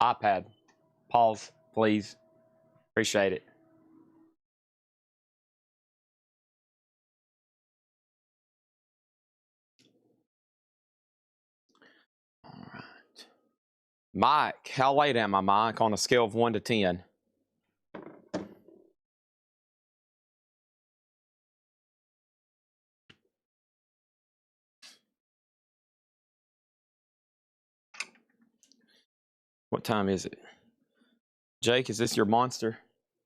iPad. Pause, please. Appreciate it. All right. Mike, how late am I, Mike, on a scale of 1 to 10? What time is it? Jake, is this your monster?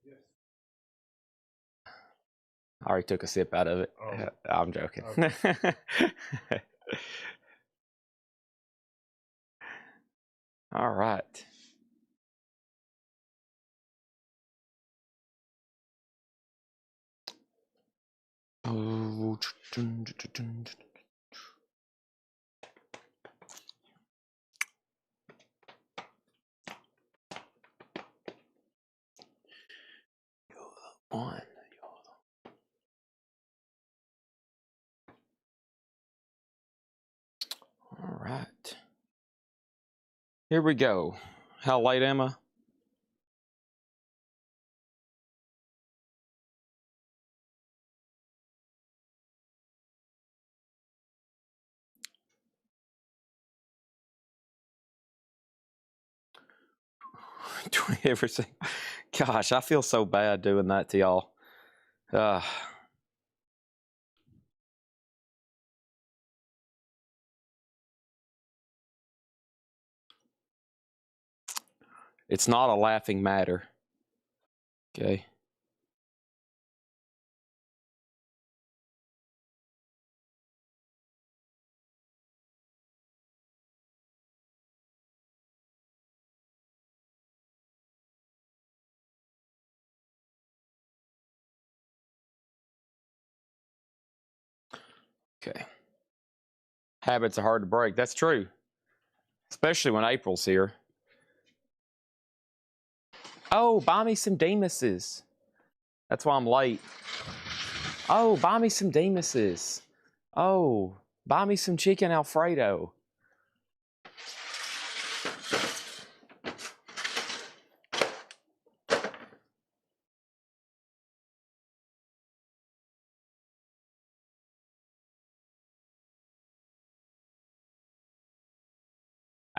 Yes. I already took a sip out of it. Oh. I'm joking. Okay. All right. Oh. On. All right. Here we go. How late am I? Everything. Gosh, I feel so bad doing that to y'all. It's not a laughing matter. Okay. Okay. Habits are hard to break. That's true. Especially when April's here. Oh, buy me some Demuses. That's why I'm late. Oh, buy me some Demuses. Oh, buy me some chicken Alfredo.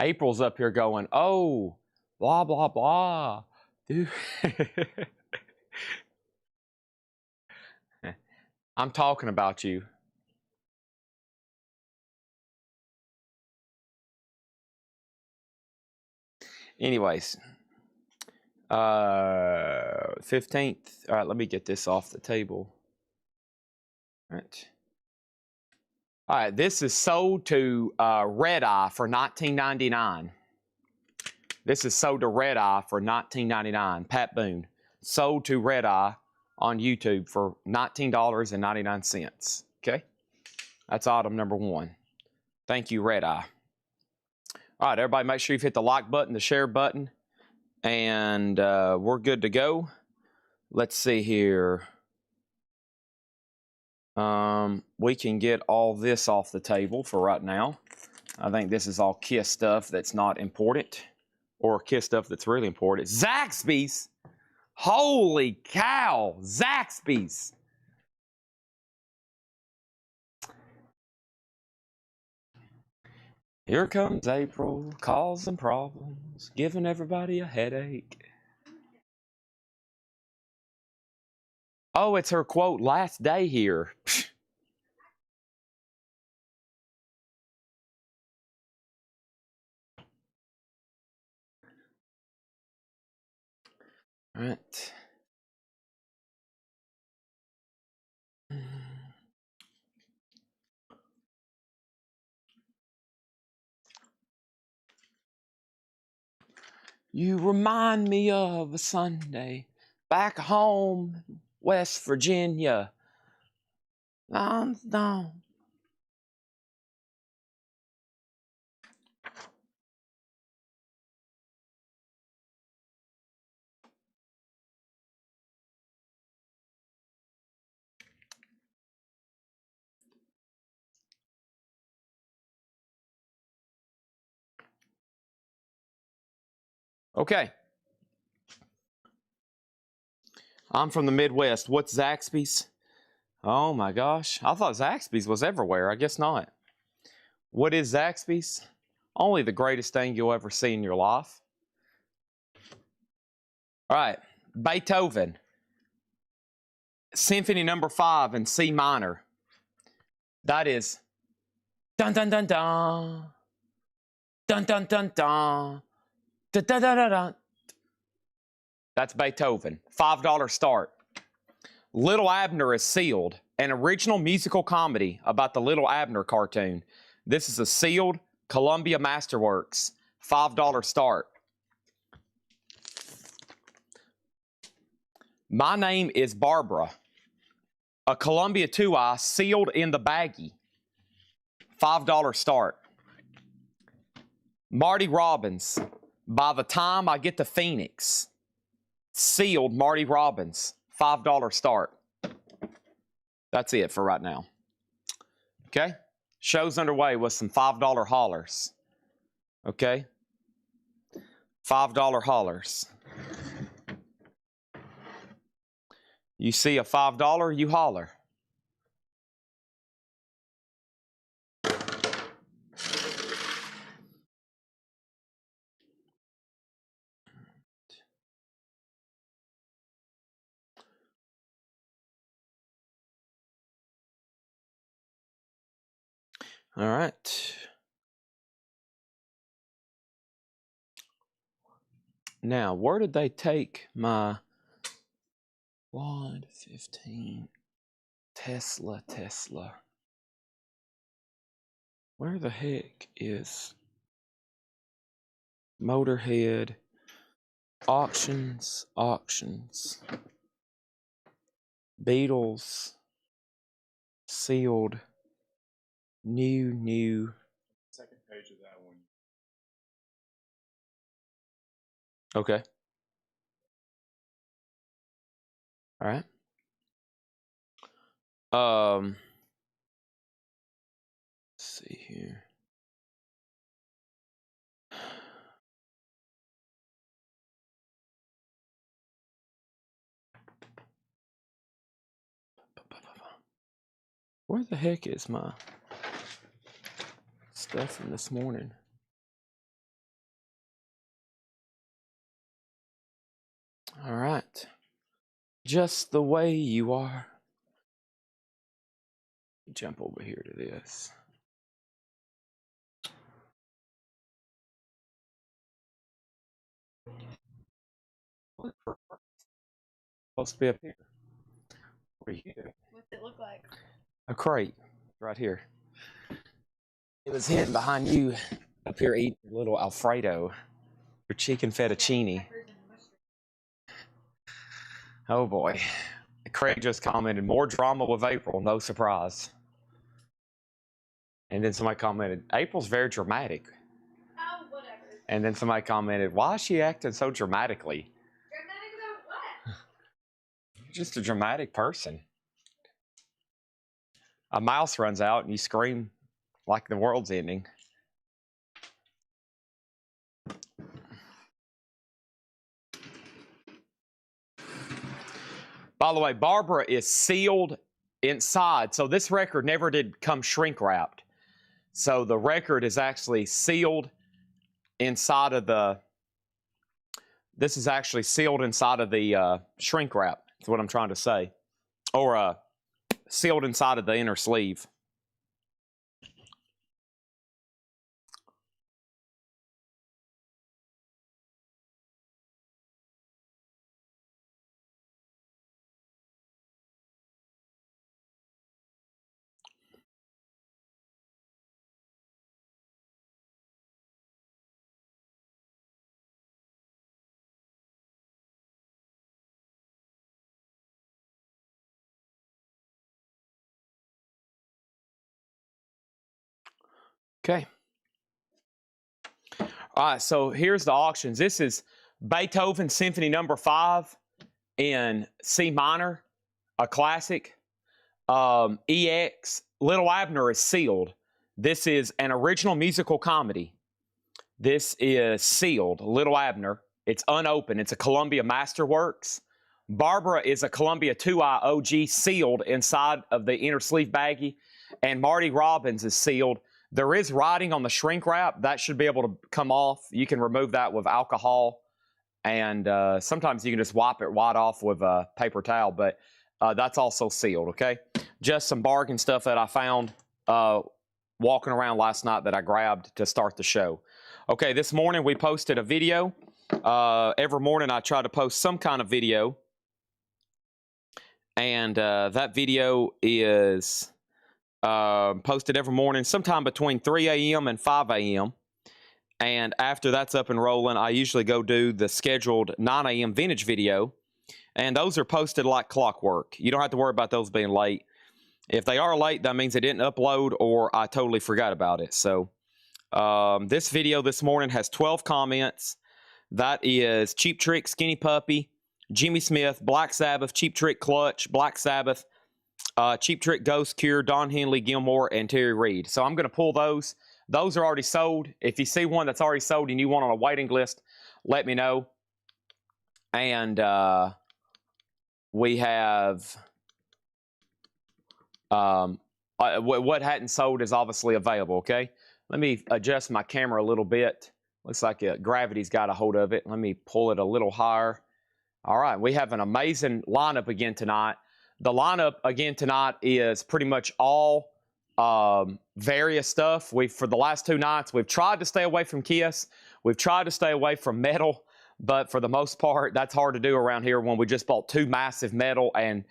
April's up here going, oh, blah, blah, blah. Dude. I'm talking about you. Anyways, 15th. All right, let me get this off the table. All right, this is sold to Red Eye for $19.99. This is sold to Red Eye for $19.99. Pat Boone. Sold to Red Eye on YouTube for $19.99. Okay? That's item number 1. Thank you, Red Eye. All right, everybody, make sure you've hit the like button, the share button, and we're good to go. Let's see here. We can get all this off the table for right now. I think this is all KISS stuff that's not important, or KISS stuff that's really important. Zaxby's! Holy cow! Zaxby's! Here comes April, causing problems, giving everybody a headache. Oh, it's her quote, last day here. All right. You remind me of a Sunday back home, West Virginia. No. Okay. I'm from the Midwest. What's Zaxby's? Oh my gosh. I thought Zaxby's was everywhere. I guess not. What is Zaxby's? Only the greatest thing you'll ever see in your life. All right. Beethoven. Symphony number 5 in C minor. That is dun dun dun dun. Dun dun dun dun. Dun dun dun dun dun. That's Beethoven. $5 start. Little Abner is sealed, an original musical comedy about the Little Abner cartoon. This is a sealed Columbia Masterworks. $5 start. My Name is Barbara. A Columbia 2i sealed in the baggie. $5 start. Marty Robbins. By the Time I Get to Phoenix. Sealed Marty Robbins. $5 start. That's it for right now. Okay? Show's underway with some $5 hollers. Okay? $5 hollers. You see a $5, you holler. All right. Now, where did they take my Quad 15 Tesla? Where the heck is Motorhead auctions? Beatles sealed new. Second page of that one. Okay. All right. Let's see here. Where the heck is my stuff from this morning? All right. Just the way you are. Jump over here to this. Supposed to be up here. Where are you? What's it look like? A crate right here. It was hidden behind you up here eating your little Alfredo, your chicken fettuccine. Oh boy. Craig just commented, more drama with April, no surprise. And then somebody commented, April's very dramatic. Oh, whatever. And then somebody commented, why is she acting so dramatically? Dramatic about what? You're just a dramatic person. A mouse runs out and you scream like the world's ending. By the way, Barbara is sealed inside. So this record never did come shrink wrapped. So the record is actually sealed inside of the, this is actually sealed inside of the shrink wrap. That's what I'm trying to say. Or sealed inside of the inner sleeve. Okay. All right, so here's the auctions. This is Beethoven Symphony number 5 in C minor, a classic. EX, Little Abner is sealed. This is an original musical comedy. This is sealed, Little Abner It's unopened. It's a Columbia Masterworks. Barbara is a Columbia 2i OG sealed inside of the inner sleeve baggie. And Marty Robbins is sealed. There is writing on the shrink wrap. That should be able to come off. You can remove that with alcohol. And sometimes you can just wipe it right off with a paper towel. But that's also sealed, okay? Just some bargain stuff that I found walking around last night that I grabbed to start the show. Okay, this morning we posted a video. Every morning I try to post some kind of video. And that video is posted every morning, sometime between 3 a.m. and 5 a.m. And after that's up and rolling, I usually go do the scheduled 9 a.m. vintage video. And those are posted like clockwork. You don't have to worry about those being late. If they are late, that means they didn't upload or I totally forgot about it. So this video this morning has 12 comments. That is Cheap Trick, Skinny Puppy, Jimmy Smith, Black Sabbath, Cheap Trick Clutch, Black Sabbath, Cheap Trick Ghost Cure, Don Henley, Gilmore, and Terry Reid. So I'm going to pull those. Those are already sold. If you see one that's already sold and you want on a waiting list, let me know. And we have what hadn't sold is obviously available, okay? Let me adjust my camera a little bit. Looks like gravity's got a hold of it. Let me pull it a little higher. All right, we have an amazing lineup again tonight. The lineup again tonight is pretty much all various stuff. For the last 2 nights, we've tried to stay away from Kiss. We've tried to stay away from metal, but for the most part, that's hard to do around here when we just bought 2 massive metal and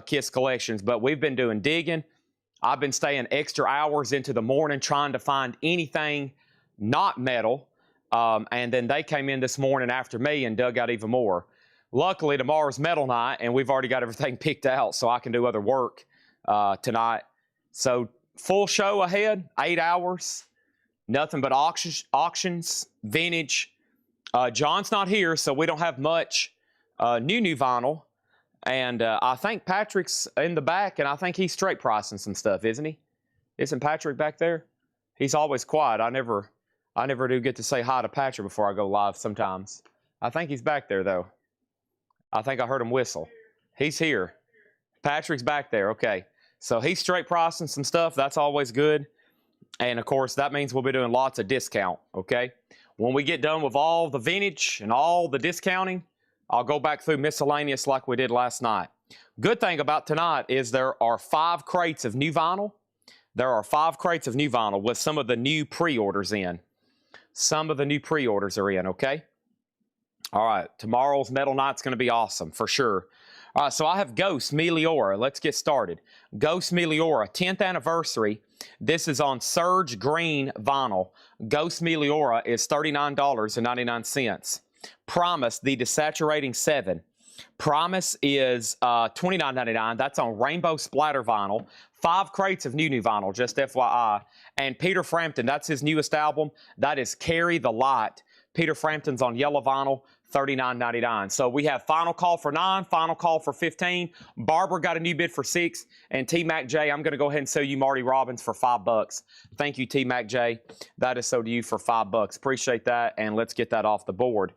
Kiss collections. But we've been doing digging. I've been staying extra hours into the morning trying to find anything not metal. And then they came in this morning after me and dug out even more. Luckily, tomorrow's metal night, and we've already got everything picked out so I can do other work tonight. So full show ahead, 8 hours, nothing but auctions, vintage. John's not here, so we don't have much new vinyl. And I think Patrick's in the back, and I think he's straight pricing some stuff, isn't he? Isn't Patrick back there? He's always quiet. I never do get to say hi to Patrick before I go live sometimes. I think he's back there, though. I think I heard him whistle. He's here. Patrick's back there. Okay. So he's straight pricing some stuff. That's always good. And, of course, that means we'll be doing lots of discount, okay? When we get done with all the vintage and all the discounting, I'll go back through miscellaneous like we did last night. Good thing about tonight is there are 5 crates of new vinyl. There are 5 crates of new vinyl with some of the new pre-orders in. Some of the new pre-orders are in, okay? All right, tomorrow's metal night's going to be awesome, for sure. All right, so I have Ghost Meliora. Let's get started. Ghost Meliora, 10th anniversary. This is on Surge Green vinyl. Ghost Meliora is $39.99. Promise, the Desaturating 7. Promise is $29.99. That's on Rainbow Splatter vinyl. 5 crates of new vinyl, just FYI. And Peter Frampton, that's his newest album. That is Carry the Light. Peter Frampton's on yellow vinyl, $39.99. So we have final call for 9, final call for 15. Barbara got a new bid for 6. And T-Mac J, I'm going to go ahead and sell you Marty Robbins for $5. Thank you, T-Mac J. That is sold to you for $5. Appreciate that, and let's get that off the board.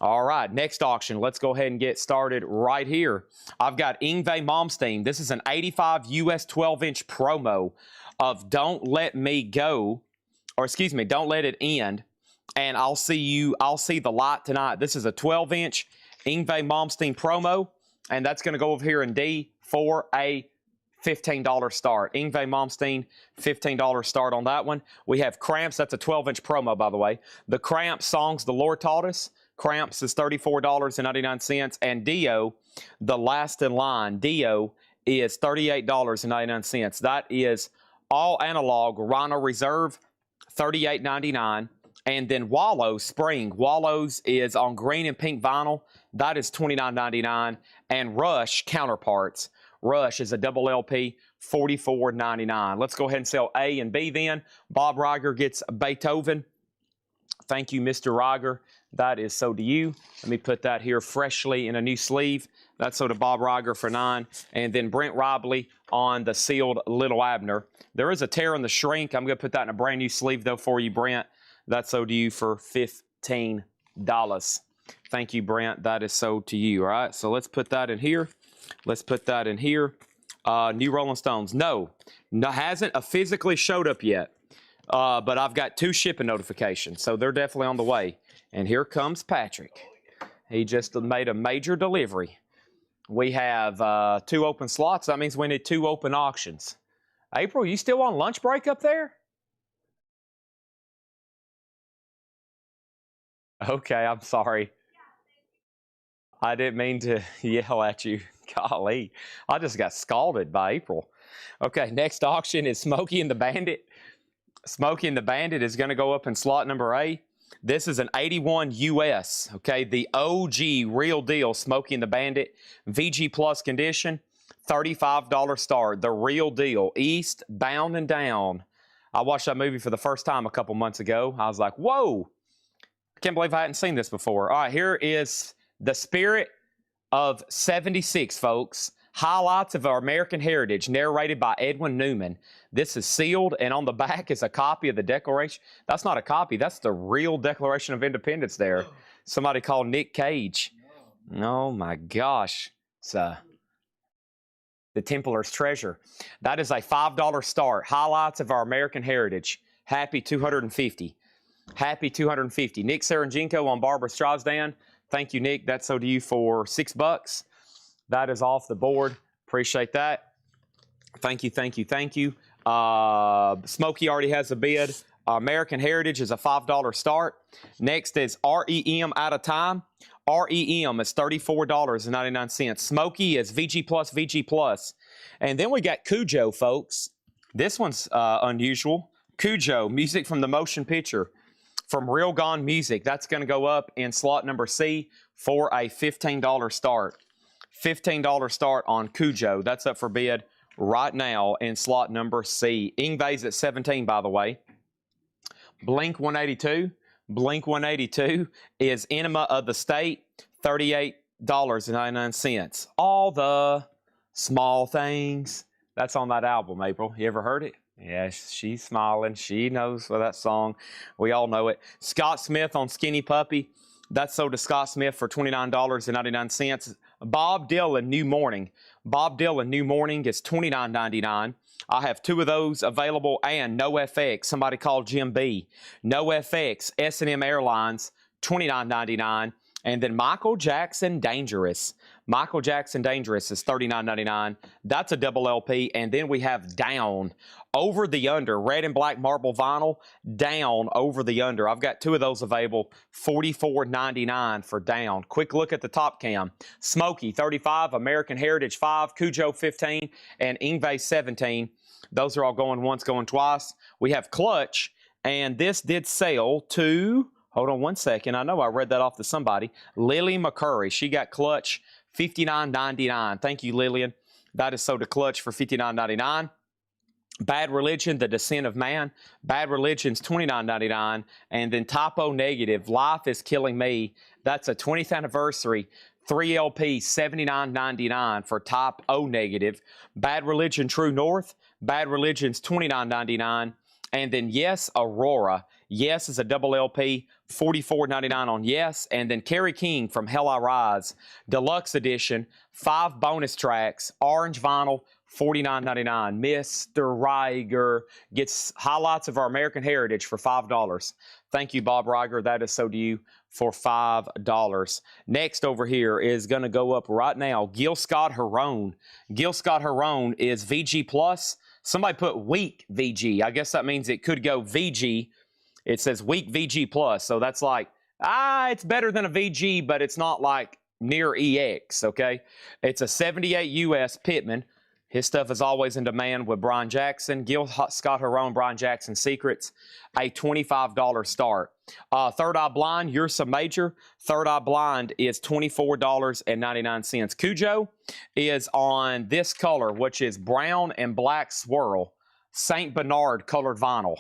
All right, next auction. Let's go ahead and get started right here. I've got Yngwie Malmsteen. This is an 85 US 12-inch promo of Don't Let Me Go, or excuse me, Don't Let It End. And I'll see the light tonight. This is a 12-inch Yngwie Malmsteen promo, and that's going to go over here in D for a $15 start. Yngwie Malmsteen, $15 start on that one. We have Cramps. That's a 12-inch promo, by the way. The Cramps Songs the Lord Taught Us. Cramps is $34.99. And Dio, The Last in Line, Dio is $38.99. That is all analog Rhino Reserve, $38.99. And then Wallows Spring. Wallows is on green and pink vinyl. That is $29.99. And Rush Counterparts. Rush is a double LP, $44.99. Let's go ahead and sell A and B then. Bob Riger gets Beethoven. Thank you, Mr. Riger. That is sold to you. Let me put that here freshly in a new sleeve. That's sold to Bob Riger for $9. And then Brent Robley on the sealed Little Abner. There is a tear in the shrink. I'm going to put that in a brand new sleeve, though, for you, Brent. That's sold to you for $15. Thank you, Brent. That is sold to you. All right, so let's put that in here. Let's put that in here. New Rolling Stones. No, hasn't physically showed up yet. But I've got 2 shipping notifications, so they're definitely on the way. And here comes Patrick. He just made a major delivery. We have 2 open slots. That means we need 2 open auctions. April, you still on lunch break up there? Okay, I'm sorry. I didn't mean to yell at you. Golly, I just got scalded by April. Okay, next auction is Smokey and the Bandit. Smokey and the Bandit is going to go up in slot number A. This is an 81 US, okay? The OG real deal Smokey and the Bandit, VG Plus condition, $35 start, the real deal, East, Bound and Down. I watched that movie for the first time a couple months ago. I was like, whoa, I can't believe I hadn't seen this before. All right, here is The Spirit of 76, folks. Highlights of our American heritage, narrated by Edwin Newman. This is sealed, and on the back is a copy of the Declaration. That's not a copy. That's the real Declaration of Independence there. Somebody called Nick Cage. Oh, my gosh. It's the Templar's Treasure. That is a $5 start. Highlights of our American heritage. Happy 250. Happy 250. Nick Saranjenko on Barbara Streisand. Thank you, Nick. That's so to you for $6. That is off the board. Appreciate that. Thank you, thank you, thank you. Smokey already has a bid. American Heritage is a $5 start. Next is REM Out of Time. REM is $34.99. Smokey is VG Plus, VG Plus. And then we got Cujo, folks. This one's unusual. Cujo, music from the motion picture. From Real Gone Music. That's going to go up in slot number C for a $15 start. $15 start on Cujo. That's up for bid right now in slot number C. Ingve's at 17, by the way. Blink 182. Blink 182 is Enema of the State, $38.99. All the small things. That's on that album, April. You ever heard it? Yeah, she's smiling. She knows that song. We all know it. Scott Smith on Skinny Puppy. That's sold to Scott Smith for $29.99. Bob Dylan, New Morning. Bob Dylan, New Morning is $29.99. I have 2 of those available, and No FX. Somebody called Jim B. No FX, S&M Airlines, $29.99. And then Michael Jackson, Dangerous. Michael Jackson, Dangerous is $39.99. That's a double LP. And then we have Down, Over the Under, red and black marble vinyl, Down, Over the Under. I've got 2 of those available, $44.99 for Down. Quick look at the top cam. Smokey, 35, American Heritage, 5, Cujo, 15, and Ingve, 17. Those are all going once, going twice. We have Clutch, and this did sell to... Hold on one second. I know I read that off to somebody. Lily McCurry. She got Clutch, $59.99. Thank you, Lillian. That is sold to Clutch for $59.99. Bad Religion, The Descent of Man. Bad Religion's $29.99. And then Typo Negative, Life is Killing Me. That's a 20th anniversary. 3 LP, $79.99 for Type O Negative. Bad Religion, True North. Bad Religion's $29.99. And then Yes, Aurora. Yes is a double LP, $44.99 on Yes. And then Kerry King from Hell I Rise, Deluxe Edition, 5 bonus tracks, orange vinyl, $49.99. Mr. Riger gets highlights of our American heritage for $5. Thank you, Bob Riger. That is so to you for $5. Next over here is going to go up right now. Gil Scott Heron. Gil Scott Heron is VG Plus. Somebody put weak VG. I guess that means it could go VG. It says weak VG Plus. So that's like, it's better than a VG, but it's not like near EX, okay? It's a 78 US Pittman. His stuff is always in demand with Brian Jackson. Gil Scott Heron, Brian Jackson Secrets, a $25 start. Third Eye Blind, Ursa Major. Third Eye Blind is $24.99. Cujo is on this color, which is brown and black swirl. St. Bernard colored vinyl.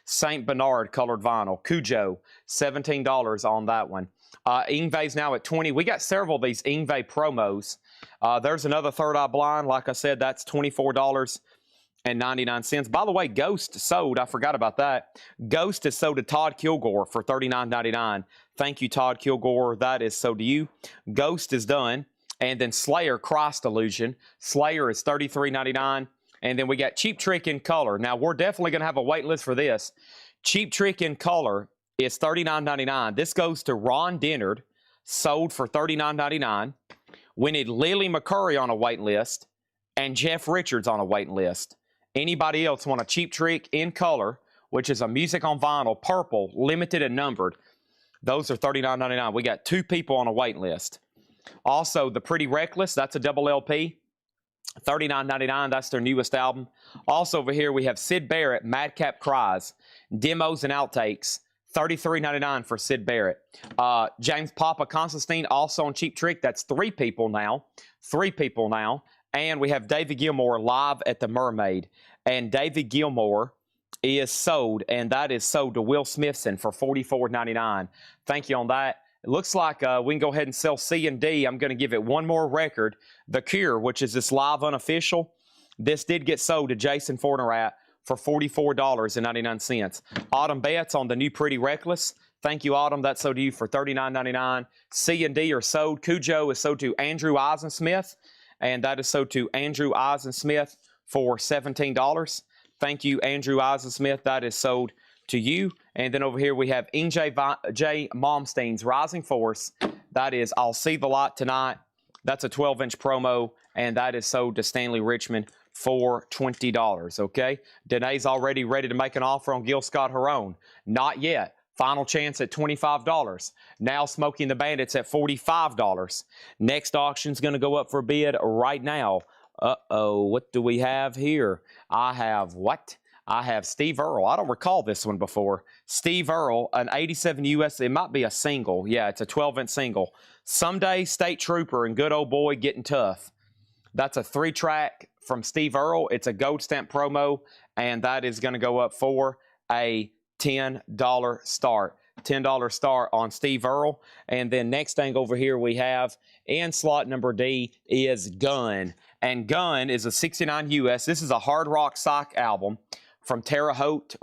St. Bernard colored vinyl. Cujo, $17 on that one. Ingve's now at 20. We got several of these Ingve promos. There's another Third Eye Blind. Like I said, that's $24.99. By the way, Ghost sold. I forgot about that. Ghost is sold to Todd Kilgore for $39.99. Thank you, Todd Kilgore. That is so to you. Ghost is done. And then Slayer, Christ Illusion. Slayer is $33.99. And then we got Cheap Trick in color. Now, we're definitely going to have a wait list for this. Cheap Trick in color is $39.99. This goes to Ron Dennard, sold for $39.99. We need Lily McCurry on a wait list and Jeff Richards on a wait list. Anybody else want a Cheap Trick in color, which is a music on vinyl, purple, limited and numbered? Those are $39.99. We got 2 people on a wait list. Also, The Pretty Reckless, that's a double LP. $39.99, that's their newest album. Also over here, we have Sid Barrett, Madcap Cries, demos and outtakes, $33.99 for Sid Barrett. James Papa Constantine, also on Cheap Trick, that's 3 people now. 3 people now. And we have David Gilmour live at the Mermaid. And David Gilmour is sold, and that is sold to Will Smithson for $44.99. Thank you on that. It looks like we can go ahead and sell C and D. I'm going to give it one more record. The Cure, which is this live unofficial. This did get sold to Jason Fornerat for $44.99. Autumn Betts on the new Pretty Reckless. Thank you, Autumn. That's sold to you for $39.99. C and D are sold. Cujo is sold to Andrew Eisensmith, and that is sold to Andrew Eisensmith for $17. Thank you, Andrew Eisensmith. That is sold to you. And then over here we have J. Momstein's Rising Force. That is I'll See the Light Tonight. That's a 12-inch promo, and that is sold to Stanley Richmond for $20, okay? Danae's already ready to make an offer on Gil Scott-Heron. Not yet. Final chance at $25. Now Smoking the Bandits at $45. Next auction's going to go up for bid right now. Uh-oh, what do we have here? I have what? I have Steve Earle. I don't recall this one before. Steve Earle, an 87 US. It might be a single. Yeah, it's a 12-inch single. Someday, State Trooper and Good Old Boy Getting Tough. That's a 3-track from Steve Earle. It's a gold stamp promo, and that is going to go up for a $10 start. $10 start on Steve Earle. And then next thing over here we have in slot number D is Gun. And Gun is a 69 US. This is a hard rock psych album from Terre Haute,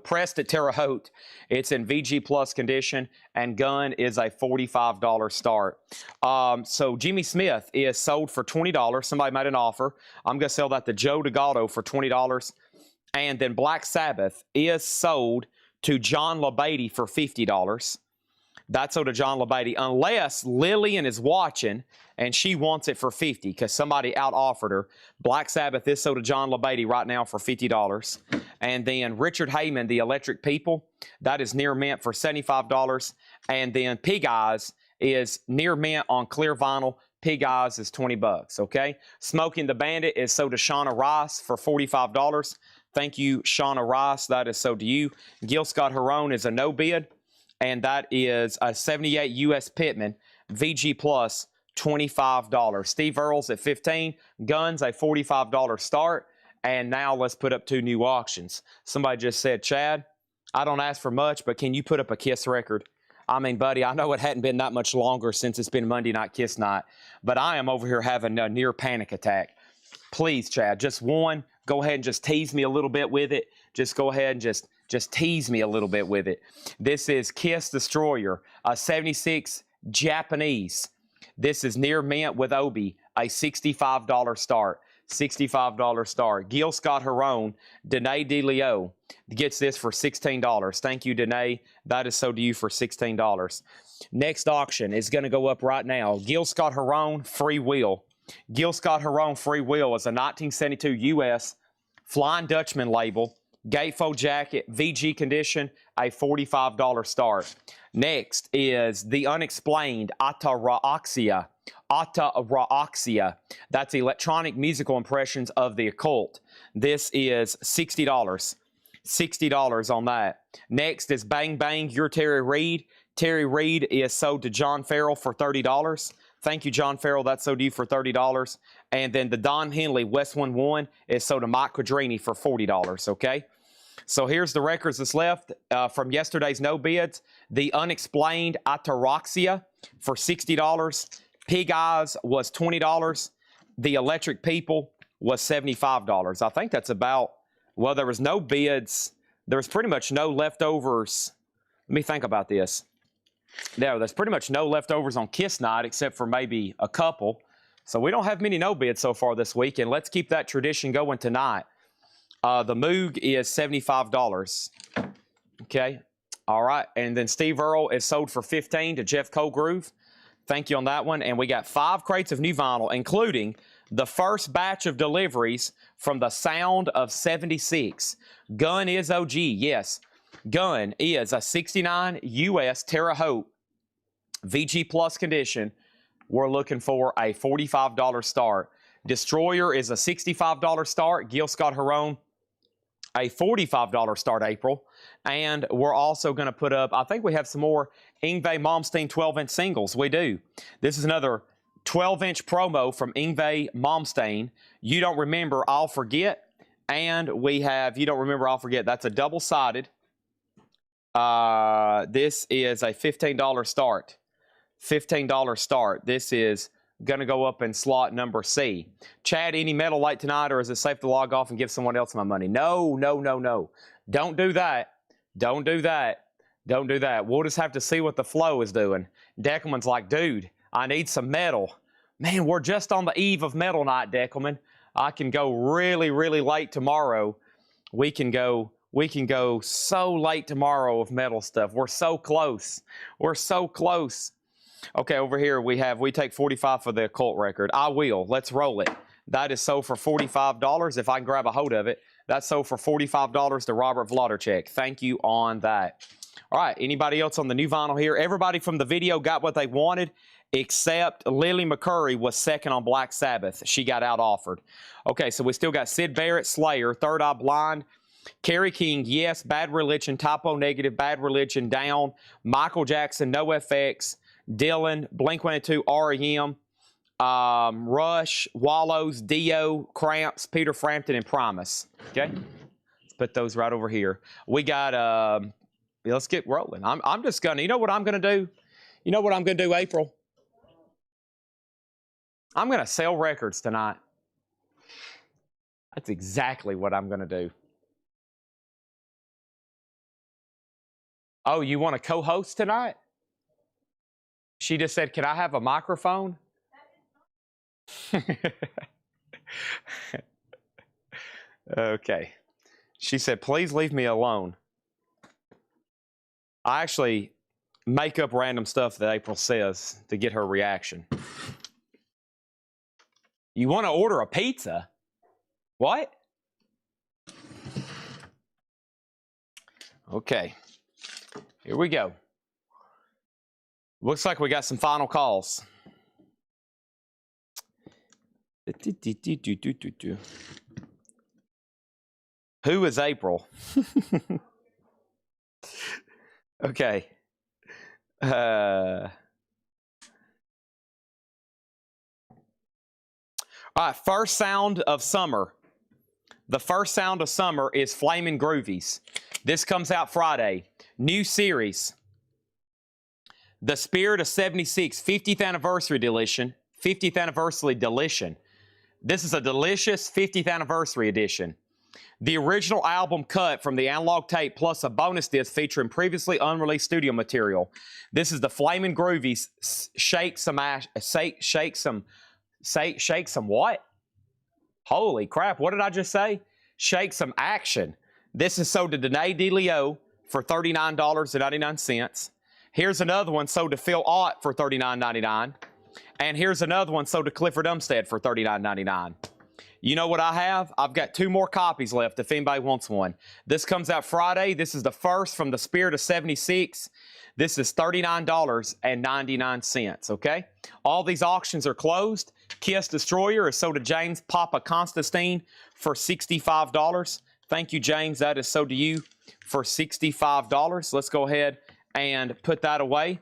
pressed at Terre Haute. It's in VG Plus condition, and Gun is a $45 start. So Jimmy Smith is sold for $20. Somebody made an offer. I'm going to sell that to Joe DeGato for $20. And then Black Sabbath is sold to John LaBeatty for $50. That's sold to John LaBeatty, unless Lillian is watching and she wants it for $50 because somebody out-offered her. Black Sabbath is sold to John LaBeatty right now for $50. And then Richard Heyman, The Electric People, that is near mint for $75. And then Pig Eyes is near mint on clear vinyl. Pig Eyes is $20, okay? Smoking the Bandit is sold to Shauna Rice for $45. Thank you, Shauna Rice. That is sold to you. Gil Scott-Heron is a no bid, and that is a 78 US Pittman, VG Plus, $25. Steve Earle's at $15. Guns, a $45 start. And now let's put up 2 new auctions. Somebody just said, Chad, I don't ask for much, but can you put up a Kiss record? I mean, buddy, I know it hadn't been that much longer since it's been Monday Night Kiss Night, but I am over here having a near panic attack. Please, Chad, just one. Go ahead and just tease me a little bit with it. Just go ahead and just tease me a little bit with it. This is Kiss Destroyer, a 76 Japanese. This is near mint with Obi, a $65 start. $65 start. Gil Scott-Heron, Danae DeLeo gets this for $16. Thank you, Danae. That is sold to you for $16. Next auction is going to go up right now. Gil Scott-Heron, Free Will. Gil Scott-Heron, Free Will is a 1972 US Flying Dutchman label, gatefold jacket, VG condition, a $45 start. Next is The Unexplained, Ataraxia. Ataraxia. That's electronic musical impressions of the occult. This is $60. $60 on that. Next is Bang Bang, You're Terry Reid. Terry Reid is sold to John Farrell for $30. Thank you, John Farrell. That's sold to you for $30. And then the Don Henley West 1-1 is sold to Mike Quadrini for $40, okay? So here's the records that's left from yesterday's no bids. The Unexplained Ataraxia for $60. Pig Eyes was $20. The Electric People was $75. I think that's about, well, there was no bids. There was pretty much no leftovers. Let me think about this. Yeah, there's pretty much no leftovers on Kiss Night except for maybe a couple. So we don't have many no bids so far this week, and let's keep that tradition going tonight. The Moog is $75. Okay. All right. And then Steve Earle is sold for $15 to Jeff Colgrove. Thank you on that one. And we got 5 crates of new vinyl, including the first batch of deliveries from the Sound of 76. Gun is OG. Yes. Gun is a 69 US Terre Haute VG Plus condition. We're looking for a $45 start. Destroyer is a $65 start. Gil Scott Heron, a $45 start, April. And we're also going to put up, I think we have some more Yngwie Malmsteen 12-inch singles. We do. This is another 12-inch promo from Yngwie Malmsteen. You Don't Remember, I'll Forget. And we have You Don't Remember, I'll Forget. That's a double-sided. This is a $15 start. $15 start. This is going to go up in slot number C. Chad, any metal light tonight, or is it safe to log off and give someone else my money? No, no, no, no. Don't do that. Don't do that. Don't do that. We'll just have to see what the flow is doing. Deckelman's like, dude, I need some metal. Man, we're just on the eve of metal night, Deckelman. I can go really, really late tomorrow. We can go so late tomorrow with metal stuff. We're so close. We're so close. Okay, over here we take 45 for the occult record. I will. Let's roll it. That is sold for $45. If I can grab a hold of it, that's sold for $45 to Robert Vladerchek. Thank you on that. All right, anybody else on the new vinyl here? Everybody from the video got what they wanted, except Lily McCurry was second on Black Sabbath. She got out offered. Okay, so we still got Sid Barrett, Slayer, Third Eye Blind, Kerry King, yes, Bad Religion, Typo Negative, Bad Religion, Down, Michael Jackson, NoFX, Dylan, Blink-182, R.E.M., Rush, Wallows, Dio, Cramps, Peter Frampton, and Primus. Okay? Let's put those right over here. We got, let's get rolling. I'm just going to, you know what I'm going to do? You know what I'm going to do, April? I'm going to sell records tonight. That's exactly what I'm going to do. Oh, you want to co-host tonight? She just said, can I have a microphone? Okay. She said, please leave me alone. I actually make up random stuff that April says to get her reaction. You want to order a pizza? What? Okay. Here we go. Looks like we got some final calls. Who is April? Okay. All right, first sound of summer. The first sound of summer is Flamin' Groovies. This comes out Friday. New series. The Spirit of 76, 50th Anniversary Edition. 50th Anniversary Delition. This is a delicious 50th Anniversary Edition. The original album cut from the analog tape plus a bonus disc featuring previously unreleased studio material. This is the Flamin' Groovies Shake Some what? Holy crap, what did I just say? Shake Some Action. This is sold to Danae DeLeo for $39.99. Here's another one sold to Phil Ott for $39.99. And here's another one sold to Clifford Umstead for $39.99. You know what I have? I've got 2 more copies left if anybody wants one. This comes out Friday. This is the first from the Spirit of 76. This is $39.99, okay? All these auctions are closed. Kiss Destroyer is sold to James Papa Constantine for $65. Thank you, James. That is sold to you for $65. Let's go ahead and put that away.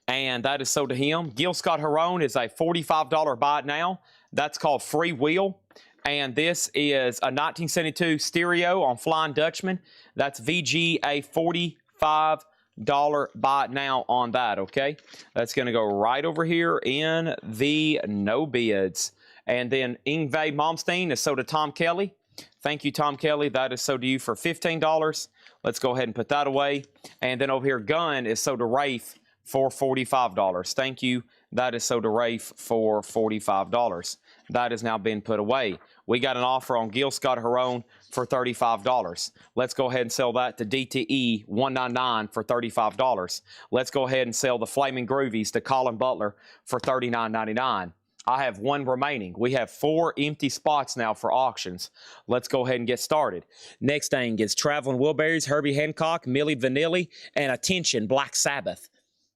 And that is sold to him. Gil Scott Heron is a $45 buy it now. That's called Free Wheel. And this is a 1972 stereo on Flying Dutchman. That's VG, a $45 buy it now on that, okay? That's going to go right over here in the no bids. And then Yngwie Malmsteen is sold to Tom Kelly. Thank you, Tom Kelly. That is sold to you for $15. Let's go ahead and put that away. And then over here, gun is sold to Rafe for $45. Thank you. That is sold to Rafe for $45. That has now been put away. We got an offer on Gil Scott Heron for $35. Let's go ahead and sell that to DTE 199 for $35. Let's go ahead and sell the Flaming Groovies to Colin Butler for $39.99. I have one remaining. We have 4 empty spots now for auctions. Let's go ahead and get started. Next thing is Traveling Wilburys, Herbie Hancock, Milli Vanilli, and Attention Black Sabbath.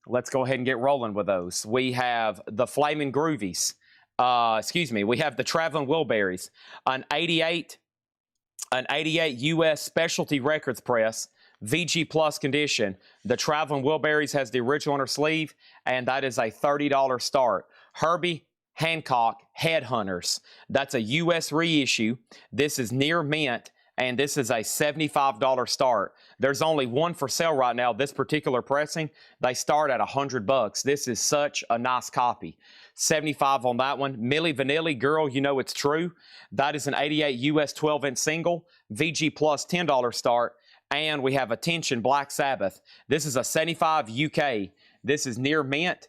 Let's go ahead and get rolling with those. We have the Flaming Groovies. We have the Traveling Wilburys, an 88 U.S. Specialty Records Press, VG Plus condition. The Traveling Wilburys has the original on her sleeve, and that is a $30 start. Herbie Hancock Headhunters. That's a U.S. reissue. This is near mint, and this is a $75 start. There's only one for sale right now. This particular pressing, they start at $100. This is such a nice copy. 75 on that one. Milli Vanilli, Girl, You Know It's True. That is an 88 U.S. 12-inch single. VG Plus $10 start. And we have Attention Black Sabbath. This is a 75 UK. This is near mint.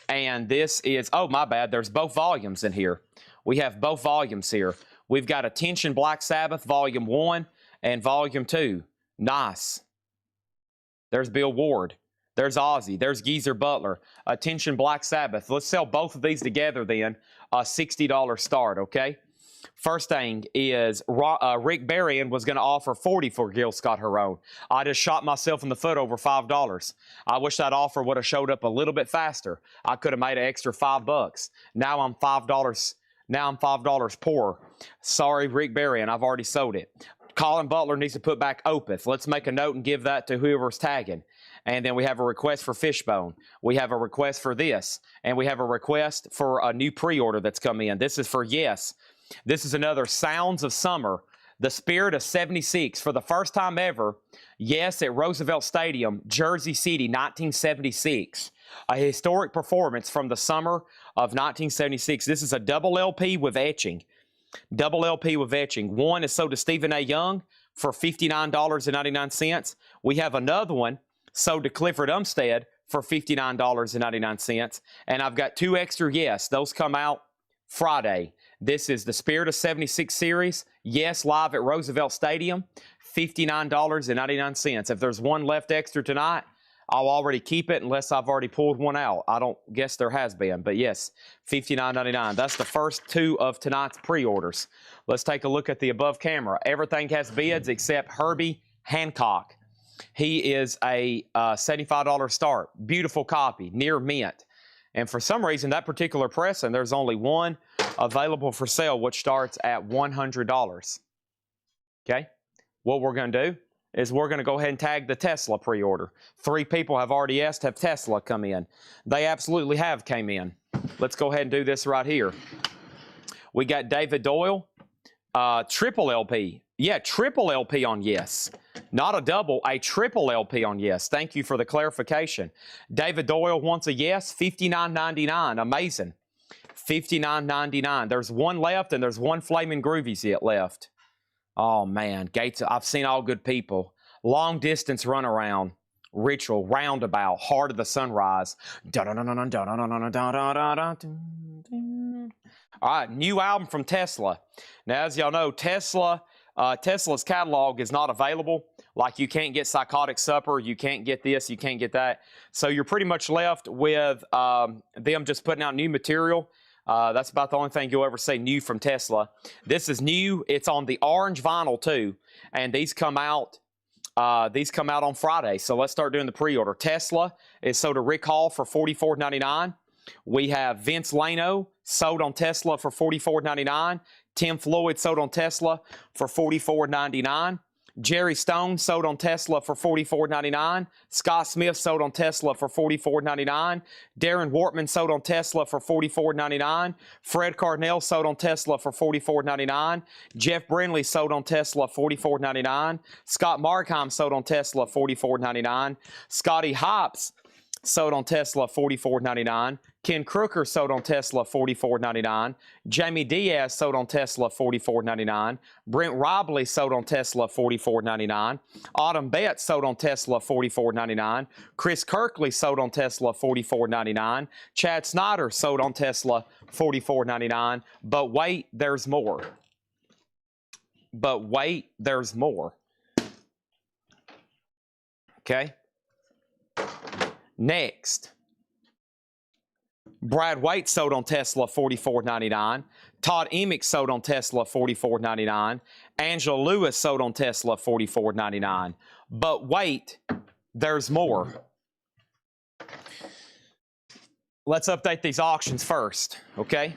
And this is, oh, my bad, there's both volumes in here. We have both volumes here. We've got Attention Black Sabbath, Volume 1 and Volume 2. Nice. There's Bill Ward. There's Ozzy. There's Geezer Butler. Attention Black Sabbath. Let's sell both of these together then. A $60 start, okay? First thing is Rick Berrien was going to offer $40 for Gil Scott Heron. I just shot myself in the foot over $5. I wish that offer would have showed up a little bit faster. I could have made an extra $5. Now I'm $5. Now I'm $5 poorer. Sorry, Rick Berrien. I've already sold it. Colin Butler needs to put back Opeth. Let's make a note and give that to whoever's tagging. And then we have a request for Fishbone. We have a request for this. And we have a request for a new pre-order that's come in. This is for Yes. This is another Sounds of Summer, the Spirit of 76. For the first time ever, Yes at Roosevelt Stadium, Jersey City, 1976. A historic performance from the summer of 1976. This is a double LP with etching. Double LP with etching. One is sold to Stephen A. Young for $59.99. We have another one sold to Clifford Umstead for $59.99. And I've got 2 extra Yes. Those come out Friday. This is the Spirit of 76 series. Yes, live at Roosevelt Stadium, $59.99. If there's one left extra tonight, I'll already keep it unless I've already pulled one out. I don't guess there has been, but yes, $59.99. That's the first 2 of tonight's pre-orders. Let's take a look at the above camera. Everything has bids except Herbie Hancock. He is a $75 start. Beautiful copy, near mint. And for some reason, that particular pressing, there's only one available for sale, which starts at $100. Okay? What we're going to do is we're going to go ahead and tag the Tesla pre-order. 3 people have already asked, have Tesla come in? They absolutely have came in. Let's go ahead and do this right here. We got David Doyle, triple LP. Yeah, triple LP on Yes. Not a double, a triple LP on Yes. Thank you for the clarification. David Doyle wants a Yes, $59.99. Amazing. $59.99. There's one left, and there's one Flaming Groovies yet left. Oh, man. Gates, I've seen all good people. Long distance runaround. Ritual, roundabout, heart of the sunrise. All right, new album from Tesla. Now, as y'all know, Tesla's catalog is not available. Like, you can't get Psychotic Supper, you can't get this, you can't get that. So you're pretty much left with them just putting out new material. That's about the only thing you'll ever see new from Tesla. This is new. It's on the orange vinyl too, and these come out on Friday. So let's start doing the pre-order. Tesla is sold to Rick Hall for $44.99. We have Vince Lano sold on Tesla for $44.99. Tim Floyd sold on Tesla for $44.99. Jerry Stone sold on Tesla for $44.99. Scott Smith sold on Tesla for $44.99. Darren Wortman sold on Tesla for $44.99. Fred Carnell sold on Tesla for $44.99. Jeff Brindley sold on Tesla $44.99. Scott Markheim sold on Tesla $44.99. Scotty Hops sold on Tesla $44.99. Ken Crooker sold on Tesla $44.99. Jamie Diaz sold on Tesla $44.99. Brent Robley sold on Tesla $44.99. Autumn Betts sold on Tesla $44.99. Chris Kirkley sold on Tesla $44.99. Chad Snyder sold on Tesla $44.99. But wait, there's more. But wait, there's more. Okay? Next, Brad Waite sold on Tesla $44.99. Todd Emick sold on Tesla $44.99. Angela Lewis sold on Tesla $44.99. But wait, there's more. Let's update these auctions first, okay?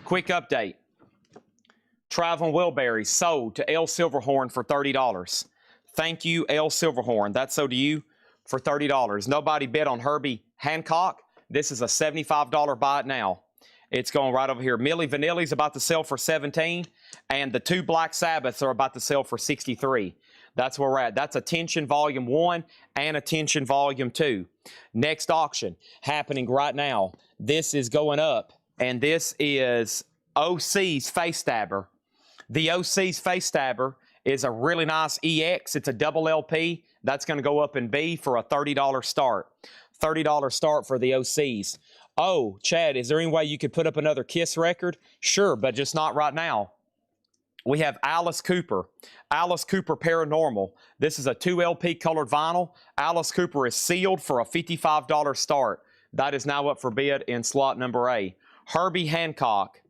Quick update. Travon Wilbury sold to L. Silverhorn for $30. Thank you, L. Silverhorn. That's sold to you for $30. Nobody bid on Herbie Hancock. This is a $75 buy it now. It's going right over here. Millie Vanilli's about to sell for $17, and the two Black Sabbaths are about to sell for $63. That's where we're at. That's Attention Volume 1 and Attention Volume 2. Next auction happening right now. This is going up, and this is OC's Face Stabber. The OC's Face Stabber is a really nice EX. It's a double LP. That's going to go up in B for a $30 start. $30 start for the OCs. Oh, Chad, is there any way you could put up another KISS record? Sure, but just not right now. We have Alice Cooper. Alice Cooper Paranormal. This is a 2LP colored vinyl. Alice Cooper is sealed for a $55 start. That is now up for bid in slot number A. Herbie Hancock.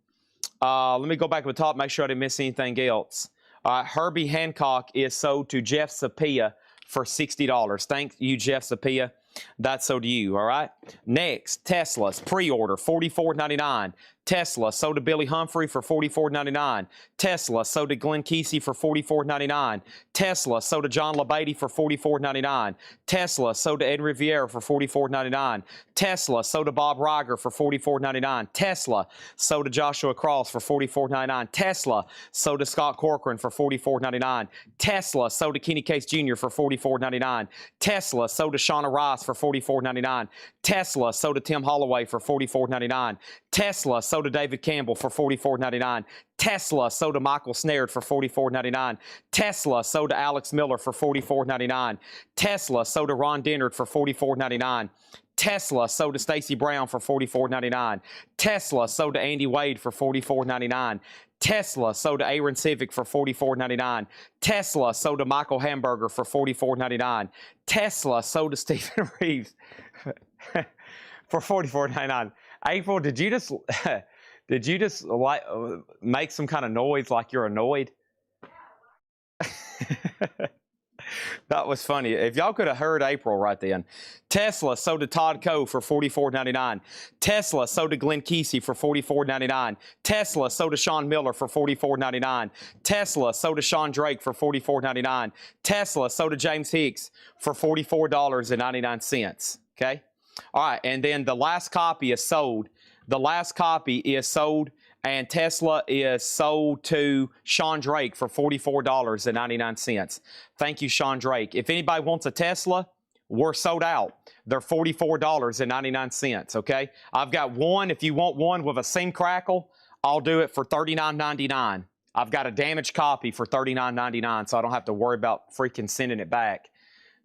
Let me go back to the top, make sure I didn't miss anything else. Herbie Hancock is sold to Jeff Sapia for $60. Thank you, Jeff Sapia. That's sold to you, all right? Next, Tesla's pre-order, $44.99. Tesla sold to Billy Humphrey for $44.99. Tesla sold to Glenn Kesey for $44.99. Tesla sold to John LaBeatty for $44.99. Tesla sold to Ed Riviera for $44.99. Tesla sold to Bob Riger for $44.99. Tesla sold to Joshua Cross for $44.99. Tesla sold to Scott Corcoran for $44.99. Tesla sold to Kenny Case Jr. for $44.99. Tesla sold to Shauna Rice for $44.99. Tesla sold to Tim Holloway for $44.99. Tesla sold to David Campbell for $44.99. Tesla sold to Michael Snared for $44.99. Tesla sold to Alex Miller for $44.99. Tesla sold to Ron Dennard for $44.99. Tesla sold to Stacy Brown for $44.99. Tesla sold to Andy Wade for $44.99. Tesla sold to Aaron Civic for $44.99. Tesla sold to Michael Hamburger for $44.99. Tesla sold to Stephen Reeves for $44.99. April, did you just like make some kind of noise like you're annoyed? That was funny. If y'all could have heard April right then. Tesla sold to Todd Coe for $44.99. Tesla sold to Glenn Kesey for $44.99. Tesla sold to Sean Miller for $44.99. Tesla sold to Sean Drake for $44.99. Tesla sold to James Hicks for $44.99. Okay? All right, and then the last copy is sold. The last copy is sold, and Tesla is sold to Sean Drake for $44.99. Thank you, Sean Drake. If anybody wants a Tesla, we're sold out. They're $44.99, okay? I've got one. If you want one with a seam crackle, I'll do it for $39.99. I've got a damaged copy for $39.99, so I don't have to worry about freaking sending it back.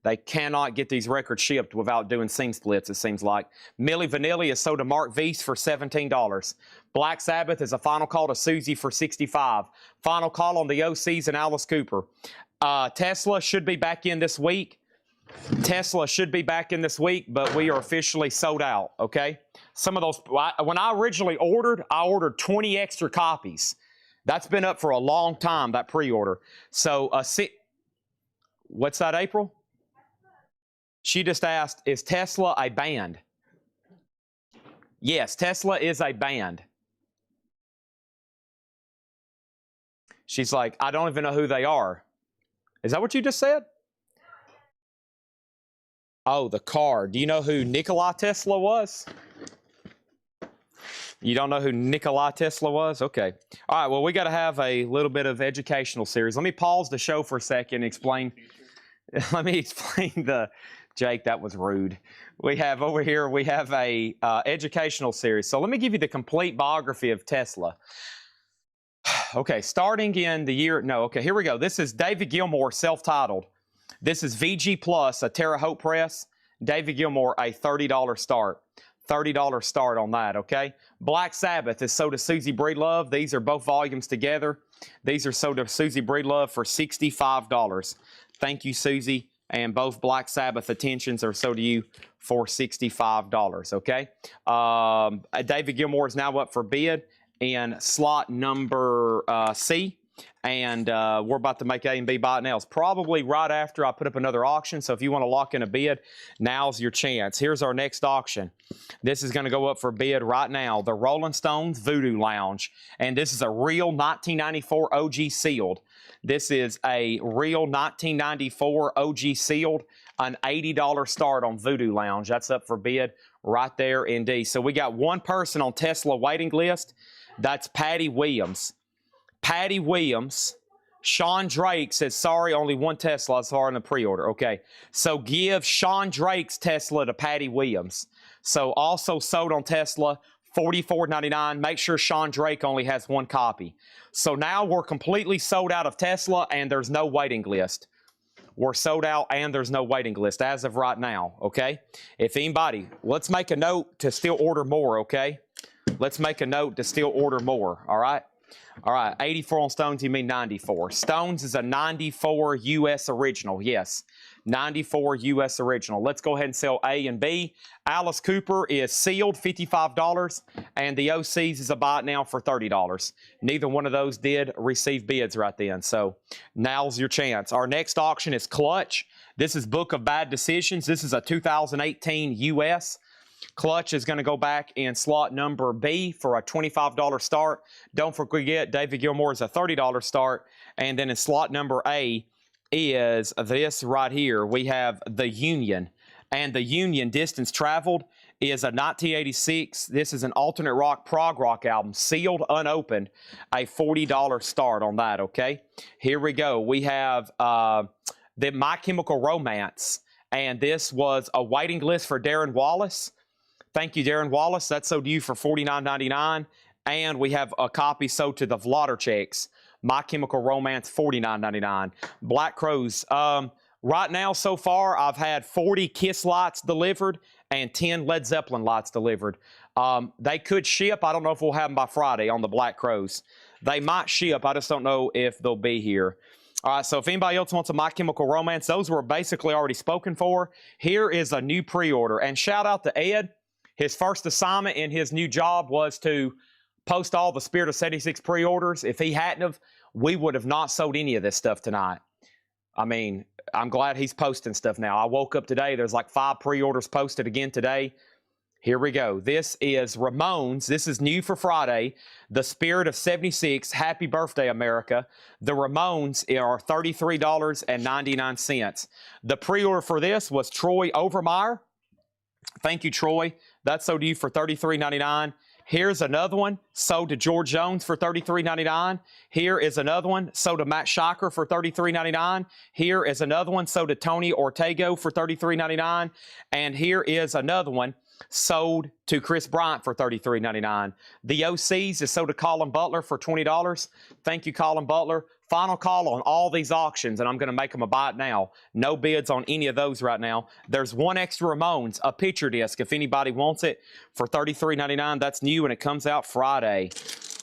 They cannot get these records shipped without doing seam splits, it seems like. Millie Vanilli is sold to Mark Weiss for $17. Black Sabbath is a final call to Susie for $65. Final call on the OCs and Alice Cooper. Tesla should be back in this week. Tesla should be back in this week, but we are officially sold out, okay? Some of those, when I originally ordered, I ordered 20 extra copies. That's been up for a long time, that pre-order. So, what's that, April? She just asked, is Tesla a band? Yes, Tesla is a band. She's like, I don't even know who they are. Is that what you just said? Oh, the car. Do you know who Nikola Tesla was? You don't know who Nikola Tesla was? Okay. All right, well, we got to have a little bit of educational series. Let me pause the show for a second and explain. Let me explain Jake, that was rude. We have over here, we have a educational series. So let me give you the complete biography of Tesla. Okay, starting in the year, no, okay, here we go. This is David Gilmour, self-titled. This is VG Plus, a Terre Haute press. David Gilmour, a $30 start. $30 start on that, okay? Black Sabbath is sold to Susie Breedlove. These are both volumes together. These are sold to Susie Breedlove for $65. Thank you, Susie. And both Black Sabbath attentions are sold to you for $65, okay? David Gilmour is now up for bid in slot number C. And we're about to make A and B buy it now. It's probably right after I put up another auction. So if you want to lock in a bid, now's your chance. Here's our next auction. This is going to go up for bid right now. The Rolling Stones Voodoo Lounge. And this is a real 1994 OG sealed. This is a real 1994 OG sealed. An $80 start on Voodoo Lounge. That's up for bid right there in D. So we got one person on Tesla waiting list. That's Patty Williams. Patty Williams. Sean Drake says, sorry, only one Tesla is far in the pre-order. Okay, so give Sean Drake's Tesla to Patty Williams. So also sold on Tesla, $44.99. Make sure Sean Drake only has one copy. So now we're completely sold out of Tesla and there's no waiting list. We're sold out and there's no waiting list as of right now, okay? If anybody, let's make a note to still order more, okay? Let's make a note to still order more, all right? All right, 84 on Stones, you mean 94. Stones is a 94 U.S. original, yes. 94 U.S. original. Let's go ahead and sell A and B. Alice Cooper is sealed, $55, and the OCs is a buy it now for $30. Neither one of those did receive bids right then, so now's your chance. Our next auction is Clutch. This is Book of Bad Decisions. This is a 2018 U.S. Clutch is going to go back in slot number B for a $25 start. Don't forget, David Gilmour is a $30 start. And then in slot number A is this right here. We have the Union. And the Union Distance Traveled is a 1986. This is an alternate rock, prog rock album, sealed, unopened. A $40 start on that, okay? Here we go. We have the My Chemical Romance. And this was a waiting list for Darren Wallace. Thank you, Darren Wallace. That's sold to you for $49.99. And we have a copy sold to the Vlodarcheks. My Chemical Romance, $49.99. Black Crowes. Right now, so far, I've had 40 Kiss lights delivered and 10 Led Zeppelin lights delivered. They could ship. I don't know if we'll have them by Friday on the Black Crowes. They might ship. I just don't know if they'll be here. All right, so if anybody else wants a My Chemical Romance, those were basically already spoken for. Here is a new pre-order. And shout out to Ed. His first assignment in his new job was to post all the Spirit of 76 pre-orders. If he hadn't have, we would have not sold any of this stuff tonight. I mean, I'm glad he's posting stuff now. I woke up today, there's like 5 pre-orders posted again today. Here we go. This is Ramones. This is new for Friday. The Spirit of 76. Happy birthday, America. The Ramones are $33.99. The pre-order for this was Troy Overmeyer. Thank you, Troy. That's sold to you for $33.99. Here's another one sold to George Jones for $33.99. Here is another one sold to Matt Shocker for $33.99. Here is another one sold to Tony Ortego for $33.99. And here is another one sold to Chris Bryant for $33.99. The OCs is sold to Colin Butler for $20. Thank you, Colin Butler. Final call on all these auctions, and I'm going to make them a buy it now. No bids on any of those right now. There's one extra Ramones, a picture disc, if anybody wants it, for $33.99. That's new, and it comes out Friday.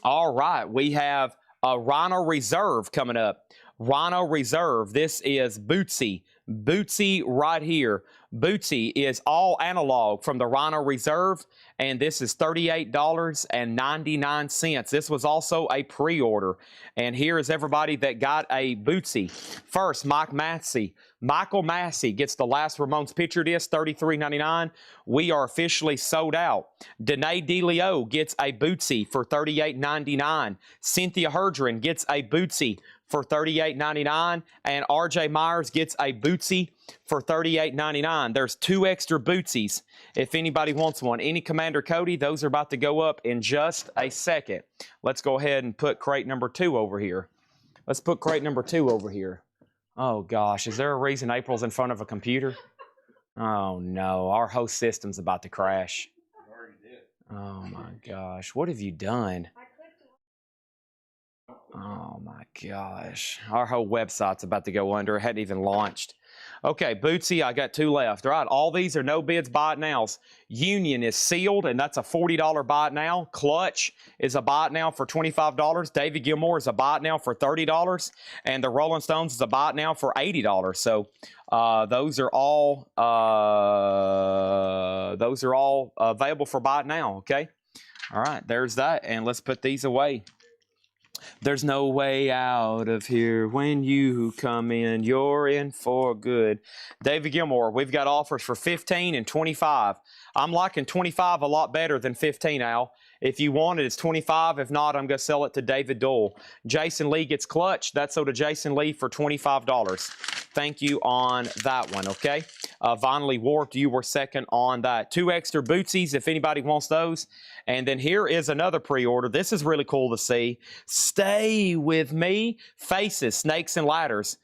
All right, we have a Rhino Reserve coming up. Rhino Reserve. This is Bootsy. Bootsy right here. Bootsy is all analog from the Rhino Reserve, and this is $38.99. This was also a pre-order. And here is everybody that got a Bootsy. First, Mike Massey. Michael Massey gets the last Ramones picture disc, $33.99. We are officially sold out. Danae DeLeo gets a Bootsy for $38.99. Cynthia Herdren gets a Bootsy for $38.99, and RJ Myers gets a Bootsy for $38.99. There's 2 extra Bootsies if anybody wants one. Any Commander Cody, those are about to go up in just a second. Let's go ahead and put crate number 2 over here. Let's put crate number 2 over here. Oh gosh, is there a reason April's in front of a computer? Oh no, our whole system's about to crash. You already did. Oh my gosh, what have you done? I clicked Oh my gosh, our whole website's about to go under. It hadn't even launched. Okay, Bootsy, I got 2 left. All right, all these are no bids, buy it nows. Union is sealed, and that's a $40 buy it now. Clutch is a buy it now for $25. David Gilmour is a buy it now for $30, and the Rolling Stones is a buy it now for $80. So those are all available for buy it now. Okay, all right, there's that, and let's put these away. There's no way out of here. When you come in, you're in for good. David Gilmour, we've got offers for 15 and 25. I'm liking 25 a lot better than 15, Al. If you want it, it's 25. If not, I'm going to sell it to David Doyle. Jason Lee gets clutch. That's sold to Jason Lee for $25. Thank you on that one, okay? Vonley Warped, you were second on that. 2 extra Bootsies if anybody wants those. And then here is another pre-order. This is really cool to see. Stay with me. Faces, Snakes, and Ladders.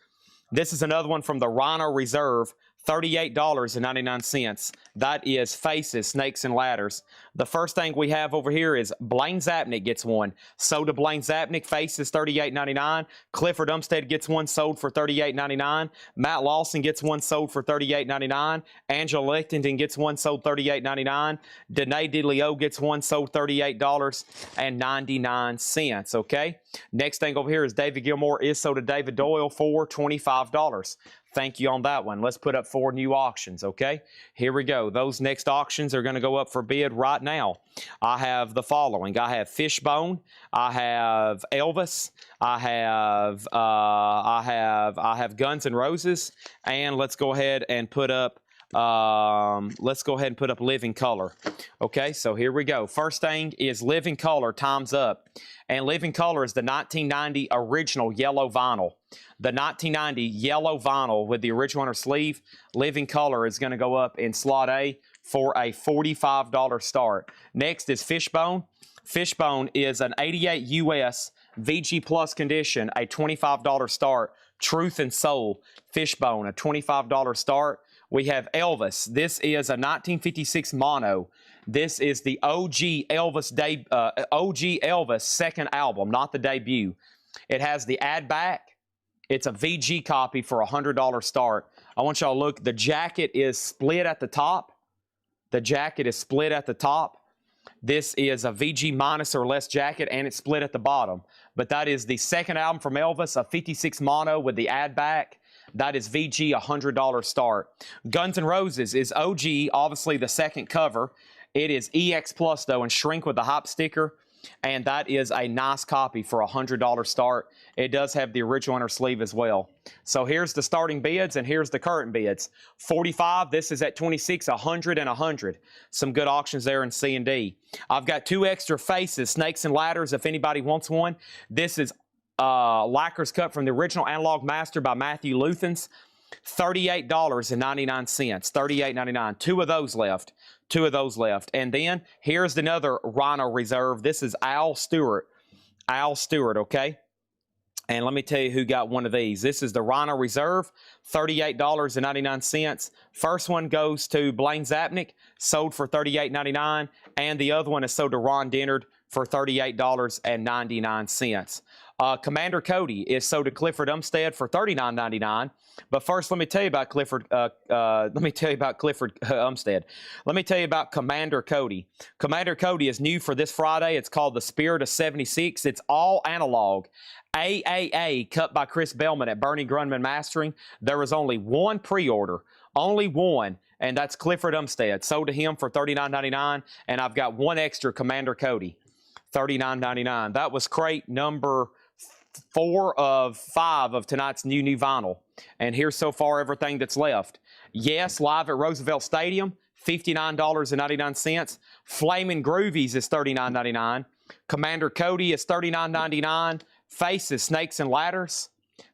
This is another one from the Rhino Reserve. $38.99. That is Faces, Snakes, and Ladders. The first thing we have over here is Blaine Zapnick gets one. Sold to Blaine Zapnick. Faces, $38.99. Clifford Umstead gets one sold for $38.99. Matt Lawson gets one sold for $38.99. Angela Lichtenton gets one sold $38.99. Danae Diddley-O gets one sold $38.99. Okay. Next thing over here is David Gilmour is sold to David Doyle for $25. Thank you on that one. Let's put up 4 new auctions, okay? Here we go. Those next auctions are going to go up for bid right now. I have the following. I have Fishbone. I have Elvis. I have Guns N' Roses. And let's go ahead and put up Living Color. Okay, so here we go. First thing is Living Color, Time's Up. And Living Color is the 1990 original yellow vinyl. The 1990 yellow vinyl with the original inner sleeve. Living Color is going to go up in slot A for a $45 start. Next is Fishbone. Fishbone is an 88 US VG Plus condition, a $25 start. Truth and Soul, Fishbone, a $25 start. We have Elvis. This is a 1956 mono. This is the OG Elvis second album, not the debut. It has the ad back. It's a VG copy for a $100 start. I want y'all to look. The jacket is split at the top. The jacket is split at the top. This is a VG minus or less jacket, and it's split at the bottom. But that is the second album from Elvis, a 56 mono with the ad back. That is VG, $100 start. Guns N' Roses is OG, obviously the second cover. It is EX Plus, though, and shrink with the hop sticker. And that is a nice copy for a $100 start. It does have the original inner sleeve as well. So here's the starting bids, and here's the current bids. 45, this is at 26, 100, and 100. Some good auctions there in C and D. I've got 2 extra Faces, Snakes and Ladders, if anybody wants one. This is Lacquer's Cut from the original Analog Master by Matthew Luthens. $38.99. $38.99. 2 of those left. 2 of those left. And then here's another Rhino Reserve. This is Al Stewart. Al Stewart, okay? And let me tell you who got one of these. This is the Rhino Reserve, $38.99. First one goes to Blaine Zapnick, sold for $38.99. And the other one is sold to Ron Dennard for $38.99. Commander Cody is sold to Clifford Umstead for $39.99. But first, let me tell you about Clifford. Let me tell you about Clifford Umstead. Let me tell you about Commander Cody. Commander Cody is new for this Friday. It's called the Spirit of 76. It's all analog. AAA cut by Chris Bellman at Bernie Grunman Mastering. There was only one pre-order, only one, and that's Clifford Umstead. Sold to him for $39.99, and I've got 1 extra Commander Cody, $39.99. That was crate number 4 of 5 of tonight's new vinyl. And here's so far everything that's left. Yes, live at Roosevelt Stadium, $59.99. Flamin' Groovies is $39.99. Commander Cody is $39.99. Faces, Snakes and Ladders.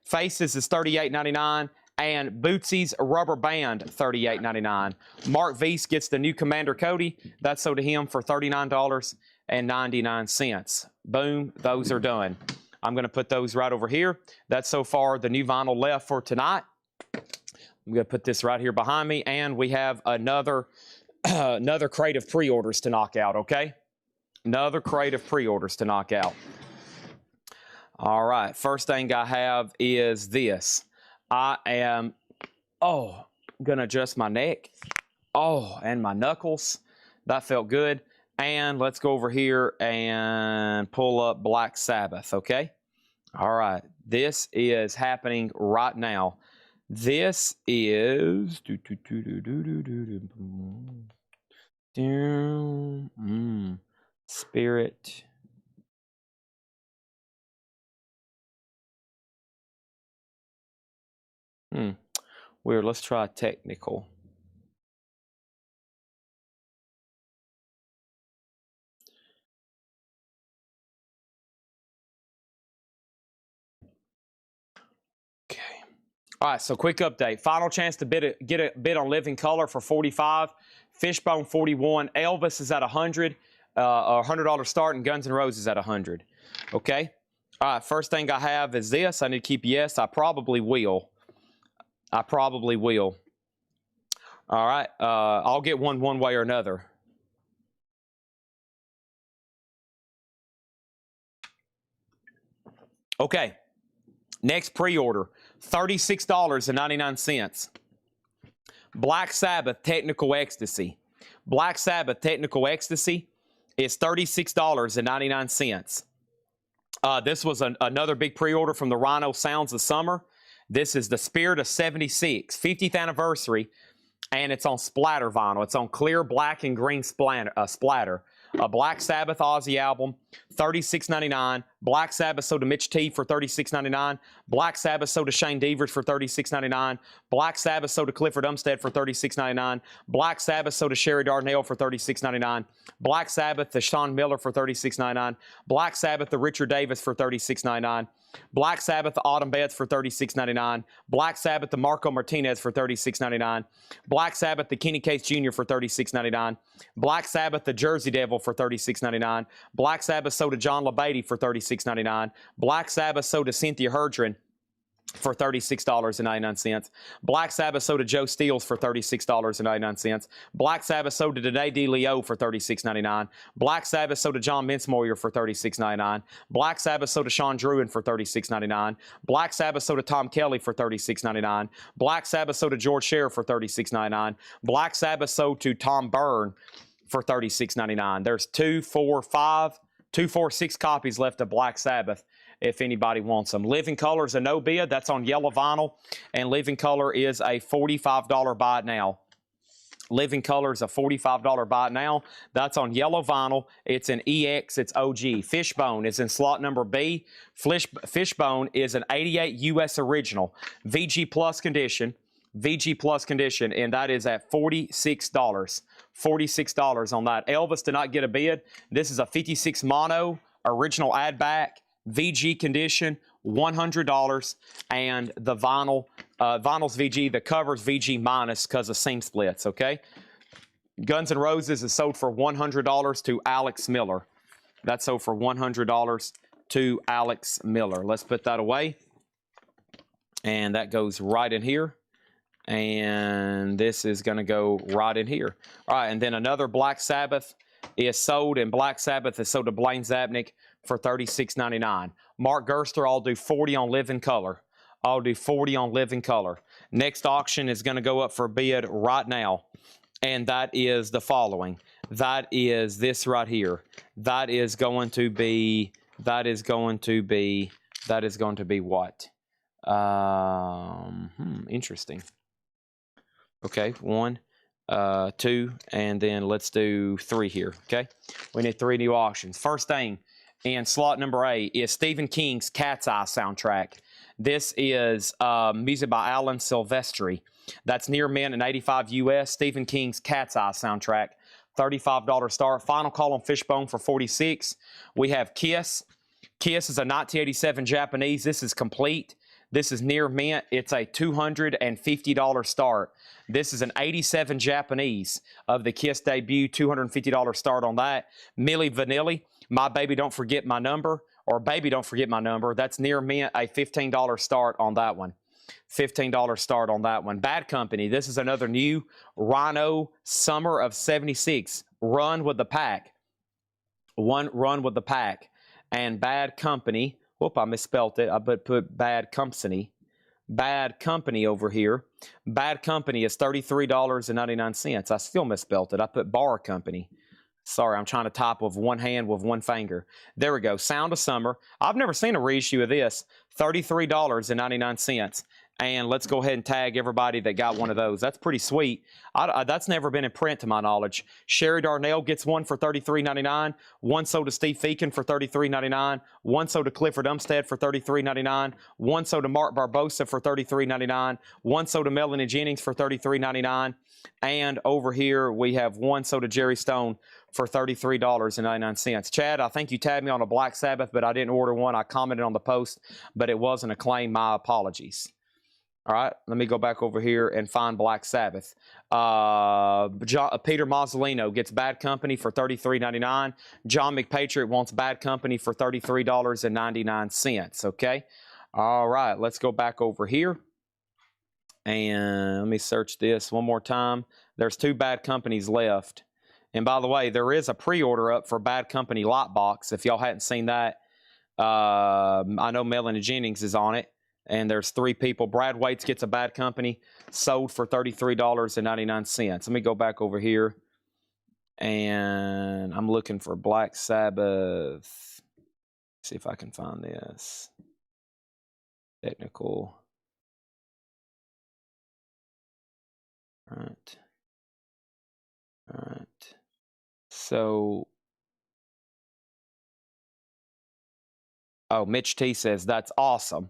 Faces is $38.99. And Bootsy's Rubber Band, $38.99. Mark Weiss gets the new Commander Cody. That's sold to him for $39.99. Boom, those are done. I'm going to put those right over here. That's so far the new vinyl left for tonight. Let I'm going to put this right here behind me, and we have another another crate of pre-orders to knock out, okay? Another crate of pre-orders to knock out. All right, first thing I have is this. I am, going to adjust my neck. And my knuckles. That felt good. And let's go over here and pull up Black Sabbath, okay? All right, this is happening right now. This is Spirit. Weird. Let's try technical. Okay. All right, so quick update. Final chance to get a bid on Living Color for 45, Fishbone 41, Elvis is at 100, a $100 start, and Guns N' Roses at 100. Okay. All right, first thing I have is this. I need to keep yes. I probably will. All right, I'll get one way or another. Okay, next pre-order, $36.99. Black Sabbath Technical Ecstasy. Black Sabbath Technical Ecstasy is $36.99. This was another big pre-order from the Rhino Sounds of Summer. This is the Spirit of 76, 50th anniversary, and it's on splatter vinyl. It's on clear black and green splatter. A Black Sabbath Ozzy album, $36.99. Black Sabbath sold to Mitch T for $36.99. Black Sabbath sold to Shane Devers for $36.99. Black Sabbath sold to Clifford Umstead for $36.99. Black Sabbath sold to Sherry Darnell for $36.99. Black Sabbath to Sean Miller for $36.99. Black Sabbath to Richard Davis for $36.99. Black Sabbath to Autumn Betts for $36.99. Black Sabbath to Marco Martinez for $36.99. Black Sabbath to Kenny Case Jr. for $36.99. Black Sabbath to Jersey Devil for $36.99. Black Sabbath sold to John LaBeatty for $36.99. Black Sabbath sold to Cynthia Herdren for $36.99. Black Sabbath sold to Joe Steele for $36.99. Black Sabbath sold to Danae DeLeo for $36.99. Black Sabbath sold to John Mincemoyer for $36.99. Black Sabbath sold to Sean Druin for $36.99. Black Sabbath sold to Tom Kelly for $36.99. Black Sabbath sold to George Sheriff for $36.99. Black Sabbath sold to Tom Byrne for $36.99. There's 6 copies left of Black Sabbath if anybody wants them. Living Color is a no bid. That's on yellow vinyl. And Living Color is a $45 buy it now. Living Color is a $45 buy it now. That's on yellow vinyl. It's an EX. It's OG. Fishbone is in slot number B. Fishbone is an 88 US original. VG Plus condition. VG Plus condition. And that is at $46. $46 on that. Elvis did not get a bid. This is a 56 mono. Original add back. VG condition, $100, and the vinyl's VG, the cover's VG minus because of seam splits, okay? Guns N' Roses is sold for $100 to Alex Miller. That's sold for $100 to Alex Miller. Let's put that away. And that goes right in here. And this is going to go right in here. All right, and then another Black Sabbath is sold, and Black Sabbath is sold to Blaine Zabnick for $36.99. Mark Gerster, I'll do 40 on Living Color. I'll do 40 on Living Color. Next auction is going to go up for bid right now, and that is the following. That is this right here. That is going to be what? Interesting. Okay, 1, 2, and then let's do 3 here, okay? We need 3 new auctions. First thing in slot number A is Stephen King's Cat's Eye soundtrack. This is music by Alan Silvestri. That's near mint and 85 US. Stephen King's Cat's Eye soundtrack, $35 start. Final call on Fishbone for $46. We have Kiss. Kiss is a 1987 Japanese. This is complete. This is near mint. It's a $250 start. This is an 87 Japanese of the Kiss debut, $250 start on that. Milli Vanilli, My Baby Don't Forget My Number, or Baby Don't Forget My Number. That's near mint, a $15 start on that one. $15 start on that one. Bad Company. This is another new Rhino Summer of 76. Run with the pack. One run with the pack. And Bad Company. Whoop, I misspelled it. I put Bad Company. Bad Company over here. Bad Company is $33.99. I still misspelled it. I put Bar Company. Sorry, I'm trying to type with one hand with one finger. There we go. Sound of Summer. I've never seen a reissue of this. $33.99. And let's go ahead and tag everybody that got one of those. That's pretty sweet. That's never been in print to my knowledge. Sherry Darnell gets one for $33.99. One sold to Steve Feakin for $33.99. One sold to Clifford Umstead for $33.99. One sold to Mark Barbosa for $33.99. One sold to Melanie Jennings for $33.99. And over here we have one sold to Jerry Stone for $33.99. Chad, I think you tagged me on a Black Sabbath, but I didn't order one. I commented on the post, but it wasn't a claim. My apologies. All right, let me go back over here and find Black Sabbath. Peter Mazzolino gets Bad Company for $33.99. John McPatriot wants Bad Company for $33.99. Okay, all right, let's go back over here. And let me search this one more time. There's 2 Bad Companies left. And by the way, there is a pre-order up for Bad Company Lockbox. If y'all hadn't seen that, I know Melanie Jennings is on it. And there's 3 people. Brad Waits gets a Bad Company, sold for $33.99. Let me go back over here. And I'm looking for Black Sabbath. See if I can find this. Technical. All right. All right. So, oh, Mitch T says, that's awesome.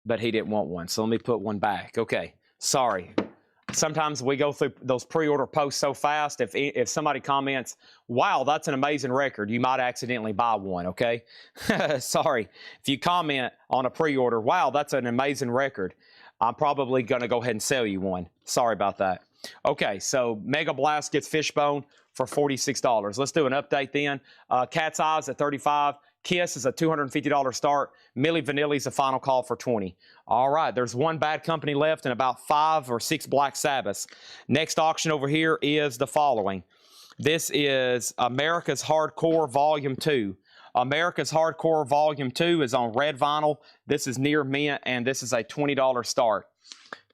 But he didn't want one, so let me put one back. Okay, sorry. Sometimes we go through those pre-order posts so fast, if somebody comments, wow, that's an amazing record, you might accidentally buy one, okay? Sorry. If you comment on a pre-order, wow, that's an amazing record, I'm probably going to go ahead and sell you one. Sorry about that. Okay, so Mega Blast gets Fishbone for $46. Let's do an update then. Cat's Eyes at $35. Kiss is a $250 start. Milli Vanilli's a final call for $20. All right, there's 1 Bad Company left and about 5 or 6 Black Sabbaths. Next auction over here is the following. This is America's Hardcore Volume 2. America's Hardcore Volume 2 is on red vinyl. This is near mint, and this is a $20 start.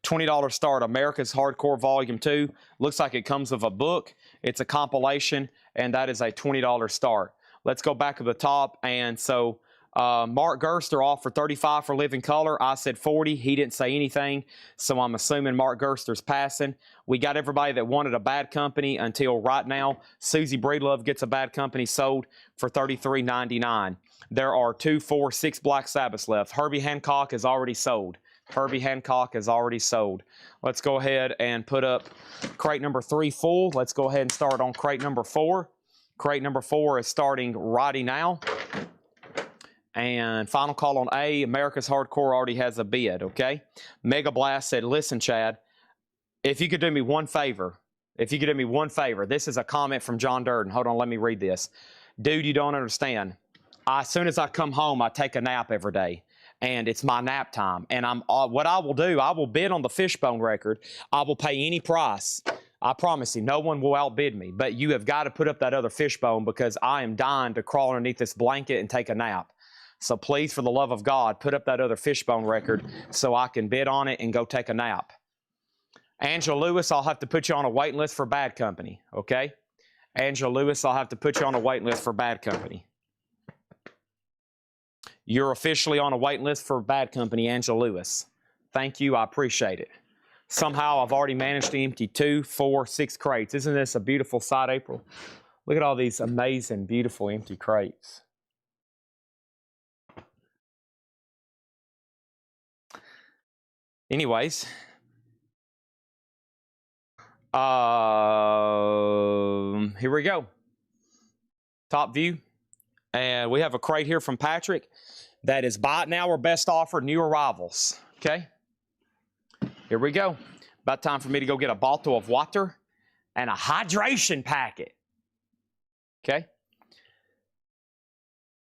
$20 start, America's Hardcore Volume 2. Looks like it comes with a book. It's a compilation, and that is a $20 start. Let's go back to the top. And so Mark Gerster offered $35 for Living Color. I said $40. He didn't say anything. So I'm assuming Mark Gerster's passing. We got everybody that wanted a Bad Company until right now. Susie Breedlove gets a Bad Company sold for $33.99. There are 2, 4, 6 Black Sabbaths left. Herbie Hancock is already sold. Herbie Hancock is already sold. Let's go ahead and put up crate number 3 full. Let's go ahead and start on crate number 4. Crate number 4 is starting righty now. And final call on A. America's Hardcore already has a bid, okay? Mega Blast said, listen, Chad, if you could do me one favor, this is a comment from John Durden. Hold on, let me read this. Dude, you don't understand. As soon as I come home, I take a nap every day. And it's my nap time. And what I will do, I will bid on the Fishbone record. I will pay any price. I promise you, no one will outbid me. But you have got to put up that other Fishbone because I am dying to crawl underneath this blanket and take a nap. So please, for the love of God, put up that other Fishbone record so I can bid on it and go take a nap. Angela Lewis, I'll have to put you on a waiting list for Bad Company, okay? Angela Lewis, I'll have to put you on a waiting list for Bad Company. You're officially on a waiting list for Bad Company, Angela Lewis. Thank you, I appreciate it. Somehow I've already managed to empty 2, 4, 6 crates. Isn't this a beautiful sight, April? Look at all these amazing, beautiful empty crates. Anyways, here we go. Top view. And we have a crate here from Patrick that is buy it now or best offer, new arrivals. Okay? Here we go. About time for me to go get a bottle of water and a hydration packet. Okay?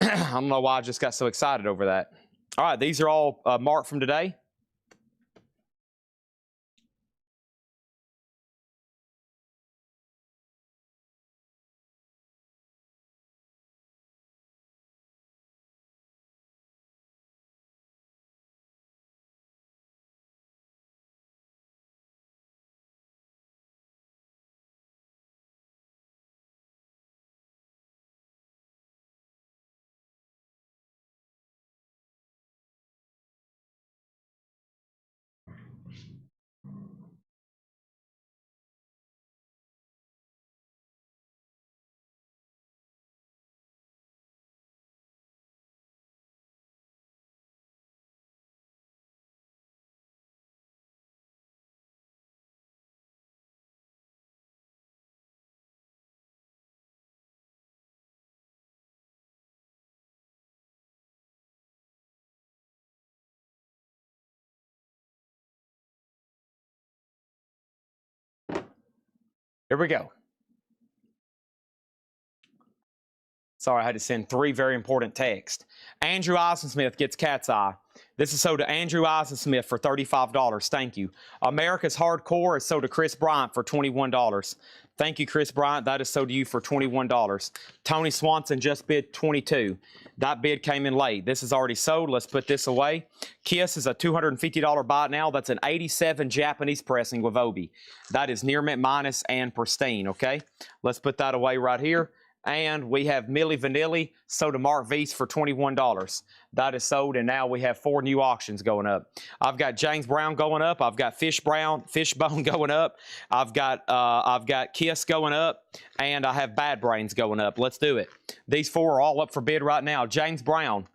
I don't know why I just got so excited over that. All right, these are all marked from today. Here we go. Sorry, I had to send 3 very important texts. Andrew Eisensmith gets Cat's Eye. This is sold to Andrew Eisensmith for $35. Thank you. America's Hardcore is sold to Chris Bryant for $21. Thank you, Chris Bryant. That is sold to you for $21. Tony Swanson just bid $22. That bid came in late. This is already sold. Let's put this away. Kiss is a $250 buy now. That's an 87 Japanese pressing with Obi. That is near mint minus and pristine, okay? Let's put that away right here. And we have Milli Vanilli sold to Mark Weiss for $21. That is sold, and now we have 4 new auctions going up. I've got James Brown going up. I've got Fishbone going up. I've got Kiss going up, and I have Bad Brains going up. Let's do it. These 4 are all up for bid right now. James Brown,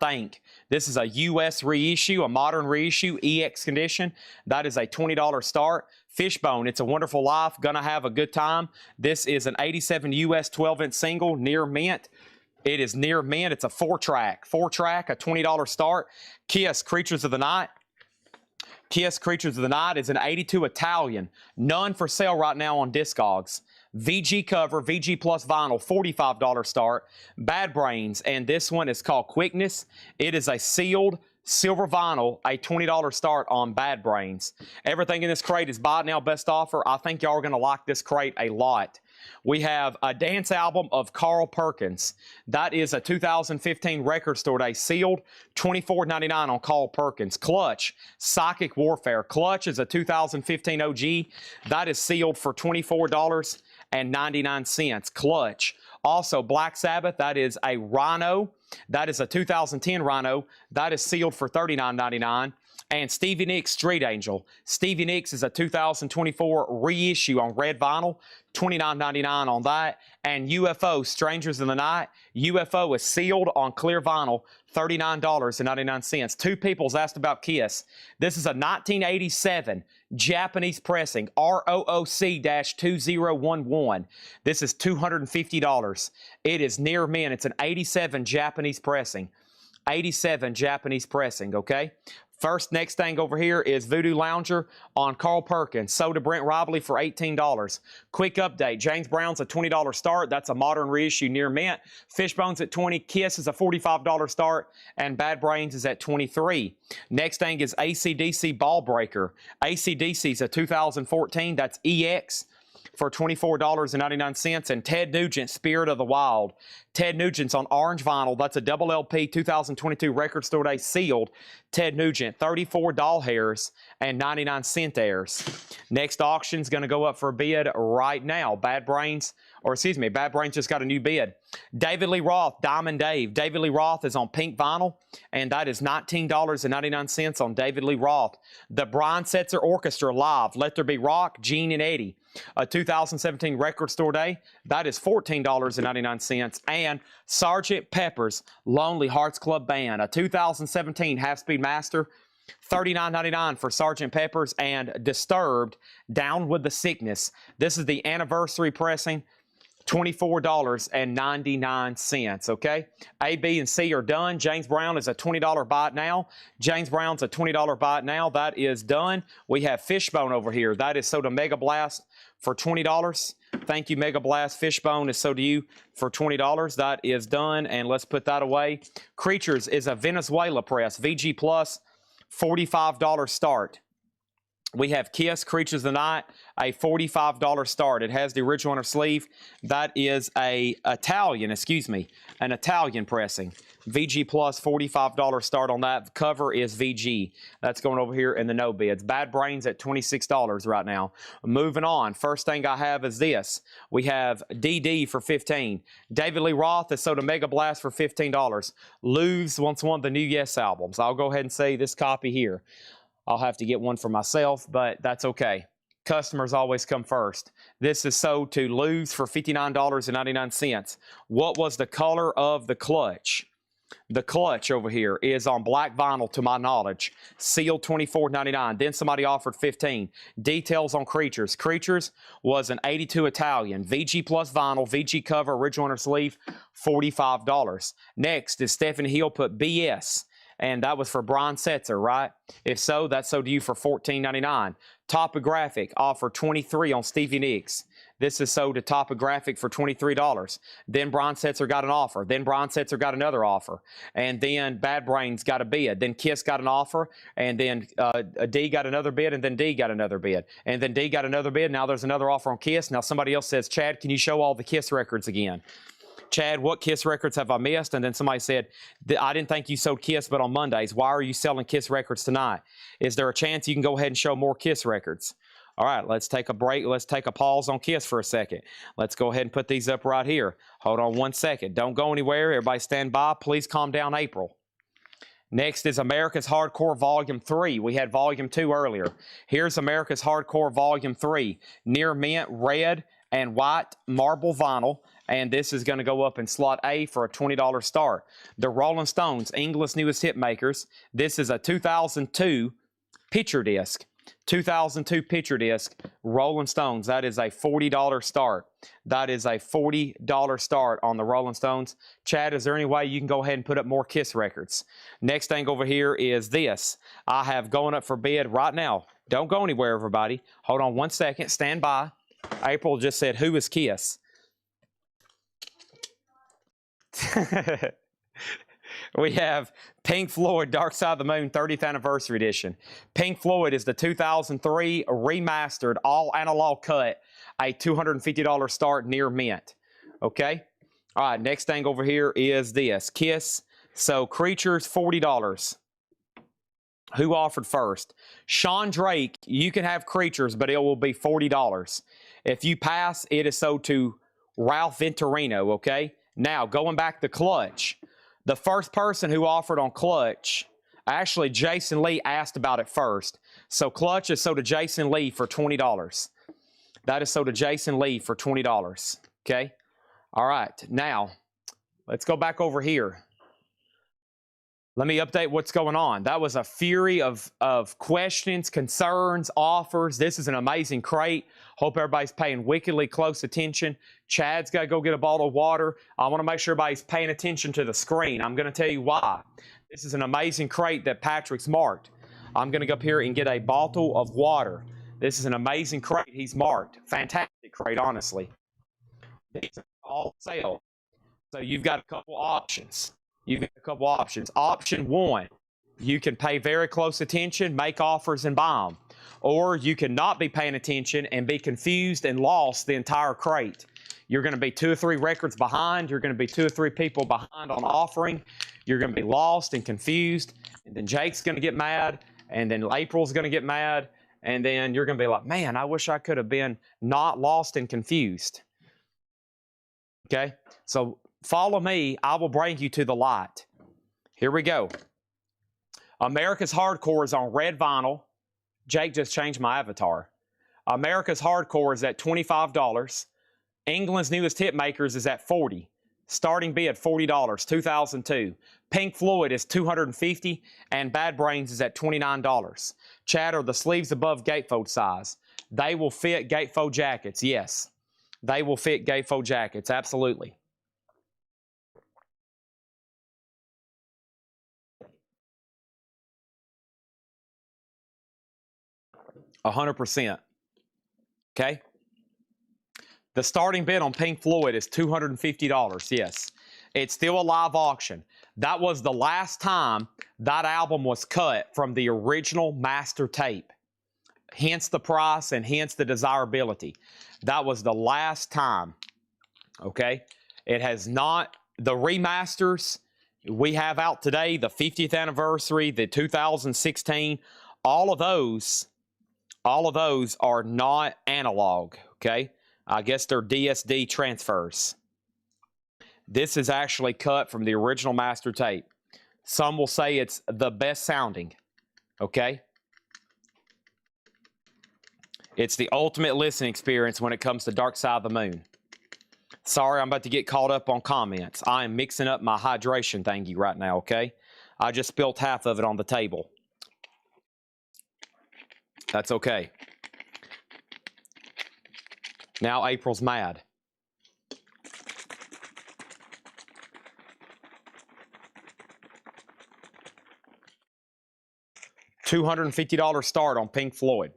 Thank. This is a U.S. reissue, a modern reissue, EX condition. That is a $20 start. Fishbone, It's a Wonderful Life, Gonna Have a Good Time. This is an 87 U.S. 12-inch single, near mint. It is near mint. It's a 4-track, a $20 start. Kiss, Creatures of the Night. Kiss, Creatures of the Night is an 82 Italian. None for sale right now on Discogs. VG cover, VG plus vinyl, $45 start. Bad Brains, and this one is called Quickness. It is a sealed silver vinyl, a $20 start on Bad Brains. Everything in this crate is buy now, best offer. I think y'all are going to like this crate a lot. We have a dance album of Carl Perkins. That is a 2015 Record Store Day sealed, $24.99 on Carl Perkins. Clutch, Psychic Warfare. Clutch is a 2015 OG. That is sealed for $24.99. Clutch. Also, Black Sabbath, that is a Rhino. That is a 2010 Rhino. That is sealed for $39.99. And Stevie Nicks Street Angel. Stevie Nicks is a 2024 reissue on red vinyl, $29.99 on that. And UFO Strangers in the Night. UFO is sealed on clear vinyl, $39.99. 2 people's asked about Kiss. This is a 1987 Japanese pressing, ROOC-2011. This is $250. It is near mint. It's an 87 Japanese pressing. 87 Japanese pressing, okay? Next thing over here is Voodoo Lounger on Carl Perkins, sold to Brent Robley for $18. Quick update, James Brown's a $20 start. That's a modern reissue near mint. Fishbone's at $20, Kiss is a $45 start, and Bad Brains is at $23. Next thing is AC/DC Ball Breaker. AC/DC's a 2014, that's EX, for $24.99, and Ted Nugent, Spirit of the Wild. Ted Nugent's on orange vinyl. That's a double LP 2022 Record Store Day sealed. Ted Nugent, 34 doll hairs and 99 cent airs. Next auction's going to go up for a bid right now. Bad Brains just got a new bid. David Lee Roth, Diamond Dave. David Lee Roth is on pink vinyl, and that is $19.99 on David Lee Roth. The Brian Setzer Orchestra live, Let There Be Rock, Gene and Eddie. A 2017 Record Store Day, that is $14.99. And Sgt. Pepper's Lonely Hearts Club Band, a 2017 half-speed master, $39.99 for Sgt. Pepper's. And Disturbed, Down with the Sickness. This is the anniversary pressing, $24.99, okay? A, B, and C are done. James Brown is a $20 buy it now. James Brown's a $20 buy it now. That is done. We have Fishbone over here. That is sold to Mega Blast for $20. Thank you, Mega Blast. Fishbone is sold to you for $20. That is done, and let's put that away. Creatures is a Venezuela press, VG Plus, $45 start. We have Kiss, Creatures of the Night, a $45 start. It has the original on her sleeve. That is an Italian pressing. VG Plus, $45 start on that. The cover is VG. That's going over here in the no bids. Bad Brains at $26 right now. Moving on. First thing I have is this. We have DD for $15. David Lee Roth is sold to Mega Blast for $15. Louv's wants one of the new Yes albums. I'll go ahead and say this copy here. I'll have to get one for myself, but that's okay. Customers always come first. This is sold to Louv's for $59.99. What was the color of the clutch? The clutch over here is on black vinyl, to my knowledge. Sealed $24.99. Then somebody offered $15. Details on Creatures. Creatures was an 82 Italian. VG plus vinyl, VG cover, original inner sleeve, $45. Next is Stephanie Hill put BS. And that was for Brian Setzer, right? If so, that's sold to you for $14.99. Topographic offer 23 on Stevie Nicks. This is sold to Topographic for $23. Then Brian Setzer got an offer. Then Brian Setzer got another offer. And then Bad Brains got a bid. Then Kiss got an offer. And then D got another bid. And then D got another bid. And then D got another bid. Now there's another offer on Kiss. Now somebody else says, Chad, can you show all the Kiss records again? Chad, what Kiss records have I missed? And then somebody said, I didn't think you sold Kiss, but on Mondays. Why are you selling Kiss records tonight? Is there a chance you can go ahead and show more Kiss records? All right, let's take a break. Let's take a pause on Kiss for a second. Let's go ahead and put these up right here. Hold on 1 second. Don't go anywhere. Everybody stand by. Please calm down, April. Next is America's Hardcore Volume 3. We had Volume 2 earlier. Here's America's Hardcore Volume 3. Near mint, red, and white marble vinyl. And this is going to go up in slot A for a $20 start. The Rolling Stones, England's newest hit makers. This is a 2002 picture disc. 2002 picture disc, Rolling Stones. That is a $40 start. That is a $40 start on the Rolling Stones. Chad, is there any way you can go ahead and put up more Kiss records? Next thing over here is this. I have going up for bid right now. Don't go anywhere, everybody. Hold on 1 second. Stand by. April just said, who is Kiss? We have Pink Floyd, Dark Side of the Moon 30th Anniversary Edition. Pink Floyd is the 2003 remastered, all analog cut, a $250 start near mint. Okay? All right, next thing over here is this. Kiss. So, Creatures, $40. Who offered first? Sean Drake, you can have Creatures, but it will be $40. If you pass, it is sold to Ralph Venturino, okay? Now, going back to Clutch. The first person who offered on Clutch, actually Jason Lee asked about it first. So Clutch is sold to Jason Lee for $20. That is sold to Jason Lee for $20. Okay? All right. Now, let's go back over here. Let me update what's going on. That was a fury of questions, concerns, offers. This is an amazing crate. Hope everybody's paying wickedly close attention. Chad's got to go get a bottle of water. I want to make sure everybody's paying attention to the screen. I'm going to tell you why. This is an amazing crate that Patrick's marked. I'm going to go up here and get a bottle of water. This is an amazing crate he's marked. Fantastic crate, honestly. These are all sale. So you've got a couple options. Option one, you can pay very close attention, make offers, and buy them. Or you can not be paying attention and be confused and lost the entire crate. You're going to be 2 or 3 records behind. You're going to be 2 or 3 people behind on offering. You're going to be lost and confused. And then Jake's going to get mad. And then April's going to get mad. And then you're going to be like, man, I wish I could have been not lost and confused. Okay? So follow me. I will bring you to the light. Here we go. America's Hardcore is on red vinyl. Jake just changed my avatar. America's Hardcore is at $25. England's Newest Hitmakers is at $40. Starting bid $40, 2002. Pink Floyd is $250, and Bad Brains is at $29. Chad, are the sleeves above gatefold size? They will fit gatefold jackets, yes. They will fit gatefold jackets, absolutely. $100%. Okay? The starting bid on Pink Floyd is $250, yes. It's still a live auction. That was the last time that album was cut from the original master tape. Hence the price and hence the desirability. That was the last time, okay? It has not, the remasters we have out today, the 50th anniversary, the 2016, all of those are not analog, okay? I guess they're DSD transfers. This is actually cut from the original master tape. Some will say it's the best sounding, okay? It's the ultimate listening experience when it comes to Dark Side of the Moon. Sorry, I'm about to get caught up on comments. I am mixing up my hydration thingy right now, okay? I just spilled half of it on the table. That's okay. Now April's mad. $250 start on Pink Floyd.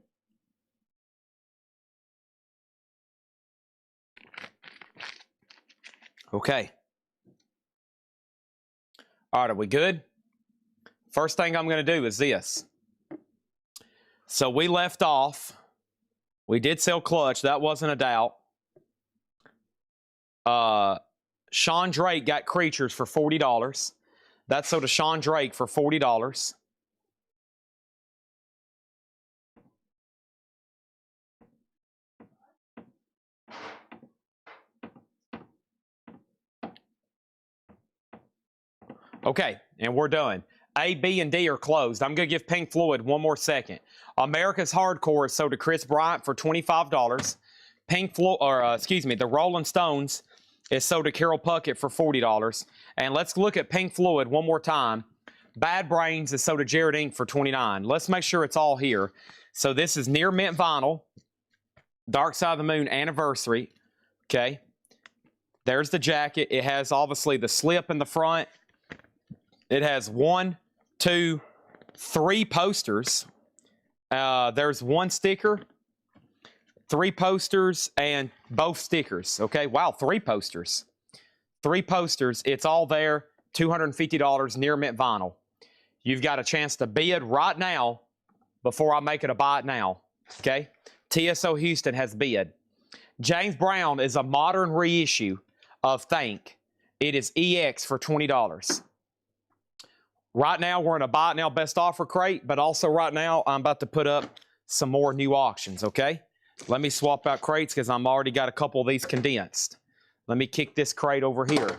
Okay. All right, are we good? First thing I'm going to do is this. So we left off. We did sell Clutch. That wasn't a doubt. Sean Drake got Creatures for $40. That sold to Sean Drake for $40. Okay, and we're done. A, B, and D are closed. I'm going to give Pink Floyd one more second. America's Hardcore is sold to Chris Bryant for $25. Pink Floyd, the Rolling Stones is sold to Carol Puckett for $40. And let's look at Pink Floyd one more time. Bad Brains is sold to Jared Inc. for $29. Let's make sure it's all here. So this is Near Mint Vinyl, Dark Side of the Moon Anniversary. Okay. There's the jacket. It has obviously the slip in the front. It has 1, 2, 3 posters. There's 1 sticker, 3 posters, and both stickers. Okay, wow, 3 posters. 3 posters. It's all there. $250 Near Mint Vinyl. You've got a chance to bid right now before I make it a buy it now. Okay, TSO Houston has bid. James Brown is a modern reissue of Thank. It is EX for $20. Right now, we're in a buy it now best offer crate, but also right now, I'm about to put up some more new auctions, okay? Let me swap out crates because I'm already got a couple of these condensed. Let me kick this crate over here.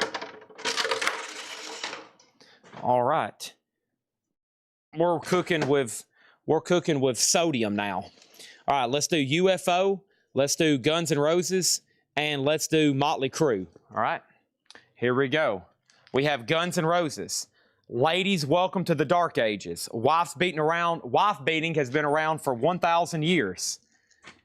All right. We're cooking with sodium now. All right, let's do UFO, let's do Guns N' Roses, and let's do Motley Crue. All right, here we go. We have Guns N' Roses. Ladies, welcome to the dark ages. Wife beating has been around for 1,000 years.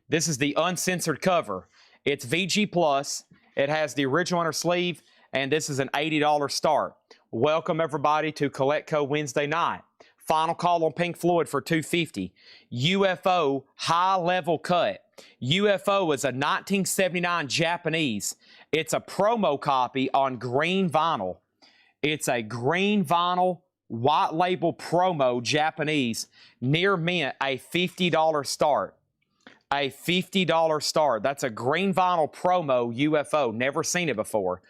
This is the uncensored cover. It's VG Plus. It has the original inner sleeve, and this is an $80 start. Welcome everybody to CollectCo Wednesday night. Final call on Pink Floyd for $250. UFO high level cut. UFO is a 1979 Japanese. It's a promo copy on green vinyl. It's a green vinyl, white label promo, Japanese, near mint, a $50 start. A $50 start. That's a green vinyl promo UFO. Never seen it before.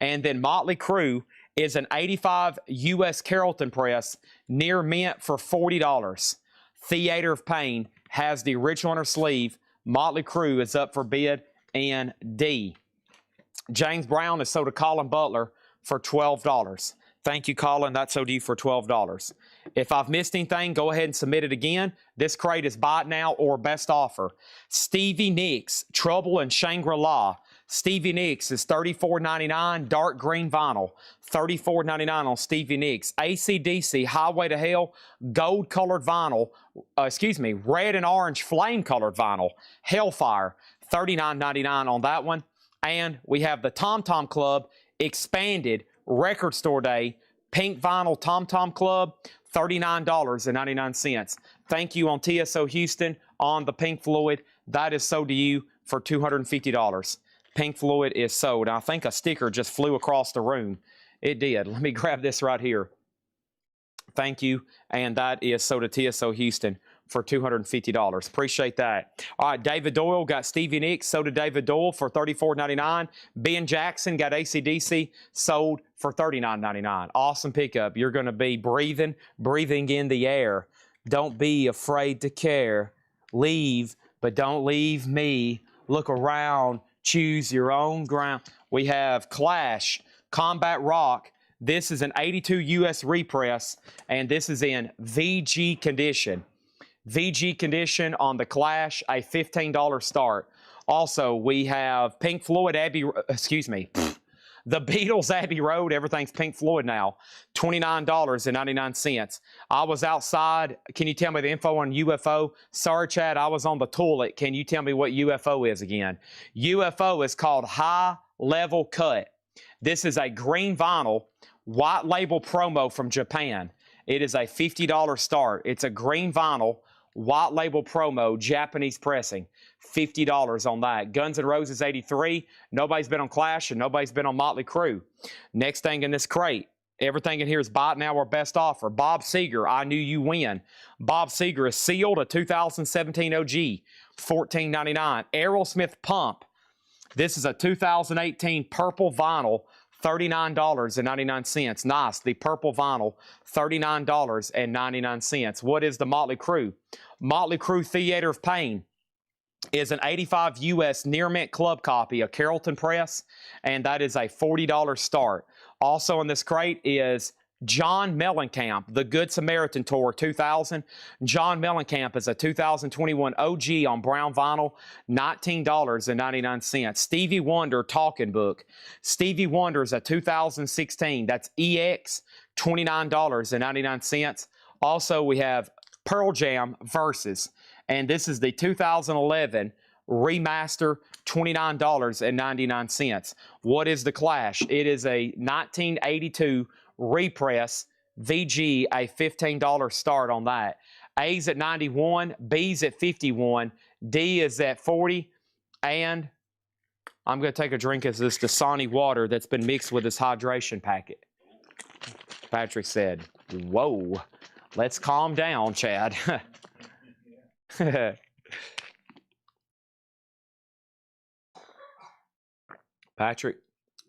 And then Motley Crue is an 85 US Carrollton press, near mint for $40. Theater of Pain has the original inner sleeve. Motley Crue is up for bid in D. James Brown is sold to Colin Butler for $12. Thank you, Colin. That's sold to you for $12. If I've missed anything, go ahead and submit it again. This crate is buy it now or best offer. Stevie Nicks, Trouble in Shangri-La. Stevie Nicks is $34.99, dark green vinyl. $34.99 on Stevie Nicks. AC/DC, Highway to Hell, gold colored vinyl. Red and orange flame colored vinyl. Hellfire, $39.99 on that one. And we have the Tom Tom Club expanded record store day pink vinyl Tom Tom Club, $39.99. Thank you on TSO Houston on the Pink Floyd. That is sold to you for $250. Pink Floyd is sold. I think a sticker just flew across the room. It did. Let me grab this right here. Thank you. And that is sold to TSO Houston for $250. Appreciate that. All right, David Doyle got Stevie Nicks, sold to David Doyle for $34.99. Ben Jackson got AC/DC, sold for $39.99. Awesome pickup. You're going to be breathing in the air. Don't be afraid to care. Leave, but don't leave me. Look around. Choose your own ground. We have Clash, Combat Rock. This is an 82 US repress, and this is in VG condition. VG condition on the Clash, a $15 start. Also, we have Pink Floyd the Beatles Abbey Road. Everything's Pink Floyd now. $29.99. I was outside. Can you tell me the info on UFO? Sorry, Chad, I was on the toilet. Can you tell me what UFO is again? UFO is called High Level Cut. This is a green vinyl, white label promo from Japan. It is a $50 start. It's a green vinyl, white label promo, Japanese pressing. $50 on that. Guns N' Roses 83. Nobody's been on Clash and nobody's been on Motley Crue. Next thing in this crate, everything in here is buy it now or best offer. Bob Seger, I Knew You Win. Bob Seger is sealed, a 2017 OG, $14.99. Aerosmith Pump. This is a 2018 purple vinyl, $39.99. Nice. The purple vinyl, $39.99. What is the Motley Crue? Motley Crue Theater of Pain is an 85 US near mint club copy of Carrollton Press, and that is a $40 start. Also in this crate is John Mellencamp, The Good Samaritan Tour 2000. John Mellencamp is a 2021 OG on brown vinyl, $19.99. Stevie Wonder Talking Book. Stevie Wonder is a 2016. That's EX, $29.99. Also, we have Pearl Jam Versus, and this is the 2011 remaster, $29.99. What is the Clash? It is a 1982 repress VG, a $15 start on that. A's at 91, B's at 51, D is at 40, and I'm going to take a drink of this Dasani water that's been mixed with this hydration packet. Patrick said, whoa, let's calm down, Chad. Patrick,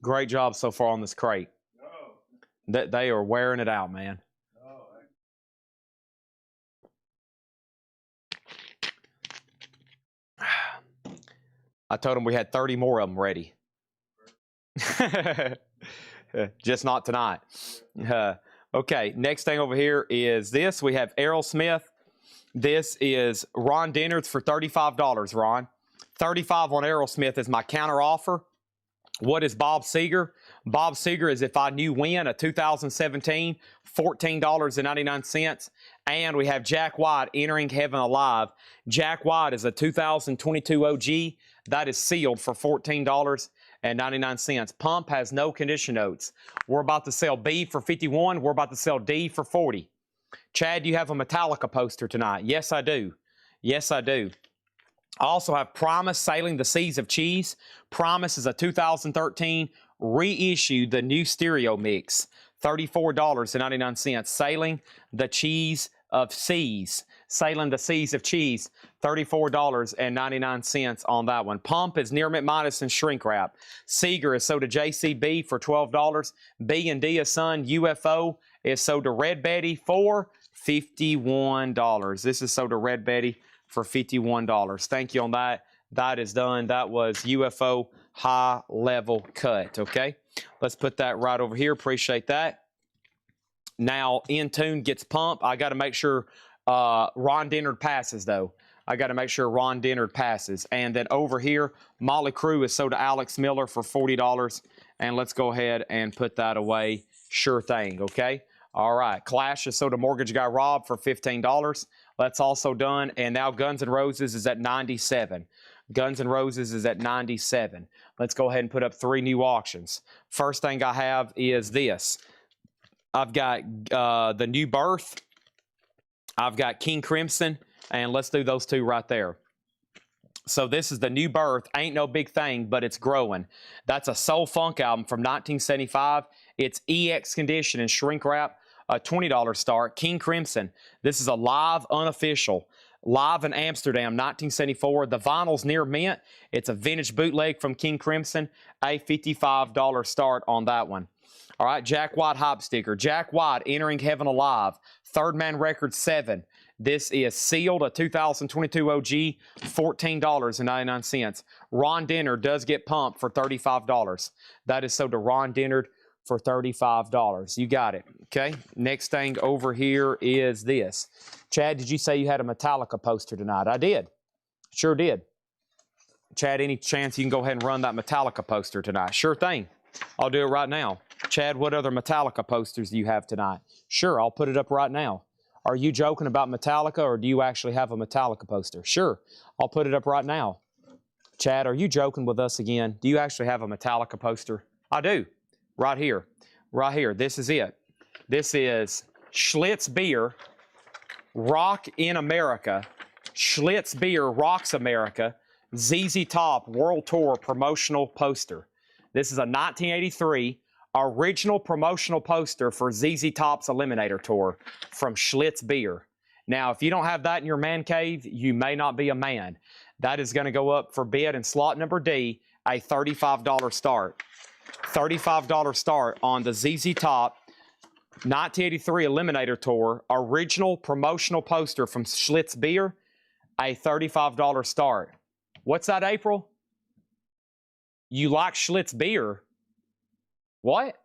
great job so far on this crate. That they are wearing it out, man. I told him we had 30 more of them ready. Just not tonight. Okay, next thing over here is this. We have Aerosmith. This is Ron Dennard's for $35, Ron. $35 on Aerosmith is my counter offer. What is Bob Seger? Bob Seger is If I Knew When, a 2017, $14.99. And we have Jack White, Entering Heaven Alive. Jack White is a 2022 OG. That is sealed for $14.99. Pump has no condition notes. We're about to sell B for 51. We're about to sell D for 40. Chad, do you have a Metallica poster tonight? Yes, I do. Yes, I do. I also have Promise, Sailing the Seas of Cheese. Promise is a 2013 reissued, the new stereo mix, $34.99. Sailing the Cheese of Seas. Sailing the Seas of Cheese, $34.99 on that one. Pump is Near Mint Minus and Shrink Wrap. Seeger is sold to JCB for $12. B and D is Son. UFO is sold to Red Betty for $51. This is sold to Red Betty for $51. Thank you on that. That is done. That was UFO high level cut. Okay, let's put that right over here. Appreciate that. Now, In Tune gets Pump. I got to make sure Ron Dennard passes, though. I got to make sure Ron Dennard passes. And then over here, Motley Crue is sold to Alex Miller for $40. And let's go ahead and put that away. Sure thing, okay? All right. Clash is sold to Mortgage Guy Rob for $15. That's also done. And now Guns N' Roses is at 97. Guns N' Roses is at 97. Let's go ahead and put up 3 new auctions. First thing I have is this. I've got The New Birth. I've got King Crimson. And let's do those 2 right there. So this is The New Birth. Ain't no big thing, but it's growing. That's a soul funk album from 1975. It's EX condition and shrink wrap. A $20 start. King Crimson. This is a live, unofficial. Live in Amsterdam, 1974. The vinyl's near mint. It's a vintage bootleg from King Crimson. A $55 start on that one. All right, Jack White Hop Sticker. Jack White, Entering Heaven Alive. Third Man Records 7. This is sealed, a 2022 OG, $14.99. Ron Dennard does get Pumped for $35. That is sold to Ron Dennard for $35. You got it, okay? Next thing over here is this. Chad, did you say you had a Metallica poster tonight? I did. Sure did. Chad, any chance you can go ahead and run that Metallica poster tonight? Sure thing. I'll do it right now. Chad, what other Metallica posters do you have tonight? Sure, I'll put it up right now. Are you joking about Metallica, or do you actually have a Metallica poster? Sure, I'll put it up right now. Chad, are you joking with us again? Do you actually have a Metallica poster? I do. Right here. Right here. This is it. This is Schlitz Beer, Rock in America, Schlitz Beer Rocks America, ZZ Top World Tour promotional poster. This is a 1983 original promotional poster for ZZ Top's Eliminator Tour from Schlitz Beer. Now, if you don't have that in your man cave, you may not be a man. That is going to go up for bid in slot number D, a $35 start. $35 start on the ZZ Top 1983 Eliminator Tour original promotional poster from Schlitz Beer, a $35 start. What's that, April? You like Schlitz Beer? What?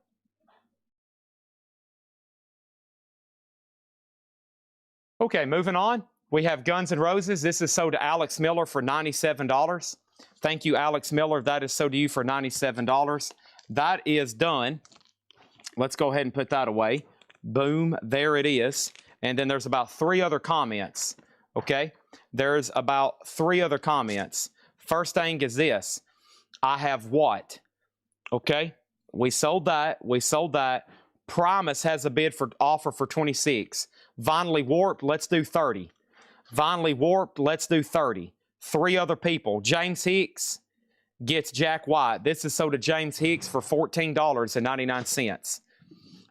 Okay, moving on. We have Guns N' Roses. This is sold to Alex Miller for $97. Thank you, Alex Miller. That is sold to you for $97. That is done. Let's go ahead and put that away. Boom, there it is. And then there's about 3 other comments, okay? There's about 3 other comments. First thing is this. I have what? Okay, we sold that. We sold that. Primus has a bid for offer for 26. Vinely Warped, let's do 30. Vinely Warped, let's do 30. 3 other people. James Hicks gets Jack White. This is sold to James Hicks for $14.99.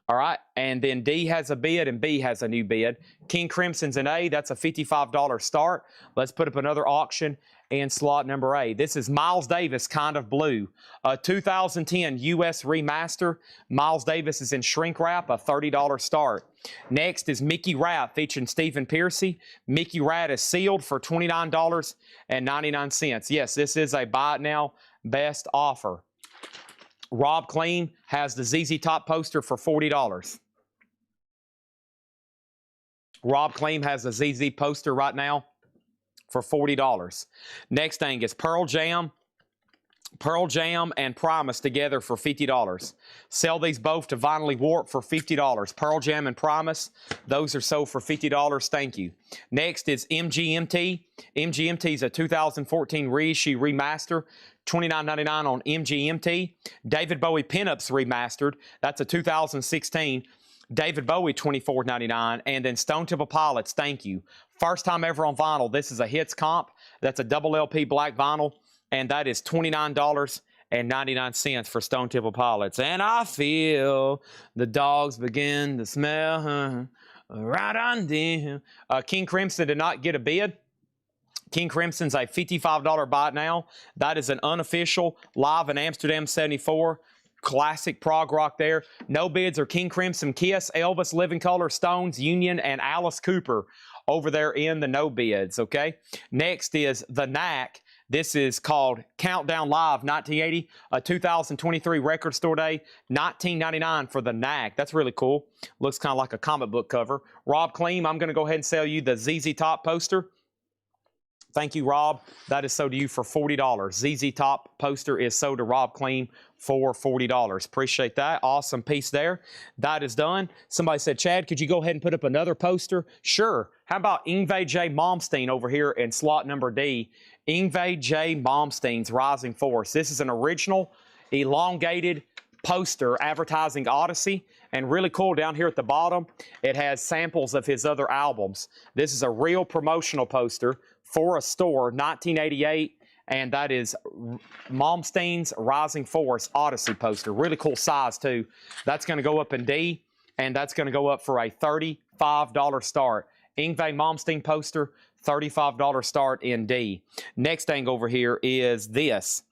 All right, and then D has a bid and B has a new bid. King Crimson's an A. That's a $55 start. Let's put up another auction in slot number A. This is Miles Davis, Kind of Blue, a 2010 U.S. remaster. Miles Davis is in shrink wrap, a $30 start. Next is Mickey Rat featuring Stephen Piercy. Mickey Rat is sealed for $29.99. Yes, this is a buy it now best offer. Rob Clean has the ZZ Top poster for $40. Rob Clean has the ZZ poster right now for $40. Next thing is Pearl Jam and Primus together for $50. Sell these both to Vinely Warp for $50. Pearl Jam and Primus, those are sold for $50. Thank you. Next is MGMT. MGMT is a 2014 reissue remaster. $29.99 on MGMT. David Bowie Pinups Remastered. That's a 2016. David Bowie, $24.99. And then Stone Temple Pilots, thank you. First time ever on vinyl. This is a hits comp. That's a double LP black vinyl. And that is $29.99 for Stone Temple Pilots. And I feel the dogs begin to smell right on them. King Crimson did not get a bid. King Crimson's a $55 buy it now. That is an unofficial live in Amsterdam 74 classic prog rock there. No bids are King Crimson, Kiss, Elvis, Living Colour, Stones, Union, and Alice Cooper over there in the no bids, okay? Next is The Knack. This is called Countdown Live 1980, a 2023 Record Store Day, $19.99 for The Knack. That's really cool. Looks kind of like a comic book cover. Rob Clean, I'm going to go ahead and sell you the ZZ Top poster. Thank you, Rob. That is sold to you for $40. ZZ Top poster is sold to Rob Clean for $40. Appreciate that. Awesome piece there. That is done. Somebody said, Chad, could you go ahead and put up another poster? Sure. How about Yngwie J. Malmsteen over here in slot number D? Yngwie J. Malmsteen's Rising Force. This is an original elongated poster advertising Odyssey, and really cool down here at the bottom, it has samples of his other albums. This is a real promotional poster for a store, 1988, and that is Malmsteen's Rising Force Odyssey poster. Really cool size, too. That's going to go up in D, and that's going to go up for a $35 start. Yngwie Malmsteen poster, $35 start in D. Next thing over here is this.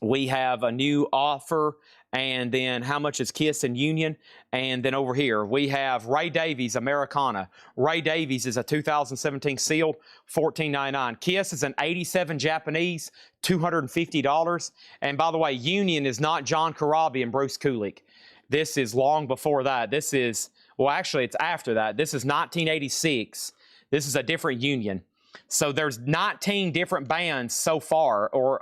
We have a new offer, and then how much is Kiss and Union? And then over here, we have Ray Davies Americana. Ray Davies is a 2017 sealed, $14.99. Kiss is an 87 Japanese, $250. And by the way, Union is not John Corabi and Bruce Kulick. This is long before that. This is, well, actually, it's after that. This is 1986. This is a different Union. So there's 19 different bands so far, or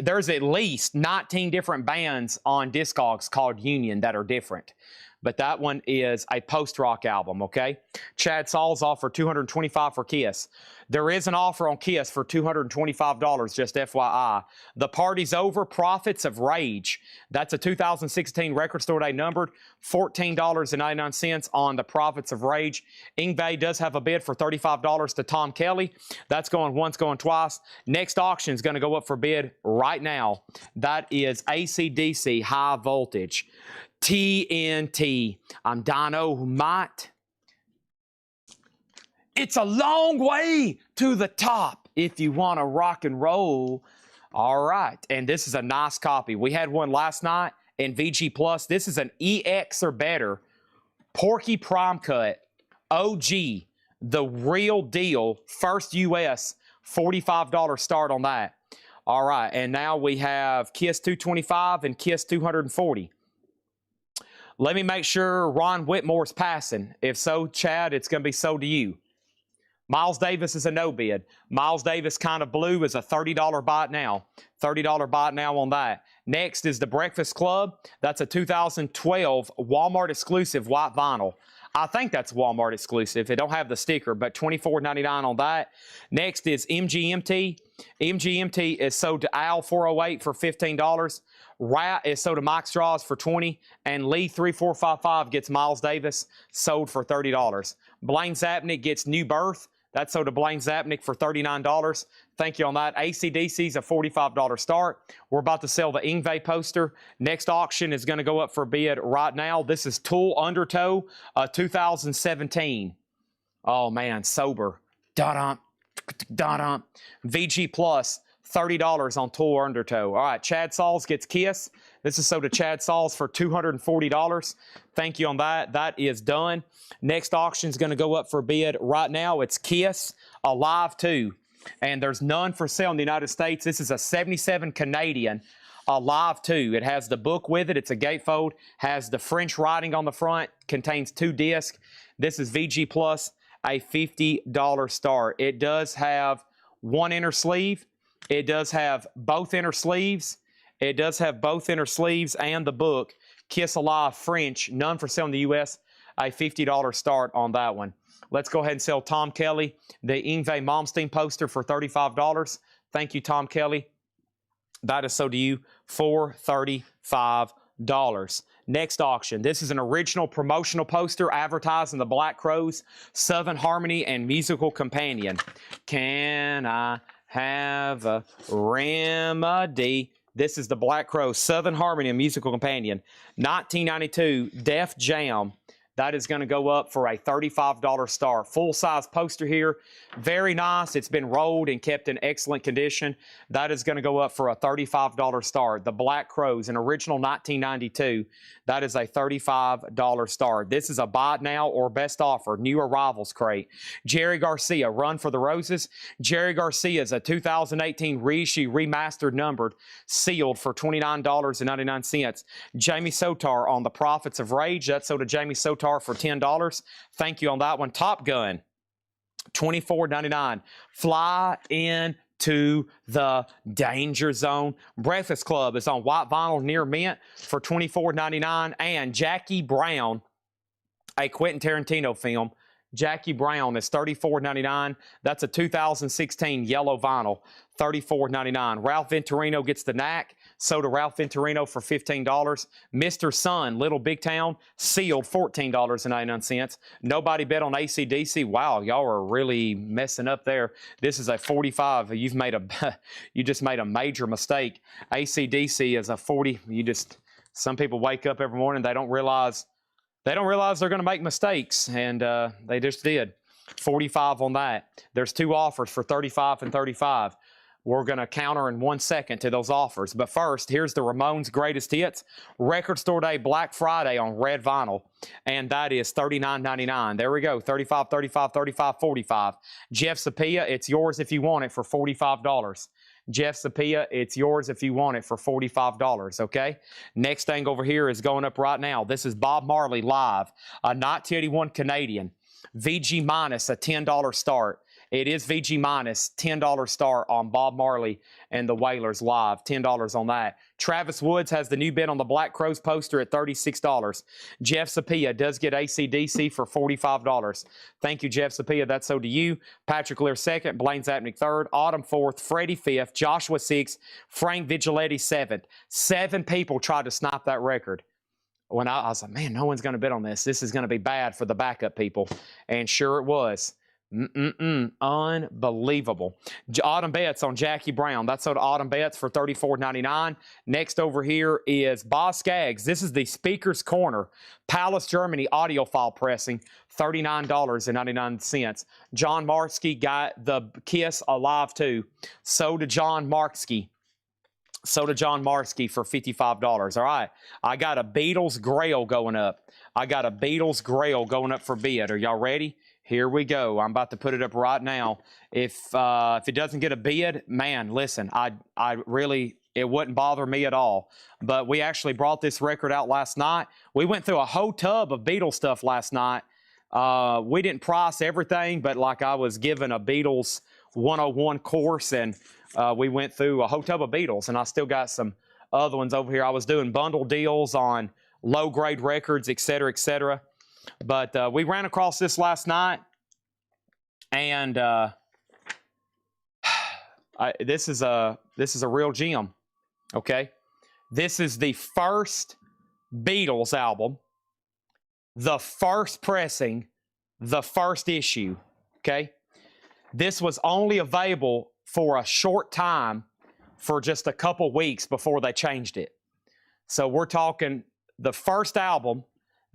there's at least 19 different bands on Discogs called Union that are different. But that one is a post-rock album, okay? Chad Saul's offer $225 for Kiss. There is an offer on Kiss for $225, just FYI. The Party's Over, Prophets of Rage. That's a 2016 Record Store Day numbered, $14.99 on the Prophets of Rage. Yngwie does have a bid for $35 to Tom Kelly. That's going once, going twice. Next auction is going to go up for bid right now. That is AC/DC High Voltage. TNT. I'm Dynamite. It's a long way to the top if you want to rock and roll. All right. And this is a nice copy. We had one last night in VG Plus. This is an EX or better Porky Prime Cut OG, the real deal. First US, $45 start on that. All right. And now we have Kiss 225 and Kiss 240. Let me make sure Ron Whitmore's passing. If so, Chad, it's going to be so to you. Miles Davis is a no bid. Miles Davis Kind of Blue is a $30 buy it now. $30 buy it now on that. Next is the Breakfast Club. That's a 2012 Walmart exclusive white vinyl. I think that's Walmart exclusive. It don't have the sticker, but $24.99 on that. Next is MGMT. MGMT is sold to Al 408 for $15. Rat is sold to Mike Straws for $20. And Lee 3455 gets Miles Davis, sold for $30. Blaine Zapnick gets New Birth. That's sold to Blaine Zapnick for $39. Thank you on that. AC/DC's a $45 start. We're about to sell the Yngwie poster. Next auction is going to go up for bid right now. This is Tool Undertow, 2017. Oh, man, sober. Da-dum, da-dum. VG Plus, $30 on Tool Undertow. All right, Chad Sauls gets Kiss. This is sold to Chad Sauls for $240. Thank you on that. That is done. Next auction is going to go up for bid right now. It's Kiss Alive 2. And there's none for sale in the United States. This is a 77 Canadian Alive 2. It has the book with it. It's a gatefold. Has the French writing on the front. Contains 2 discs. This is VG Plus, a $50 start. It does have one inner sleeve. It does have both inner sleeves. It does have both inner sleeves and the book. Kiss Alive French, none for sale in the U.S., a $50 start on that one. Let's go ahead and sell Tom Kelly, the Yngwie Malmsteen poster for $35. Thank you, Tom Kelly. That is sold to you for $35. Next auction. This is an original promotional poster advertising the Black Crowes, Southern Harmony, and Musical Companion. Can I have a remedy? This is the Black Crowes, Southern Harmony and Musical Companion. 1992 Def Jam. That is going to go up for a $35 start. Full-size poster here. Very nice. It's been rolled and kept in excellent condition. That is going to go up for a $35 start. The Black Crowes, an original 1992. That is a $35 start. This is a buy it now or best offer. New arrivals crate. Jerry Garcia, Run for the Roses. Jerry Garcia is a 2018 reissue, remastered, numbered, sealed for $29.99. Jamie Sotar on the Prophets of Rage. That's sold to Jamie Sotar for $10. Thank you on that one. Top Gun, $24.99. Fly into the Danger Zone. Breakfast Club is on white vinyl near mint for $24.99. And Jackie Brown, a Quentin Tarantino film. Jackie Brown is $34.99. That's a 2016 yellow vinyl, $34.99. Ralph Venturino gets the Knack. Sold to Ralph Venturino for $15. Mr. Sun, Little Big Town, sealed $14.99. Nobody bet on AC/DC. Wow, y'all are really messing up there. This is a 45. You just made a major mistake. AC/DC is a 40. Some people wake up every morning, they don't realize they're going to make mistakes, and they just did. 45 on that. There's 2 offers for 35 and 35. We're going to counter in 1 second to those offers. But first, here's the Ramones Greatest Hits. Record Store Day Black Friday on red vinyl. And that is $39.99. There we go. 35, 35, 35, 45. Jeff Sapia, it's yours if you want it for $45. Jeff Sapia, it's yours if you want it for $45, okay? Next thing over here is going up right now. This is Bob Marley live, a 1981 Canadian. VG minus a $10 start. It is VG minus, $10 start on Bob Marley and the Wailers live, $10 on that. Travis Woods has the new bid on the Black Crows poster at $36. Jeff Sapia does get AC/DC for $45. Thank you, Jeff Sapia. That's so to you. Patrick Lear second, Blaine Zapnick third, Autumn fourth, Freddie fifth, Joshua sixth, Frank Vigilante seventh. 7 people tried to snipe that record. When I was like, man, no one's going to bid on this. This is going to be bad for the backup people. And sure it was. Unbelievable. Autumn bets on Jackie Brown. That's sold Autumn bets for $34.99. Next over here is Boz Skaggs. This is the Speaker's Corner. Palace, Germany, audio file pressing, $39.99. John Marksky got the Kiss Alive too. So did John Marksky. So did John Marksky for $55. All right. I got a Beatles Grail going up. I got a Beatles Grail going up for bid. Are y'all ready? Here we go. I'm about to put it up right now. If it doesn't get a bid, man, listen, I really, it wouldn't bother me at all. But we actually brought this record out last night. We went through a whole tub of Beatles stuff last night. We didn't price everything, but like I was given a Beatles 101 course, and we went through a whole tub of Beatles, and I still got some other ones over here. I was doing bundle deals on low-grade records, et cetera, et cetera. But we ran across this last night, and this is a real gem, okay? This is the first Beatles album, the first pressing, the first issue, okay? This was only available for a short time, for just a couple weeks before they changed it. So we're talking the first album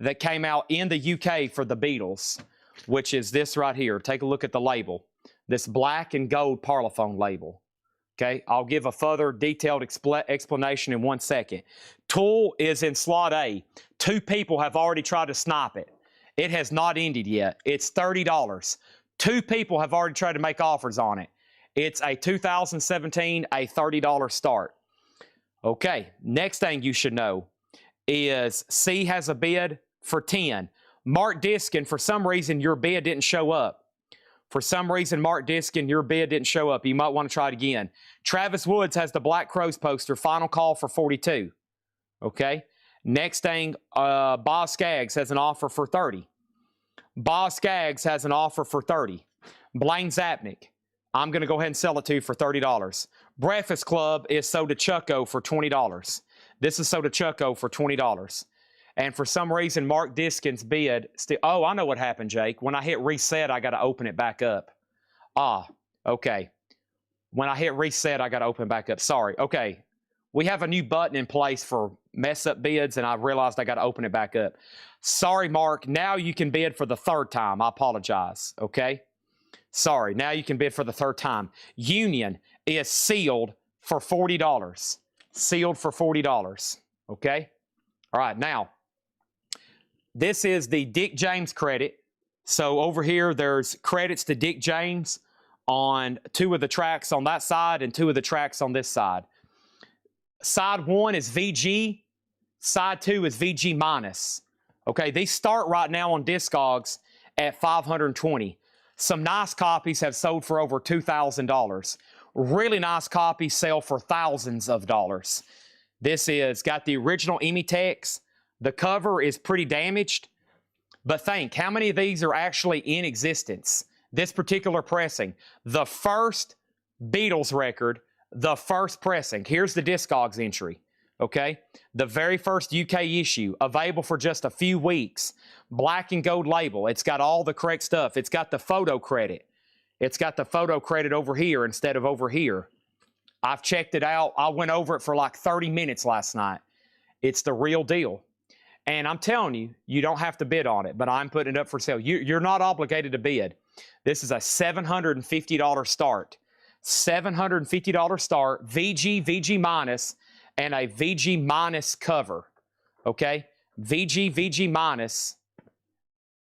that came out in the UK for the Beatles, which is this right here. Take a look at the label. This black and gold Parlophone label. Okay, I'll give a further detailed explanation in 1 second. Tool is in slot A. 2 people have already tried to snipe it. It has not ended yet. It's $30. 2 people have already tried to make offers on it. It's a 2017, a $30 start. Okay, next thing you should know is C has a bid for 10. Mark Diskin, for some reason, your bid didn't show up. For some reason, Mark Diskin, your bid didn't show up. You might want to try it again. Travis Woods has the Black Crows poster, final call for 42. Okay, next thing, Boz Skaggs has an offer for 30. Boz Skaggs has an offer for 30. Blaine Zapnick, I'm going to go ahead and sell it to you for $30. Breakfast Club is Soda Chucko for $20. This is Soda Chucko for $20. And for some reason, Mark Diskin's bid still... Oh, I know what happened, Jake. When I hit reset, I got to open it back up. Ah, okay. When I hit reset, I got to open it back up. Sorry. Okay. We have a new button in place for mess-up bids, and I realized I got to open it back up. Sorry, Mark. Now you can bid for the 3rd time. I apologize. Okay? Sorry, now you can bid for the 3rd time. Union is sealed for $40. Sealed for $40. Okay? All right, now, this is the Dick James credit. So over here, there's credits to Dick James on 2 of the tracks on that side and 2 of the tracks on this side. Side 1 is VG. Side 2 is VG minus. Okay, these start right now on Discogs at $520. Some nice copies have sold for over $2,000. Really nice copies sell for thousands of dollars. This is got the original Emitex. The cover is pretty damaged, but think, how many of these are actually in existence? This particular pressing, the first Beatles record, the first pressing. Here's the Discogs entry, okay? The very first UK issue, available for just a few weeks. Black and gold label. It's got all the correct stuff. It's got the photo credit. It's got the photo credit over here instead of over here. I've checked it out. I went over it for like 30 minutes last night. It's the real deal. And I'm telling you, you don't have to bid on it, but I'm putting it up for sale. You're not obligated to bid. This is a $750 start. $750 start, VG minus, and a VG minus cover. Okay? VG minus,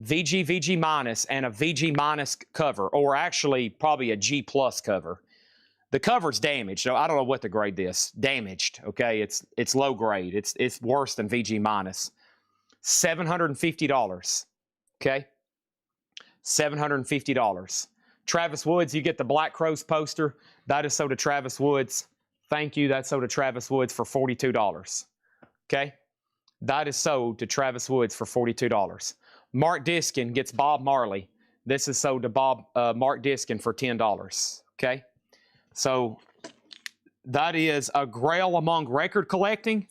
VG minus, and a VG minus cover, or actually probably a G plus cover. The cover's damaged. So I don't know what to grade this. Damaged. Okay, it's low grade. It's worse than VG minus. $750. Okay, $750. Travis Woods, you get the Black Crowes poster. That is sold to Travis Woods. Thank you. That's sold to Travis Woods for $42. Okay? That is sold to Travis Woods for $42. Mark Diskin gets Bob Marley. This is sold to Mark Diskin for $10. Okay? So that is a grail among record collecting.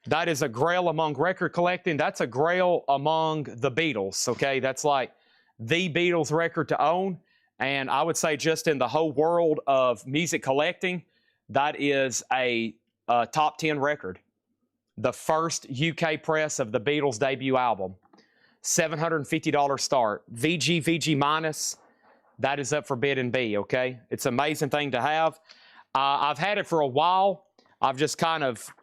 That is a grail among record collecting. That's a grail among the Beatles. Okay? That's like the Beatles record to own. And I would say just in the whole world of music collecting, that is a top 10 record. The first UK press of the Beatles' debut album. $750 start. VG minus, that is up for bid in B, okay? It's an amazing thing to have. I've had it for a while. I've just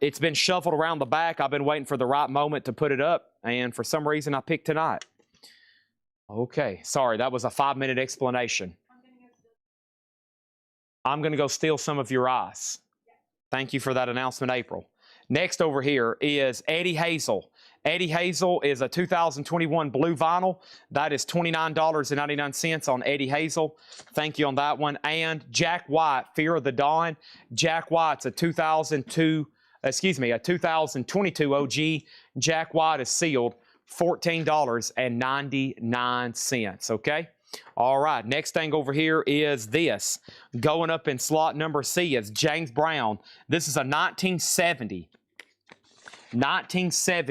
it's been shuffled around the back. I've been waiting for the right moment to put it up, and for some reason I picked tonight. Okay, sorry, that was a 5-minute explanation. I'm going to go steal some of your eyes. Thank you for that announcement, April. Next over here is Eddie Hazel. Eddie Hazel is a 2021 blue vinyl. That is $29.99 on Eddie Hazel. Thank you on that one. And Jack White, Fear of the Dawn. Jack White's a 2022 OG. Jack White is sealed $14.99. Okay? All right, next thing over here is this. Going up in slot number C is James Brown. This is a 1970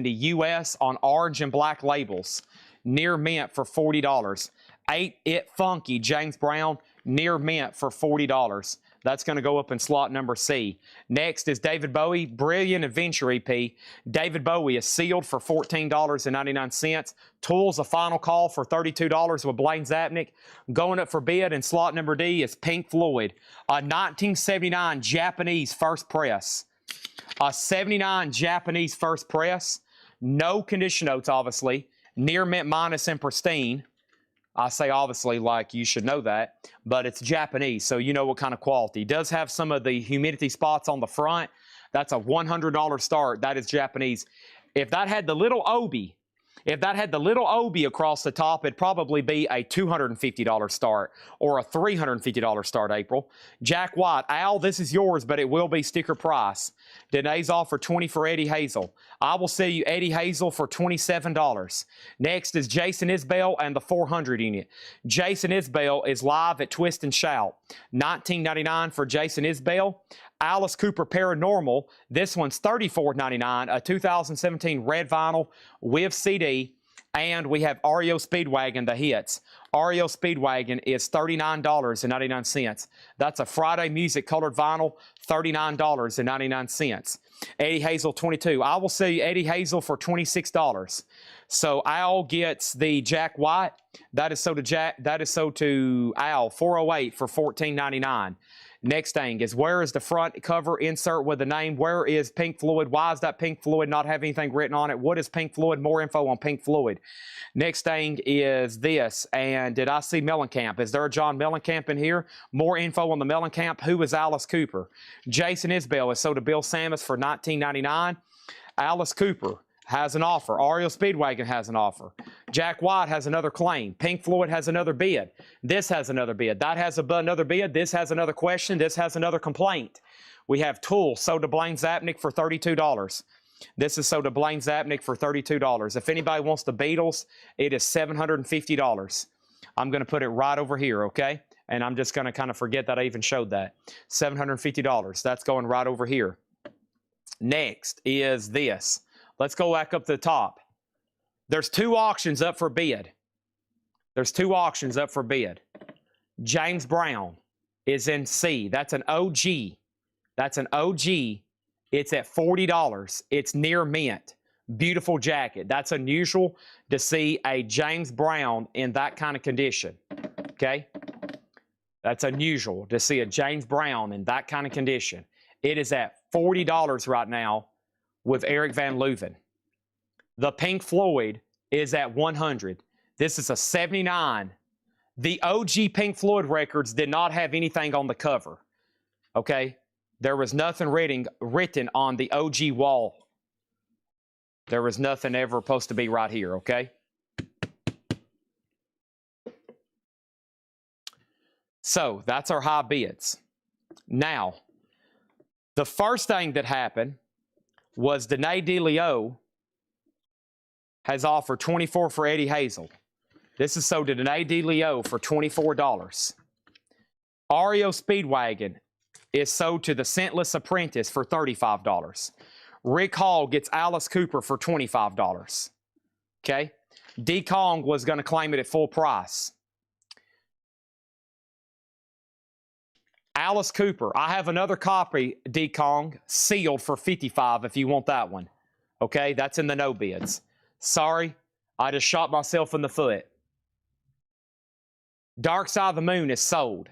US on orange and black labels. Near mint for $40. Ain't It Funky James Brown, near mint for $40. That's going to go up in slot number C. Next is David Bowie, Brilliant Adventure EP. David Bowie is sealed for $14.99. Tools, a final call for $32 with Blaine Zapnick. Going up for bid in slot number D is Pink Floyd, a 1979 Japanese first press. A 79 Japanese first press. No condition notes, obviously. Near mint minus and pristine. I say obviously like you should know that, but it's Japanese, so you know what kind of quality. It does have some of the humidity spots on the front. That's a $100 start. That is Japanese. If that had the little obi, across the top, it'd probably be a $250 start or a $350 start, April. Jack White, Al, this is yours, but it will be sticker price. Danae's offer $20 for Eddie Hazel. I will sell you Eddie Hazel for $27. Next is Jason Isbell and the 400 unit. Jason Isbell is live at Twist and Shout. $19.99 for Jason Isbell. Alice Cooper Paranormal. This one's $34.99, a 2017 red vinyl with CD. And we have REO Speedwagon, the hits. REO Speedwagon is $39.99. That's a Friday Music colored vinyl, $39.99. Eddie Hazel, $22. I will sell you Eddie Hazel for $26. So Al gets the Jack White. That is sold to Al, 408 for $14.99. Next thing is, where is the front cover insert with the name? Where is Pink Floyd? Why does that Pink Floyd not have anything written on it? What is Pink Floyd? More info on Pink Floyd. Next thing is this. And did I see Mellencamp? Is there a John Mellencamp in here? More info on the Mellencamp. Who is Alice Cooper? Jason Isbell is sold to Bill Samus for $19.99. Alice Cooper has an offer. REO Speedwagon has an offer. Jack White has another claim. Pink Floyd has another bid. This has another bid. That has another bid. This has another question. This has another complaint. We have Tool sold to Blaine Zapnick for $32. This is sold to Blaine Zapnick for $32. If anybody wants the Beatles, it is $750. I'm going to put it right over here, okay? And I'm just going to kind of forget that I even showed that. $750. That's going right over here. Next is this. Let's go back up to the top. There's two auctions up for bid. James Brown is in C. That's an OG. It's at $40. It's near mint. Beautiful jacket. That's unusual to see a James Brown in that kind of condition. Okay? That's unusual to see a James Brown in that kind of condition. It is at $40 right now with Eric Van Leuven. The Pink Floyd is at $100. This is a 79. The OG Pink Floyd records did not have anything on the cover. Okay? There was nothing written on the OG wall. There was nothing ever supposed to be right here, okay? So that's our high bids. Now, the first thing that happened was Danae DeLeo has offered 24 for Eddie Hazel. This is sold to Danae DeLeo for $24. Ario Speedwagon is sold to the Scentless Apprentice for $35. Rick Hall gets Alice Cooper for $25. Okay? D. Kong was going to claim it at full price. Alice Cooper, I have another copy, D. Kong, sealed for $55 if you want that one. Okay? That's in the no bids. Sorry, I just shot myself in the foot. Dark Side of the Moon is sold.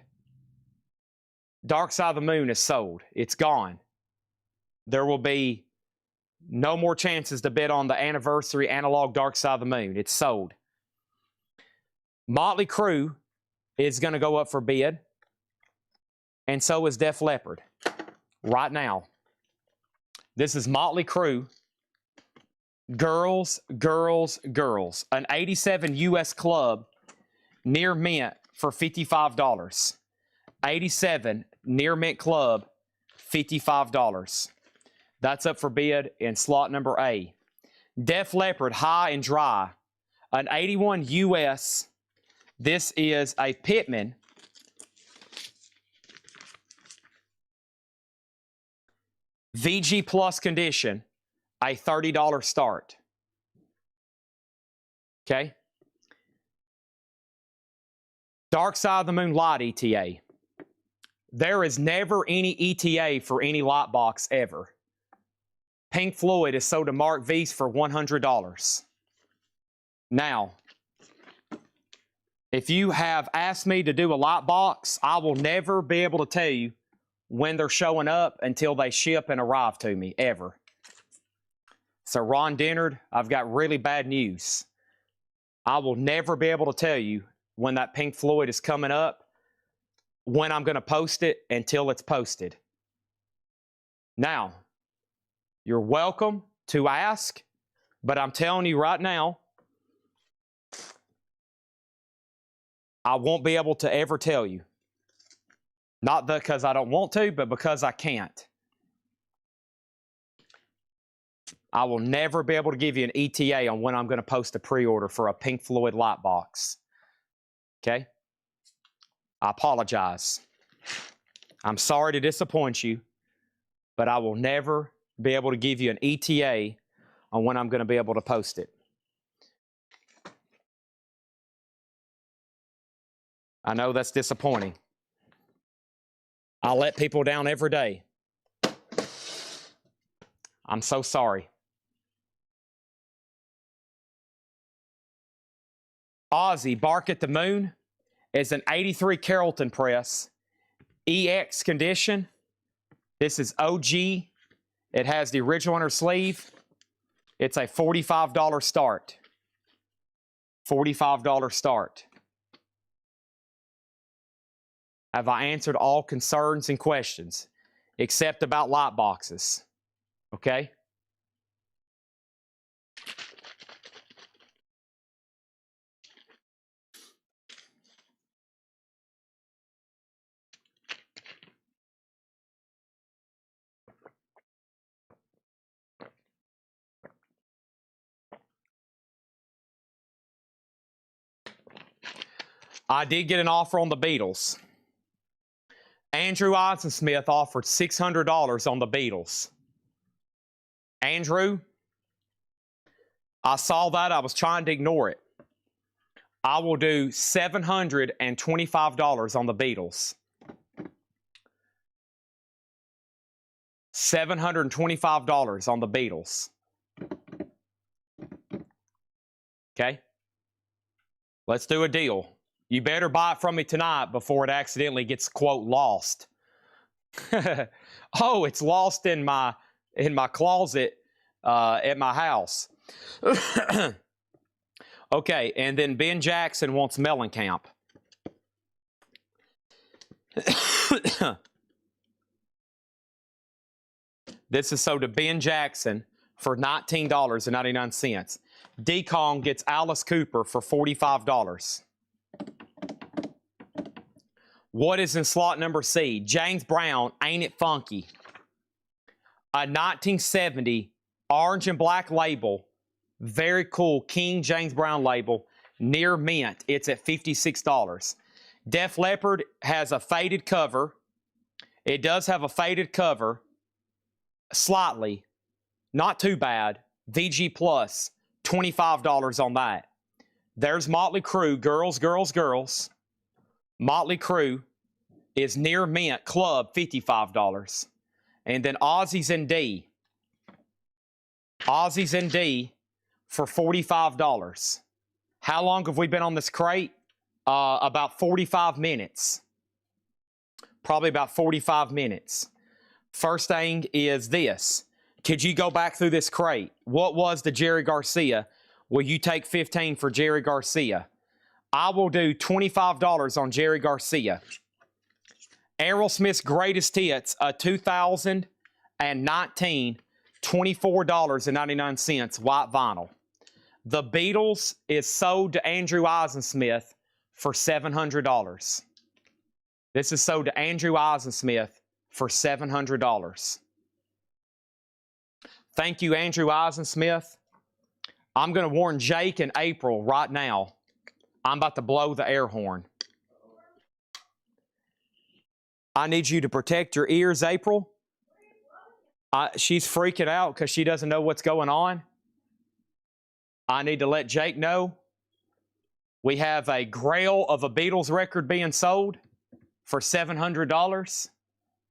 Dark Side of the Moon is sold. It's gone. There will be no more chances to bid on the anniversary analog Dark Side of the Moon. It's sold. Motley Crue is going to go up for bid. And so is Def Leppard. Right now. This is Motley Crue. Girls, Girls, Girls. An 87 US Club near mint for $55. 87 near mint club, $55. That's up for bid in slot number A. Def Leppard High and Dry. An 81 US. This is a Pitman. VG Plus condition. A $30 start. Okay? Dark Side of the Moon Light ETA. There is never any ETA for any light box ever. Pink Floyd is sold to Mark V's for $100. Now, if you have asked me to do a light box, I will never be able to tell you when they're showing up until they ship and arrive to me, ever. So Ron Dennard, I've got really bad news. I will never be able to tell you when that Pink Floyd is coming up, when I'm going to post it, until it's posted. Now, you're welcome to ask, but I'm telling you right now, I won't be able to ever tell you. Not because I don't want to, but because I can't. I will never be able to give you an ETA on when I'm going to post a pre-order for a Pink Floyd light box. Okay? I apologize. I'm sorry to disappoint you, but I will never be able to give you an ETA on when I'm going to be able to post it. I know that's disappointing. I let people down every day. I'm so sorry. Ozzy, Bark at the Moon is an 83 Carrollton press. EX condition. This is OG. It has the original inner sleeve. It's a $45 start. $45 start. Have I answered all concerns and questions, except about light boxes? Okay? I did get an offer on the Beatles. Andrew Eisensmith offered $600 on the Beatles. Andrew, I saw that. I was trying to ignore it. I will do $725 on the Beatles. $725 on the Beatles. Okay? Let's do a deal. You better buy it from me tonight before it accidentally gets, quote, lost. Oh, it's lost in my closet at my house. Okay, and then Ben Jackson wants Mellencamp. This is sold to Ben Jackson for $19.99. D-Kong gets Alice Cooper for $45. What is in slot number C? James Brown, Ain't It Funky? A 1970 orange and black label. Very cool King James Brown label. Near mint. It's at $56. Def Leppard has a faded cover. It does have a faded cover. Slightly. Not too bad. VG Plus. $25 on that. There's Motley Crue. Girls, girls, girls. Motley Crue is near mint. Club, $55. And then Aussies and D. Aussies and D for $45. How long have we been on this crate? About 45 minutes. Probably about 45 minutes. First thing is this. Could you go back through this crate? What was the Jerry Garcia? Will you take 15 for Jerry Garcia? I will do $25 on Jerry Garcia. Aerosmith's Greatest Hits, a 2019, $24.99, white vinyl. The Beatles is sold to Andrew Eisensmith for $700. This is sold to Andrew Eisensmith for $700. Thank you, Andrew Eisensmith. I'm going to warn Jake and April right now. I'm about to blow the air horn. I need you to protect your ears, April. She's freaking out because she doesn't know what's going on. I need to let Jake know. We have a Grail of a Beatles record being sold for $700.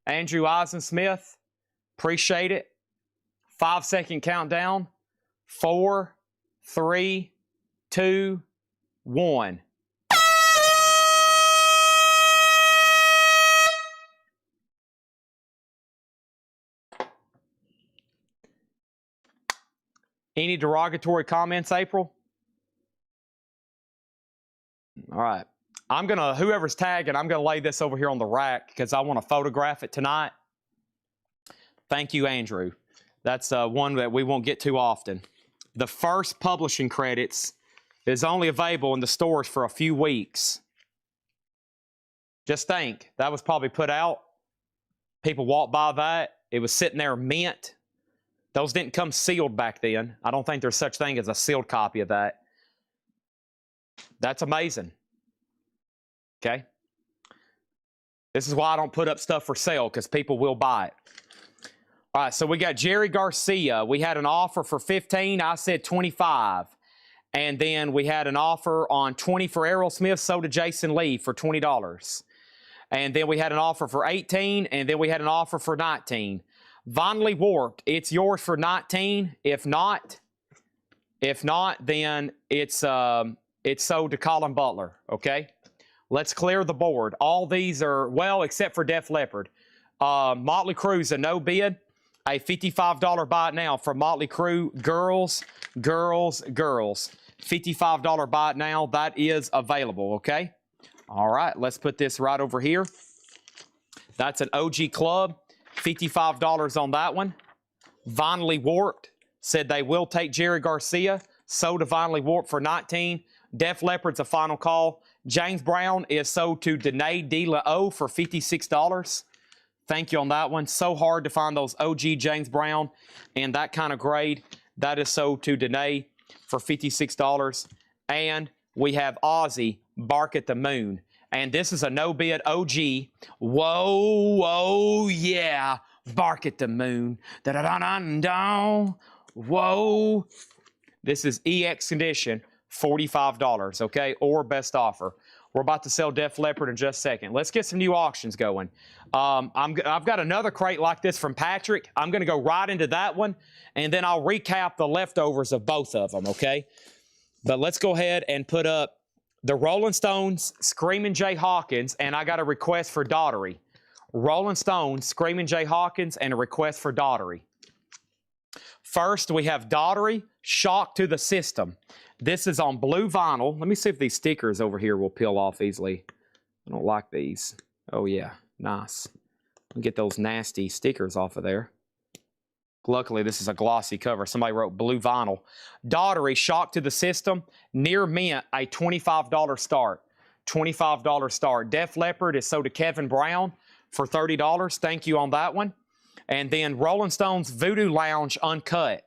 Andrew Eisensmith, appreciate it. 5-second countdown. 4, 3, 2, 1. Any derogatory comments, April? All right. Whoever's tagging, I'm gonna lay this over here on the rack because I want to photograph it tonight. Thank you, Andrew. That's one that we won't get too often. The first publishing credits is only available in the stores for a few weeks. Just think, that was probably put out. People walked by that. It was sitting there mint. Those didn't come sealed back then. I don't think there's such thing as a sealed copy of that. That's amazing. Okay? This is why I don't put up stuff for sale, because people will buy it. All right, so we got Jerry Garcia. We had an offer for 15. I said 25. And then we had an offer on 20 for Aerosmith, sold to Jason Lee for $20. And then we had an offer for 18, and then we had an offer for 19. Vonley Warped, it's yours for 19. If not, then it's sold to Colin Butler, okay? Let's clear the board. All these are, well, except for Def Leppard. Motley Crue's a no bid. A $55 buy it now for Motley Crue. Girls, girls, girls. $55 buy it now. That is available, okay? All right, let's put this right over here. That's an OG Club. $55 on that one. Vonley Warped said they will take Jerry Garcia. Sold to Vonley Warped for 19. Def Leppard's a final call. James Brown is sold to Danae De La O for $56. Thank you on that one. So hard to find those OG James Brown and that kind of grade. That is sold to Danae for $56. And we have Ozzy, Bark at the Moon. And this is a no-bid OG. Whoa, whoa, yeah. Bark at the Moon. Da-da-da-da-da. Whoa. This is EX condition, $45, okay? Or best offer. We're about to sell Def Leppard in just a second. Let's get some new auctions going. I've got another crate like this from Patrick. I'm going to go right into that one, and then I'll recap the leftovers of both of them, okay? But let's go ahead and put up the Rolling Stones, Screaming Jay Hawkins, and I got a request for Daughtery. Rolling Stones, Screaming Jay Hawkins, and a request for Daughtery. First, we have Daughtery, Shock to the System. This is on blue vinyl. Let me see if these stickers over here will peel off easily. I don't like these. Oh, yeah. Nice. Get those nasty stickers off of there. Luckily, this is a glossy cover. Somebody wrote blue vinyl. Daughtery, Shock to the System. Near mint, a $25 start. $25 start. Def Leppard is sold to Kevin Brown for $30. Thank you on that one. And then Rolling Stones Voodoo Lounge Uncut.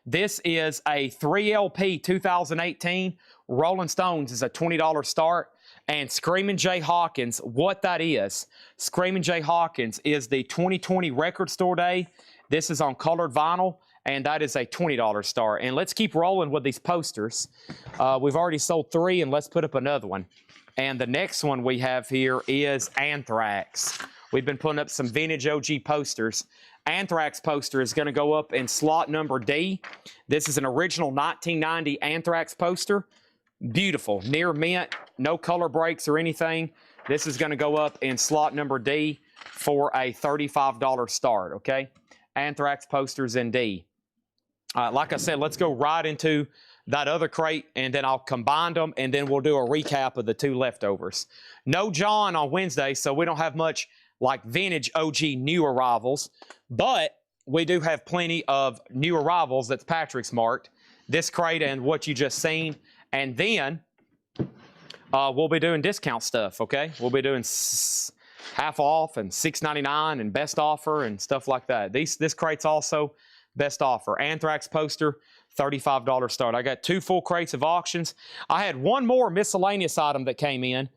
This is a 3LP 2018. Rolling Stones is a $20 start. And Screamin' Jay Hawkins, what that is, Screamin' Jay Hawkins is the 2020 Record Store Day. This is on colored vinyl, and that is a $20 start. And let's keep rolling with these posters. We've already sold 3, and let's put up another one. And the next one we have here is Anthrax. We've been putting up some vintage OG posters. Anthrax poster is going to go up in slot number D. This is an original 1990 Anthrax poster. Beautiful, near mint, no color breaks or anything. This is going to go up in slot number D for a $35 start, okay? Anthrax posters in D. Like I said, let's go right into that other crate, and then I'll combine them, and then we'll do a recap of the 2 leftovers. No John on Wednesday, so we don't have much like vintage OG new arrivals, but we do have plenty of new arrivals that's Patrick's marked. This crate and what you just seen. And then we'll be doing discount stuff, okay? We'll be doing half off and $6.99 and best offer and stuff like that. This crate's also best offer. Anthrax poster, $35 start. I got 2 full crates of auctions. I had one more miscellaneous item that came in,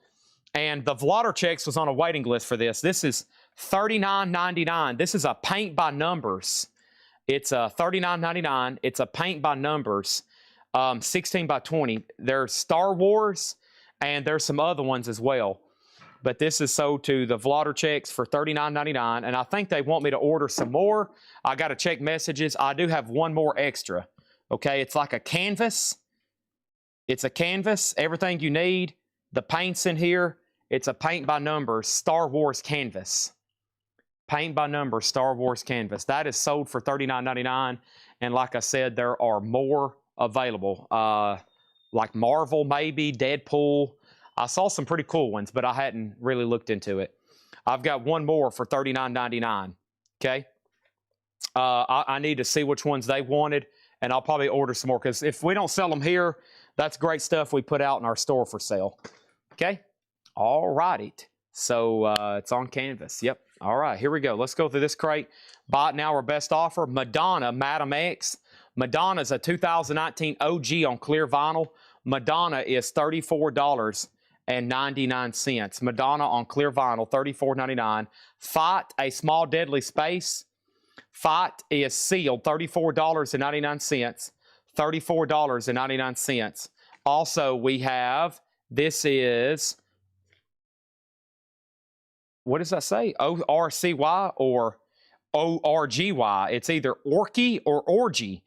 and the Vlodder was on a waiting list for this. This is $39.99. This is a paint by numbers. It's $39.99. It's a paint by numbers. 16 by 20. There's Star Wars, and there's some other ones as well. But this is sold to the Vlodder for $39.99, and I think they want me to order some more. I got to check messages. I do have one more extra. Okay, it's like a canvas. It's a canvas, everything you need. The paint's in here. It's a paint by numbers Star Wars canvas. Paint by numbers Star Wars canvas. That is sold for $39.99, and like I said, there are more available, like Marvel, maybe Deadpool. I saw some pretty cool ones, but I hadn't really looked into it. I've got one more for $39.99. Okay, I need to see which ones they wanted, and I'll probably order some more, because if we don't sell them here, that's great stuff we put out in our store for sale. Okay, all righty. So it's on canvas. Yep. All right, here we go. Let's go through this crate. Buy it now or best offer. Madonna, Madam X. Madonna's a 2019 OG on clear vinyl. Madonna is $34.99. Madonna on clear vinyl, $34.99. Fight, A Small Deadly Space. Fight is sealed, $34.99. $34.99. Also, we have, this is, what does that say? O-R-C-Y or O-R-G-Y. It's either Orky or Orgy.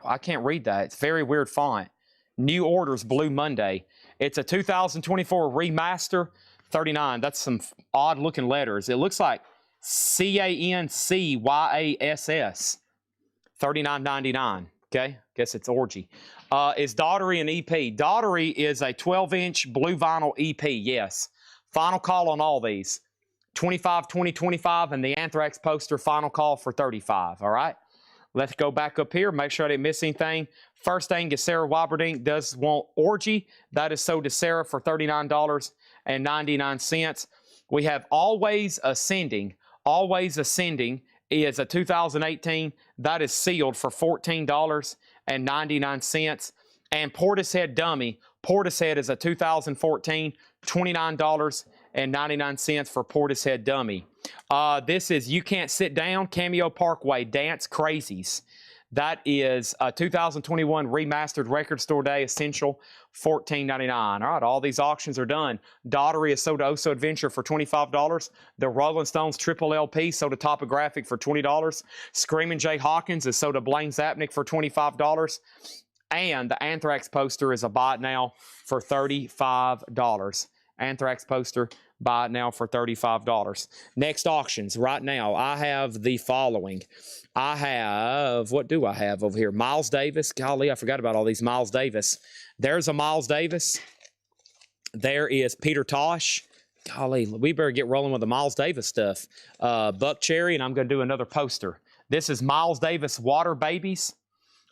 I can't read that. It's very weird font. New orders Blue Monday. It's a 2024 remaster, $39. That's some odd looking letters. It looks like C-A-N-C-Y-A-S-S. $39.99. Okay, guess it's Orgy. Is Daughtery an EP? Daughtery is a 12-inch blue vinyl EP, yes. Final call on all these. 25, 20, 25, and the Anthrax poster, final call for 35, all right? Let's go back up here, make sure I didn't miss anything. First thing is Sarah Waberdink does want Orgy. That is sold to Sarah for $39.99. We have Always Ascending. Always Ascending is a 2018. That is sealed for $14.99. And Portishead Dummy. Portishead is a 2014, $29.99 for Portishead Dummy. This is You Can't Sit Down, Cameo Parkway, Dance Crazies. That is a 2021 remastered Record Store Day Essential, $14.99. All right, all these auctions are done. Daughtery is sold to Oso Adventure for $25. The Rolling Stones Triple LP sold to Topographic for $20. Screamin' Jay Hawkins is sold to Blaine Zapnick for $25. And the Anthrax poster is a buy it now for $35. Anthrax poster, buy it now for $35. Next auctions, right now, I have the following. I have, what do I have over here? Miles Davis. Golly, I forgot about all these Miles Davis. There's a Miles Davis. There is Peter Tosh. Golly, we better get rolling with the Miles Davis stuff. Buck Cherry, and I'm going to do another poster. This is Miles Davis Water Babies.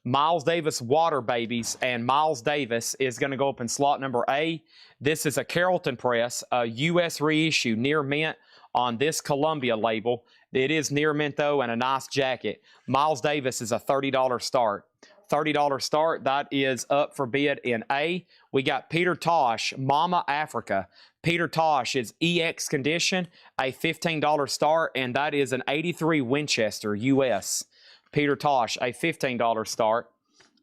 Miles Davis Water Babies, and Miles Davis is going to go up in slot number A. This is a Carrollton press, a U.S. reissue, near mint on this Columbia label. It is near mint, though, and a nice jacket. Miles Davis is a $30 start. $30 start, that is up for bid in A. We got Peter Tosh, Mama Africa. Peter Tosh is EX condition, a $15 start, and that is an 83 Winchester US. Peter Tosh, a $15 start.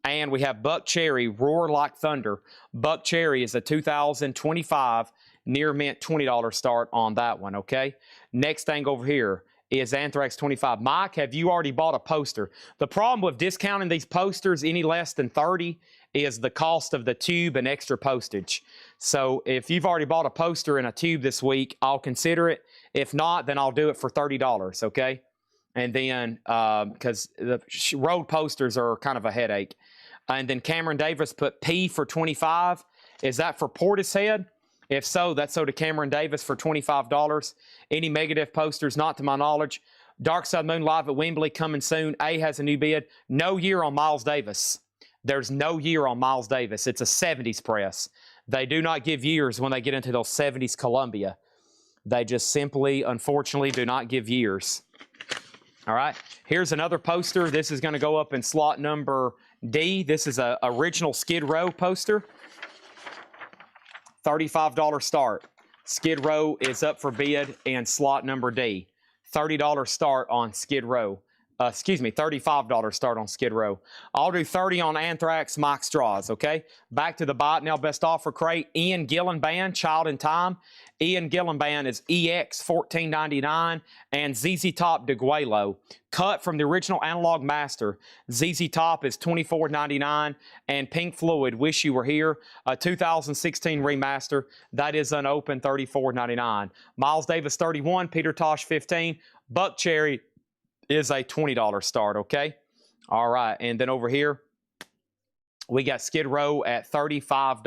And we have Buck Cherry, Roar Like Thunder. Buck Cherry is a 2025 near mint $20 start on that one, okay? Next thing over here is Anthrax 25. Mike, have you already bought a poster? The problem with discounting these posters any less than 30 is the cost of the tube and extra postage. So if you've already bought a poster and a tube this week, I'll consider it. If not, then I'll do it for $30, okay? And then, because the road posters are kind of a headache. And then Cameron Davis put P for 25. Is that for Portishead? If so, that's so to Cameron Davis for $25. Any Megadeth posters, not to my knowledge. Dark Side Moon Live at Wembley coming soon. A has a new bid. No year on Miles Davis. There's no year on Miles Davis. It's a 70s press. They do not give years when they get into those 70s Columbia. They just simply, unfortunately, do not give years. All right. Here's another poster. This is going to go up in slot number D. This is an original Skid Row poster. $35 start. Skid Row is up for bid in slot number D. $30 start on Skid Row. $35 start on Skid Row. I'll do 30 on Anthrax, Mike Straws, okay? Back to the Buy It Now Best Offer crate. Ian Gillan Band, Child in Time. Ian Gillan Band is EX $14.99, and ZZ Top DeGuelo. Cut from the original Analog Master. ZZ Top is $24.99, and Pink Floyd, Wish You Were Here, a 2016 remaster. That is unopened, $34.99. Miles Davis 31, Peter Tosh 15, Buck Cherry is a $20 start, okay? All right, and then over here, we got Skid Row at $35.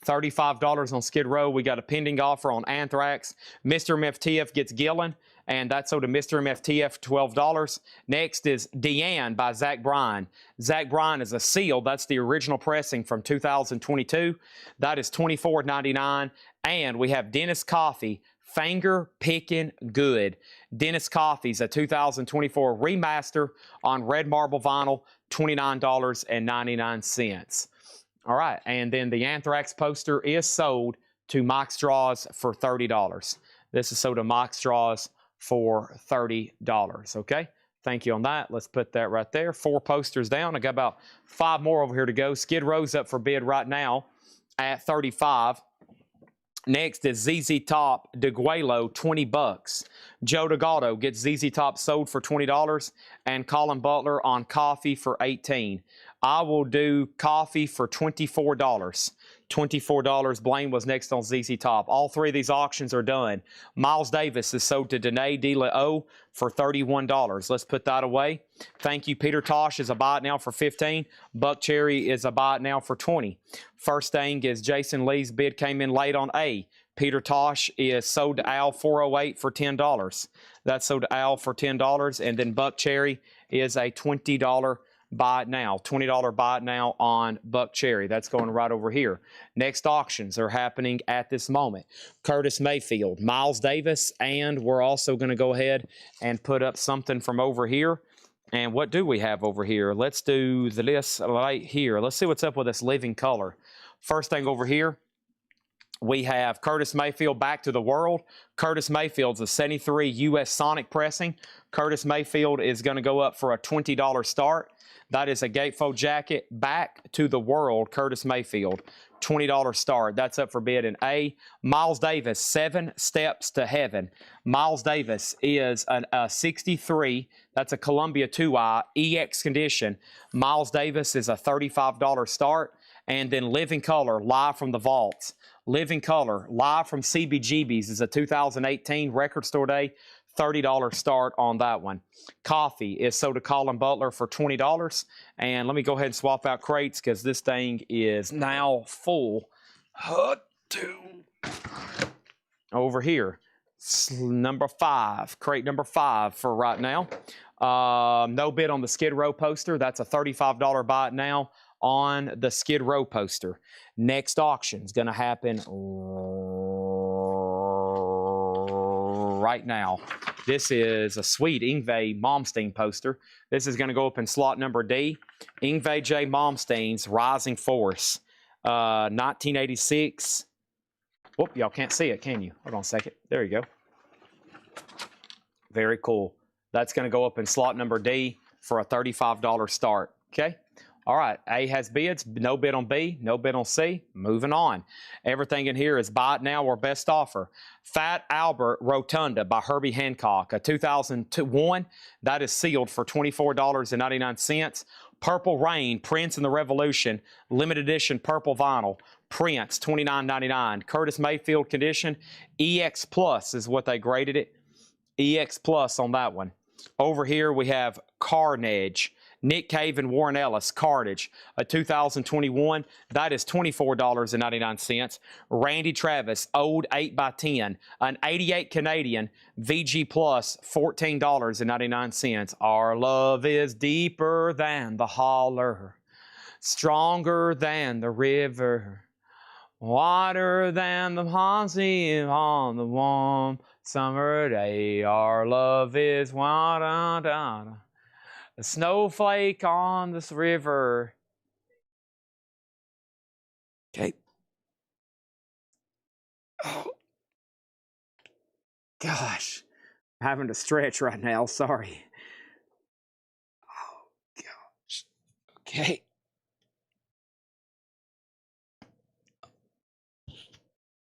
$35 on Skid Row. We got a pending offer on Anthrax. Mr. MFTF gets Gillan, and that's sold to Mr. MFTF $12. Next is Deanne by Zach Bryan. Zach Bryan is a seal. That's the original pressing from 2022. That is $24.99. And we have Dennis Coffey, Finger Pickin' Good. Dennis Coffey's a 2024 remaster on red marble vinyl, $29.99. All right, and then the Anthrax poster is sold to Mike Straws for $30. This is sold to Mike Straws for $30, okay? Thank you on that. Let's put that right there. 4 posters down. I got about 5 more over here to go. Skid Row's up for bid right now at $35. Next is ZZ Top DeGuelo, $20. Joe DeGaldo gets ZZ Top sold for $20, and Colin Butler on Coffee for $18. I will do Coffee for $24. $24. Blaine was next on ZZ Top. All 3 of these auctions are done. Miles Davis is sold to Danae DeLeo for $31. Let's put that away. Thank you. Peter Tosh is a buy it now for $15. Buck Cherry is a buy it now for $20. First thing is Jason Lee's bid came in late on A. Peter Tosh is sold to Al 408 for $10. That's sold to Al for $10. And then Buck Cherry is a $20 buy it now. $20 buy it now on Buck Cherry. That's going right over here. Next auctions are happening at this moment. Curtis Mayfield, Miles Davis, and we're also going to go ahead and put up something from over here. And what do we have over here? Let's do the list right here. Let's see what's up with this Living Color. First thing over here, we have Curtis Mayfield, Back to the World. Curtis Mayfield's a 73 U.S. Sonic pressing. Curtis Mayfield is going to go up for a $20 start. That is a gatefold jacket, Back to the World, Curtis Mayfield. $20 start. That's up for bid in A. Miles Davis, 7 Steps to Heaven. Miles Davis is a 63. That's a Columbia 2i EX condition. Miles Davis is a $35 start. And then Living Color, Live from the Vaults. Living Color, Live from CBGB's is a 2018 Record Store Day. $30 start on that one. Coffee is sold to Colin Butler for $20. And let me go ahead and swap out crates because this thing is now full. Over here, number 5, crate number 5 for right now. No bid on the Skid Row poster. That's a $35 buy it now on the Skid Row poster. Next auction is going to happen right now. This is a sweet Yngwie Malmsteen poster. This is going to go up in slot number D. Yngwie J. Malmsteen's Rising Force, 1986. Whoop, y'all can't see it, can you? Hold on a second. There you go. Very cool. That's going to go up in slot number D for a $35 start. Okay. All right. A has bids. No bid on B. No bid on C. Moving on. Everything in here is buy it now or best offer. Fat Albert Rotunda by Herbie Hancock, a 2001. That is sealed for $24.99. Purple Rain, Prince and the Revolution, limited edition purple vinyl. Prince, $29.99. Curtis Mayfield condition. EX Plus is what they graded it. EX Plus on that one. Over here we have Carnage. Nick Cave and Warren Ellis, Carnage, a 2021. That is $24.99. Randy Travis, old 8x10, an 88 Canadian, VG Plus, $14.99. Our love is deeper than the holler, stronger than the river, wider than the Hansi on the warm summer day. Our love is a snowflake on this river. Okay. Oh, gosh. I'm having to stretch right now. Sorry. Oh, gosh. Okay.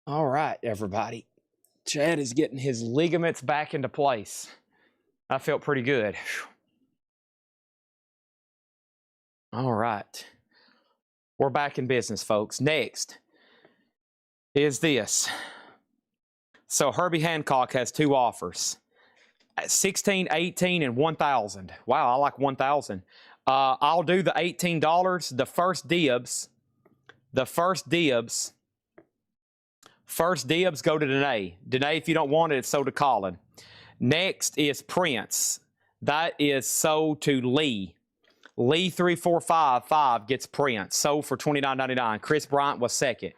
All right, everybody. Chad is getting his ligaments back into place. I felt pretty good. All right. We're back in business, folks. Next is this. So Herbie Hancock has two offers. 16, 18, and 1,000. Wow, I like 1,000. I'll do the $18. The first dibs go to Danae. Danae, if you don't want it, it's sold to Colin. Next is Prince. That is sold to Lee. Lee 3455 gets Prince, sold for $29.99. Chris Bryant was second.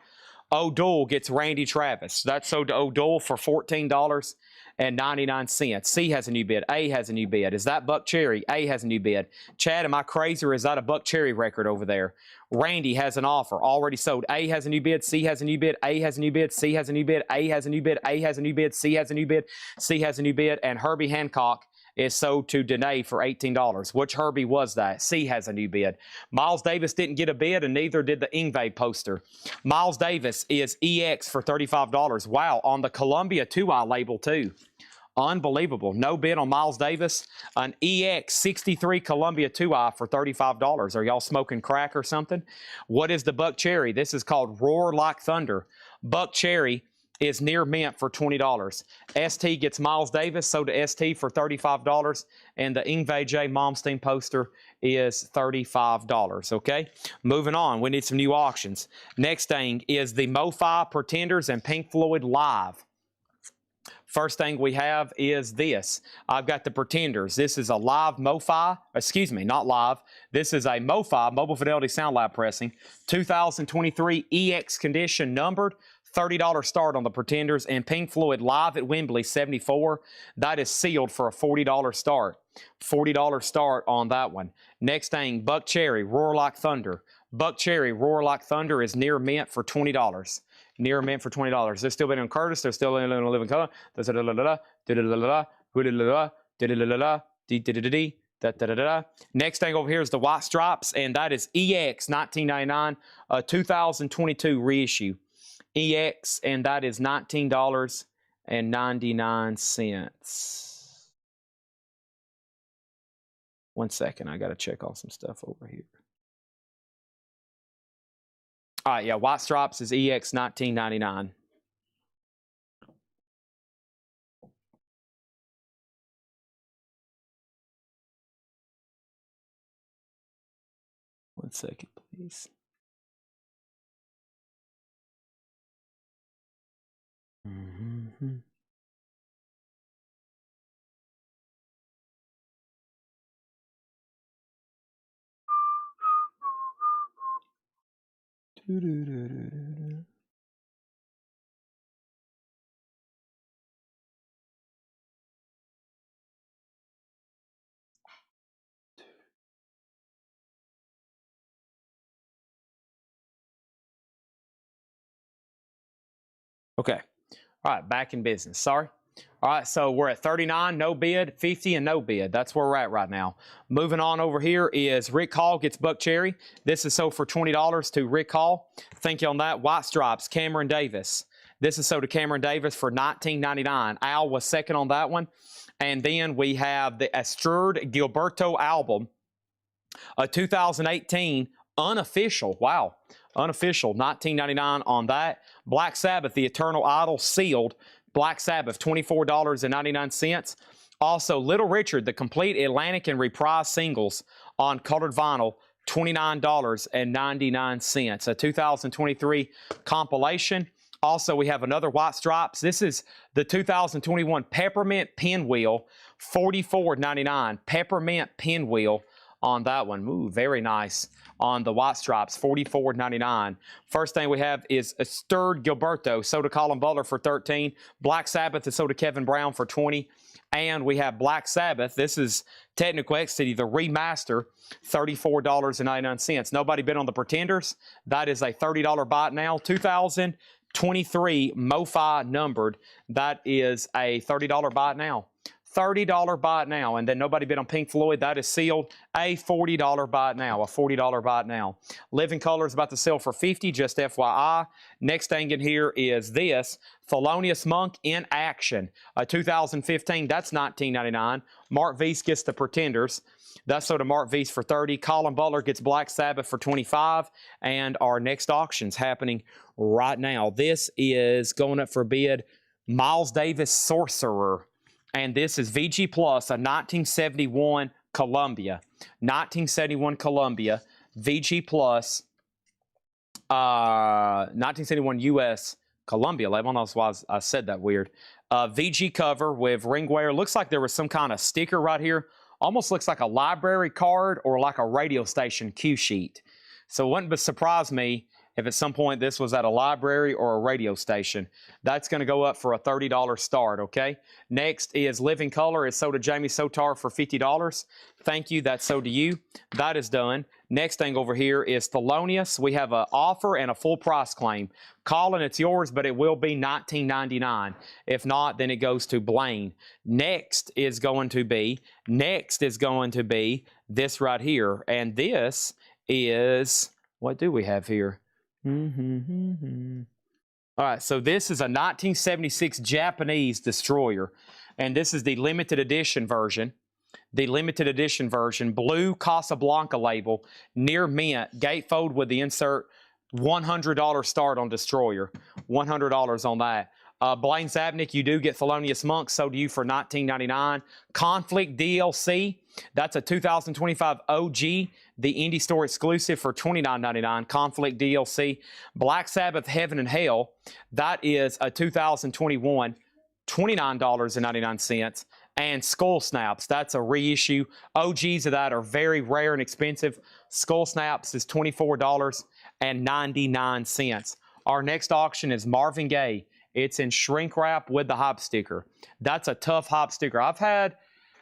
O'Doul gets Randy Travis. That's sold to O'Doul for $14.99. C has a new bid. A has a new bid. Is that Buck Cherry? A has a new bid. Chad, am I crazy or is that a Buck Cherry record over there? Randy has an offer already sold. A has a new bid. C has a new bid. A has a new bid. C has a new bid. A has a new bid. A has a new bid. C has a new bid. C has a new bid. And Herbie Hancock is sold to Danae for $18. Which Herbie was that? C has a new bid. Miles Davis didn't get a bid, and neither did the Yngwie poster. Miles Davis is EX for $35. Wow, on the Columbia 2i label too. Unbelievable. No bid on Miles Davis. An EX 63 Columbia 2i for $35. Are y'all smoking crack or something? What is the Buck Cherry? This is called Roar Like Thunder. Buck Cherry is near mint for $20. ST gets Miles Davis, sold to ST for $35, and the Yngwie J. Malmsteen poster is $35, okay? Moving on, we need some new auctions. Next thing is the MoFi Pretenders and Pink Floyd Live. First thing we have is this. I've got the Pretenders. This is a live MoFi, excuse me, not live. This is a MoFi, Mobile Fidelity Sound Lab pressing, 2023 EX condition numbered, $30 start on the Pretenders, and Pink Floyd Live at Wembley 74. That is sealed for a $40 start. $40 start on that one. Next thing, Buck Cherry, Roar Like Thunder. Buck Cherry, Roar Like Thunder is near mint for $20. Near mint for $20. They're still bidding on Curtis. They're still in Living Color. Next thing over here is the White Stripes, and that is EX 1999, 2022 reissue. EX, and that is $19.99. One second, I got to check off some stuff over here. All right, yeah, White Stripes is EX 1999. One second, please. Okay. All right, back in business. Sorry. All right, so we're at 39, no bid, 50, and no bid. That's where we're at right now. Moving on over here is Rick Hall gets Buck Cherry. This is sold for $20 to Rick Hall. Thank you on that. White Stripes, Cameron Davis. This is sold to Cameron Davis for $19.99. Al was second on that one. And then we have the Astrud Gilberto album, a 2018 unofficial. Wow. Unofficial, $19.99 on that. Black Sabbath, The Eternal Idol, sealed. Black Sabbath, $24.99. Also, Little Richard, the complete Atlantic and Reprise singles on colored vinyl, $29.99. A 2023 compilation. Also, we have another White Stripes. This is the 2021 Peppermint Pinwheel, $44.99. Peppermint Pinwheel on that one. Ooh, very nice. On the White Stripes, $44.99. First thing we have is a Stirred Gilberto, sold to Colin Butler for $13. Black Sabbath is sold to Kevin Brown for $20. And we have Black Sabbath. This is Technical Ecstasy, the remaster, $34.99. Nobody bid on the Pretenders. That is a $30 bot now. 2023 MoFi numbered. That is a $30 bot now. $30 bot now, and then nobody bid on Pink Floyd. That is sealed. A $40 bot now, a $40 bot now. Living Color is about to sell for $50, just FYI. Next thing in here is this, Thelonious Monk in Action, a 2015. That's $19.99. Mark Weiss gets the Pretenders. That's sold to Mark Weiss for $30. Colin Butler gets Black Sabbath for $25. And our next auction's happening right now. This is going up for bid, Miles Davis Sorcerer. And this is VG Plus, a 1971 Columbia. 1971 Columbia, VG Plus, 1971 US Columbia label. I don't know why I said that weird. VG cover with ring wear. Looks like there was some kind of sticker right here. Almost looks like a library card or like a radio station cue sheet. So it wouldn't surprise me if at some point this was at a library or a radio station. That's going to go up for a $30 start, okay? Next is Living Color. It's sold to Jamie Sotar for $50. Thank you. That's sold to you. That is done. Next thing over here is Thelonious. We have an offer and a full price claim. Colin, it's yours, but it will be $19.99. If not, then it goes to Blaine. Next is going to be this right here. And this is, what do we have here? All right, so this is a 1976 Japanese destroyer, and this is the limited edition version. The limited edition version, blue Casablanca label, near mint, gatefold with the insert, $100 start on destroyer, $100 on that. Blaine Zabnick, you do get Thelonious Monk, sold to you for $19.99. Conflict DLC, that's a 2025 OG, the Indie Store exclusive for $29.99. Conflict DLC. Black Sabbath Heaven and Hell, that is a 2021, $29.99. And Skull Snaps, that's a reissue. OGs of that are very rare and expensive. Skull Snaps is $24.99. Our next auction is Marvin Gaye. It's in shrink wrap with the hop sticker. That's a tough hop sticker.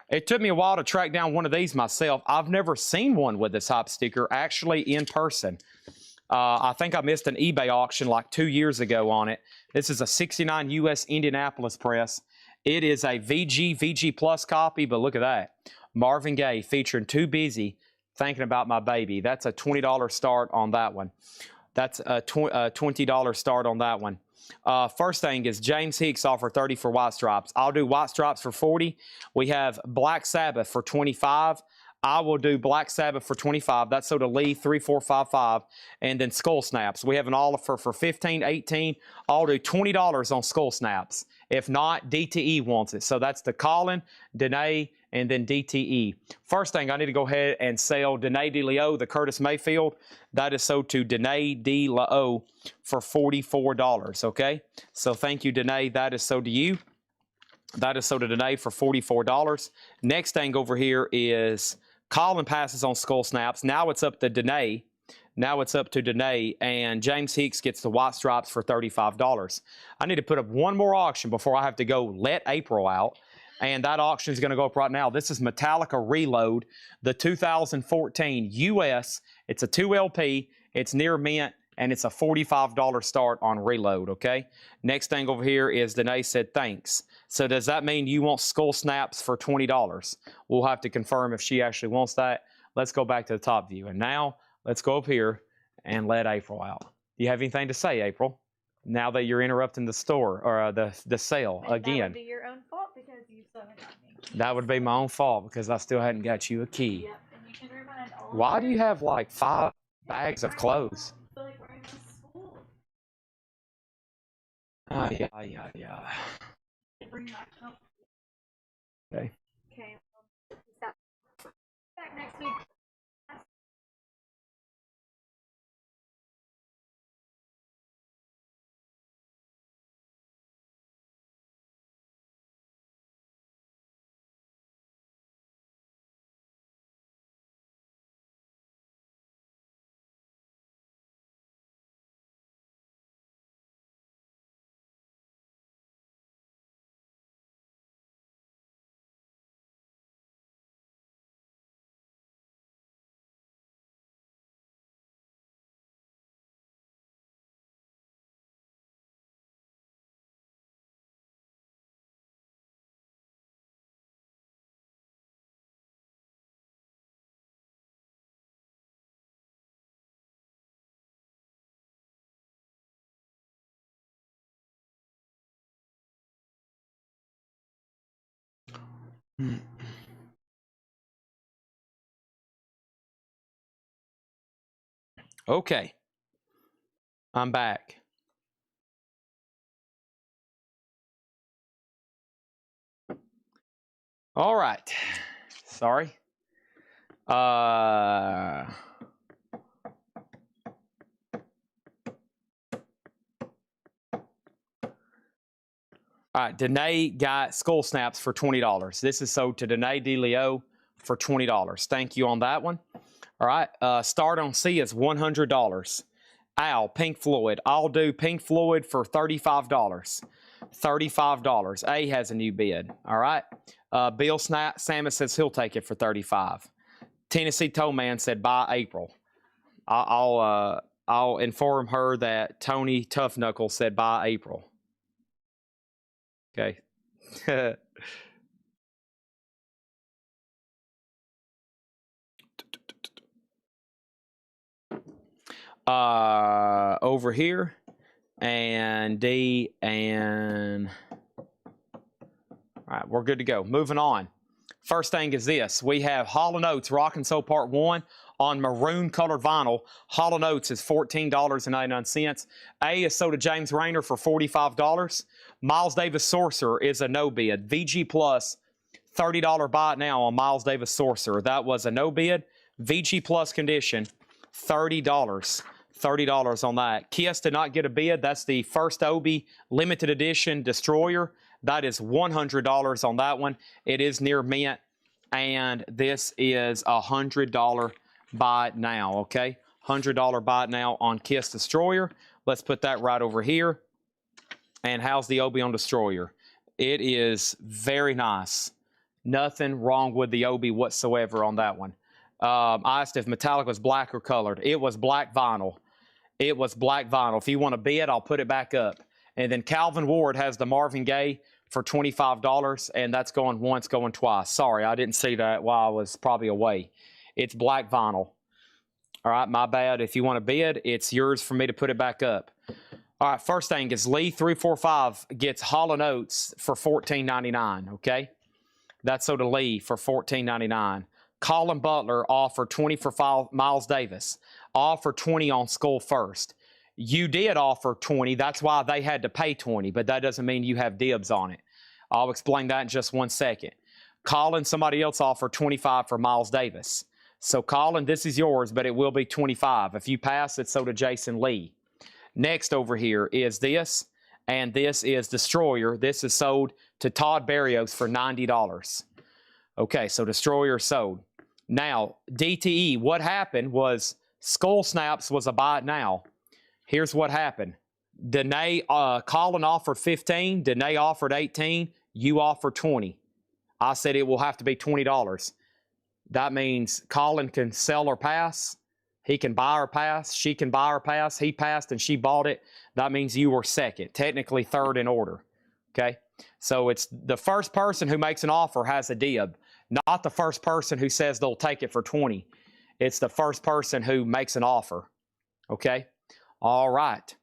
It took me a while to track down one of these myself. I've never seen one with this hop sticker actually in person. I think I missed an eBay auction like 2 years ago on it. This is a 69 US Indianapolis press. It is a VG Plus copy, but look at that. Marvin Gaye featuring Too Busy Thinking About My Baby. That's a $20 start on that one. That's a $20 start on that one. First thing is James Hicks offer $30 for White Stripes. I'll do White Stripes for $40. We have Black Sabbath for $25. I will do Black Sabbath for $25. That's sold to Lee 3455. And then Skull Snaps. We have an offer for $15, $18. I'll do $20 on Skull Snaps. If not, DTE wants it. So that's the Colin, Danae, and then DTE. First thing, I need to go ahead and sell Danae DeLeo, the Curtis Mayfield. That is sold to Danae DeLeo for $44, okay? So thank you, Danae. That is sold to you. That is sold to Danae for $44. Next thing over here is Colin passes on Skull Snaps. Now it's up to Danae. Now it's up to Danae, and James Hicks gets the white stripes for $35. I need to put up one more auction before I have to go let April out, and that auction is going to go up right now. This is Metallica Reload, the 2014 US. It's a 2LP. It's near mint, and it's a $45 start on Reload, okay? Next thing over here is Danae said thanks. So does that mean you want Skull Snaps for $20? We'll have to confirm if she actually wants that. Let's go back to the top view. And now let's go up here and let April out. Do you have anything to say, April? Now that you're interrupting the store or the sale And again. That would be your own fault because you still haven't got me. That would be my own fault because I still hadn't got you a key. Yep, and you can remind all Why of do you have like 5 bags of clothes? I feel like wearing this school. Yeah. Bring my coat. Okay. Okay. Back next week. Okay. I'm back. All right. Sorry. All right, Danae got Skull Snaps for $20. This is sold to Danae DeLeo for $20. Thank you on that one. All right, start on C is $100. Al, Pink Floyd. I'll do Pink Floyd for $35. $35. A has a new bid. All right. Bill Samus says he'll take it for $35. Tennessee Toeman said buy April. I'll inform her that Tony Tough Knuckle said buy April. Okay. Over here, and D, and all right, we're good to go. Moving on. First thing is this. We have Hall & Oates Rockin' Soul Part 1 on maroon colored vinyl. Hall & Oates is $14.99. A is sold to James Rayner for $45. Miles Davis Sorcerer is a no bid. VG Plus, $30 buy it now on Miles Davis Sorcerer. That was a no bid. VG Plus condition, $30. $30 on that. Kiss did not get a bid. That's the first Obi limited edition Destroyer. That is $100 on that one. It is near mint, and this is $100 buy it now, okay? $100 buy it now on Kiss Destroyer. Let's put that right over here. And how's the Obi on Destroyer? It is very nice. Nothing wrong with the Obi whatsoever on that one. I asked if metallic was black or colored. It was black vinyl. It was black vinyl. If you want to bid, I'll put it back up. And then Calvin Ward has the Marvin Gaye for $25, and that's going once, going twice. Sorry, I didn't see that while I was probably away. It's black vinyl. All right, my bad. If you want to bid, it's yours for me to put it back up. All right, first thing is Lee 345 gets Hall & Oates for $14.99, okay? That's so to Lee for $14.99. Colin Butler offered 20 for Miles Davis. Offer 20 on Skull First. You did offer 20. That's why they had to pay 20, but that doesn't mean you have dibs on it. I'll explain that in just 1 second. Colin, somebody else offered 25 for Miles Davis. So, Colin, this is yours, but it will be 25. If you pass, it's so to Jason Lee. Next over here is this, and this is Destroyer. This is sold to Todd Barrios for $90. Okay, so Destroyer sold. Now, DTE, what happened was Skull Snaps was a buy it now. Here's what happened. Danae, Colin offered 15. Danae offered 18. You offered 20. I said it will have to be $20. That means Colin can sell or pass. He can buy or pass. She can buy or pass. He passed and she bought it. That means you were second, technically third in order. Okay? So it's the first person who makes an offer has a dib, not the first person who says they'll take it for 20. It's the first person who makes an offer. Okay? All right.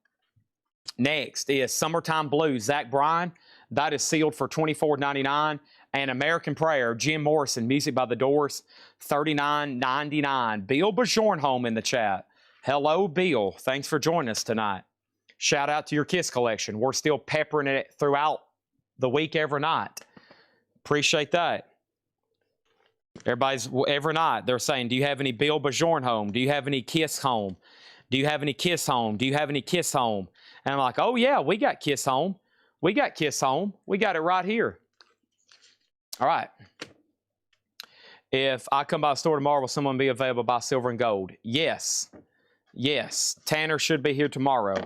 Next is Summertime Blues, Zach Bryan. That is sealed for $24.99. And American Prayer, Jim Morrison, Music by the Doors, $39.99. Bill Bajornholm in the chat. Hello, Bill. Thanks for joining us tonight. Shout out to your Kiss collection. We're still peppering it throughout the week every night. Appreciate that. Everybody's, every night, they're saying, do you have any Bill Bajornholm? Do you have any Kiss Home? Do you have any Kiss Home? Do you have any Kiss Home? And I'm like, oh, yeah, we got Kiss Home. We got Kiss Home. We got it right here. All right. If I come by the store tomorrow, will someone be available to buy silver and gold? Yes. Yes. Tanner should be here tomorrow.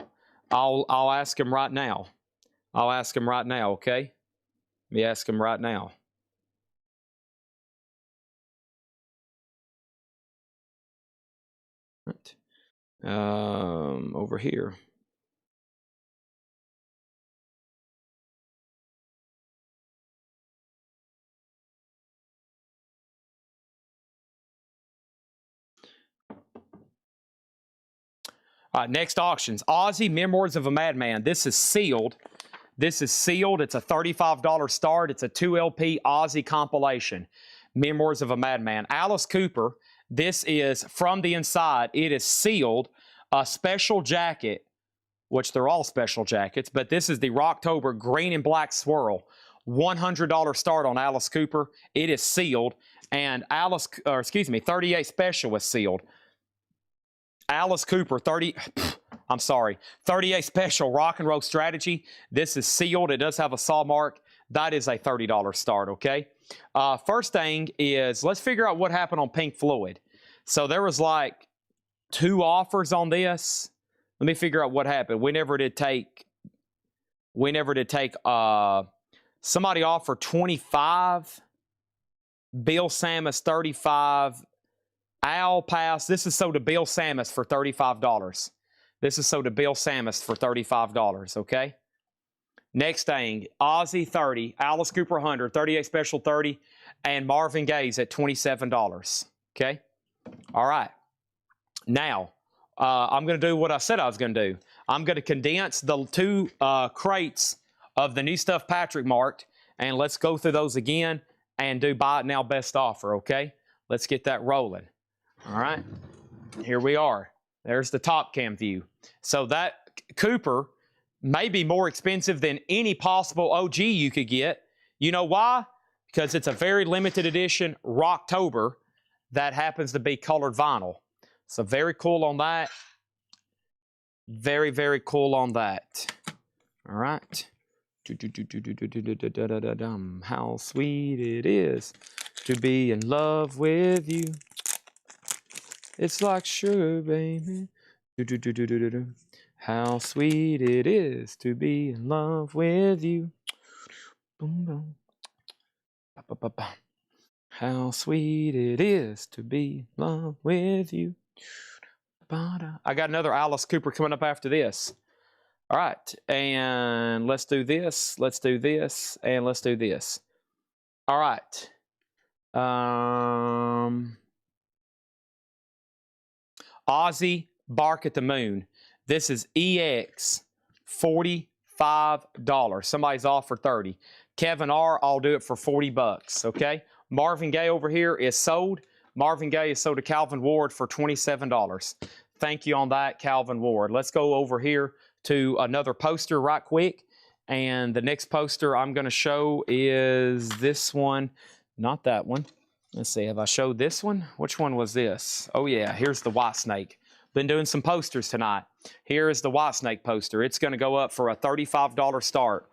I'll ask him right now. I'll ask him right now, okay? Let me ask him right now. Right. Over here. All right, next auctions. Ozzy, Memoirs of a Madman. This is sealed. This is sealed. It's a $35 start. It's a 2 LP Ozzy compilation. Memoirs of a Madman. Alice Cooper. This is from the inside. It is sealed. A special jacket, which they're all special jackets, but this is the Rocktober green and black swirl. $100 start on Alice Cooper. It is sealed. And 38 special is sealed. Alice Cooper, 38 special rock and roll strategy. This is sealed. It does have a saw mark. That is a $30 start, okay? First thing is, let's figure out what happened on Pink Floyd. So there was like 2 offers on this. Let me figure out what happened. We never did take, somebody offered 25, Bill Samus 35, Al Pass. This is sold to Bill Samus for $35. This is sold to Bill Samus for $35, okay? Next thing, Ozzy 30, Alice Cooper 100, 38 special 30, and Marvin Gaye's at $27, okay? All right. Now, I'm going to do what I said I was going to do. I'm going to condense the 2 crates of the new stuff Patrick marked, and let's go through those again and do buy it now best offer, okay? Let's get that rolling. All right, here we are. There's the top cam view. So that Cooper may be more expensive than any possible OG you could get. You know why? Because it's a very limited edition Rocktober that happens to be colored vinyl. So very cool on that. Very, very cool on that. All right. How sweet it is to be in love with you. It's like sugar, baby. How sweet it is to be in love with you. How sweet it is to be in love with you. I got another Alice Cooper coming up after this. All right, and let's do this, let's do this, and let's do this. All right. Ozzy, Bark at the Moon. This is EX, $45. Somebody's offered 30. Kevin R, I'll do it for $40, okay? Marvin Gaye over here is sold. Marvin Gaye is sold to Calvin Ward for $27. Thank you on that, Calvin Ward. Let's go over here to another poster right quick. And the next poster I'm going to show is this one, not that one. Let's see, have I showed this one? Which one was this? Oh yeah, here's the Whitesnake. Been doing some posters tonight. Here is the Whitesnake poster. It's going to go up for a $35 start.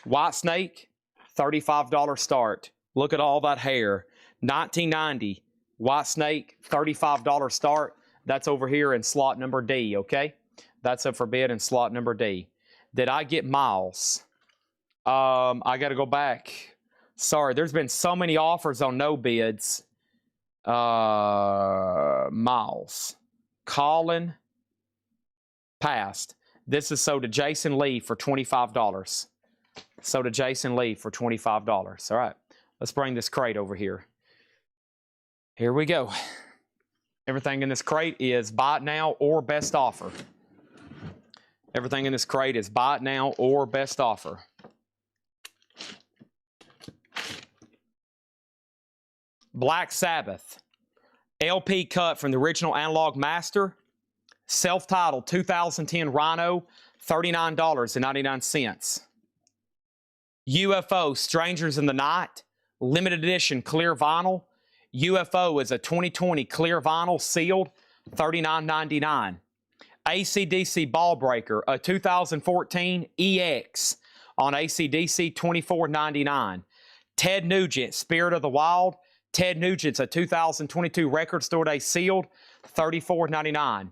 Whitesnake, $35 start. Look at all that hair. 1990, Whitesnake, $35 start. That's over here in slot number D, okay? That's up for bid in slot number D. Did I get Miles? I got to go back. Sorry, there's been so many offers on no bids. Miles. Colin passed. This is sold to Jason Lee for $25. Sold to Jason Lee for $25. All right, let's bring this crate over here. Here we go. Everything in this crate is buy it now or best offer. Everything in this crate is buy it now or best offer. Black Sabbath. LP cut from the original Analog Master. Self-titled 2010 Rhino, $39.99. UFO Strangers in the Night. Limited edition clear vinyl. UFO is a 2020 clear vinyl sealed, $39.99. AC/DC Ball Breaker, a 2014 EX on AC/DC, $24.99. Ted Nugent, Spirit of the Wild. Ted Nugent's a 2022 Record Store Day sealed, $34.99.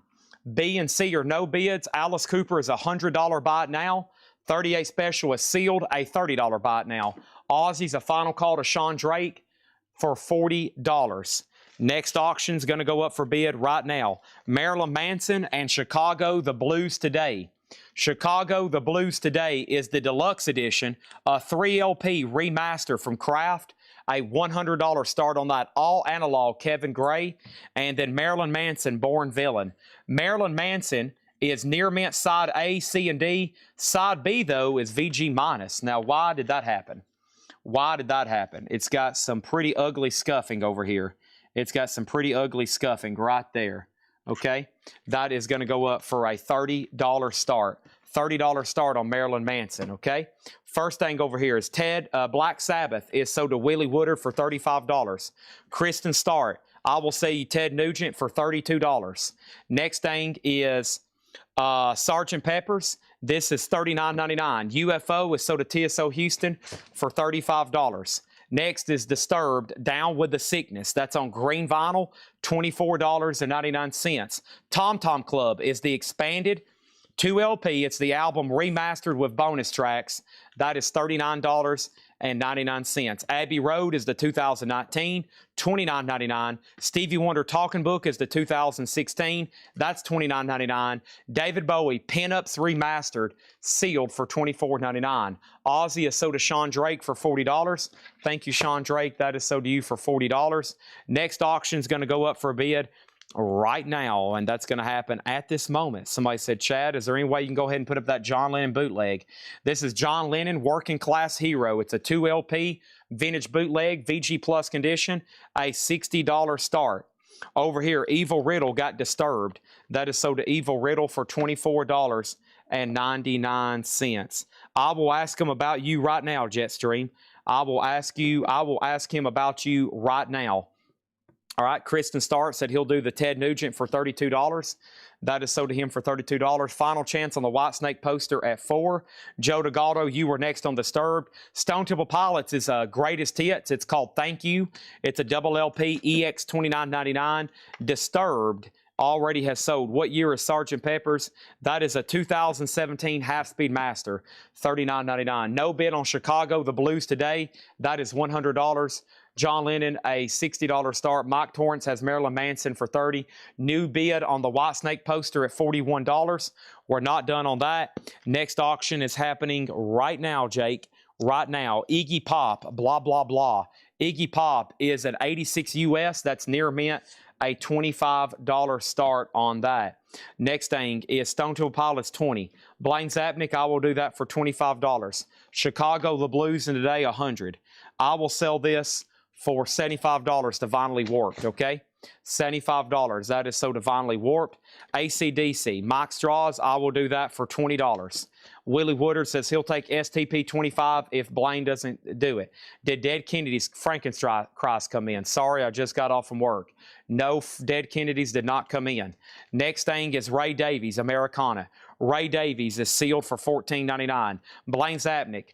B and C are no bids. Alice Cooper is a $100 buy it now. 38 Special is sealed, a $30 buy it now. Aussie's a final call to Sean Drake for $40. Next auction's going to go up for bid right now. Marilyn Manson and Chicago the Blues Today. Chicago the Blues Today is the deluxe edition, a 3LP remaster from Kraft, a $100 start on that, all analog Kevin Gray, and then Marilyn Manson, Born Villain. Marilyn Manson is near mint side A, C, and D. Side B, though, is VG minus. Now, why did that happen? Why did that happen? It's got some pretty ugly scuffing over here. It's got some pretty ugly scuffing right there. Okay? That is going to go up for a $30 start. $30 start on Marilyn Manson, okay? First thing over here is Black Sabbath is sold to Willie Woodard for $35. Kristen Start, I will sell you Ted Nugent for $32. Next thing is Sgt. Pepper's. This is $39.99. UFO is sold to TSO Houston for $35. Next is Disturbed, Down with the Sickness. That's on green vinyl, $24.99. Tom Tom Club is the expanded 2LP. It's the album remastered with bonus tracks. That is $39.99. Abbey Road is the 2019, $29.99. Stevie Wonder Talking Book is the 2016. That's $29.99. David Bowie Pinups Remastered, sealed for $24.99. Ozzy is sold to Sean Drake for $40. Thank you, Sean Drake. That is sold to you for $40. Next auction is going to go up for a bid right now, and that's going to happen at this moment. Somebody said, Chad, is there any way you can go ahead and put up that John Lennon bootleg? This is John Lennon, Working Class Hero. It's a 2LP vintage bootleg, VG Plus condition, a $60 start. Over here, Evil Riddle got Disturbed. That is sold to Evil Riddle for $24.99. I will ask him about you right now, Jetstream. I will ask him about you right now. All right, Kristen Start said he'll do the Ted Nugent for $32. That is sold to him for $32. Final chance on the Whitesnake poster at 4. Joe DeGaldo, you were next on Disturbed. Stone Temple Pilots is Greatest Hits. It's called Thank You. It's a double LP, EX $29.99. Disturbed already has sold. What year is Sgt. Pepper's? That is a 2017 half-speed master, $39.99. No bid on Chicago the Blues Today. That is $100. John Lennon, a $60 start. Mike Torrance has Marilyn Manson for $30. New bid on the Whitesnake poster at $41. We're not done on that. Next auction is happening right now, Jake. Right now. Iggy Pop, blah, blah, blah. Iggy Pop is an 86 US. That's near mint. A $25 start on that. Next thing is Stone Temple Pilots 20. Blaine Zapnick, I will do that for $25. Chicago the Blues and Today, $100. I will sell this for $75 to Vinylly Warped, okay? $75. That is so divinely warped. AC/DC, Mike Straws, I will do that for $20. Willie Woodard says he'll take STP 25 if Blaine doesn't do it. Did Dead Kennedys Frankenchrist come in? Sorry, I just got off from work. No, Dead Kennedys did not come in. Next thing is Ray Davies, Americana. Ray Davies is sealed for $14.99. Blaine Zapnick,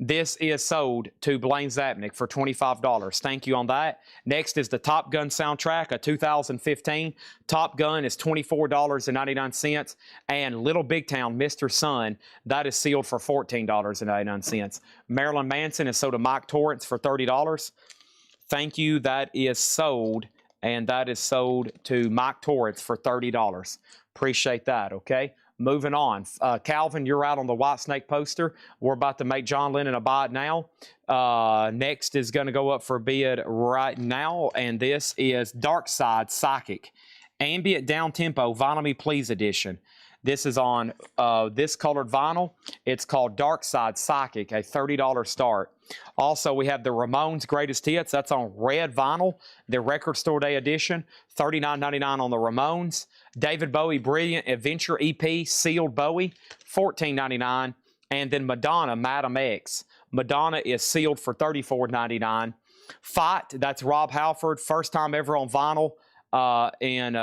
This is sold to Blaine Zapnick for $25. Thank you on that. Next is the Top Gun soundtrack, a 2015. Top Gun is $24.99. And Little Big Town, Mr. Sun, that is sealed for $14.99. Marilyn Manson is sold to Mike Torrance for $30. Thank you. That is sold, and that is sold to Mike Torrance for $30. Appreciate that, okay? Moving on. Calvin, you're out on the White Snake poster. We're about to make John Lennon a buy it now. Next is going to go up for bid right now, and this is Dark Side Psychic. Ambient Down Tempo Vinyl Me Please edition. This is on this colored vinyl. It's called Dark Side Psychic, a $30 start. Also, we have the Ramones Greatest Hits. That's on red vinyl, the Record Store Day edition, $39.99 on the Ramones. David Bowie Brilliant Adventure EP, sealed Bowie, $14.99. And then Madonna, Madam X. Madonna is sealed for $34.99. Fight, that's Rob Halford, first time ever on vinyl in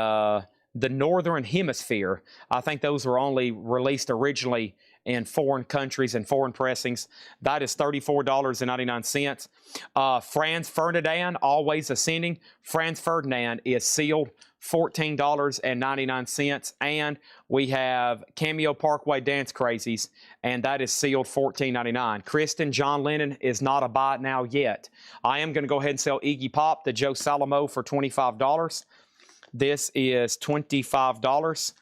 the Northern Hemisphere. I think those were only released originally in foreign countries and foreign pressings. That is $34.99. Franz Ferdinand, Always Ascending. Franz Ferdinand is sealed $14.99. And we have Cameo Parkway Dance Crazies, and that is sealed $14.99. Kristen, John Lennon is not a buy it now yet. I am going to go ahead and sell Iggy Pop, the Joe Salamo, for $25. This is $25.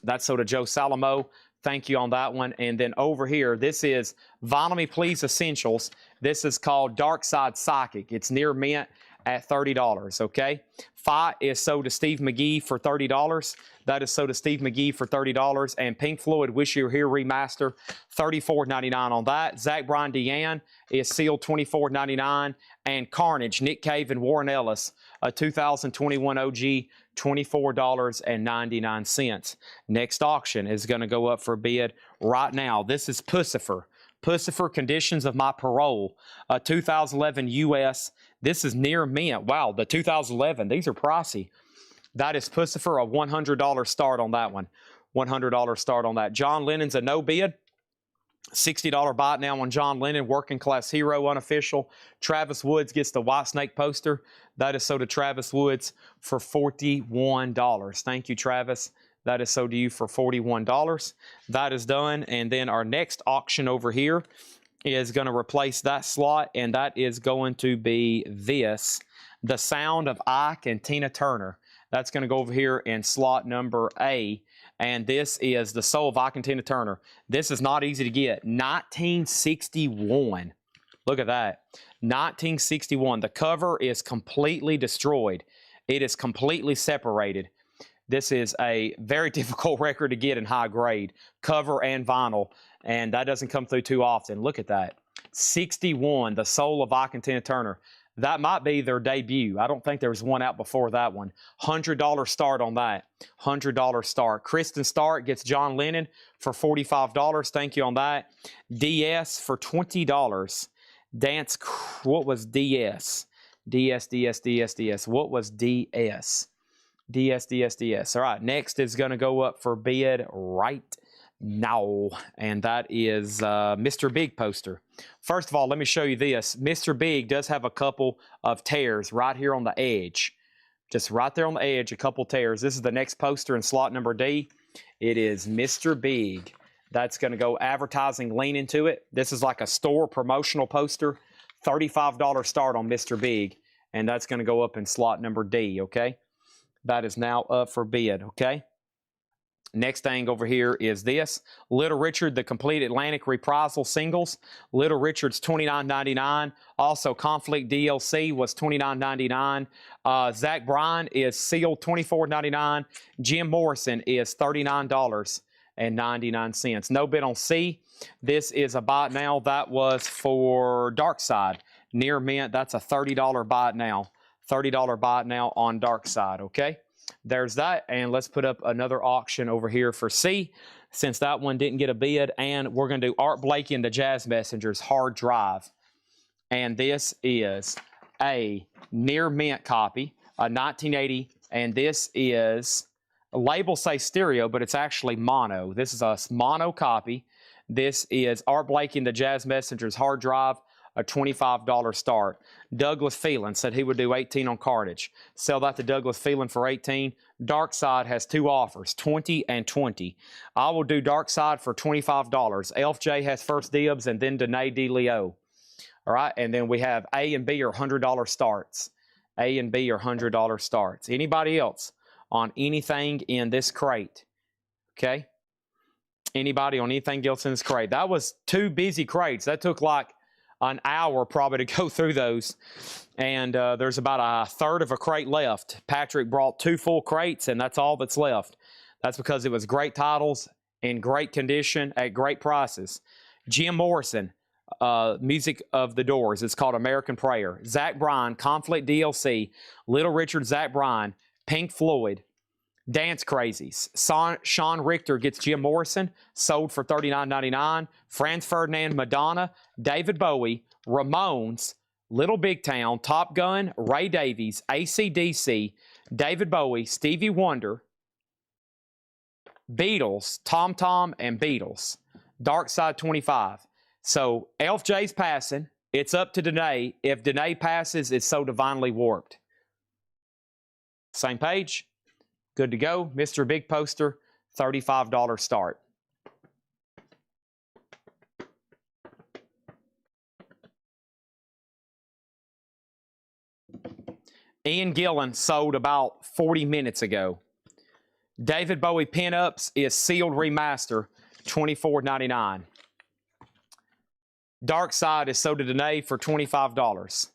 That's sold to Joe Salamo. Thank you on that one. And then over here, this is Vinyl Me Please Essentials. This is called Dark Side Psychic. It's near mint at $30, okay? Fight is sold to Steve McGee for $30. That is sold to Steve McGee for $30. And Pink Floyd Wish You Were Here Remaster, $34.99 on that. Zach Bryan Deanne is sealed $24.99. And Carnage, Nick Cave and Warren Ellis, a 2021 OG, $24.99. Next auction is going to go up for bid right now. This is Pussifer. Pussifer Conditions of My Parole, a 2011 US. This is near mint. Wow, the 2011, these are pricey. That is Pussifer, a $100 start on that one. $100 start on that. John Lennon's a no bid. $60 buy it now on John Lennon, Working Class Hero unofficial. Travis Woods gets the White Snake poster. That is sold to Travis Woods for $41. Thank you, Travis. That is sold to you for $41. That is done. And then our next auction over here is going to replace that slot, and that is going to be this, The Sound of Ike and Tina Turner. That's going to go over here in slot number A. And this is The Soul of Ike and Tina Turner. This is not easy to get. 1961. Look at that. 1961. The cover is completely destroyed. It is completely separated. This is a very difficult record to get in high grade. Cover and vinyl. And that doesn't come through too often. Look at that. 61. The Soul of Ike and Tina Turner. That might be their debut. I don't think there was one out before that one. $100 start on that. $100 start. Kristen Stark gets John Lennon for $45. Thank you on that. DS for $20. Dance, what was DS? DS. What was DS? DS. All right, next is going to go up for bid right now, and that is Mr. Big poster. First of all, let me show you this. Mr. Big does have a couple of tears right here on the edge. Just right there on the edge, a couple tears. This is the next poster in slot number D. It is Mr. Big. That's going to go advertising lean into it. This is like a store promotional poster. $35 start on Mr. Big, and that's going to go up in slot number D, okay? That is now up for bid, okay? Next thing over here is this. Little Richard, the Complete Atlantic Reprisal Singles. Little Richard's $29.99. Also, Conflict DLC was $29.99. Zach Bryan is sealed $24.99. Jim Morrison is $39.99. No bid on C. This is a buy it now. That was for Dark Side. Near mint, that's a $30 buy it now. $30 buy it now on Dark Side, okay? There's that, and let's put up another auction over here for C, since that one didn't get a bid, and we're going to do Art Blakey and the Jazz Messengers Hard Drive, and this is a near mint copy, a 1980, and this is, labels say stereo, but it's actually mono. This is a mono copy. This is Art Blakey and the Jazz Messengers hard drive, a $25 start. Douglas Phelan said he would do 18 on Cartage. Sell that to Douglas Phelan for 18. Dark Side has two offers, 20 and 20. I will do Dark Side for $25. Elf J has first dibs, and then Danae D. Leo. All right, and then we have A and B are $100 starts. A and B are $100 starts. Anybody else on anything in this crate? Okay? Anybody on anything else in this crate? That was 2 busy crates. That took like an hour probably to go through those. And there's about a third of a crate left. Patrick brought 2 full crates, and that's all that's left. That's because it was great titles in great condition at great prices. Jim Morrison, Music of the Doors. It's called American Prayer. Zach Bryan, Conflict DLC. Little Richard, Zach Bryan. Pink Floyd. Dance Crazies. Sean Richter gets Jim Morrison, sold for $39.99. Franz Ferdinand, Madonna. David Bowie. Ramones. Little Big Town. Top Gun. Ray Davies. AC/DC. David Bowie. Stevie Wonder. Beatles. Tom Tom and Beatles. Dark Side 25. So Elf J's passing. It's up to Danae. If Danae passes, it's So Divinely Warped. Same page. Good to go. Mr. Big Poster, $35 start. Ian Gillan sold about 40 minutes ago. David Bowie Pinups is sealed remaster, $24.99. Dark Side is sold to Danae for $25.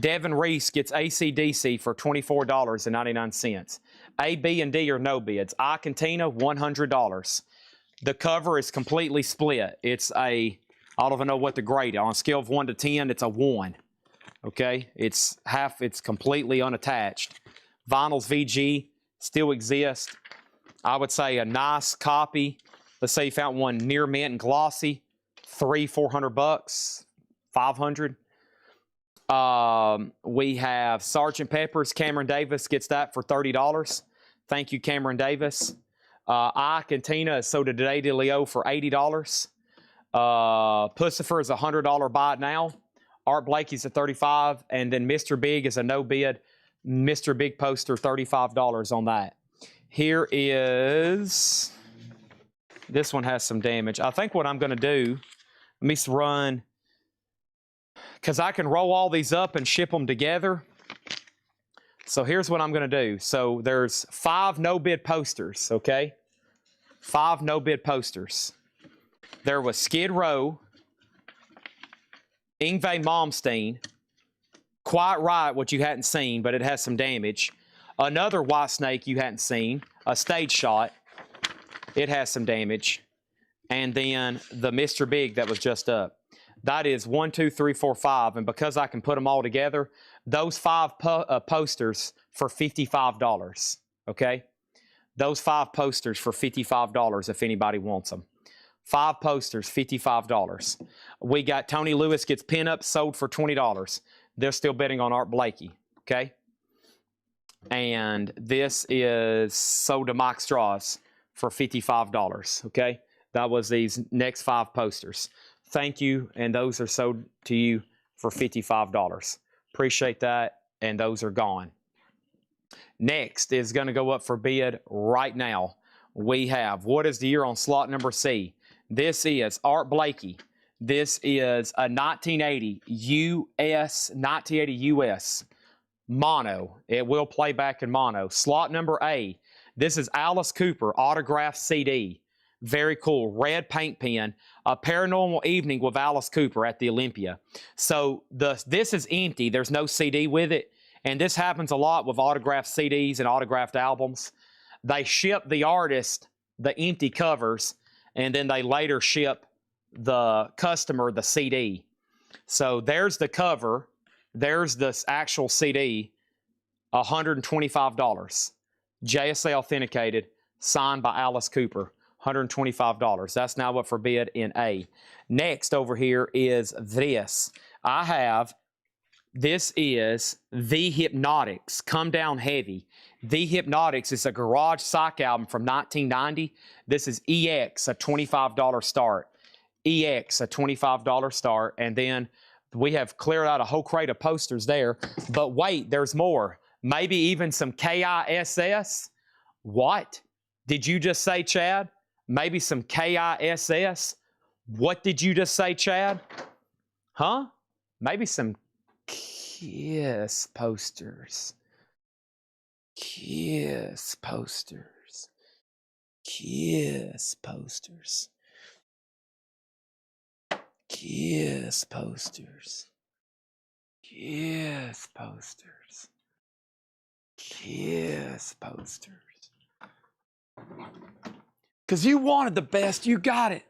Devin Reese gets AC/DC for $24.99. A, B, and D are no bids. I Cantina, $100. The cover is completely split. It's a, I don't even know what to grade it. On a scale of 1 to 10, it's a 1. Okay? It's completely unattached. Vinyls VG still exist. I would say a nice copy. Let's say you found one near mint and glossy. $400, $500. We have Sgt. Pepper's. Cameron Davis gets that for $30. Thank you, Cameron Davis. I Cantina is sold to Danae DeLeo for $80. Pussifer is a $100 buy it now. Art Blakey's at $35, and then Mr. Big is a no bid. Mr. Big Poster, $35 on that. Here is, this one has some damage. I think what I'm going to do, let me run, because I can roll all these up and ship them together. So here's what I'm going to do. So there's 5 no-bid posters, okay? 5 no-bid posters. There was Skid Row, Yngwie Malmsteen, Quite Right, what you hadn't seen, but it has some damage. Another Whitesnake you hadn't seen, a stage shot. It has some damage. And then the Mr. Big that was just up. That is 1, 2, 3, 4, 5. And because I can put them all together, those 5 posters for $55. Okay? Those 5 posters for $55 if anybody wants them. 5 posters, $55. We got Tony Lewis gets Pinups sold for $20. They're still bidding on Art Blakey. Okay? And this is sold to Mike Strauss for $55. Okay? That was these next 5 posters. Thank you, and those are sold to you for $55. Appreciate that, and those are gone. Next is going to go up for bid right now. We have, what is the year on slot number C? This is Art Blakey. This is a 1980 US mono. It will play back in mono. Slot number A. This is Alice Cooper autographed CD. Very cool. Red paint pen. A Paranormal Evening with Alice Cooper at the Olympia. So this is empty. There's no CD with it. And this happens a lot with autographed CDs and autographed albums. They ship the artist the empty covers, and then they later ship the customer the CD. So there's the cover. There's the actual CD. $125. JSA authenticated. Signed by Alice Cooper. $125. That's now up for bid in A. Next over here is this. This is The Hypnotics, Come Down Heavy. The Hypnotics is a garage psych album from 1990. This is EX, a $25 start. EX, a $25 start. And then we have cleared out a whole crate of posters there. But wait, there's more. Maybe even some KISS. What did you just say, Chad? Maybe some KISS. What did you just say, Chad? Huh? Maybe some KISS posters. KISS posters. KISS posters. KISS posters. KISS posters. KISS posters. Because you wanted the best, you got it.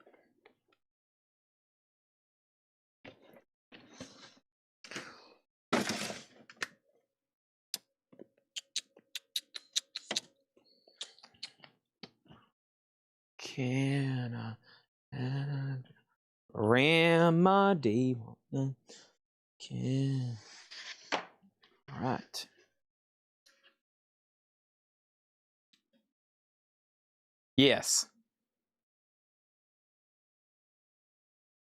Can I remedy? Can. All right. Yes.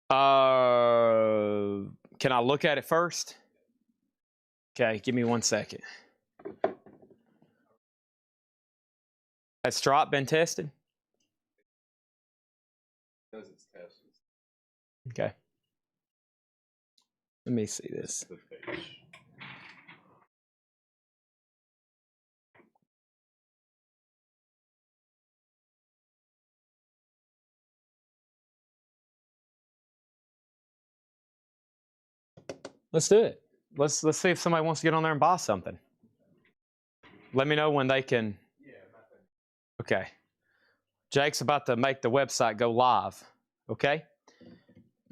Can I look at it first? Okay, give me 1 second. Has Strop been tested? Because it's tested. Okay. Let me see this. The page. Let's do it. Let's see if somebody wants to get on there and buy something. Let me know when they can. Yeah, nothing. Okay. Jake's about to make the website go live. Okay?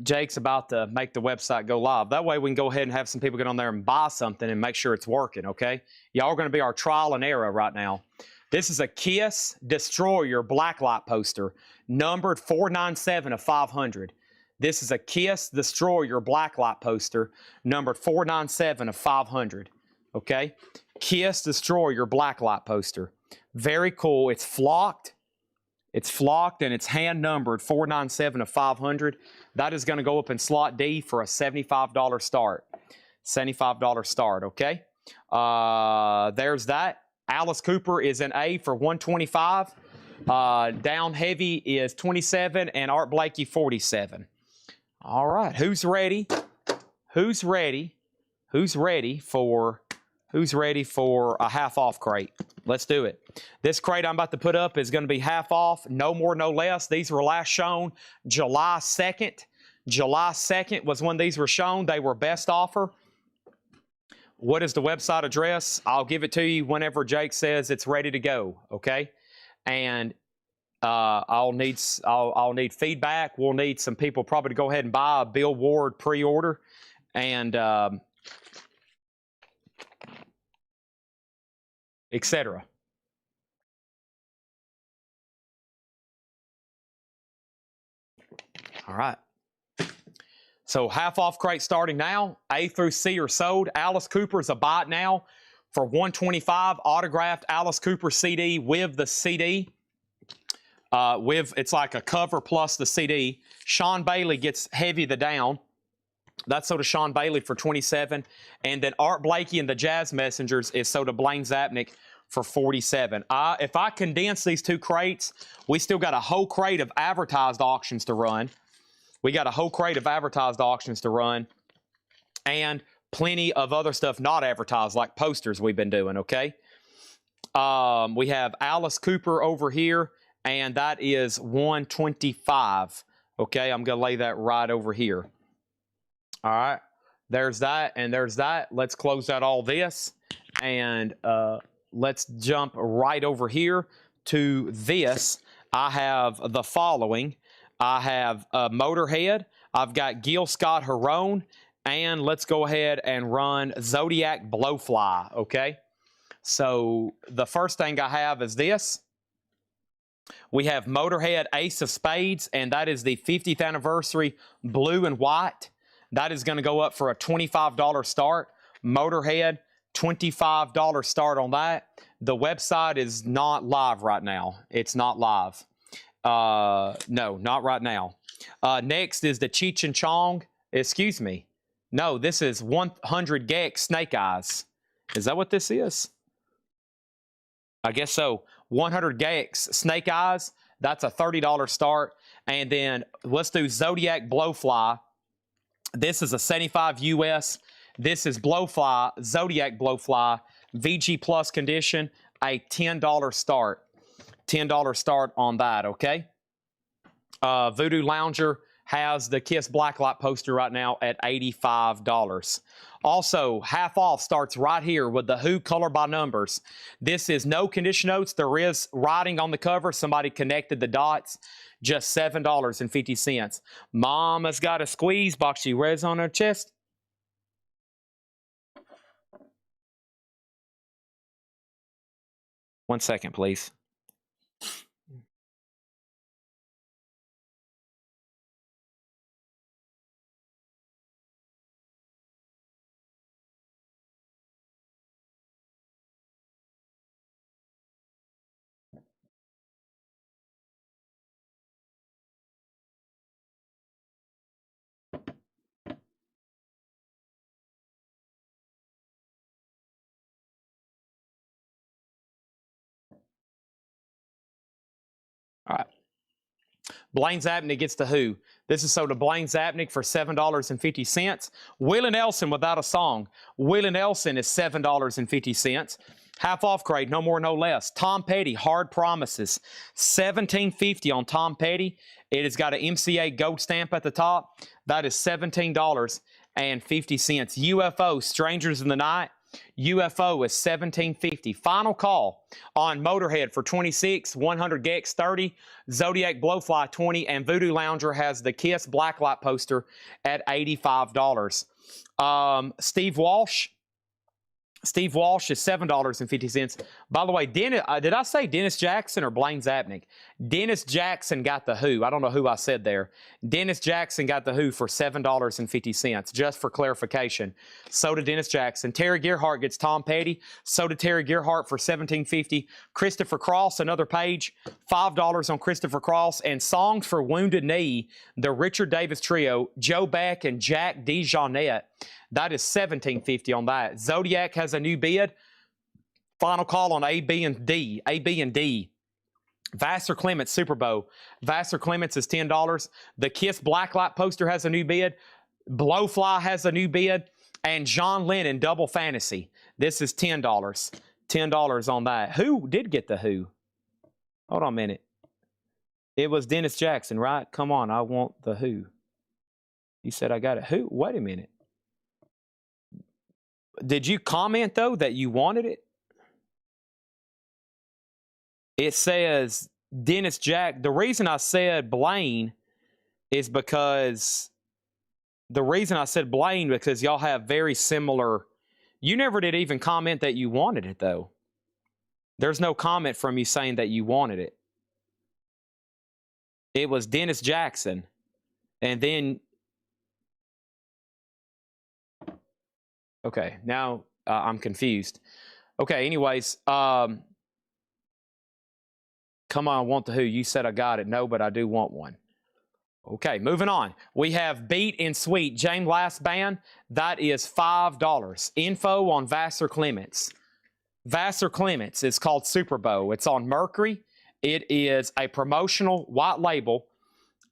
Jake's about to make the website go live. That way we can go ahead and have some people get on there and buy something and make sure it's working, okay? Y'all are going to be our trial and error right now. This is a KISS Destroyer blacklight poster, numbered 497 of 500. This is a KISS Destroyer blacklight poster, numbered 497 of 500, okay? KISS Destroyer blacklight poster. Very cool. It's flocked. It's flocked and it's hand numbered 497 of 500. That is going to go up in slot D for a $75 start. $75 start, okay? There's that. Alice Cooper is in A for 125. Down heavy is 27 and Art Blakey 47. All right, who's ready? Who's ready? Who's ready for a half off crate? Let's do it. This crate I'm about to put up is going to be half off, no more, no less. These were last shown July 2nd. July 2nd was when these were shown. They were best offer. What is the website address? I'll give it to you whenever Jake says it's ready to go, okay? And I'll need feedback. We'll need some people probably to go ahead and buy a Bill Ward pre-order. And etc. All right. So half off crate starting now. A through C are sold. Alice Cooper is a buy it now for $125. Autographed Alice Cooper CD with the CD. It's like a cover plus the CD. Sean Bailey gets Heavy the Down. That's sold to Sean Bailey for $27. And then Art Blakey and the Jazz Messengers is sold to Blaine Zapnick for $47. If I condense these two crates, we still got a whole crate of advertised auctions to run. We got a whole crate of advertised auctions to run. And plenty of other stuff not advertised, like posters we've been doing, okay? We have Alice Cooper over here, and that is $125. Okay, I'm going to lay that right over here. All right, there's that, and there's that. Let's close out all this, and let's jump right over here to this. I have the following. I have Motorhead. I've got Gil Scott-Heron, and let's go ahead and run Zodiac Blowfly, okay? So the first thing I have is this. We have Motorhead Ace of Spades, and that is the 50th anniversary blue and white. That is going to go up for a $25 start. Motorhead, $25 start on that. The website is not live right now. It's not live. No, not right now. Next is the Cheech and Chong. Excuse me. No, this is 100 Gex Snake Eyes. Is that what this is? I guess so. 100 Gex Snake Eyes. That's a $30 start. And then let's do Zodiac Blowfly. This is a 75 US. This is Blowfly, Zodiac Blowfly, VG Plus condition, a $10 start. $10 start on that, okay? Voodoo Lounger has the Kiss Blacklight poster right now at $85. Also, half off starts right here with the Who Color by Numbers. This is no condition notes. There is writing on the cover. Somebody connected the dots. Just $7.50. Mama's got a squeeze box. She wears on her chest. One second, please. All right. Blaine Zapnick gets the Who. This is sold to Blaine Zapnick for $7.50. Willie Nelson without a song. Willie Nelson is $7.50. Half off grade, no more, no less. Tom Petty, Hard Promises, $17.50 on Tom Petty. It has got an MCA gold stamp at the top. That is $17.50. UFO, Strangers in the Night. UFO is $17.50. Final call on Motorhead for 26, 100 Gex 30, Zodiac Blowfly 20, and Voodoo Lounger has the Kiss Blacklight poster at $85. Steve Walsh is $7.50. By the way, did I say Dennis Jackson or Blaine Zapnick? Dennis Jackson got the Who. I don't know who I said there. Dennis Jackson got the Who for $7.50, just for clarification. So did Dennis Jackson. Terry Gerhart gets Tom Petty. So did Terry Gerhart for $17.50. Christopher Cross, another page, $5 on Christopher Cross. And Songs for Wounded Knee, the Richard Davis Trio, Joe Beck and Jack DeJohnette. That is $17.50 on that. Zodiac has a new bid. Final call on A, B, and D. A, B, and D. Vassar Clements Super Bowl. Vassar Clements is $10. The Kiss Blacklight poster has a new bid. Blowfly has a new bid. And John Lennon Double Fantasy. This is $10. $10 on that. Who did get the Who? Hold on a minute. It was Dennis Jackson, right? Come on, I want the Who. He said I got it. Who? Wait a minute. Did you comment, though, that you wanted it? It says Dennis Jack. The reason I said Blaine is because y'all have very similar. You never did even comment that you wanted it, though. There's no comment from you saying that you wanted it. It was Dennis Jackson. And then... Okay, now I'm confused. Okay, anyways, come on, I want the Who. You said I got it. No, but I do want one. Okay, moving on. We have Beat and Sweet, James Last Band. That is $5. Info on Vassar Clements. Vassar Clements is called Super Bowl. It's on Mercury. It is a promotional white label,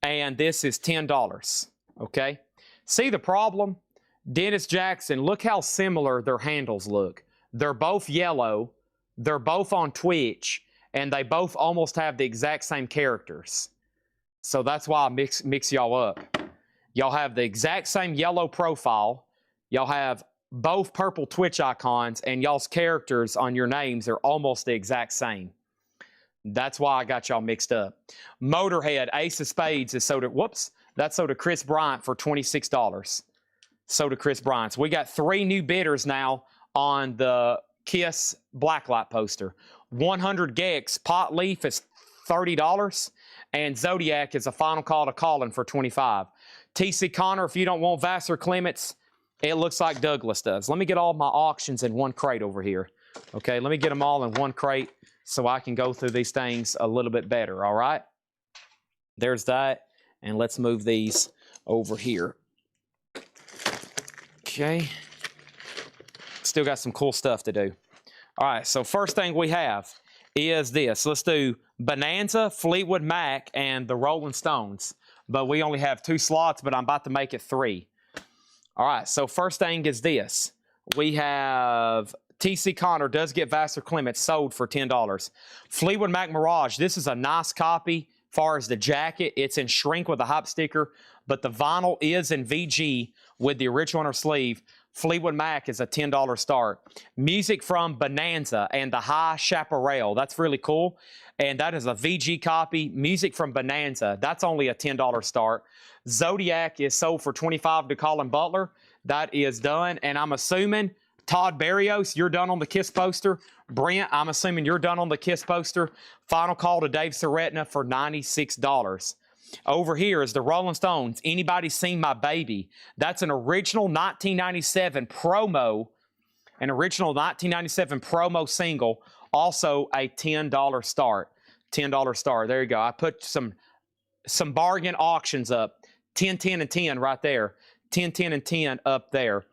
and this is $10. Okay? See the problem? Dennis Jackson, look how similar their handles look. They're both yellow, they're both on Twitch, and they both almost have the exact same characters. So that's why I mix y'all up. Y'all have the exact same yellow profile, y'all have both purple Twitch icons, and y'all's characters on your names are almost the exact same. That's why I got y'all mixed up. Motorhead, Ace of Spades is sold at, that's sold to Chris Bryant for $26. So to Chris Bryant. So we got 3 new bidders now on the Kiss Blacklight poster. 100 Gex Pot Leaf is $30, and Zodiac is a final call to Colin for $25. TC Connor, if you don't want Vassar Clements, it looks like Douglas does. Let me get all my auctions in one crate over here. Okay, let me get them all in one crate so I can go through these things a little bit better, all right? There's that. And let's move these over here. Okay. Still got some cool stuff to do. All right, so first thing we have is this. Let's do Bonanza, Fleetwood Mac, and the Rolling Stones. But we only have 2 slots, but I'm about to make it 3. All right, so first thing is this. We have T.C. Connor does get Vassar Clements sold for $10. Fleetwood Mac Mirage, this is a nice copy. Far as the jacket, it's in shrink with a hop sticker, but the vinyl is in VG with the original inner sleeve. Fleetwood Mac is a $10 start. Music from Bonanza and the High Chaparral. That's really cool. And that is a VG copy. Music from Bonanza. That's only a $10 start. Zodiac is sold for $25 to Colin Butler. That is done. And I'm assuming Todd Barrios, you're done on the Kiss poster. Brent, I'm assuming you're done on the Kiss poster. Final call to Dave Seretna for $96. Over here is the Rolling Stones. Anybody Seen My Baby? That's an original 1997 promo, single. Also a $10 start. $10 start. There you go. I put some bargain auctions up. 10, 10, and 10 right there. 10, 10, and 10 up there.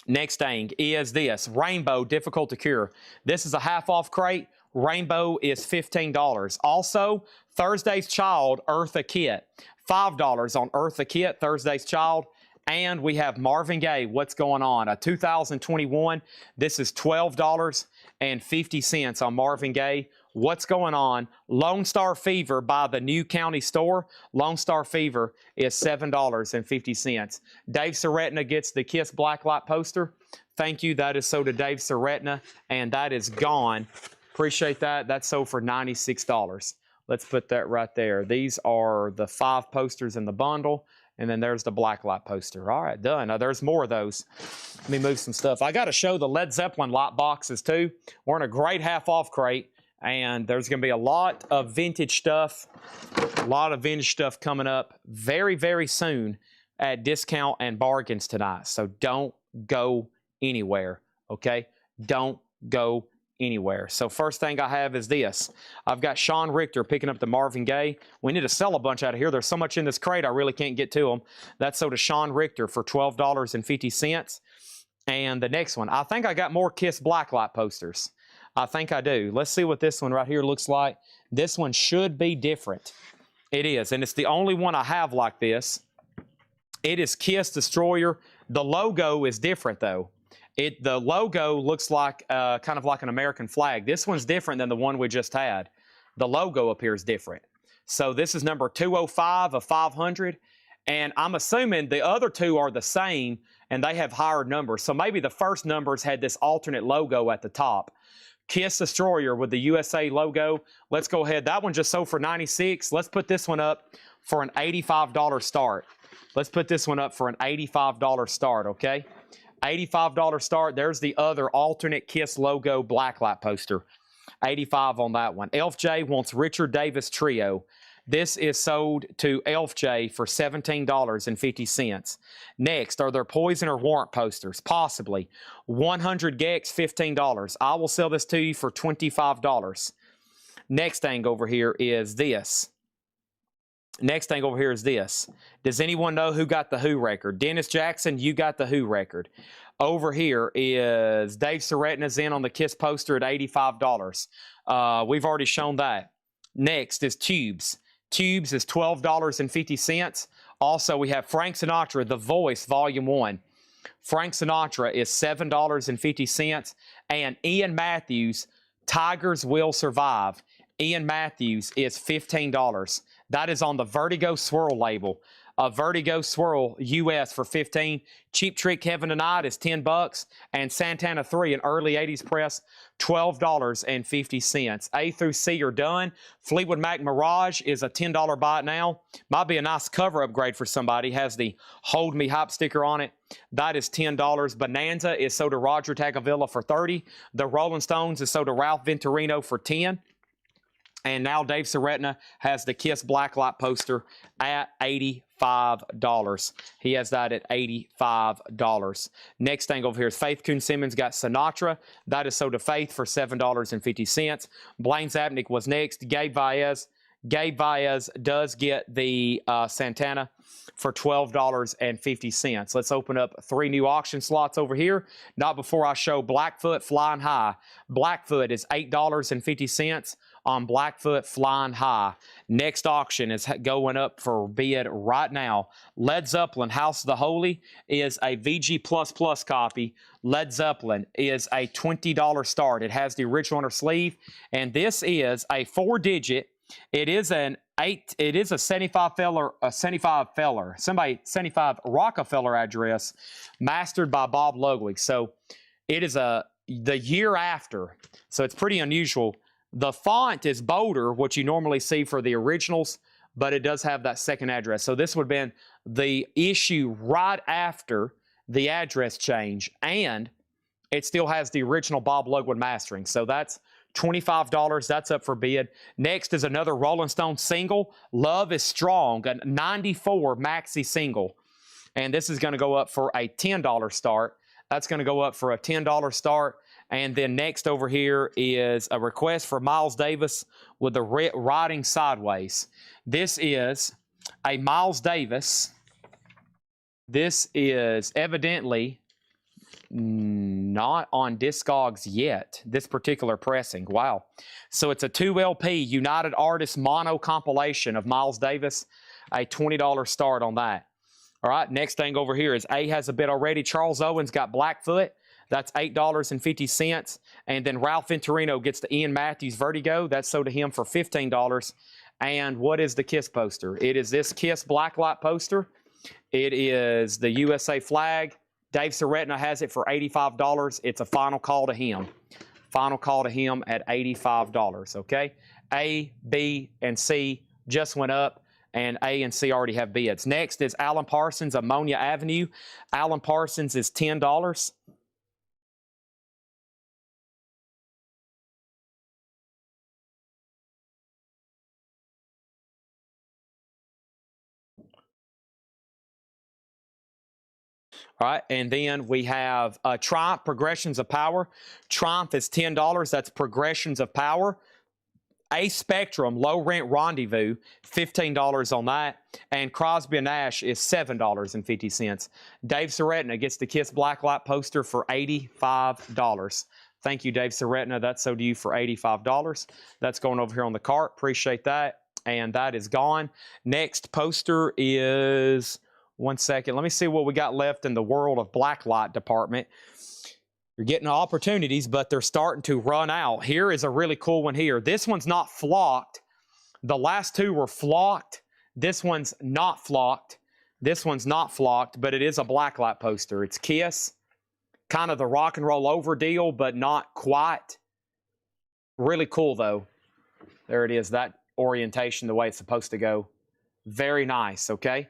Next thing is this. Rainbow, difficult to cure. This is a half-off crate. Rainbow is $15. Also, Thursday's Child, Eartha Kitt. $5 on Eartha Kitt, Thursday's Child. And we have Marvin Gaye, What's Going On? A 2021. This is $12.50 on Marvin Gaye. What's Going On? Lone Star Fever by the New County Store. Lone Star Fever is $7.50. Dave Seretna gets the Kiss Blacklight poster. Thank you. That is sold to Dave Seretna, and that is gone. Appreciate that. That's sold for $96. Let's put that right there. These are the 5 posters in the bundle, and then there's the Blacklight poster. All right, done. Now, there's more of those. Let me move some stuff. I got to show the Led Zeppelin lot boxes, too. We're in a great half-off crate. And there's going to be a lot of vintage stuff, coming up very, very soon at discount and bargains tonight. So don't go anywhere, okay? Don't go anywhere. So first thing I have is this. I've got Sean Richter picking up the Marvin Gaye. We need to sell a bunch out of here. There's so much in this crate, I really can't get to them. That's sold to Sean Richter for $12.50. And the next one, I think I got more Kiss Blacklight posters. I think I do. Let's see what this one right here looks like. This one should be different. It is, and it's the only one I have like this. It is Kiss Destroyer. The logo is different, though. The logo looks like kind of like an American flag. This one's different than the one we just had. The logo appears different. So this is number 205 of 500, and I'm assuming the other 2 are the same, and they have higher numbers. So maybe the first numbers had this alternate logo at the top. Kiss Destroyer with the USA logo. Let's go ahead. That one just sold for $96. Let's put this one up for an $85 start. Let's put this one up for an $85 start, okay? $85 start. There's the other alternate Kiss logo Blacklight poster. $85 on that one. Elf J wants Richard Davis Trio. This is sold to Elf J for $17.50. Next, are there Poison or Warrant posters? Possibly. 100 Gex, $15. I will sell this to you for $25. Next thing over here is this. Does anyone know who got the Who record? Dennis Jackson, you got the Who record. Over here is Dave Seretna's in on the Kiss poster at $85. We've already shown that. Next is Tubes. Tubes is $12.50. Also, we have Frank Sinatra, The Voice, Volume 1. Frank Sinatra is $7.50. And Ian Matthews, Tigers Will Survive. Ian Matthews is $15. That is on the Vertigo Swirl label. Vertigo Swirl US for $15. Cheap Trick Heaven Tonight is $10. And Santana 3, an early 80s press, $12.50. A through C are done. Fleetwood Mac Mirage is a $10 buy it now. Might be a nice cover upgrade for somebody. Has the Hold Me Hop sticker on it. That is $10. Bonanza is sold to Roger Tagavilla for $30. The Rolling Stones is sold to Ralph Venturino for $10. And now Dave Seretna has the Kiss Blacklight poster at $85. He has that at $85. Next thing over here is Faith Coon Simmons got Sinatra. That is sold to Faith for $7.50. Blaine Zabnick was next. Gabe Baez Gabe Baez does get the Santana for $12.50. Let's open up 3 new auction slots over here. Not before I show Blackfoot Flying High. Blackfoot is $8.50 on Blackfoot Flying High. Next auction is going up for bid right now. Led Zeppelin House of the Holy is a VG++ copy. Led Zeppelin is a $20 start. It has the original inner sleeve, and this is a 4-digit. It is a 75 Rockefeller address, mastered by Bob Ludwig. So it is the year after. So it's pretty unusual. The font is bolder, what you normally see for the originals, but it does have that second address. So this would have been the issue right after the address change, and it still has the original Bob Ludwig mastering. So that's $25. That's up for bid. Next is another Rolling Stone single, Love is Strong, a 94 maxi single. And this is going to go up for a $10 start. That's going to go up for a $10 start. And then next over here is a request for Miles Davis with the Riding Sideways. This is a Miles Davis. This is evidently not on Discogs yet, this particular pressing. Wow. So it's a 2 LP United Artists mono compilation of Miles Davis, a $20 start on that. All right, next thing over here is A has a bid already. Charles Owens got Blackfoot. That's $8.50. And then Ralph Venturino gets the Ian Matthews Vertigo. That's sold to him for $15. And what is the KISS poster? It is this KISS Blacklight poster. It is the USA flag. Dave Seretna has it for $85. It's a final call to him. Final call to him at $85, okay? A, B, and C just went up, and A and C already have bids. Next is Alan Parsons, Ammonia Avenue. Alan Parsons is $10. All right, and then we have Triumph Progressions of Power. Triumph is $10. That's Progressions of Power. A Spectrum Low Rent Rendezvous, $15 on that. And Crosby & Nash is $7.50. Dave Seretna gets the KISS Blacklight poster for $85. Thank you, Dave Seretna. That's sold to you for $85. That's going over here on the cart. Appreciate that. And that is gone. Next poster is... One second. Let me see what we got left in the world of blacklight department. You're getting opportunities, but they're starting to run out. Here is a really cool one here. This one's not flocked. The last two were flocked. This one's not flocked. This one's not flocked, but it is a blacklight poster. It's KISS. Kind of the rock and roll over deal, but not quite. Really cool, though. There it is. That orientation, the way it's supposed to go. Very nice, okay?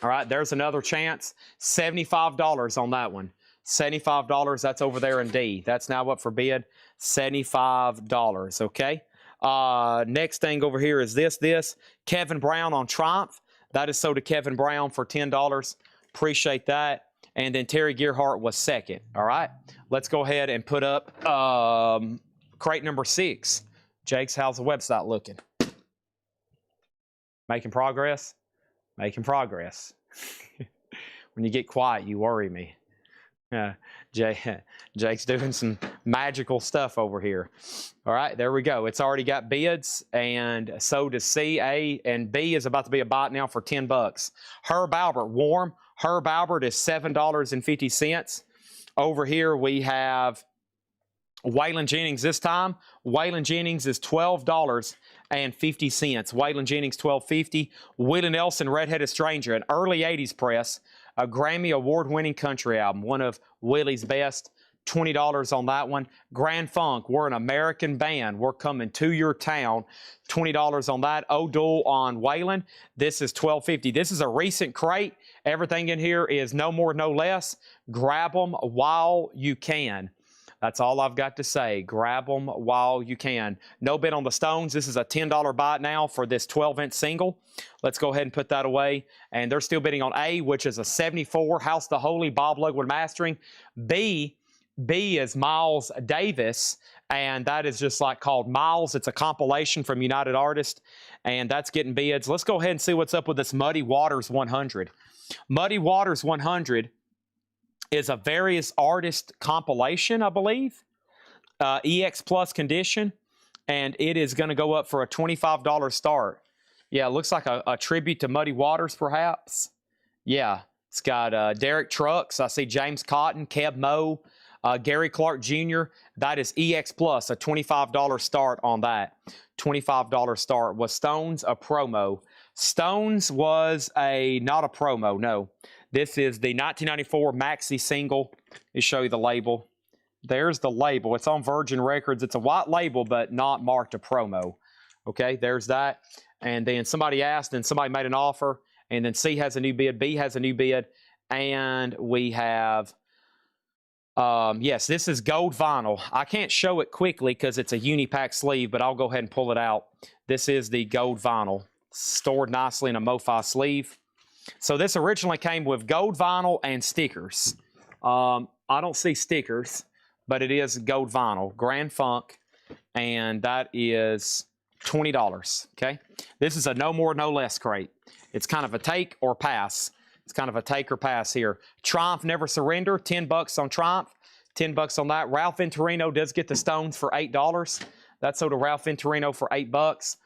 All right, there's another chance. $75 on that one. $75, that's over there in D. That's now up for bid. $75, okay? Next thing over here is this. Kevin Brown on Triumph. That is sold to Kevin Brown for $10. Appreciate that. And then Terry Gearhart was second, all right? Let's go ahead and put up crate number 6. Jake's, how's the website looking? Making progress? Making progress. When you get quiet, you worry me. Jake's doing some magical stuff over here. All right, there we go. It's already got bids, and so does C, A, and B is about to be a bot now for $10. Herb Albert, warm. Herb Albert is $7.50. Over here we have Waylon Jennings this time. Waylon Jennings is $12.50. Waylon Jennings, $12.50. Willie Nelson, Redheaded Stranger, an early 80s press, a Grammy award-winning country album, one of Willie's best. $20 on that one. Grand Funk, we're an American band. We're coming to your town. $20 on that. O'Doul on Waylon. This is $12.50. This is a recent crate. Everything in here is no more, no less. Grab them while you can. That's all I've got to say. Grab them while you can. No bid on the Stones. This is a $10 buy now for this 12-inch single. Let's go ahead and put that away. And they're still bidding on A, which is a 74 House the Holy Bob Ludwig mastering. B, B is Miles Davis, and that is just like called Miles. It's a compilation from United Artists, and that's getting bids. Let's go ahead and see what's up with this Muddy Waters 100. Muddy Waters 100 is a various artist compilation, I believe, EX Plus condition, and it is going to go up for a $25 start. Yeah, it looks like a tribute to Muddy Waters, perhaps. Yeah, it's got Derek Trucks. I see James Cotton, Keb Moe, Gary Clark Jr. That is EX Plus, a $25 start on that. $25 start. Was Stones a promo? Stones was not a promo, no. This is the 1994 maxi single. Let me show you the label. There's the label. It's on Virgin Records. It's a white label, but not marked a promo. Okay, there's that. And then somebody asked, and somebody made an offer, and then C has a new bid, B has a new bid, and we have, yes, this is gold vinyl. I can't show it quickly because it's a Unipack sleeve, but I'll go ahead and pull it out. This is the gold vinyl, stored nicely in a MoFi sleeve. So this originally came with gold vinyl and stickers. I don't see stickers, but it is gold vinyl, Grand Funk, and that is $20, okay? This is a no more, no less crate. It's kind of a take or pass. It's kind of a take or pass here. Triumph Never Surrender, $10 on Triumph, $10 on that. Ralph Venturino does get the Stones for $8. That's sold to Ralph Venturino for $8.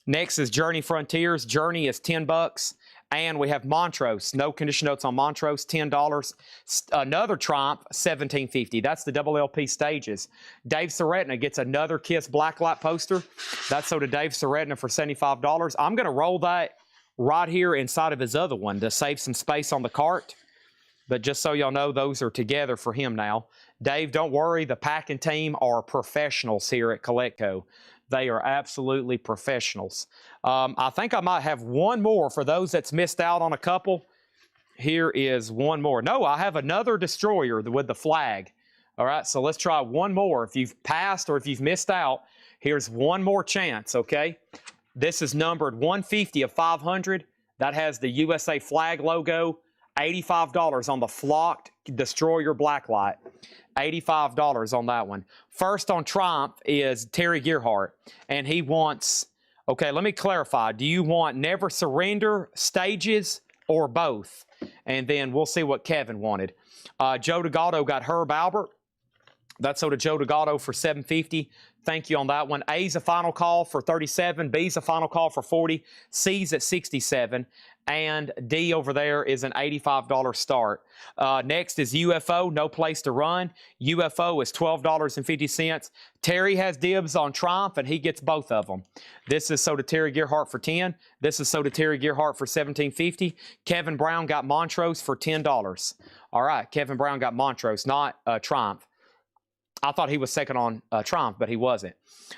Next is Journey Frontiers. Journey is $10. And we have Montrose. No condition notes on Montrose, $10. Another Triumph, $17.50. That's the double LP stages. Dave Seretna gets another Kiss Blacklight poster. That's sold to Dave Seretna for $75. I'm going to roll that right here inside of his other one to save some space on the cart. But just so y'all know, those are together for him now. Dave, don't worry. The packing team are professionals here at Colecco. They are absolutely professionals. I think I might have one more for those that's missed out on a couple. Here is one more. No, I have another Destroyer with the flag. All right, so let's try one more. If you've passed or if you've missed out, here's one more chance, okay? This is numbered 150 of 500. That has the USA flag logo. $85 on the flocked Destroyer Blacklight. $85 on that one. First on Triumph is Terry Gearhart, and he wants, okay, let me clarify. Do you want Never Surrender stages or both? And then we'll see what Kevin wanted. Joe DeGato got Herb Albert. That's sold to Joe DeGato for $7.50. Thank you on that one. A's a final call for $37. B's a final call for $40. C's at $67. And D over there is an $85 start. Next is UFO, No Place to Run. UFO is $12.50. Terry has dibs on Triumph, and he gets both of them. This is sold to Terry Gearhart for $10. This is sold to Terry Gearhart for $17.50. Kevin Brown got Montrose for $10. All right, Kevin Brown got Montrose, not Triumph. I thought he was second on Triumph, but he wasn't.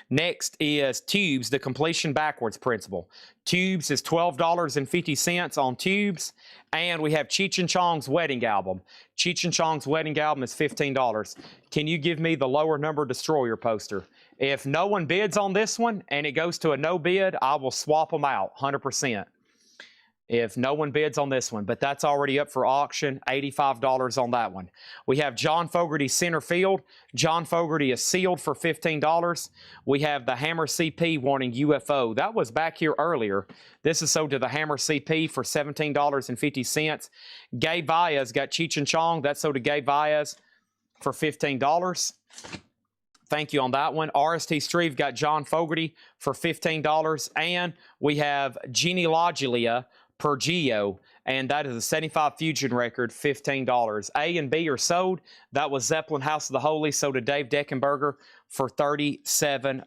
Next is Tubes, the completion backwards principle. Tubes is $12.50 on Tubes. And we have Cheech and Chong's wedding album. Cheech and Chong's wedding album is $15. Can you give me the lower number Destroyer poster? If no one bids on this one and it goes to a no bid, I will swap them out 100%. If no one bids on this one, but that's already up for auction, $85 on that one. We have John Fogerty center field. John Fogerty is sealed for $15. We have the Hammer CP wanting UFO. That was back here earlier. This is sold to the Hammer CP for $17.50. Gabe Valles got Cheech and Chong. That's sold to Gabe Valles for $15. Thank you on that one. RST Streve got John Fogerty for $15. And we have Genealogia per Geo, and that is a 75 Fusion record, $15. A and B are sold. That was Zeppelin House of the Holy, sold to Dave Deckenberger for $37.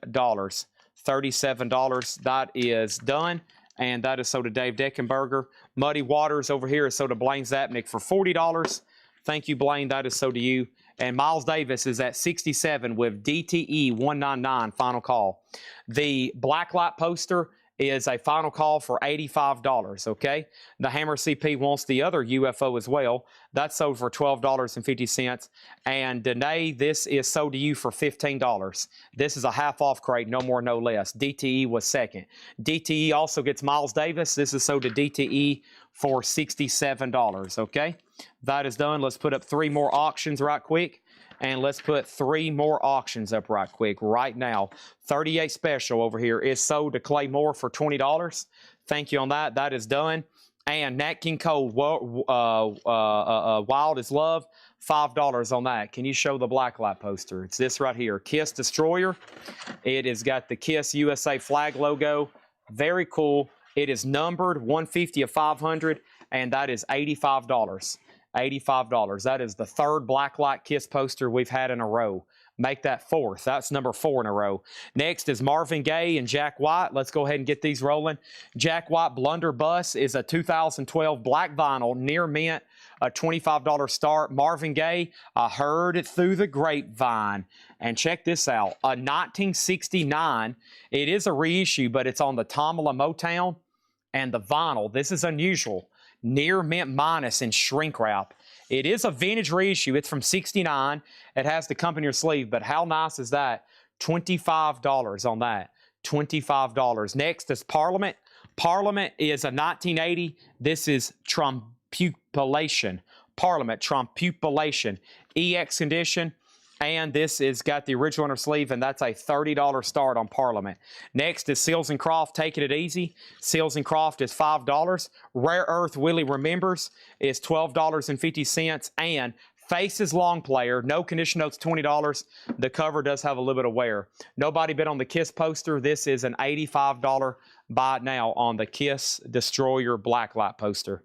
$37, that is done, and that is sold to Dave Deckenberger. Muddy Waters over here is sold to Blaine Zapnick for $40. Thank you, Blaine, that is sold to you. And Miles Davis is at 67 with DTE 199, final call. The Blacklight poster is a final call for $85, okay? The Hammer CP wants the other UFO as well. That's sold for $12.50. And Danae, this is sold to you for $15. This is a half-off crate, no more, no less. DTE was second. DTE also gets Miles Davis. This is sold to DTE for $67, okay? That is done. Let's put up 3 more auctions right quick. And let's put 3 more auctions up right quick right now. 38 special over here is sold to Clay Moore for $20. Thank you on that. That is done. And Nat King Cole, Wild is Love, $5 on that. Can you show the blacklight poster? It's this right here, Kiss Destroyer. It has got the Kiss USA flag logo. Very cool. It is numbered 150 of 500, and that is $85. $85. That is the 3rd blacklight Kiss poster we've had in a row. Make that 4th. That's number 4 in a row. Next is Marvin Gaye and Jack White. Let's go ahead and get these rolling. Jack White Blunderbuss is a 2012 black vinyl, near mint, a $25 start. Marvin Gaye, I heard it through the grapevine. And check this out, a 1969. It is a reissue, but it's on the Tamala Motown. And the vinyl, this is unusual, near mint minus in shrink wrap. It is a vintage reissue. It's from '69. It has the company sleeve, but how nice is that? $25 on that. $25. Next is Parliament. Parliament is a 1980. This is Trumpupulation. Parliament, Trumpupulation. EX condition. And this is got the original inner sleeve, and that's a $30 start on Parliament. Next is Seals & Croft, Taking It Easy. Seals & Croft is $5. Rare Earth Willie Remembers is $12.50. And Faces Long Player, no condition notes, $20. The cover does have a little bit of wear. Nobody bid on the Kiss poster. This is an $85 buy it now on the Kiss Destroyer blacklight poster.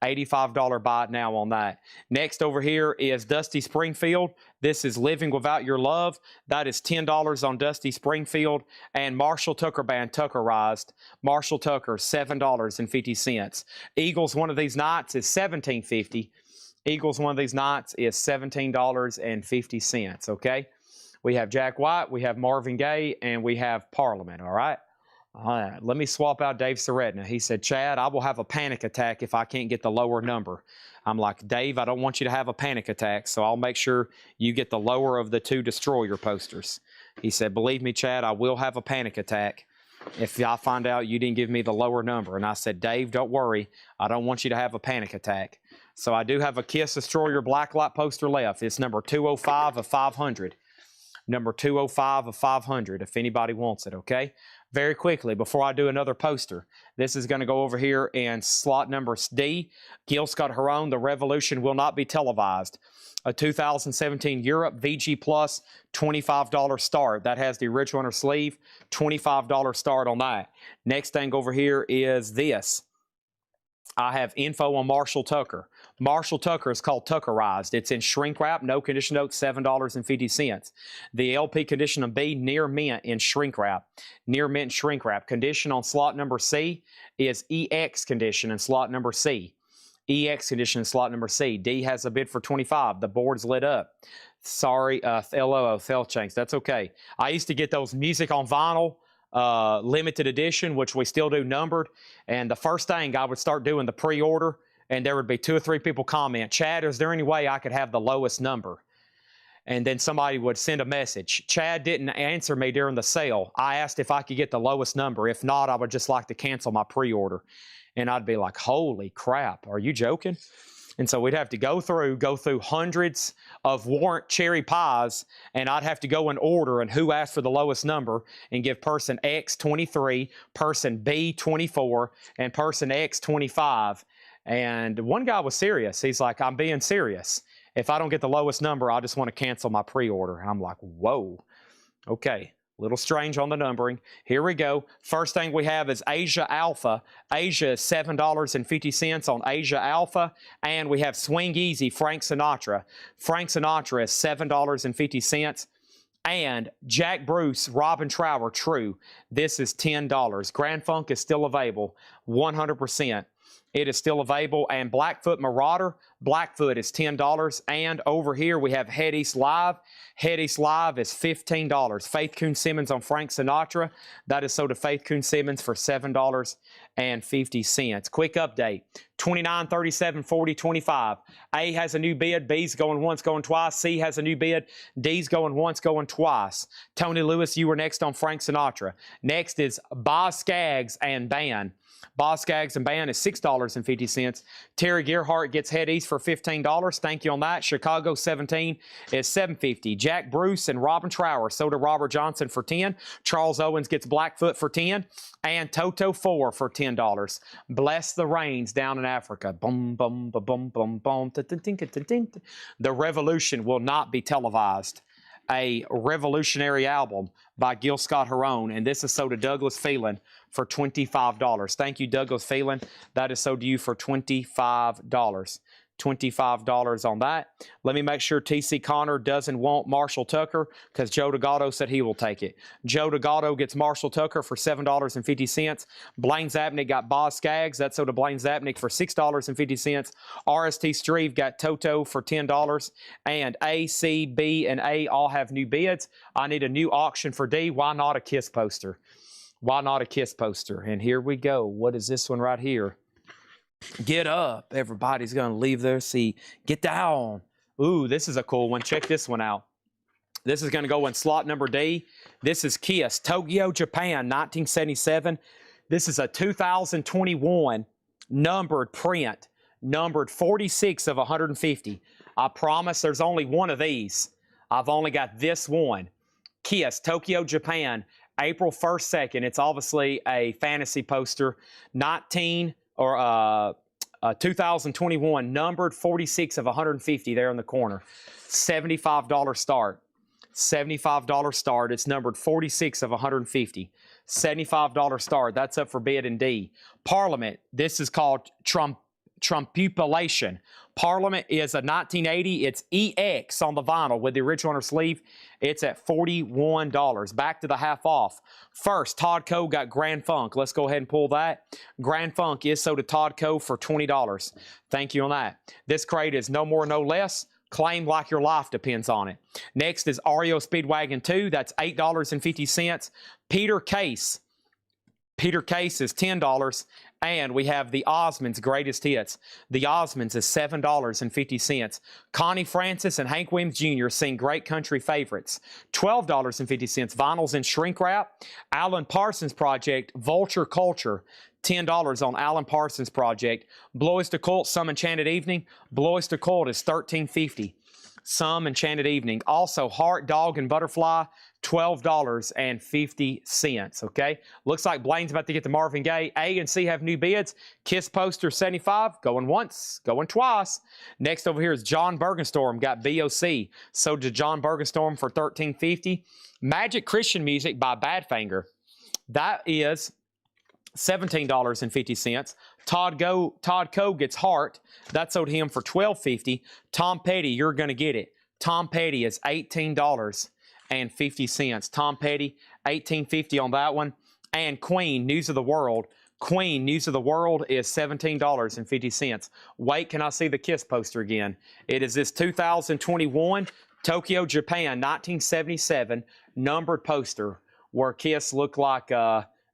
$85 buy it now on that. Next over here is Dusty Springfield. This is Living Without Your Love. That is $10 on Dusty Springfield. And Marshall Tucker Band, Tuckerized. Marshall Tucker, $7.50. Eagles One of These Nights is $17.50. Eagles One of These Nights is $17.50, okay? We have Jack White, we have Marvin Gaye, and we have Parliament, all right? All right, let me swap out Dave Seredna. He said, Chad, I will have a panic attack if I can't get the lower number. I'm like, Dave, I don't want you to have a panic attack, so I'll make sure you get the lower of the 2 Destroyer posters. He said, believe me, Chad, I will have a panic attack if I find out you didn't give me the lower number. And I said, Dave, don't worry. I don't want you to have a panic attack. So I do have a Kiss Destroyer blacklight poster left. It's number 205 of 500. Number 205 of 500, if anybody wants it, okay? Very quickly, before I do another poster, this is going to go over here in slot number D. Gil Scott Heron, The Revolution Will Not Be Televised. A 2017 Europe VG Plus $25 start. That has the original inner sleeve, $25 start on that. Next thing over here is this. I have info on Marshall Tucker. Marshall Tucker is called Tuckerized. It's in shrink wrap, no condition note, $7.50. The LP condition of B, near mint in shrink wrap. Near mint shrink wrap. Condition on slot number C is EX condition in slot number C. EX condition in slot number C. D has a bid for 25. The board's lit up. Sorry, LOO, Thelchanks. That's okay. I used to get those music on vinyl limited edition, which we still do numbered. And the first thing I would start doing the pre-order, and there would be 2 or 3 people comment, Chad, is there any way I could have the lowest number? And then somebody would send a message. Chad didn't answer me during the sale. I asked if I could get the lowest number. If not, I would just like to cancel my pre-order. And I'd be like, holy crap, are you joking? And so we'd have to go through hundreds of warrant cherry pies, and I'd have to go in order and who asked for the lowest number and give person X 23, person B 24, and person X 25. And one guy was serious. He's like, I'm being serious. If I don't get the lowest number, I just want to cancel my pre-order. I'm like, whoa. Okay. A little strange on the numbering. Here we go. First thing we have is Asia Alpha. Asia is $7.50 on Asia Alpha. And we have Swing Easy, Frank Sinatra. Frank Sinatra is $7.50. And Jack Bruce, Robin Trower, True. This is $10. Grand Funk is still available, 100%. It is still available. And Blackfoot Marauder, Blackfoot is $10. And over here we have Head East Live. Head East Live is $15. Faith Coon Simmons on Frank Sinatra. That is sold to Faith Coon Simmons for $7.50. Quick update. 29, 37, 40, 25. A has a new bid. B's going once, going twice. C has a new bid. D's going once, going twice. Tony Lewis, you were next on Frank Sinatra. Next is Boz Scaggs and Ban. Boss Skaggs and Band is $6.50. Terry Gerhart gets Head East for $15. Thank you on that. Chicago 17 is $7.50. Jack Bruce and Robin Trower. So do Robert Johnson for $10. Charles Owens gets Blackfoot for $10. And Toto 4 for $10. Bless the Rains down in Africa. Boom, boom, boom, boom, boom, boom. The Revolution will not be televised. A revolutionary album by Gil Scott-Heron, and this is sold to Douglas Phelan for $25. Thank you, Douglas Phelan. That is sold to you for $25. $25 on that. Let me make sure TC Connor doesn't want Marshall Tucker because Joe DeGatto said he will take it. Joe DeGatto gets Marshall Tucker for $7.50. Blaine Zapnick got Boz Skaggs. That's sold to Blaine Zapnick for $6.50. RST Streve got Toto for $10. And A, C, B, and A all have new bids. I need a new auction for D. Why not a KISS poster? Why not a KISS poster? And here we go. What is this one right here? Get up. Everybody's going to leave their seat. Get down. Ooh, this is a cool one. Check this one out. This is going to go in slot number D. This is KISS, Tokyo, Japan, 1977. This is a 2021 numbered print, numbered 46 of 150. I promise there's only one of these. I've only got this one. KISS, Tokyo, Japan, April 1st, 2nd. It's obviously a fantasy poster. 2021 numbered 46 of 150 there in the corner. $75 start. $75 start. It's numbered 46 of 150. $75 start. That's up for bid in D. Parliament. This is called Trumpupulation. Parliament is a 1980. It's EX on the vinyl with the original on her sleeve. It's at $41. Back to the half off. First, Todd Coe got Grand Funk. Let's go ahead and pull that. Grand Funk is so to Todd Coe for $20. Thank you on that. This crate is no more, no less. Claim like your life depends on it. Next is REO Speedwagon 2. That's $8.50. Peter Case. Peter Case is $10. And we have the Osmonds Greatest Hits. The Osmonds is $7.50. Connie Francis and Hank Williams Jr. sing great country favorites. $12.50. Vinyls in shrink wrap. Alan Parsons Project, Vulture Culture. $10 on Alan Parsons Project. Blois de Colt, Some Enchanted Evening. Blois de Colt is $13.50. Some Enchanted Evening. Also, Heart, Dog, and Butterfly, $12.50. Okay? Looks like Blaine's about to get the Marvin Gaye. A and C have new bids. KISS poster 75, going once, going twice. Next over here is John Bergenstorm, got BOC. So did John Bergenstorm for $13.50. Magic Christian Music by Badfinger. That is $17.50. Todd Coe gets Heart. That sold him for $12.50. Tom Petty, you're going to get it. Tom Petty is $18.50. Tom Petty, $18.50 on that one. And Queen, News of the World. Queen, News of the World is $17.50. Wait, can I see the KISS poster again? It is this 2021 Tokyo, Japan, 1977 numbered poster where KISS look like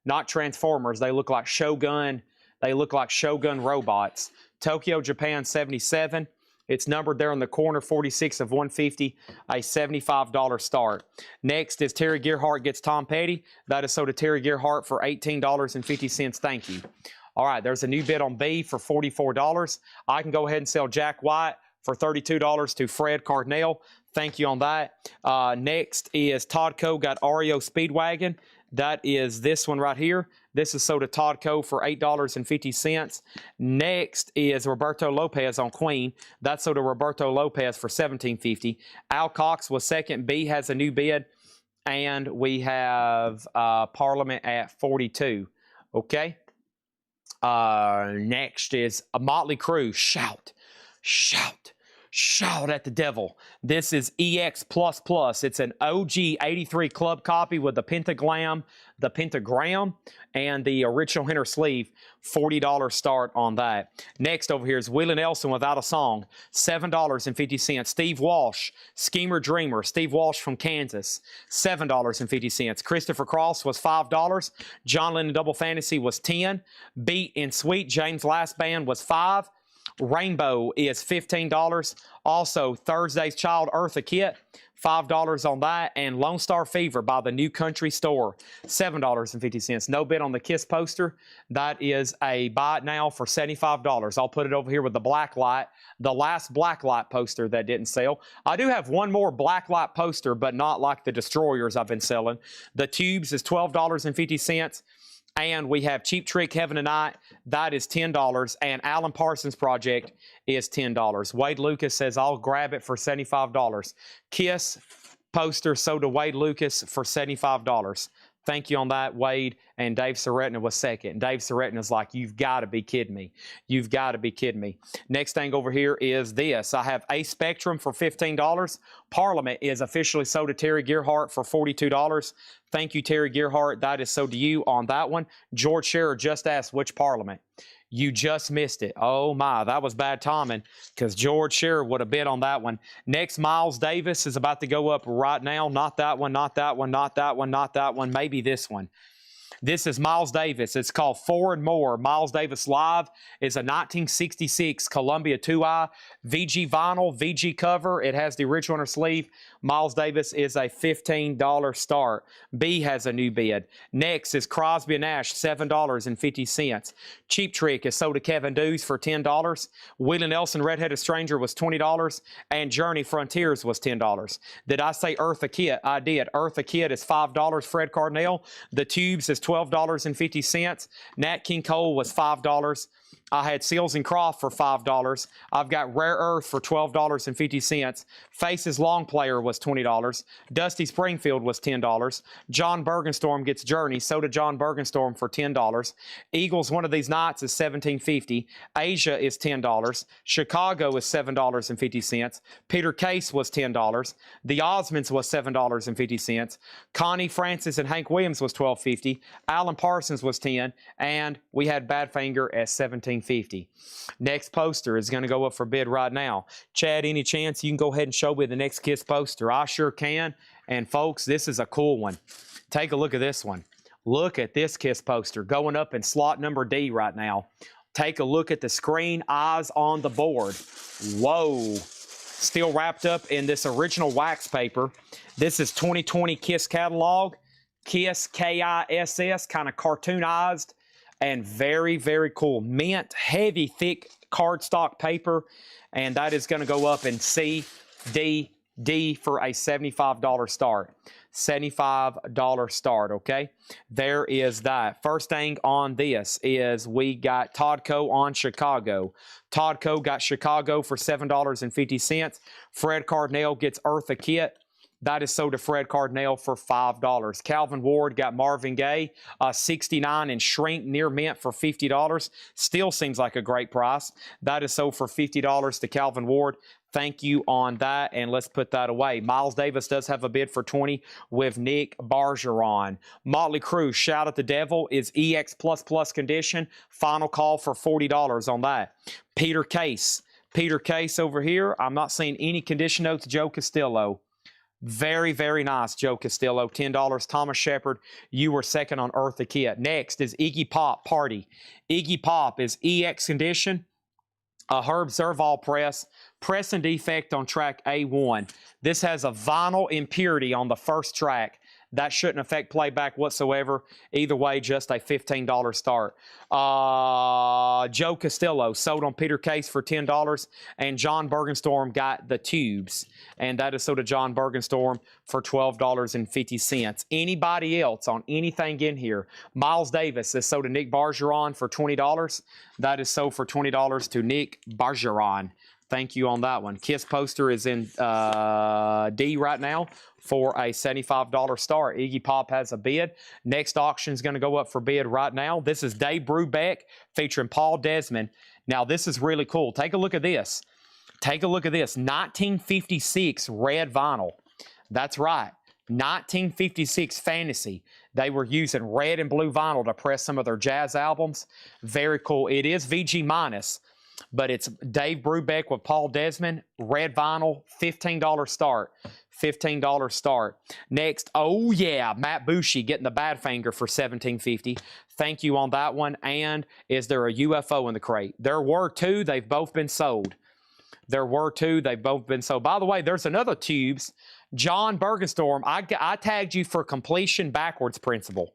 not Transformers. They look like Shogun. They look like Shogun robots. Tokyo, Japan, 77. It's numbered there in the corner, 46 of 150, a $75 start. Next is Terry Gerhart gets Tom Petty. That is sold to Terry Gerhart for $18.50. Thank you. All right, there's a new bid on B for $44. I can go ahead and sell Jack White for $32 to Fred Cardinale. Thank you on that. Next is Todd Coe got REO Speedwagon. That is this one right here. This is sold to Todd Coe for $8.50. Next is Roberto Lopez on Queen. That's sold to Roberto Lopez for $17.50. Al Cox was second. B has a new bid. And we have Parliament at $42. Okay. Next is a Motley Crue. Shout, shout, shout at the devil. This is EX++. It's an OG 83 club copy with the pentagram, and the original inner sleeve. $40 start on that. Next over here is Willie Nelson Without a Song. $7.50. Steve Walsh, Schemer Dreamer. Steve Walsh from Kansas. $7.50. Christopher Cross was $5. John Lennon Double Fantasy was $10. Beat and Sweet, James Last Band was $5. Rainbow is $15. Also, Thursday's Child Eartha Kit, $5 on that. And Lone Star Fever by the New Country Store, $7.50. No bid on the Kiss poster. That is a buy it now for $75. I'll put it over here with the black light, the last black light poster that didn't sell. I do have one more black light poster, but not like the Destroyers I've been selling. The Tubes is $12.50. And we have Cheap Trick Heaven and Night. That is $10. And Alan Parsons Project is $10. Wade Lucas says, I'll grab it for $75. Kiss poster sold to Wade Lucas for $75. Thank you on that, Wade. And Dave Soretna was second. Dave Soretna is like, you've got to be kidding me. You've got to be kidding me. Next thing over here is this. I have a Spectrum for $15. Parliament is officially sold to Terry Gearhart for $42. Thank you, Terry Gearhart. That is sold to you on that one. George Scherer just asked which Parliament. You just missed it. Oh my, that was bad timing because George Scherer would have been on that one. Next, Miles Davis is about to go up right now. Not that one, not that one, not that one, not that one. Maybe this one. This is Miles Davis. It's called Four and More. Miles Davis Live is a 1966 Columbia 2i VG vinyl, VG cover. It has the original inner sleeve. Miles Davis is a $15 start. B has a new bid. Next is Crosby & Nash, $7.50. Cheap Trick is sold to Kevin Dews for $10. Willie Nelson Redheaded Stranger was $20. And Journey Frontiers was $10. Did I say Eartha Kitt? I did. Eartha Kitt is $5. Fred Cardinal. The Tubes is $12.50. Nat King Cole was $5. I had Seals and Croft for $5. I've got Rare Earth for $12.50. Faces Long Player was $20. Dusty Springfield was $10. John Bergenstorm gets Journey. So did John Bergenstorm for $10. Eagles One of These Nights is $17.50. Asia is $10. Chicago is $7.50. Peter Case was $10. The Osmonds was $7.50. Connie Francis and Hank Williams was $12.50. Alan Parsons was $10. And we had Badfinger at $17.50. Next poster is going to go up for bid right now. Chad, any chance you can go ahead and show me the next Kiss poster? I sure can. And folks, this is a cool one. Take a look at this one. Look at this Kiss poster going up in slot number D right now. Take a look at the screen, eyes on the board. Whoa. Still wrapped up in this original wax paper. This is 2020 Kiss catalog. Kiss, K-I-S-S, kind of cartoonized. And very, very cool. Mint, heavy, thick cardstock paper. And that is going to go up in C, D, D for a $75 start. $75 start, okay? There is that. First thing on this is we got Toddco on Chicago. Toddco got Chicago for $7.50. Fred Cardinal gets Eartha Kitt. That is sold to Fred Cardinal for $5. Calvin Ward got Marvin Gaye, 69 and shrink near mint for $50. Still seems like a great price. That is sold for $50 to Calvin Ward. Thank you on that, and let's put that away. Miles Davis does have a bid for $20 with Nick Bargeron. Motley Crue, Shout at the Devil, is EX++ condition. Final call for $40 on that. Peter Case over here. I'm not seeing any condition notes. Joe Castillo. Very, very nice, Joe Castillo. $10. Thomas Shepard, you were second on Eartha Kitt. Next is Iggy Pop Party. Iggy Pop is EX condition. A Herb Zerval press. Press and defect on track A1. This has a vinyl impurity on the first track. That shouldn't affect playback whatsoever. Either way, just a $15 start. Joe Castillo sold on Peter Case for $10, and John Bergenstorm got the Tubes, and that is sold to John Bergenstorm for $12.50. Anybody else on anything in here? Miles Davis is sold to Nick Bargeron for $20. That is sold for $20 to Nick Bargeron. Thank you on that one. Kiss poster is in D right now for a $75 start. Iggy Pop has a bid. Next auction is going to go up for bid right now. This is Dave Brubeck featuring Paul Desmond. Now, this is really cool. Take a look at this. Take a look at this. 1956 red vinyl. That's right. 1956 Fantasy. They were using red and blue vinyl to press some of their jazz albums. Very cool. It is VG minus, but it's Dave Brubeck with Paul Desmond. Red vinyl, $15 start. $15 start. Next, oh yeah, Matt Bushy getting the Badfinger for $17.50. Thank you on that one. And is there a UFO in the crate? There were two. They've both been sold. There were two. They've both been sold. By the way, there's another Tubes John Bergenstorm, I tagged you for completion backwards principle.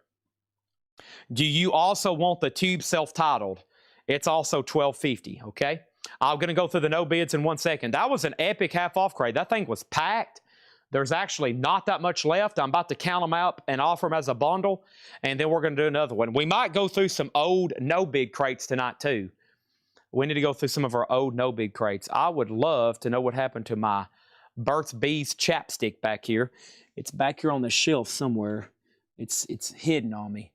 Do you also want the tube self-titled? It's also $12.50, okay? I'm going to go through the no bids in 1 second. That was an epic half-off crate. That thing was packed. There's actually not that much left. I'm about to count them out and offer them as a bundle, and then we're going to do another one. We might go through some old no-bid crates tonight, too. We need to go through some of our old no-bid crates. I would love to know what happened to my Burt's Bees chapstick back here. It's back here on the shelf somewhere. It's hidden on me.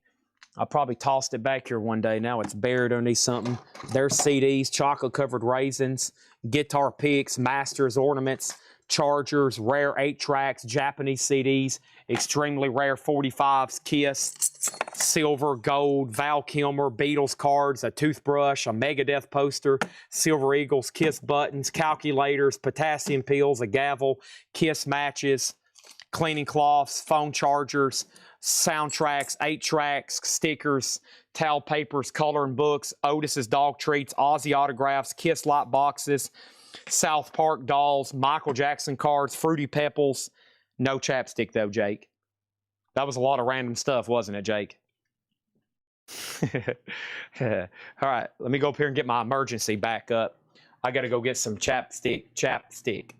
I probably tossed it back here one day. Now it's buried underneath something. There's CDs, chocolate-covered raisins, guitar picks, masters, ornaments, chargers, rare 8-tracks, Japanese CDs, extremely rare 45s, Kiss, silver, gold, Val Kilmer, Beatles cards, a toothbrush, a Megadeth poster, Silver Eagles, Kiss buttons, calculators, potassium pills, a gavel, Kiss matches, cleaning cloths, phone chargers, soundtracks, 8-tracks, stickers, towel papers, coloring books, Otis's dog treats, Ozzy autographs, Kiss light boxes, South Park dolls, Michael Jackson cards, Fruity Pebbles. No chapstick though, Jake. That was a lot of random stuff, wasn't it, Jake? All right, let me go up here and get my emergency back up. I got to go get some chapstick.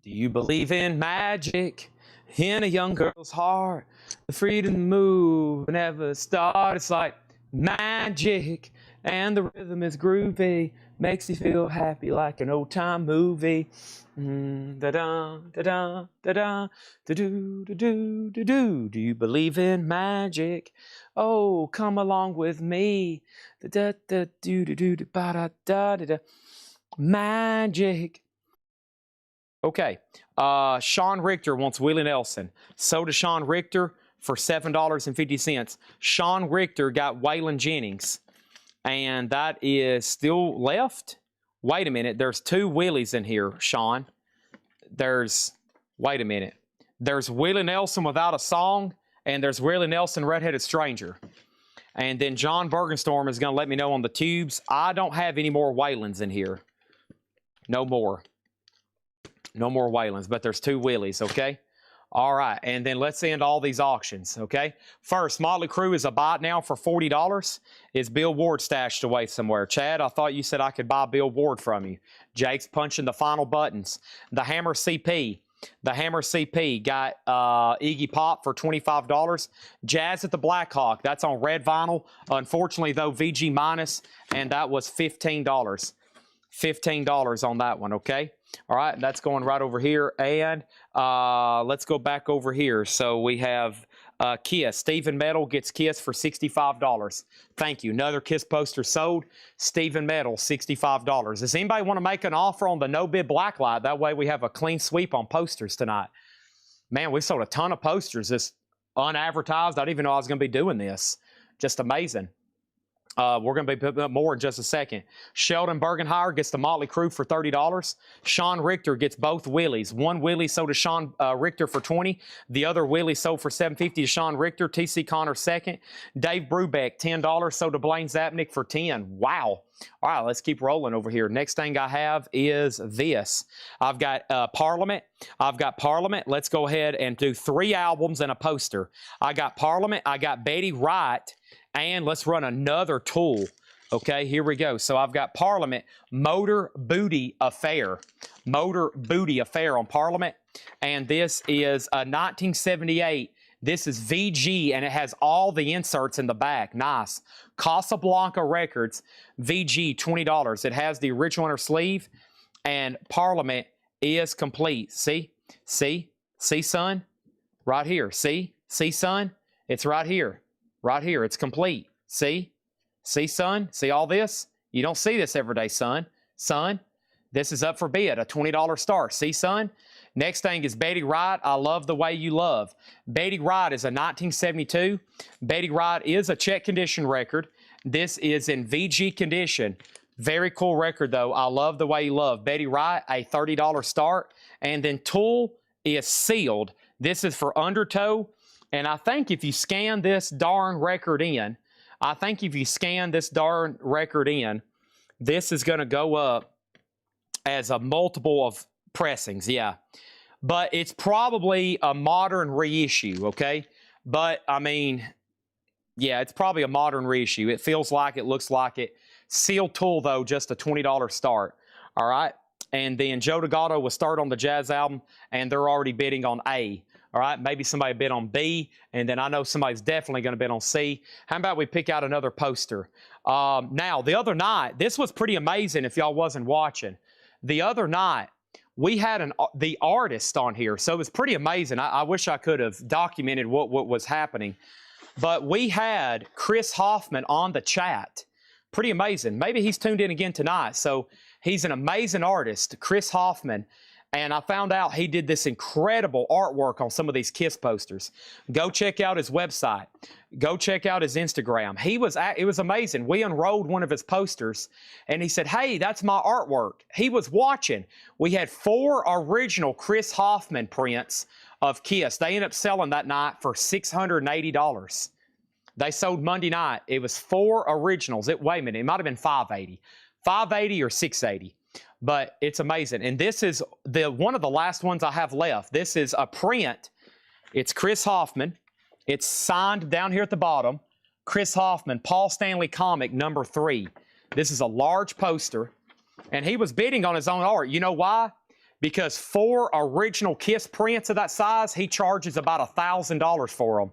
Do you believe in magic in a young girl's heart? The freedom to move never start. It's like magic, and the rhythm is groovy. Makes you feel happy like an old-time movie. Da-da, da-da, da-da, da-do, da-do, da-do. Do you believe in magic? Oh, come along with me. Da-da-da-do-da-do-da-ba-da-da-da-da. Magic. Okay, Sean Richter wants Willie Nelson. So does Sean Richter for $7.50. Sean Richter got Waylon Jennings, and that is still left. Wait a minute, there's 2 Willies in here, Sean. Wait a minute. There's Willie Nelson Without a Song, and there's Willie Nelson Redheaded Stranger. And then John Bergenstorm is going to let me know on the tubes. I don't have any more Waylons in here. No more. No more Waylons, but there's 2 Willies, okay? All right, and then let's end all these auctions, okay? First, Motley Crue is a buy it now for $40. Is Bill Ward stashed away somewhere? Chad, I thought you said I could buy Bill Ward from you. Jake's punching the final buttons. The Hammer CP. The Hammer CP got Iggy Pop for $25. Jazz at the Blackhawk. That's on red vinyl. Unfortunately, though, VG minus, and that was $15. $15 on that one, okay? All right, that's going right over here. And let's go back over here. So we have Kiss. Stephen Metal gets Kiss for $65. Thank you. Another Kiss poster sold. Stephen Metal, $65. Does anybody want to make an offer on the no-bid blacklight? That way we have a clean sweep on posters tonight. Man, we sold a ton of posters. This unadvertised. I didn't even know I was going to be doing this. Just amazing. We're going to be putting up more in just a second. Sheldon Bergenhire gets the Motley Crue for $30. Sean Richter gets both Willies. One Willie sold to Sean Richter for $20. The other Willie sold for $7.50 to Sean Richter. T.C. Connor second. Dave Brubeck, $10. Sold to Blaine Zapnick for $10. Wow. All right, let's keep rolling over here. Next thing I have is this. I've got Parliament. Let's go ahead and do 3 albums and a poster. I got Parliament. I got Betty Wright. And let's run another Tool. Okay, here we go. So I've got Parliament, Motor Booty Affair. Motor Booty Affair on Parliament. And this is a 1978. This is VG, and it has all the inserts in the back. Nice. Casablanca Records, VG, $20. It has the original inner sleeve, and Parliament is complete. See? See? See, son? Right here. See? See, son? It's right here. Right here, it's complete. See? See, son? See all this? You don't see this every day, son. Son, this is up for bid, a $20 start. See, son? Next thing is Betty Wright, I Love the Way You Love. Betty Wright is a 1972. Betty Wright is a check condition record. This is in VG condition. Very cool record, though. I Love the Way You Love. Betty Wright, a $30 start. And then Tool is sealed. This is for Undertow. And I think if you scan this darn record in, this is going to go up as a multiple of pressings, yeah. But it's probably a modern reissue, okay? But, I mean, yeah, it's probably a modern reissue. It feels like it, looks like it. Sealed tool, though, just a $20 start, all right? And then Joe Delgado will start on the Jazz album, and they're already bidding on A, all right? Maybe somebody bid on B, and then I know somebody's definitely going to bid on C. How about we pick out another poster? Now, the other night, this was pretty amazing if y'all wasn't watching. The other night, we had the artist on here, so it was pretty amazing. I wish I could have documented what was happening. But we had Chris Hoffman on the chat. Pretty amazing. Maybe he's tuned in again tonight. So he's an amazing artist, Chris Hoffman. And I found out he did this incredible artwork on some of these KISS posters. Go check out his website. Go check out his Instagram. It was amazing. We unrolled one of his posters, and he said, "Hey, that's my artwork." He was watching. We had 4 original Chris Hoffman prints of KISS. They ended up selling that night for $680. They sold Monday night. It was 4 originals. Wait a minute, it might have been $580. $580 or $680. But it's amazing. And this is one of the last ones I have left. This is a print. It's Chris Hoffman. It's signed down here at the bottom. Chris Hoffman, Paul Stanley comic number 3. This is a large poster. And he was bidding on his own art. You know why? Because 4 original KISS prints of that size, he charges about $1,000 for them.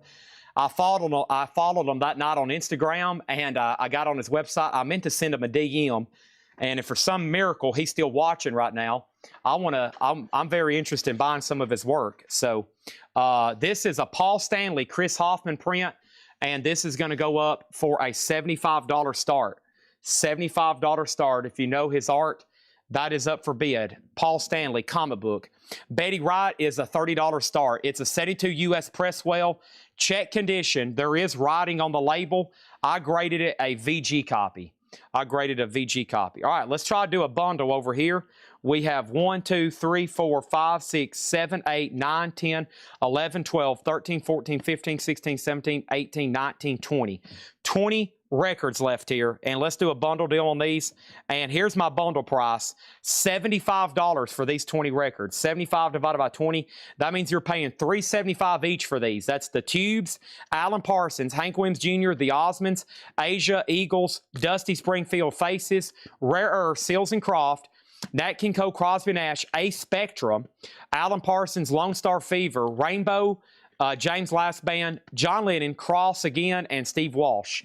I followed him that night on Instagram, and I got on his website. I meant to send him a DM. And if for some miracle he's still watching right now, I'm very interested in buying some of his work. So this is a Paul Stanley, Chris Hoffman print, and this is going to go up for a $75 start. $75 start. If you know his art, that is up for bid. Paul Stanley comic book. Betty Wright is a $30 start. It's a 72 U.S. Presswell, check condition. There is writing on the label. I graded it a VG copy. All right, let's try to do a bundle over here. We have 1, 2, 3, 4, 5, 6, 7, 8, 9, 10, 11, 12, 13, 14, 15, 16, 17, 18, 19, 20. 20 records left here, and let's do a bundle deal on these. And here's my bundle price, $75 for these 20 records. 75 divided by 20, that means you're paying $375 each for these. That's the Tubes, Alan Parsons, Hank Williams Jr., the Osmonds, Asia, Eagles, Dusty Springfield Faces, Rare Earth, Seals and Croft, Nat King Cole, Crosby Nash, Ace Spectrum, Alan Parsons, Lone Star Fever, Rainbow, James Last Band, John Lennon, Cross Again, and Steve Walsh.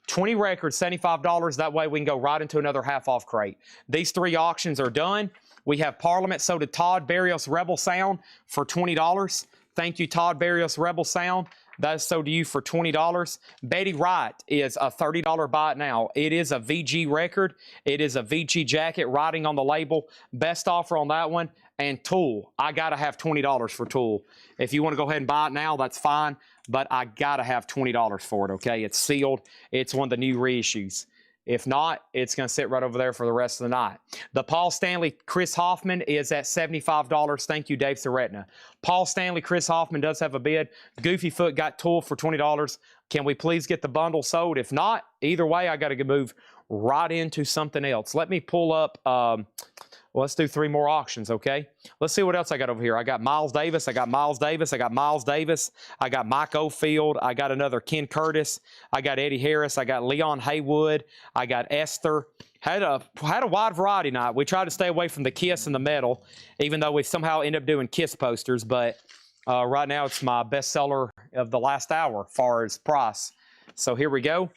20 records, $75. That way we can go right into another half-off crate. These 3 auctions are done. We have Parliament. So did Todd Barrios Rebel Sound for $20. Thank you, Todd Barrios Rebel Sound. That's so to you for $20. Betty Wright is a $30 buy it now. It is a VG record. It is a VG jacket, writing on the label. Best offer on that one. And Tool. I got to have $20 for Tool. If you want to go ahead and buy it now, that's fine. But I got to have $20 for it, okay? It's sealed. It's one of the new reissues. If not, it's going to sit right over there for the rest of the night. The Paul Stanley Chris Hoffman is at $75. Thank you, Dave Soretna. Paul Stanley Chris Hoffman does have a bid. Goofy Foot got Tool for $20. Can we please get the bundle sold? If not, either way, I got to move right into something else. Let me pull up... let's do 3 more auctions, okay? Let's see what else I got over here. I got Miles Davis. I got Miles Davis. I got Mike Oldfield. I got another Ken Curtis. I got Eddie Harris. I got Leon Haywood. I got Esther. Had a wide variety night. We tried to stay away from the KISS and the metal, even though we somehow end up doing KISS posters. But right now, it's my bestseller of the last hour as far as price. So here we go.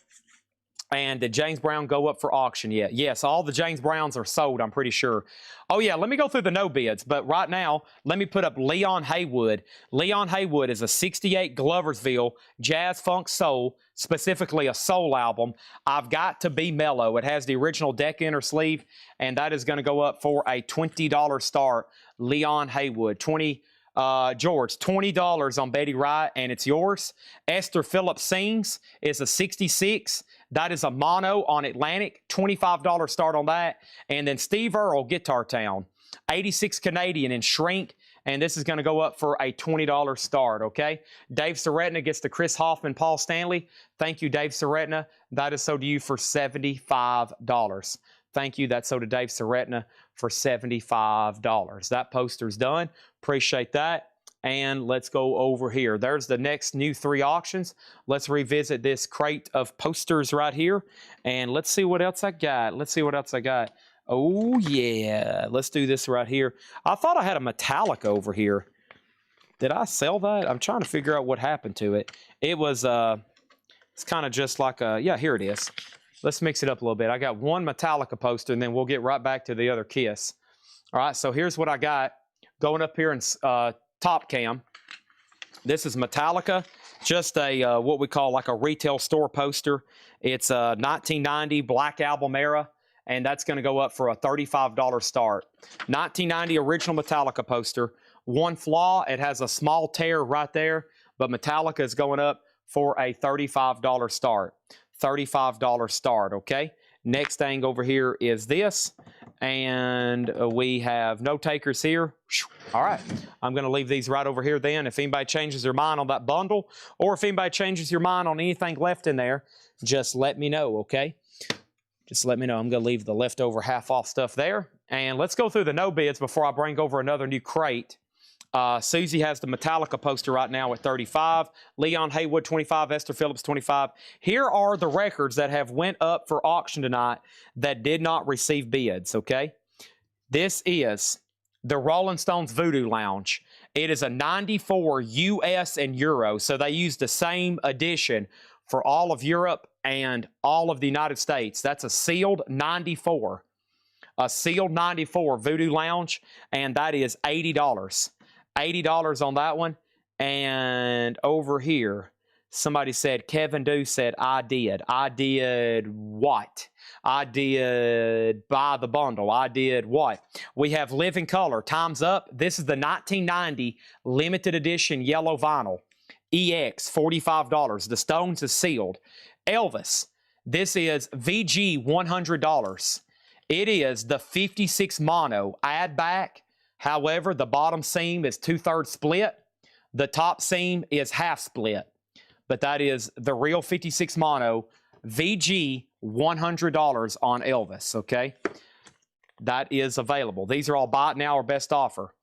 And did James Brown go up for auction yet? Yes, all the James Browns are sold, I'm pretty sure. Oh, yeah, let me go through the no bids. But right now, let me put up Leon Haywood. Leon Haywood is a 68 Gloversville Jazz Funk Soul, specifically a soul album. I've Got to Be Mellow. It has the original deck inner sleeve, and that is going to go up for a $20 start. Leon Haywood, George, $20 on Betty Wright, and it's yours. Esther Phillips Sings is a 66. That is a mono on Atlantic, $25 start on that. And then Steve Earle, Guitar Town, 86 Canadian in Shrink, and this is going to go up for a $20 start, okay? Dave Soretna gets the Chris Hoffman, Paul Stanley. Thank you, Dave Soretna. That is sold to you for $75. Thank you. That's so to Dave Seretna for $75. That poster's done. Appreciate that. And let's go over here. There's the next new 3 auctions. Let's revisit this crate of posters right here. And let's see what else I got. Let's see what else I got. Oh, yeah. Let's do this right here. I thought I had a Metallica over here. Did I sell that? I'm trying to figure out what happened to it. It was, it's kind of just like a, yeah, here it is. Let's mix it up a little bit. I got one Metallica poster, and then we'll get right back to the other Kiss. All right, so here's what I got going up here in top cam. This is Metallica, just a what we call like a retail store poster. It's a 1990 Black Album era, and that's going to go up for a $35 start. 1990 original Metallica poster. One flaw, it has a small tear right there, but Metallica is going up for a $35 start. $35 start, okay? Next thing over here is this, and we have no takers here. All right, I'm going to leave these right over here then. If anybody changes their mind on that bundle, or if anybody changes your mind on anything left in there, just let me know, okay? Just let me know. I'm going to leave the leftover half-off stuff there. And let's go through the no bids before I bring over another new crate. Susie has the Metallica poster right now at $35. Leon Haywood, $25. Esther Phillips, $25. Here are the records that have went up for auction tonight that did not receive bids, okay? This is the Rolling Stones Voodoo Lounge. It is a 94 US and Euro, so they used the same edition for all of Europe and all of the United States. That's a sealed 94. A sealed 94 Voodoo Lounge, and that is $80. $80 on that one. And over here, somebody said, Kevin Dew said, I did. I did what? I did buy the bundle. I did what? We have Living Color. Time's up. This is the 1990 limited edition yellow vinyl. EX, $45. The Stones is sealed. Elvis. This is VG, $100. It is the 56 mono. Add back. However, the bottom seam is 2/3 split. The top seam is half split. But that is the real 56 mono. VG, $100 on Elvis, okay? That is available. These are all buy it now or best offer.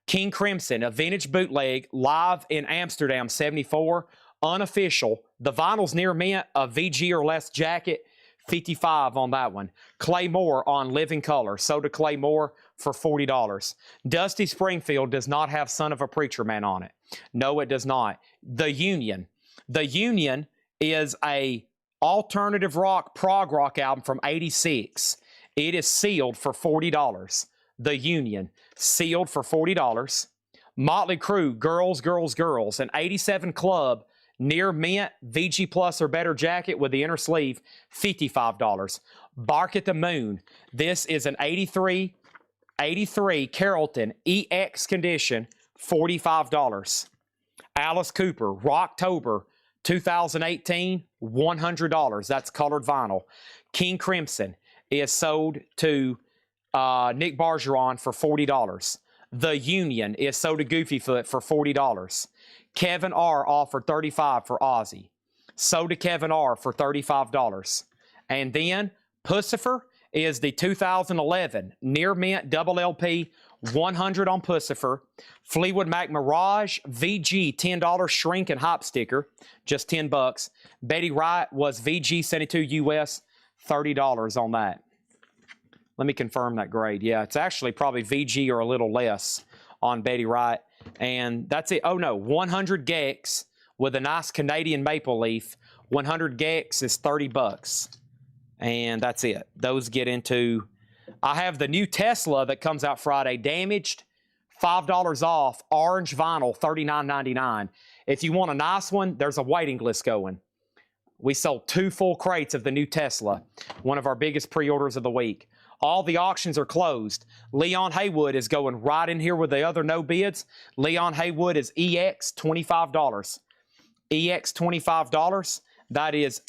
King Crimson, a vintage bootleg, live in Amsterdam, 74. Unofficial. The vinyl's near mint, a VG or less jacket, $55 on that one. Claymore on Living Color. So to Claymore for $40. Dusty Springfield does not have Son of a Preacher Man on it. No, it does not. The Union. The Union is a alternative rock, prog rock album from '86. It is sealed for $40. The Union, sealed for $40. Motley Crue, Girls, Girls, Girls, an '87 club, near mint, VG Plus or better jacket with the inner sleeve, $55. Bark at the Moon. This is an '83 Carrollton EX condition, $45. Alice Cooper, Rocktober, 2018, $100. That's colored vinyl. King Crimson is sold to Nick Bargeron for $40. The Union is sold to Goofyfoot for $40. Kevin R. offered $35 for Ozzy. Sold to Kevin R. for $35. And then Pussifer is the 2011 Near Mint Double LP, $100 on Pussifer. Fleetwood Mac Mirage VG $10 shrink and hop sticker, just $10. Betty Wright was VG 72 US, $30 on that. Let me confirm that grade. Yeah, it's actually probably VG or a little less on Betty Wright. And that's it. Oh no, 100 gex with a nice Canadian maple leaf. 100 gex is $30. And that's it. Those get into, I have the new Tesla that comes out Friday, damaged, $5 off, orange vinyl, $39.99. If you want a nice one, there's a waiting list going. We sold 2 full crates of the new Tesla, one of our biggest pre-orders of the week. All the auctions are closed. Leon Haywood is going right in here with the other no bids. Leon Haywood is EX, $25. EX, $25. That is,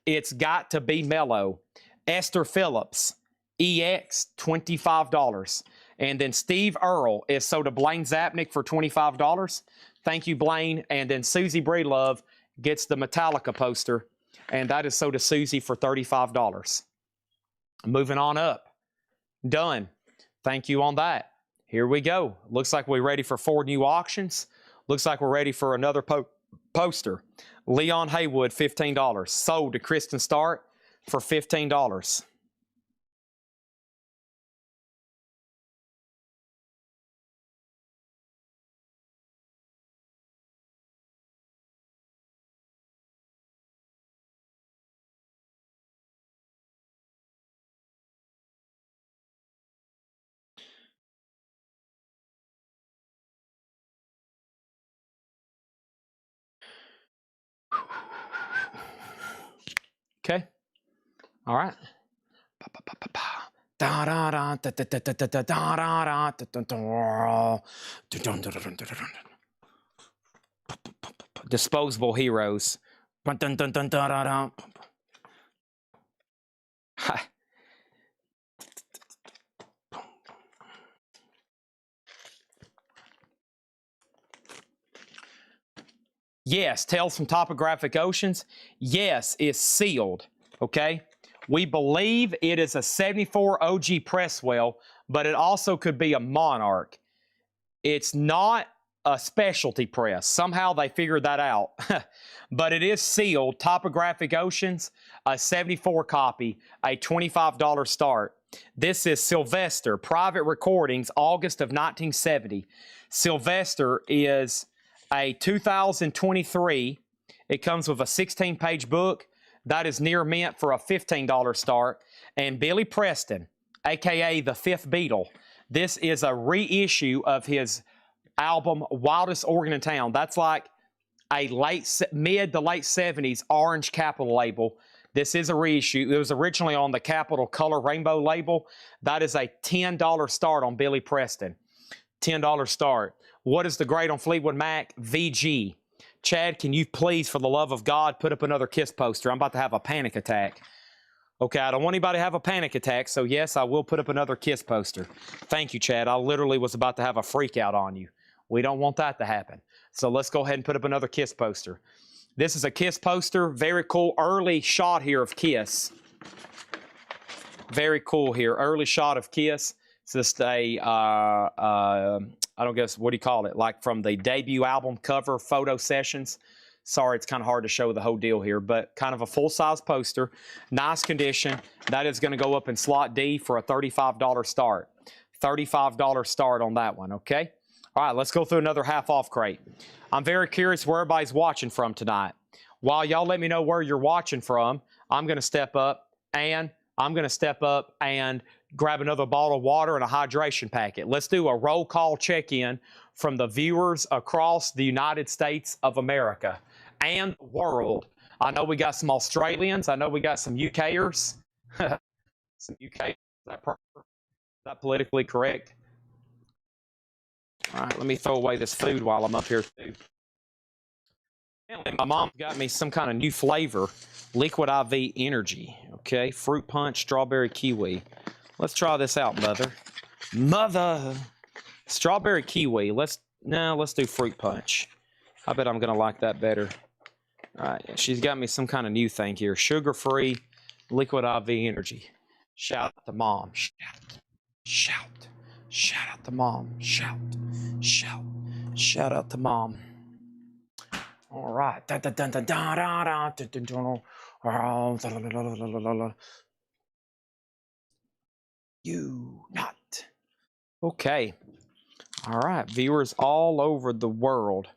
it's got to be mellow. Esther Phillips, EX, $25. And then Steve Earle is sold to Blaine Zapnick for $25. Thank you, Blaine. And then Susie Breedlove gets the Metallica poster, and that is sold to Susie for $35. Moving on up. Done. Thank you on that. Here we go. Looks like we're ready for 4 new auctions. Looks like we're ready for another poster. Leon Haywood, $15. Sold to Kristen Start for $15. Okay. All right. Disposable heroes. Yes, Tales from Topographic Oceans. Yes, is sealed. Okay. We believe it is a 74 OG Presswell, but it also could be a Monarch. It's not a specialty press. Somehow they figured that out. But it is sealed. Topographic Oceans, a 74 copy, a $25 start. This is Sylvester, Private Recordings, August of 1970. Sylvester is a 2023. It comes with a 16-page book. That is near mint for a $15 start. And Billy Preston, a.k.a. the Fifth Beatle. This is a reissue of his album, Wildest Organ in Town. That's like a mid to late 70s Orange Capitol label. This is a reissue. It was originally on the Capitol Color Rainbow label. That is a $10 start on Billy Preston. $10 start. What is the grade on Fleetwood Mac? VG. Chad, can you please, for the love of God, put up another KISS poster? I'm about to have a panic attack. Okay, I don't want anybody to have a panic attack, so yes, I will put up another KISS poster. Thank you, Chad. I literally was about to have a freak out on you. We don't want that to happen. So let's go ahead and put up another KISS poster. This is a KISS poster. Very cool early shot here of KISS. Very cool here. Early shot of KISS. It's just a, I don't guess, what do you call it? Like from the debut album cover photo sessions. Sorry, it's kind of hard to show the whole deal here, but kind of a full-size poster. Nice condition. That is going to go up in slot D for a $35 start. $35 start on that one, okay? All right, let's go through another half-off crate. I'm very curious where everybody's watching from tonight. While y'all let me know where you're watching from, I'm going to step up and grab another bottle of water and a hydration packet. Let's do a roll call check-in from the viewers across the United States of America and the world. I know we got some Australians. I know we got some UKers. Some UK. Is that politically correct? All right, let me throw away this food while I'm up here too. My mom got me some kind of new flavor, Liquid IV Energy. Okay, fruit punch, strawberry kiwi. Let's try this out, Mother. Strawberry kiwi. Let's do fruit punch. I bet I'm gonna like that better. All right, she's got me some kind of new thing here. Sugar-free Liquid IV Energy. Shout out to Mom. Shout out to Mom. Shout out to Mom. All right. You not. Okay. All right. Viewers all over the world.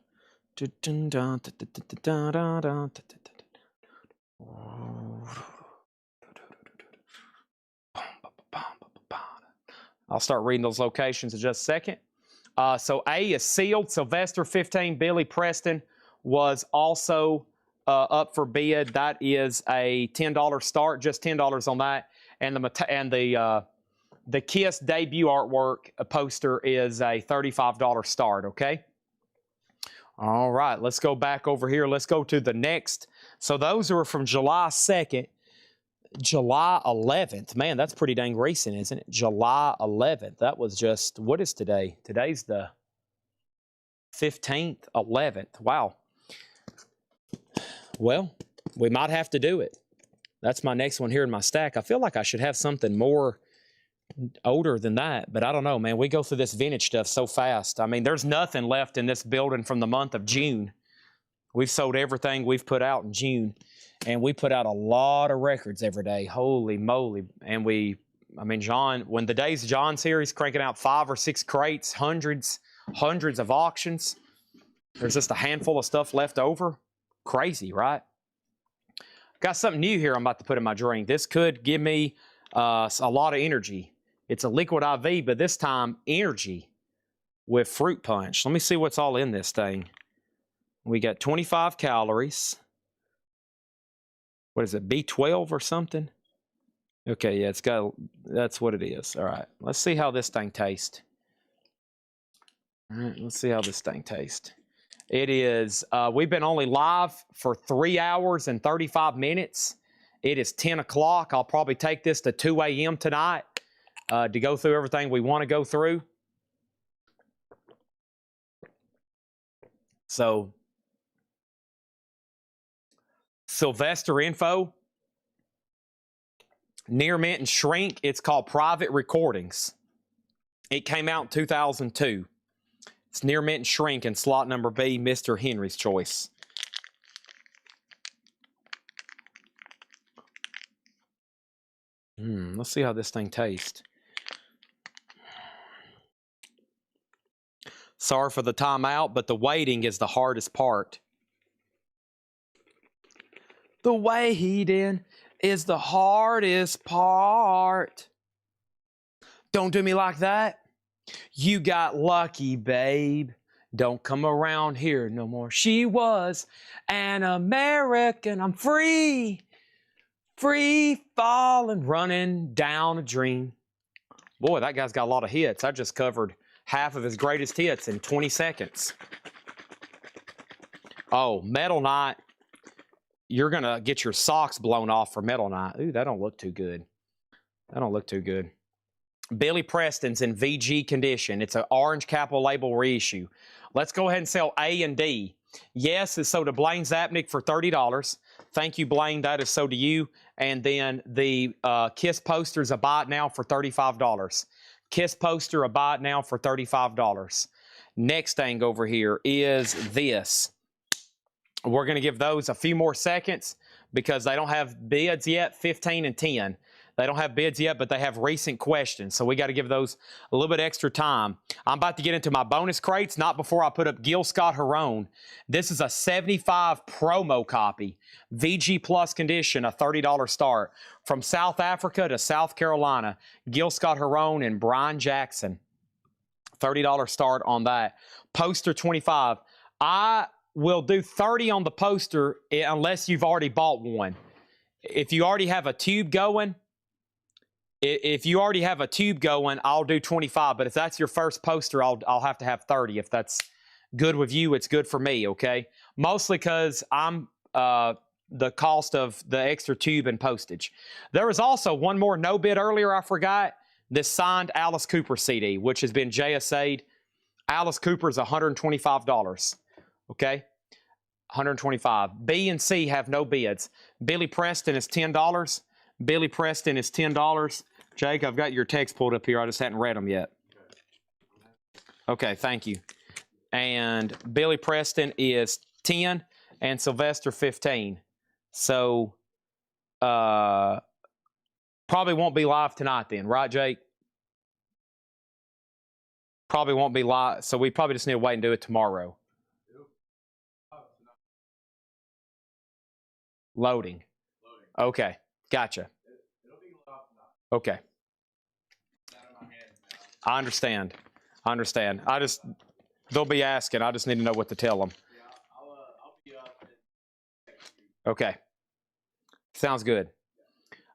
I'll start reading those locations in just a second. So A is sealed. Sylvester 15, Billy Preston was also up for bid. That is a $10 start, just $10 on that. And the KISS debut artwork poster is a $35 start, okay? All right, let's go back over here. Let's go to the next. So those are from July 2nd. July 11th. Man, that's pretty dang recent, isn't it? July 11th. That was just, what is today? Today's the 15th, 11th. Wow. Well, we might have to do it. That's my next one here in my stack. I feel like I should have something more older than that, but I don't know, man. We go through this vintage stuff so fast. I mean, there's nothing left in this building from the month of June. We've sold everything we've put out in June, and we put out a lot of records every day. Holy moly. And John, when the Days of John's here, he's cranking out 5 or 6 crates, hundreds of auctions. There's just a handful of stuff left over. Crazy, right? Got something new here I'm about to put in my drink. This could give me a lot of energy. It's a liquid IV, but this time energy with fruit punch. Let me see what's all in this thing. We got 25 calories. What is it, B12 or something? Okay, yeah, that's what it is. All right, let's see how this thing tastes. All right, let's see how this thing tastes. It is, we've been only live for 3 hours and 35 minutes. It is 10 o'clock. I'll probably take this to 2 a.m. tonight to go through everything we want to go through. So, Sylvester info, Near Mint and Shrink. It's called Private Recordings. It came out in 2002. It's Near Mint and Shrink, and slot number B, Mr. Henry's Choice. Let's see how this thing tastes. Sorry for the timeout, but the waiting is the hardest part. The waiting is the hardest part. Don't do me like that. You got lucky, babe. Don't come around here no more. She was an American. I'm free. Free falling, running down a dream. Boy, that guy's got a lot of hits. I just covered half of his greatest hits in 20 seconds. Oh, Metal Night. You're going to get your socks blown off for Metal Night. Ooh, that don't look too good. That don't look too good. Billy Preston's in VG condition. It's an orange capital label reissue. Let's go ahead and sell A and D. Yes is sold to Blaine Zapnick for $30. Thank you, Blaine. That is sold to you. And then the Kiss posters, a buy it now for $35. Kiss poster, a buy it now for $35. Next thing over here is this. We're going to give those a few more seconds because they don't have bids yet, 15 and 10. They don't have bids yet, but they have recent questions. So we got to give those a little bit extra time. I'm about to get into my bonus crates, not before I put up Gil Scott-Heron. This is a 75 promo copy. VG Plus condition, a $30 start. From South Africa to South Carolina, Gil Scott-Heron and Brian Jackson. $30 start on that. Poster 25. I will do 30 on the poster unless you've already bought one. If you already have a tube going, I'll do 25. But if that's your first poster, I'll have to have 30. If that's good with you, it's good for me, okay? Mostly because I'm the cost of the extra tube and postage. There was also one more no bid earlier I forgot. This signed Alice Cooper CD, which has been JSA'd. Alice Cooper is $125, okay? $125. B and C have no bids. Billy Preston is $10. Billy Preston is $10. Jake, I've got your text pulled up here. I just hadn't read them yet. Okay, thank you. And Billy Preston is 10 and Sylvester 15. So probably won't be live tonight then, right, Jake? Probably won't be live. So we probably just need to wait and do it tomorrow. Loading. Okay. Gotcha. Okay. I understand. They'll be asking. I just need to know what to tell them. I'll be up. Okay. Sounds good.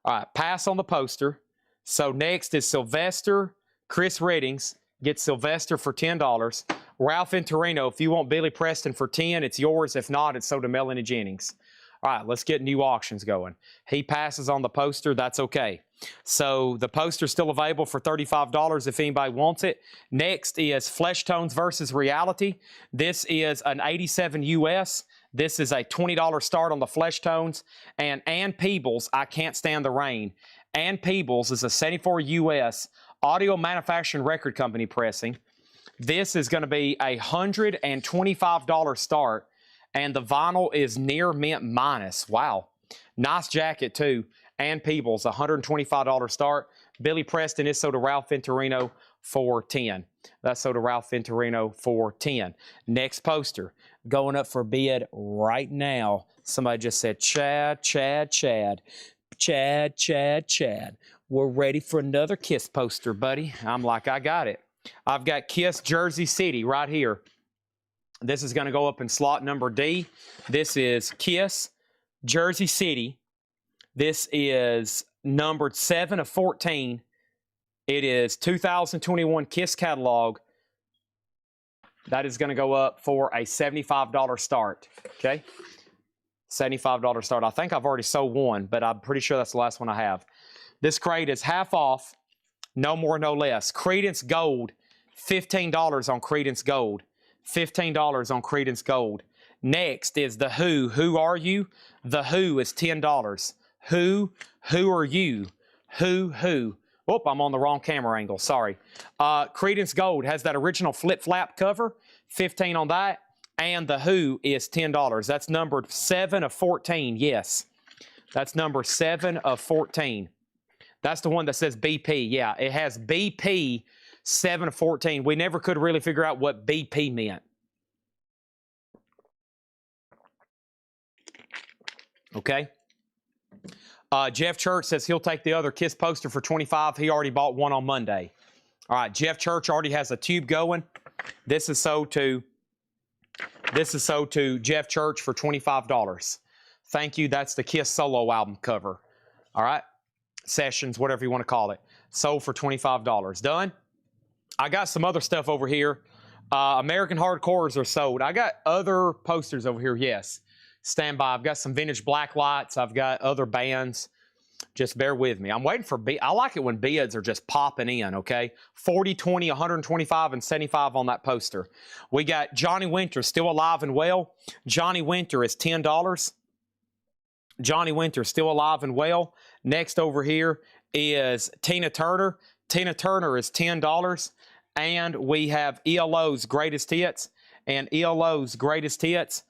All right. Pass on the poster. So next is Sylvester. Chris Reddings gets Sylvester for $10. Ralph Intorino, if you want Billy Preston for 10, it's yours. If not, it's sold to Melanie Jennings. All right, let's get new auctions going. He passes on the poster. That's okay. So the poster's still available for $35 if anybody wants it. Next is Flesh Tones versus Reality. This is an 87 US. This is a $20 start on the Flesh Tones. And Ann Peebles, I Can't Stand the Rain. Ann Peebles is a 74 US audio manufacturing record company pressing. This is going to be a $125 start, and the vinyl is near mint minus. Wow. Nice jacket, too. Ann Peebles, $125 start. Billy Preston is sold to Ralph Venturino for $10. That's sold to Ralph Venturino for $10. Next poster, going up for bid right now. Somebody just said, Chad. We're ready for another Kiss poster, buddy. I'm like, I got it. I've got Kiss Jersey City right here. This is going to go up in slot number D. This is Kiss Jersey City. This is numbered 7 of 14. It is 2021 Kiss catalog. That is going to go up for a $75 start. Okay? $75 start. I think I've already sold one, but I'm pretty sure that's the last one I have. This crate is half off, no more, no less. Credence Gold, $15 on Credence Gold. $15 on Credence Gold. Next is The Who. Who Are You? The Who is $10. Who are you? Who? Oh, I'm on the wrong camera angle. Sorry. Credence Gold has that original flip-flap cover. $15 on that. And The Who is $10. That's numbered 7 of 14. Yes. That's number 7 of 14. That's the one that says BP. Yeah, it has BP 7 of 14. We never could really figure out what BP meant. Okay. Jeff Church says he'll take the other Kiss poster for $25. He already bought one on Monday. All right, Jeff Church already has a tube going. This is sold to Jeff Church for $25. Thank you. That's the Kiss solo album cover. All right. Sessions, whatever you want to call it. Sold for $25. Done. I got some other stuff over here. American Hardcores are sold. I got other posters over here. Yes. Stand by. I've got some vintage black lights. I've got other bands. Just bear with me. I'm waiting for I like it when bids are just popping in, okay? 40, 20, 125, and 75 on that poster. We got Johnny Winter still alive and well. Johnny Winter is $10. Johnny Winter still alive and well. Next over here is Tina Turner. Tina Turner is $10. And we have ELO's Greatest Hits. And ELO's Greatest Hits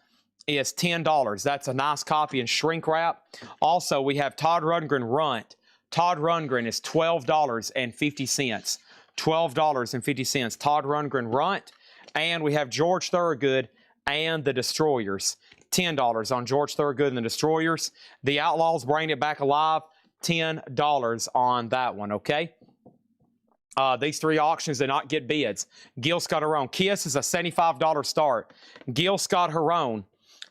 is $10. That's a nice copy in shrink wrap. Also, we have Todd Rundgren Runt. Todd Rundgren is $12.50. $12.50. Todd Rundgren Runt. And we have George Thorogood and the Destroyers. $10 on George Thorogood and the Destroyers. The Outlaws Bring It Back Alive. $10 on that one, okay? These three auctions did not get bids. Gil Scott Heron. Kiss is a $75 start. Gil Scott Heron.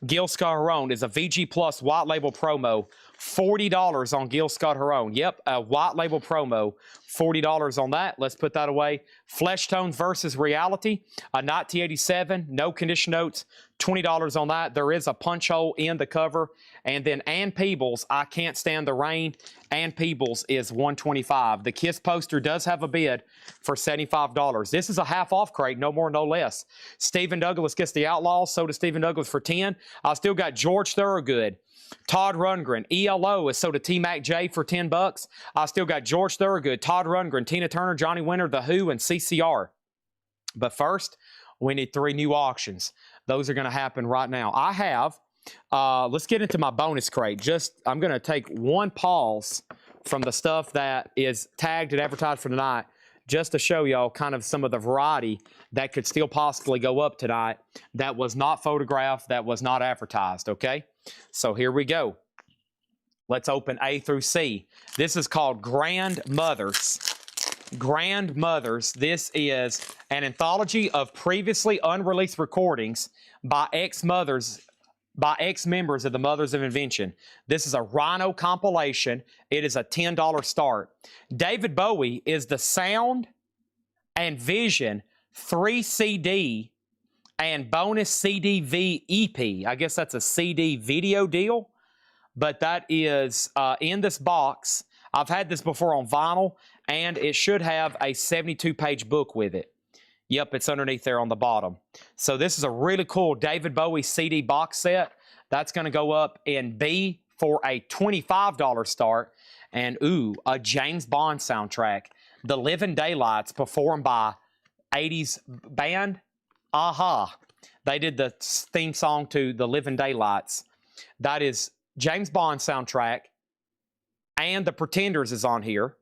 Gil Scott Heron is a VG Plus white label promo. $40 on Gil Scott Heron. Yep, a white label promo. $40 on that. Let's put that away. Flesh Tones versus Reality. A 1987. No condition notes. $20 on that. There is a punch hole in the cover. And then Ann Peebles, I Can't Stand the Rain. Ann Peebles is $125. The Kiss poster does have a bid for $75. This is a half-off crate, no more, no less. Stephen Douglas gets the Outlaws. So does Stephen Douglas for $10. I still got George Thorogood. Todd Rundgren. ELO is sold to T-Mac J for $10. I still got George Thorogood, Todd Rundgren, Tina Turner, Johnny Winter, The Who, and CCR. But first, we need 3 new auctions. Those are going to happen right now. I have, let's get into my bonus crate. I'm going to take one pause from the stuff that is tagged and advertised for tonight just to show y'all kind of some of the variety that could still possibly go up tonight that was not photographed, that was not advertised, okay? So here we go. Let's open A through C. This is called Grandmothers. Grandmothers. This is an anthology of previously unreleased recordings by ex-members of the Mothers of Invention. This is a Rhino compilation. It is a $10 start. David Bowie is the Sound and Vision 3 CD and bonus CD-V EP. I guess that's a CD video deal, but that is in this box. I've had this before on vinyl, and it should have a 72-page book with it. Yep, it's underneath there on the bottom. So this is a really cool David Bowie CD box set. That's going to go up in B for a $25 start. And ooh, a James Bond soundtrack. The Living Daylights, performed by 80s band Aha. They did the theme song to The Living Daylights. That is James Bond soundtrack. And The Pretenders is on here.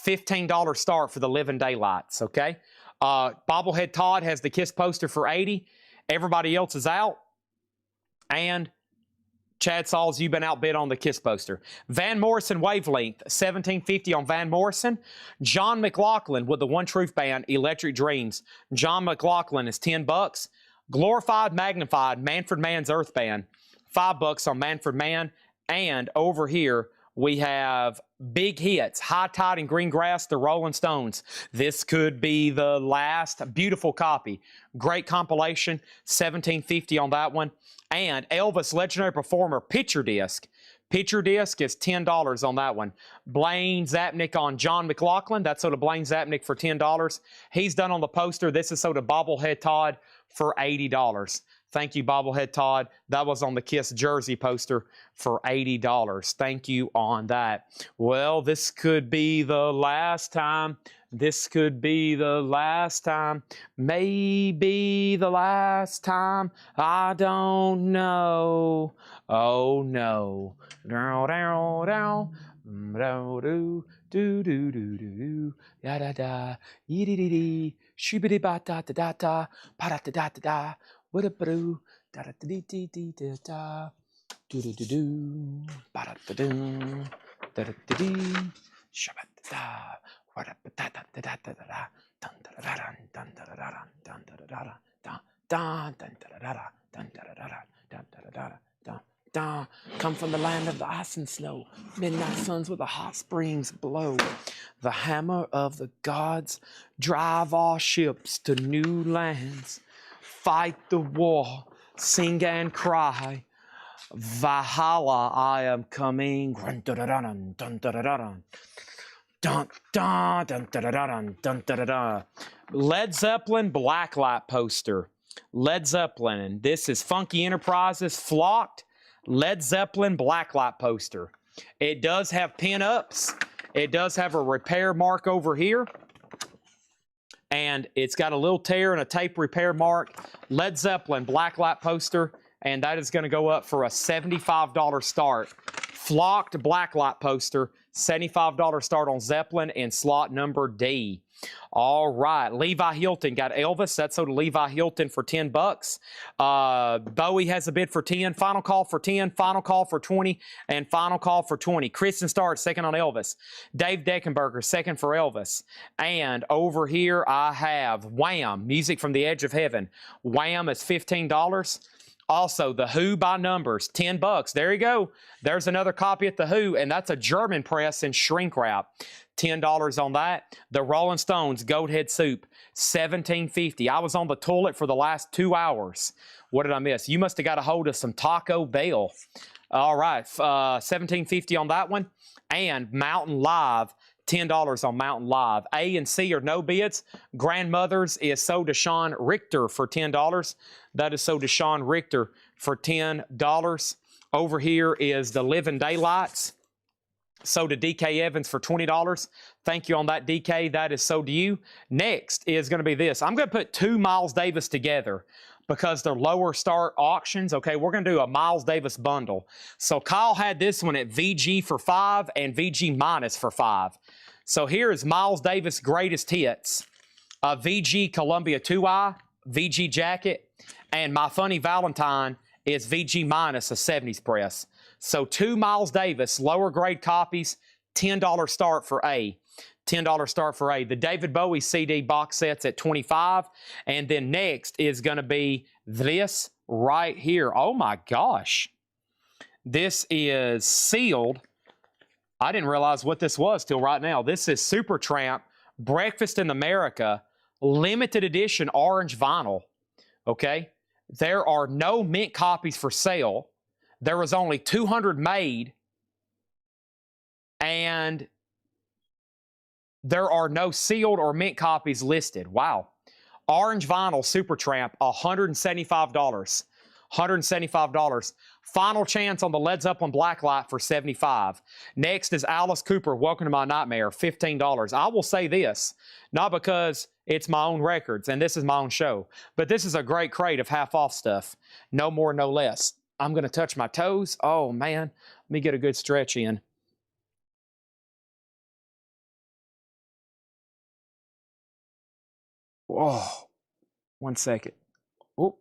$15 start for The Living Daylights, okay? Bobblehead Todd has the Kiss poster for $80. Everybody else is out. And Chad Sauls, you've been outbid on the Kiss poster. Van Morrison Wavelength, $17.50 on Van Morrison. John McLaughlin with the One Truth Band, Electric Dreams. John McLaughlin is $10. Glorified Magnified, Manfred Mann's Earth Band, $5 on Manfred Mann. And over here, we have Big Hits, High Tide and Green Grass, the Rolling Stones. This could be the last. Beautiful copy. Great compilation, $17.50 on that one. And Elvis Legendary Performer Picture Disc. Picture Disc is $10 on that one. Blaine Zapnick on John McLaughlin. That's sold to Blaine Zapnick for $10. He's done on the poster. This is sold to Bobblehead Todd for $80. Thank you, Bobblehead Todd. That was on the Kiss jersey poster for $80. Thank you on that. Well, this could be the last time. This could be the last time. Maybe the last time. I don't know. Oh, no. Down, down, down. Do, do, do, do, do. Ya da da. Yee dee dee dee. Shibidi ba da da da da. Pa da da da da da. What a brew, da da dee dee dee da da, do do do do, ba da da doo, da da da dee, shabba da da, what a da da da da da da, dun da da da dun da da da dun da da da dun dun dun da da da dun da da da dun da da da dun dun. Come from the land of the ice and snow, midnight suns where the hot springs blow. The hammer of the gods drive our ships to new lands. Fight the war, sing and cry. Valhalla, I am coming. Dun dun dun dun dun dun dun dun dun dun. Led Zeppelin Blacklight poster. Led Zeppelin. This is Funky Enterprises Flocked Led Zeppelin Blacklight poster. It does have pin-ups. It does have a repair mark over here. And it's got a little tear and a tape repair mark. Led Zeppelin Blacklight poster. And that is going to go up for a $75 start. Flocked Blacklight poster. $75 start on Zeppelin and slot number D. All right. Levi Hilton got Elvis. That's sold to Levi Hilton for $10. Bowie has a bid for 10. Final call for 10. Final call for 20. And final call for 20. Kristen Starr second on Elvis. Dave Deckenberger second for Elvis. And over here I have Wham! Music from the Edge of Heaven. Wham! Is $15. Also, The Who by Numbers, $10. There you go. There's another copy at The Who, and that's a German press in shrink wrap. $10 on that. The Rolling Stones, Goathead Soup, $17.50. I was on the toilet for the last 2 hours. What did I miss? You must have got a hold of some Taco Bell. All right, $17.50 on that one. And Mountain Live, $10 on Mountain Live. A and C are no bids. Grandmother's is sold to Sean Richter for $10. That is sold to Sean Richter for $10. Over here is the Living Daylights. Sold to DK Evans for $20. Thank you on that, DK. That is sold to you. Next is going to be this. I'm going to put two Miles Davis together because they're lower start auctions. Okay, we're going to do a Miles Davis bundle. So Kyle had this one at VG for 5 and VG minus for 5. So here is Miles Davis Greatest Hits. VG Columbia 2i, VG Jacket, and My Funny Valentine is VG minus a 70s press. So two Miles Davis lower grade copies, $10 start for A. $10 start for A. The David Bowie CD box sets at $25. And then next is going to be this right here. Oh my gosh. This is sealed. I didn't realize what this was till right now. This is Supertramp Breakfast in America limited edition orange vinyl. Okay. There are no mint copies for sale. There was only 200 made. And there are no sealed or mint copies listed. Wow. Orange vinyl Supertramp, $175. $175. Final chance on the Led Zeppelin Blacklight for $75. Next is Alice Cooper, Welcome to My Nightmare, $15. I will say this, not because it's my own records and this is my own show, but this is a great crate of half-off stuff. No more, no less. I'm going to touch my toes. Oh, man. Let me get a good stretch in. Whoa. 1 second. Oh,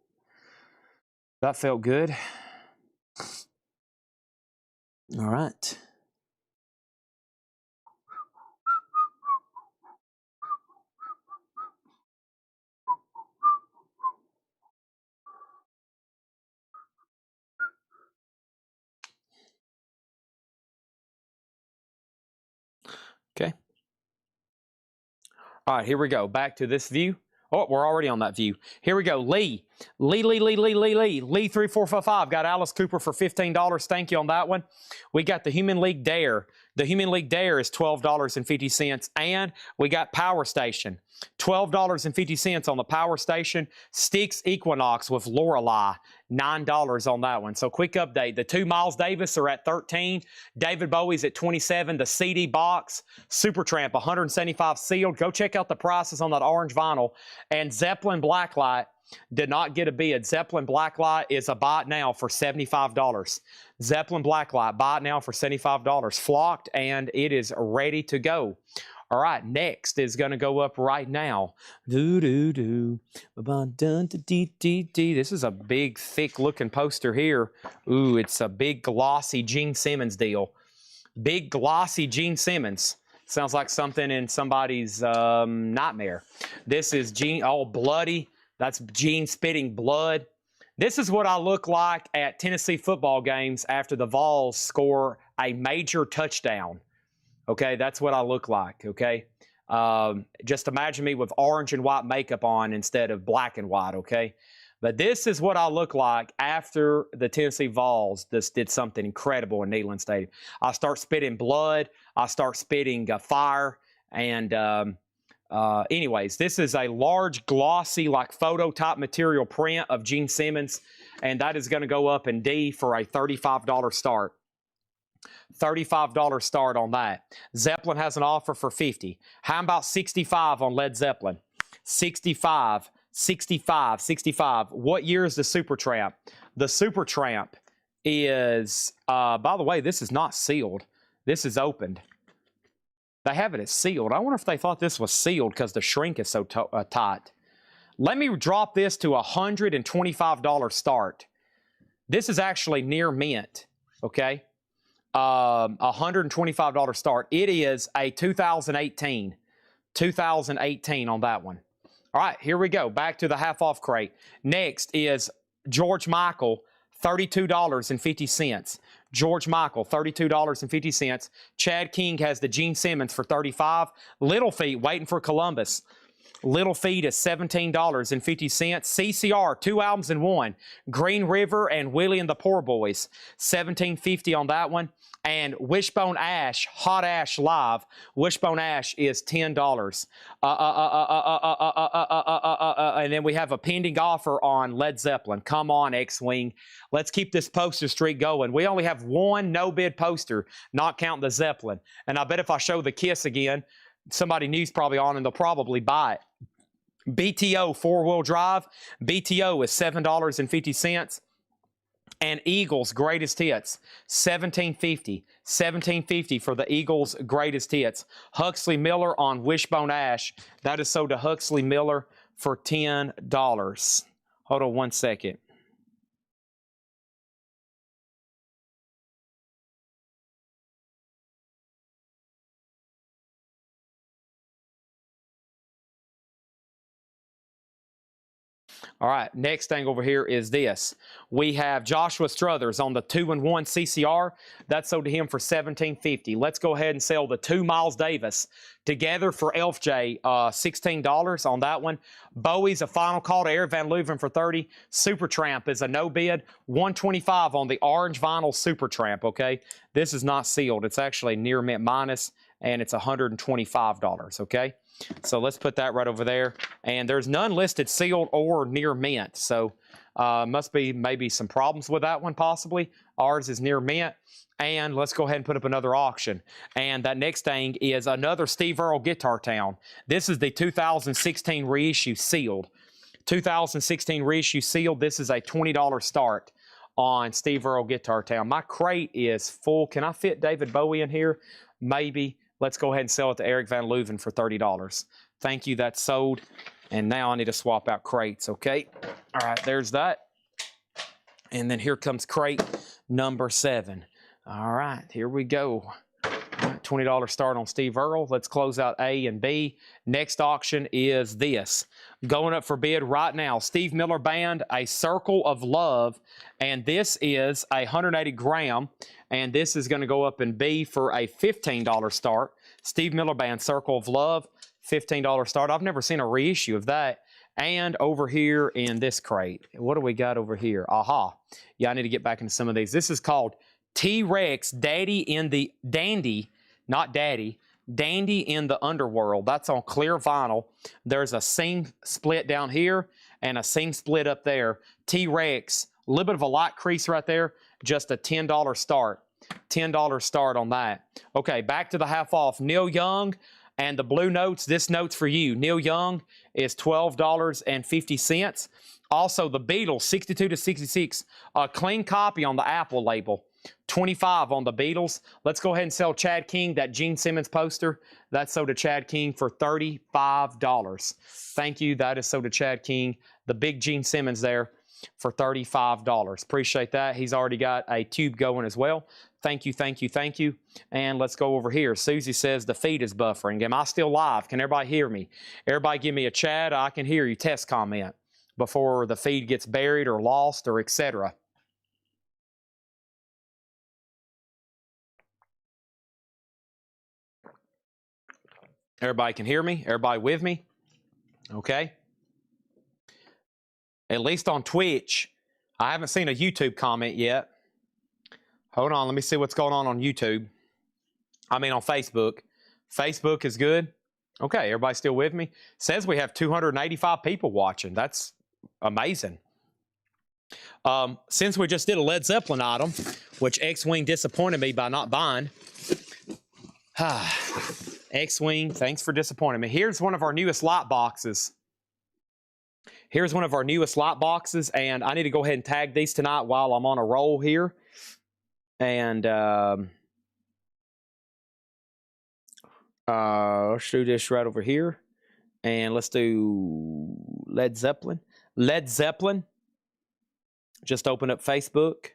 that felt good. All right. Okay. All right, here we go. Back to this view. Oh, we're already on that view. Here we go. Lee 3455 got Alice Cooper for $15. Thank you on that one. We got the Human League Dare. The Human League Dare is $12.50. And we got Power Station. $12.50 on the Power Station. Styx Equinox with Lorelei. $9 on that one. So quick update. The 2 Miles Davis are at $13. David Bowie's at $27. The CD box, Supertramp, $175 sealed. Go check out the prices on that orange vinyl. And Zeppelin Blacklight did not get a bid. Zeppelin Blacklight is a buy it now for $75. Zeppelin Blacklight, buy it now for $75. Flocked, and it is ready to go. All right, next is going to go up right now. This is a big, thick-looking poster here. Ooh, it's a big, glossy Gene Simmons deal. Big, glossy Gene Simmons. Sounds like something in somebody's nightmare. This is Gene, all bloody. That's Gene spitting blood. This is what I look like at Tennessee football games after the Vols score a major touchdown. Okay, that's what I look like, okay? Just imagine me with orange and white makeup on instead of black and white, okay? But this is what I look like after the Tennessee Vols just did something incredible in Neyland Stadium. I start spitting blood. I start spitting fire. And anyways, this is a large, glossy, like photo-type material print of Gene Simmons. And that is going to go up in D for a $35 start. $35 start on that. Zeppelin has an offer for $50. How about $65 on Led Zeppelin? $65. What year is the Supertramp? The Supertramp is, by the way, this is not sealed. This is opened. They have it as sealed. I wonder if they thought this was sealed because the shrink is so tight. Let me drop this to a $125 start. This is actually near mint, okay? $125 start. It is a 2018 on that one. All right, here we go. Back to the half-off crate. Next is George Michael, $32.50. George Michael, $32.50. Chad King has the Gene Simmons for $35. Little Feat, waiting for Columbus. Little Feat is $17.50. CCR, 2 albums in one. Green River and Willie and the Poor Boys, $17.50 on that one. And Wishbone Ash, Hot Ash Live. Wishbone Ash is $10. And then we have a pending offer on Led Zeppelin. Come on, X-Wing. Let's keep this poster streak going. We only have one no-bid poster, not counting the Zeppelin. And I bet if I show the Kiss again, somebody new's probably on and they'll probably buy it. BTO 4-wheel drive. BTO is $7.50. And Eagles Greatest Hits, $17.50. $17.50 for the Eagles Greatest Hits. Huxley Miller on Wishbone Ash. That is sold to Huxley Miller for $10. Hold on 1 second. All right, next thing over here is this. We have Joshua Struthers on the 2-in-1 CCR. That's sold to him for $17.50. Let's go ahead and sell the 2 Miles Davis together for Elf J, $16 on that one. Bowie's a final call to Eric Van Leuven for $30. Supertramp is a no bid, $125 on the orange vinyl Supertramp, okay? This is not sealed. It's actually near mint minus. and it's $125, okay? So let's put that right over there. And there's none listed sealed or near mint, so must be maybe some problems with that one possibly. Ours is near mint. And let's go ahead and put up another auction. And that next thing is another Steve Earle Guitar Town. This is the 2016 reissue sealed. 2016 reissue sealed. This is a $20 start on Steve Earle Guitar Town. My crate is full. Can I fit David Bowie in here? Maybe. Let's go ahead and sell it to Eric Van Leuven for $30. Thank you. That's sold. And now I need to swap out crates, okay? All right, there's that. And then here comes crate number 7. All right, here we go. All right, $20 start on Steve Earle. Let's close out A and B. Next auction is this. Going up for bid right now, Steve Miller Band, A Circle of Love. And this is a 180 gram. And this is going to go up in B for a $15 start. Steve Miller Band, Circle of Love, $15 start. I've never seen a reissue of that. And over here in this crate, what do we got over here? Aha. Yeah, I need to get back into some of these. This is called T-Rex Daddy in the Dandy, not Daddy, Dandy in the Underworld. That's on clear vinyl. There's a seam split down here and a seam split up there. T-Rex, a little bit of a light crease right there, just a $10 start. $10 start on that. Okay, back to the half off. Neil Young and the Blue Notes. This note's for you. Neil Young is $12.50. Also, the Beatles, 62 to 66, a clean copy on the Apple label. 25 on the Beatles. Let's go ahead and sell Chad King, that Gene Simmons poster. That's sold to Chad King for $35. Thank you. That is sold to Chad King, the big Gene Simmons there, for $35. Appreciate that. He's already got a tube going as well. Thank you, thank you, thank you. And let's go over here. Susie says the feed is buffering. Am I still live? Can everybody hear me? Everybody give me a chat. I can hear you. Test comment before the feed gets buried or lost or etc. Everybody can hear me? Everybody with me? Okay. At least on Twitch. I haven't seen a YouTube comment yet. Hold on, let me see what's going on YouTube. I mean on Facebook. Facebook is good. Okay, everybody still with me? Says we have 285 people watching. That's amazing. Since we just did a Led Zeppelin item, which X-Wing disappointed me by not buying. X-Wing, thanks for disappointing me. Here's one of our newest light boxes. Here's one of our newest light boxes, and I need to go ahead and tag these tonight while I'm on a roll here. And let's do this right over here. And let's do Led Zeppelin. Led Zeppelin. Just open up Facebook.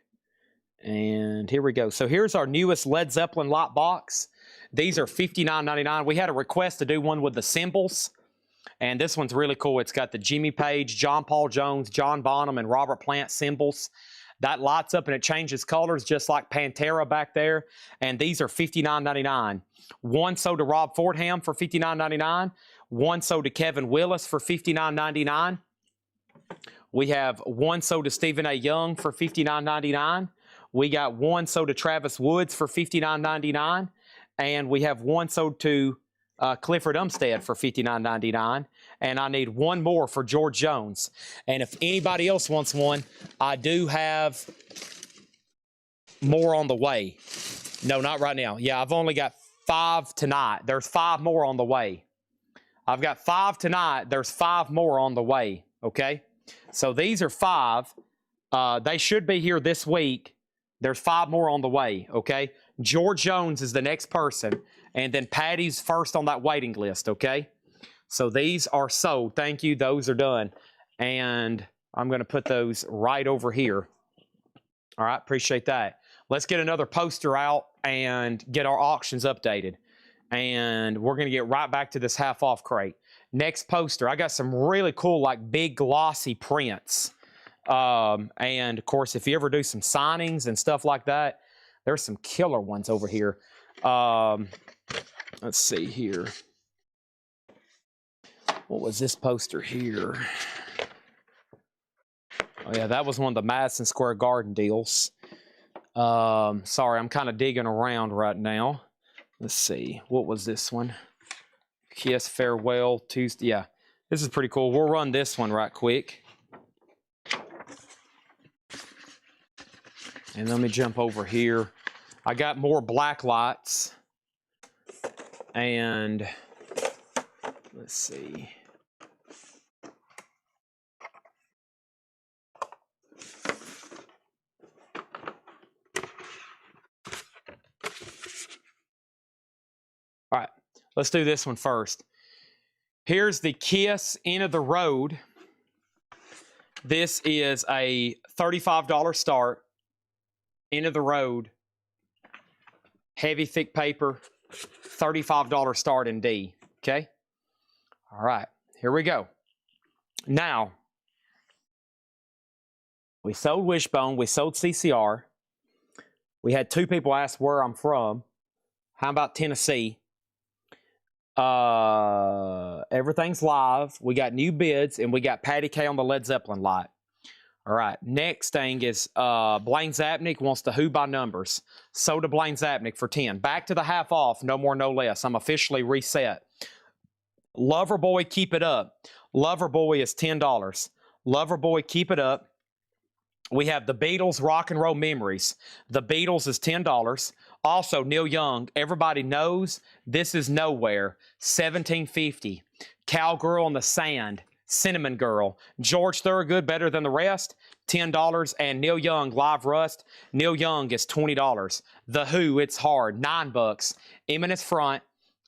And here we go. So here's our newest Led Zeppelin light box. These are $59.99. We had a request to do one with the cymbals. And this one's really cool. It's got the Jimmy Page, John Paul Jones, John Bonham, and Robert Plant cymbals. That lights up and it changes colors just like Pantera back there. And these are $59.99. One sold to Rob Fordham for $59.99. One sold to Kevin Willis for $59.99. We have one sold to Stephen A. Young for $59.99. We got one sold to Travis Woods for $59.99. And we have one sold to Clifford Umstead for $59.99. And I need one more for George Jones. And if anybody else wants one, I do have more on the way. No, not right now. Yeah, I've only got 5 tonight. There's 5 more on the way. I've got 5 tonight. There's 5 more on the way. Okay? So these are 5. They should be here this week. There's 5 more on the way. Okay? George Jones is the next person. And then Patty's first on that waiting list. Okay? So these are sold. Thank you. Those are done. And I'm going to put those right over here. All right. Appreciate that. Let's get another poster out and get our auctions updated. And we're going to get right back to this half off crate. Next poster. I got some really cool, like big glossy prints. And of course, if you ever do some signings and stuff like that, there's some killer ones over here. Let's see here. What was this poster here? Oh, yeah, that was one of the Madison Square Garden deals. Sorry, I'm kind of digging around right now. let's see, what was this one? Kiss Farewell Tuesday. Yeah, this is pretty cool. We'll run this one right quick. And let me jump over here. I got more black lights. And let's see. All right, let's do this one first. Here's the Kiss End of the Road. This is a $35 start. End of the road. Heavy, thick paper. $35 start in D. Okay? All right, here we go. Now, we sold Wishbone. We sold CCR. We had 2 people ask where I'm from. How about Tennessee? Everything's live. We got new bids, and we got Patty K on the Led Zeppelin lot. All right, next thing is Blaine Zapnick wants the Who by numbers. Sold to Blaine Zapnick for 10. Back to the half off, no more, no less. I'm officially reset. Loverboy, keep it up. Loverboy is $10. Loverboy, keep it up. We have the Beatles, Rock and Roll Memories. The Beatles is $10. Also, Neil Young, everybody knows this is Nowhere, $17.50. Cowgirl in the Sand, Cinnamon Girl. George Thorogood, Better Than the Rest, $10. And Neil Young, Live Rust. Neil Young is $20. The Who, It's Hard, $9. Eminence Front.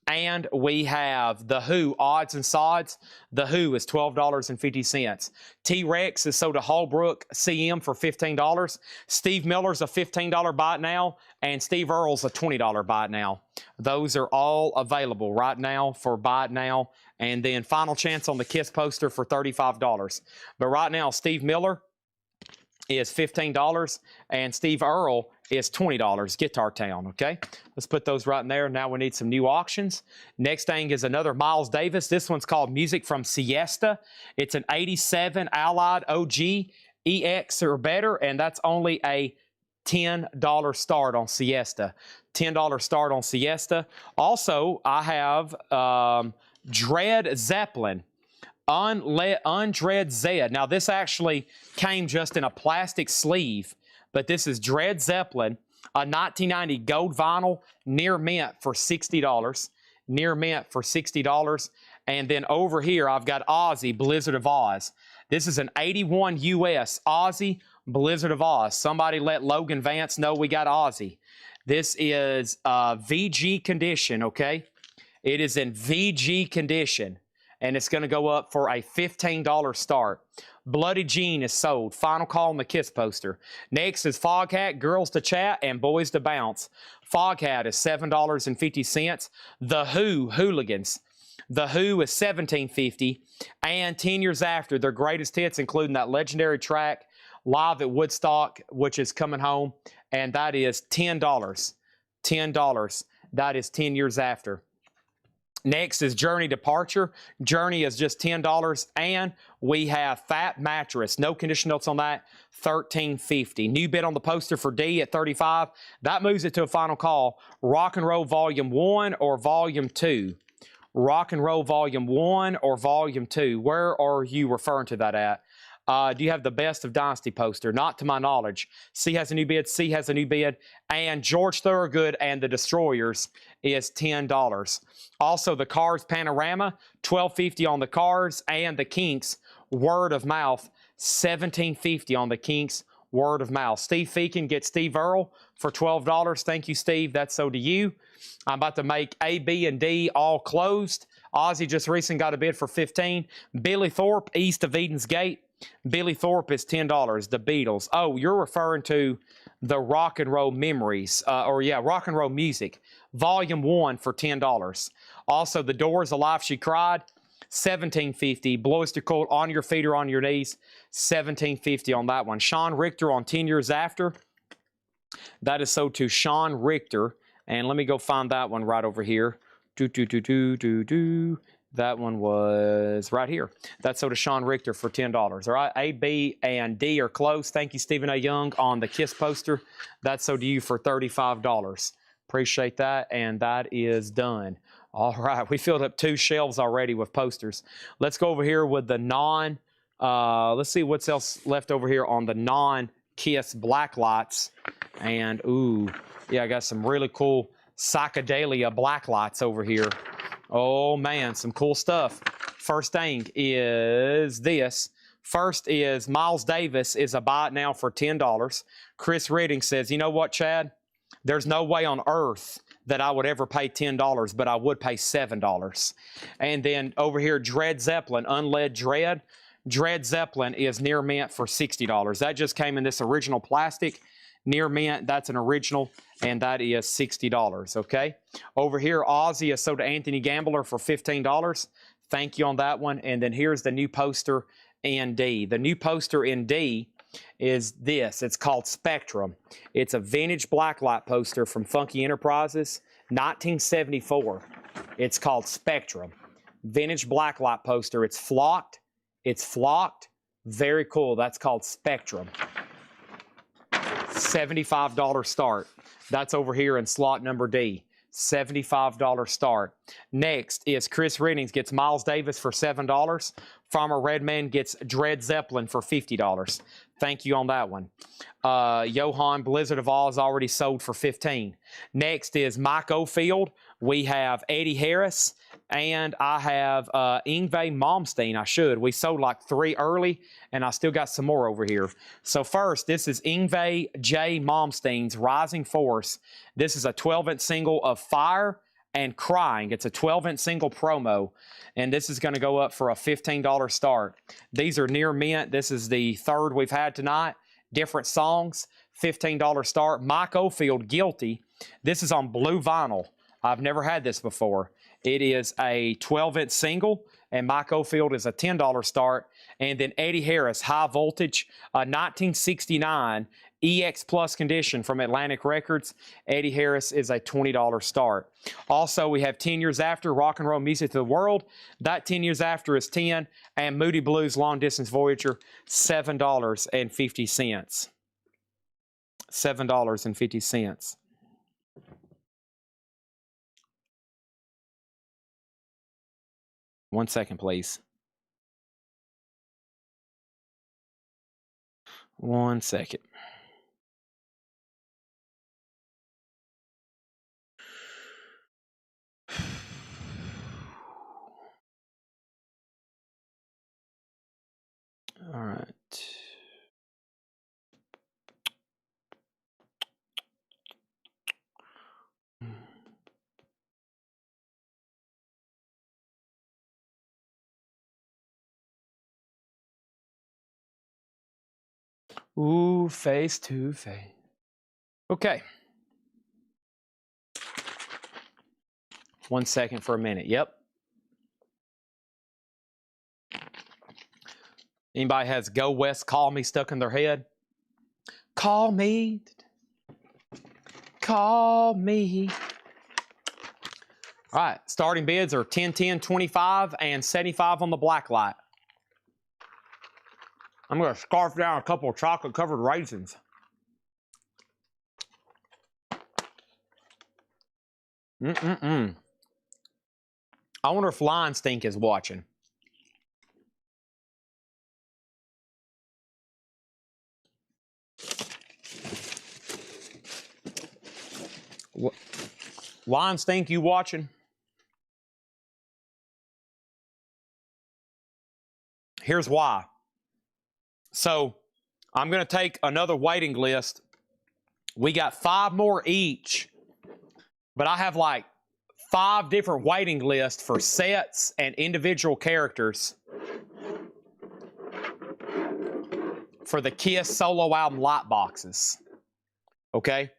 And we have The Who, Odds and Sods. The Who is $12.50. T-Rex is sold to Holbrook CM for $15. Steve Miller's a $15 buy it now. And Steve Earle's a $20 buy it now. Those are all available right now for buy it now. And then final chance on the Kiss poster for $35. But right now, Steve Miller is $15 and Steve Earle is $20, Guitar Town, okay? Let's put those right in there. Now we need some new auctions. Next thing is another Miles Davis. This one's called Music from Siesta. It's an 87 Allied OG EX or better, and that's only a $10 start on Siesta. $10 start on Siesta. Also, I have Dread Zeppelin. Undread Zed. Now, this actually came just in a plastic sleeve, but this is Dread Zeppelin, a 1990 gold vinyl, near mint for $60. Near mint for $60. And then over here, I've got Ozzy, Blizzard of Oz. This is an 81 US Ozzy, Blizzard of Oz. Somebody let Logan Vance know we got Ozzy. This is VG condition, okay? It is in VG condition. And it's going to go up for a $15 start. Bloody Jean is sold. Final call on the Kiss poster. Next is Foghat, Girls to Chat, and Boys to Bounce. Foghat is $7.50. The Who, Hooligans. The Who is $17.50. And 10 years after, their greatest hits, including that legendary track, Live at Woodstock, which is coming home. And that is $10. $10. That is 10 years after. Next is Journey Departure. Journey is just $10. And we have Fat Mattress. No condition notes on that. $13.50. New bid on the poster for D at $35. That moves it to a final call. Rock and Roll Volume 1 or Volume 2? Rock and Roll Volume 1 or Volume 2? Where are you referring to that at? Do you have the Best of Dynasty poster? Not to my knowledge. C has a new bid. C has a new bid. And George Thorogood and the Destroyers is $10. Also, the Cars Panorama, $12.50 on the Cars. And the Kinks, Word of Mouth, $17.50 on the Kinks, Word of Mouth. Steve Feakin gets Steve Earle for $12. Thank you, Steve. That's so to you. I'm about to make A, B, and D all closed. Ozzy just recently got a bid for $15. Billy Thorpe, East of Eden's Gate. Billy Thorpe is $10. The Beatles. Oh, you're referring to the Rock and Roll Memories, Rock and Roll Music, Volume 1 for $10. Also, The Doors, Alive She Cried, $17.50. Blow Us to Cold, On Your Feet or On Your Knees, $17.50 on that one. Sean Richter on 10 Years After. That is so to Sean Richter. And let me go find that one right over here. That one was right here. That's so to Sean Richter for $10. All right, A, B, and D are close. Thank you, Stephen A. Young, on the Kiss poster. That's so to you for $35. Appreciate that. And that is done. All right. We filled up 2 shelves already with posters. Let's go over here with the let's see what's else left over here on the non-Kiss black lights. And, ooh, yeah, I got some really cool psychedelia black lights over here. Oh, man, some cool stuff. First thing is this. First is Miles Davis is a buy it now for $10. Chris Redding says, you know what, Chad? There's no way on earth that I would ever pay $10, but I would pay $7. And then over here, Dread Zeppelin, Unled Dread. Dread Zeppelin is near mint for $60. That just came in this original plastic. Near mint, that's an original, and that is $60, okay? Over here, Ozzy is sold to Anthony Gambler for $15. Thank you on that one. And then here's the new poster in D. The new poster in D is this. It's called Spectrum. It's a vintage blacklight poster from Funky Enterprises, 1974. It's called Spectrum. Vintage blacklight poster. It's flocked. It's flocked. Very cool. That's called Spectrum. $75 start. That's over here in slot number D. $75 start. Next is Chris Reddings gets Miles Davis for $7. Farmer Redman gets Dread Zeppelin for $50. Thank you on that one. Johann Blizzard of Oz already sold for $15. Next is Mike Oldfield. We have Eddie Harris, and I have Yngwie Malmsteen. We sold like 3 early, and I still got some more over here. So first, this is Yngwie J. Malmsteen's Rising Force. This is a 12-inch single of Fire and Crying. It's a 12-inch single promo, and this is going to go up for a $15 start. These are near mint. This is the 3rd we've had tonight. Different songs, $15 start. Mike Oldfield, Guilty. This is on blue vinyl. I've never had this before. It is a 12-inch single, and Mike Oldfield is a $10 start. And then Eddie Harris, High Voltage, a 1969 EX Plus condition from Atlantic Records. Eddie Harris is a $20 start. Also, we have 10 Years After, Rock and Roll Music to the World. That 10 Years After is 10. And Moody Blues Long Distance Voyager, $7.50. $7.50. One second, please. One second. All right. Ooh, face to face. Okay. 1 second for a minute. Yep. Anybody has Go West Call Me stuck in their head? Call me. Call me. All right. Starting bids are 10, 10, 25, and 75 on the black light. I'm going to scarf down a couple of chocolate-covered raisins. I wonder if Lion Stink is watching. Lion Stink, you watching? Here's why. So I'm going to take another waiting list. We got 5 more each, but I have like 5 different waiting lists for sets and individual characters for the Kiss solo album light boxes. Okay?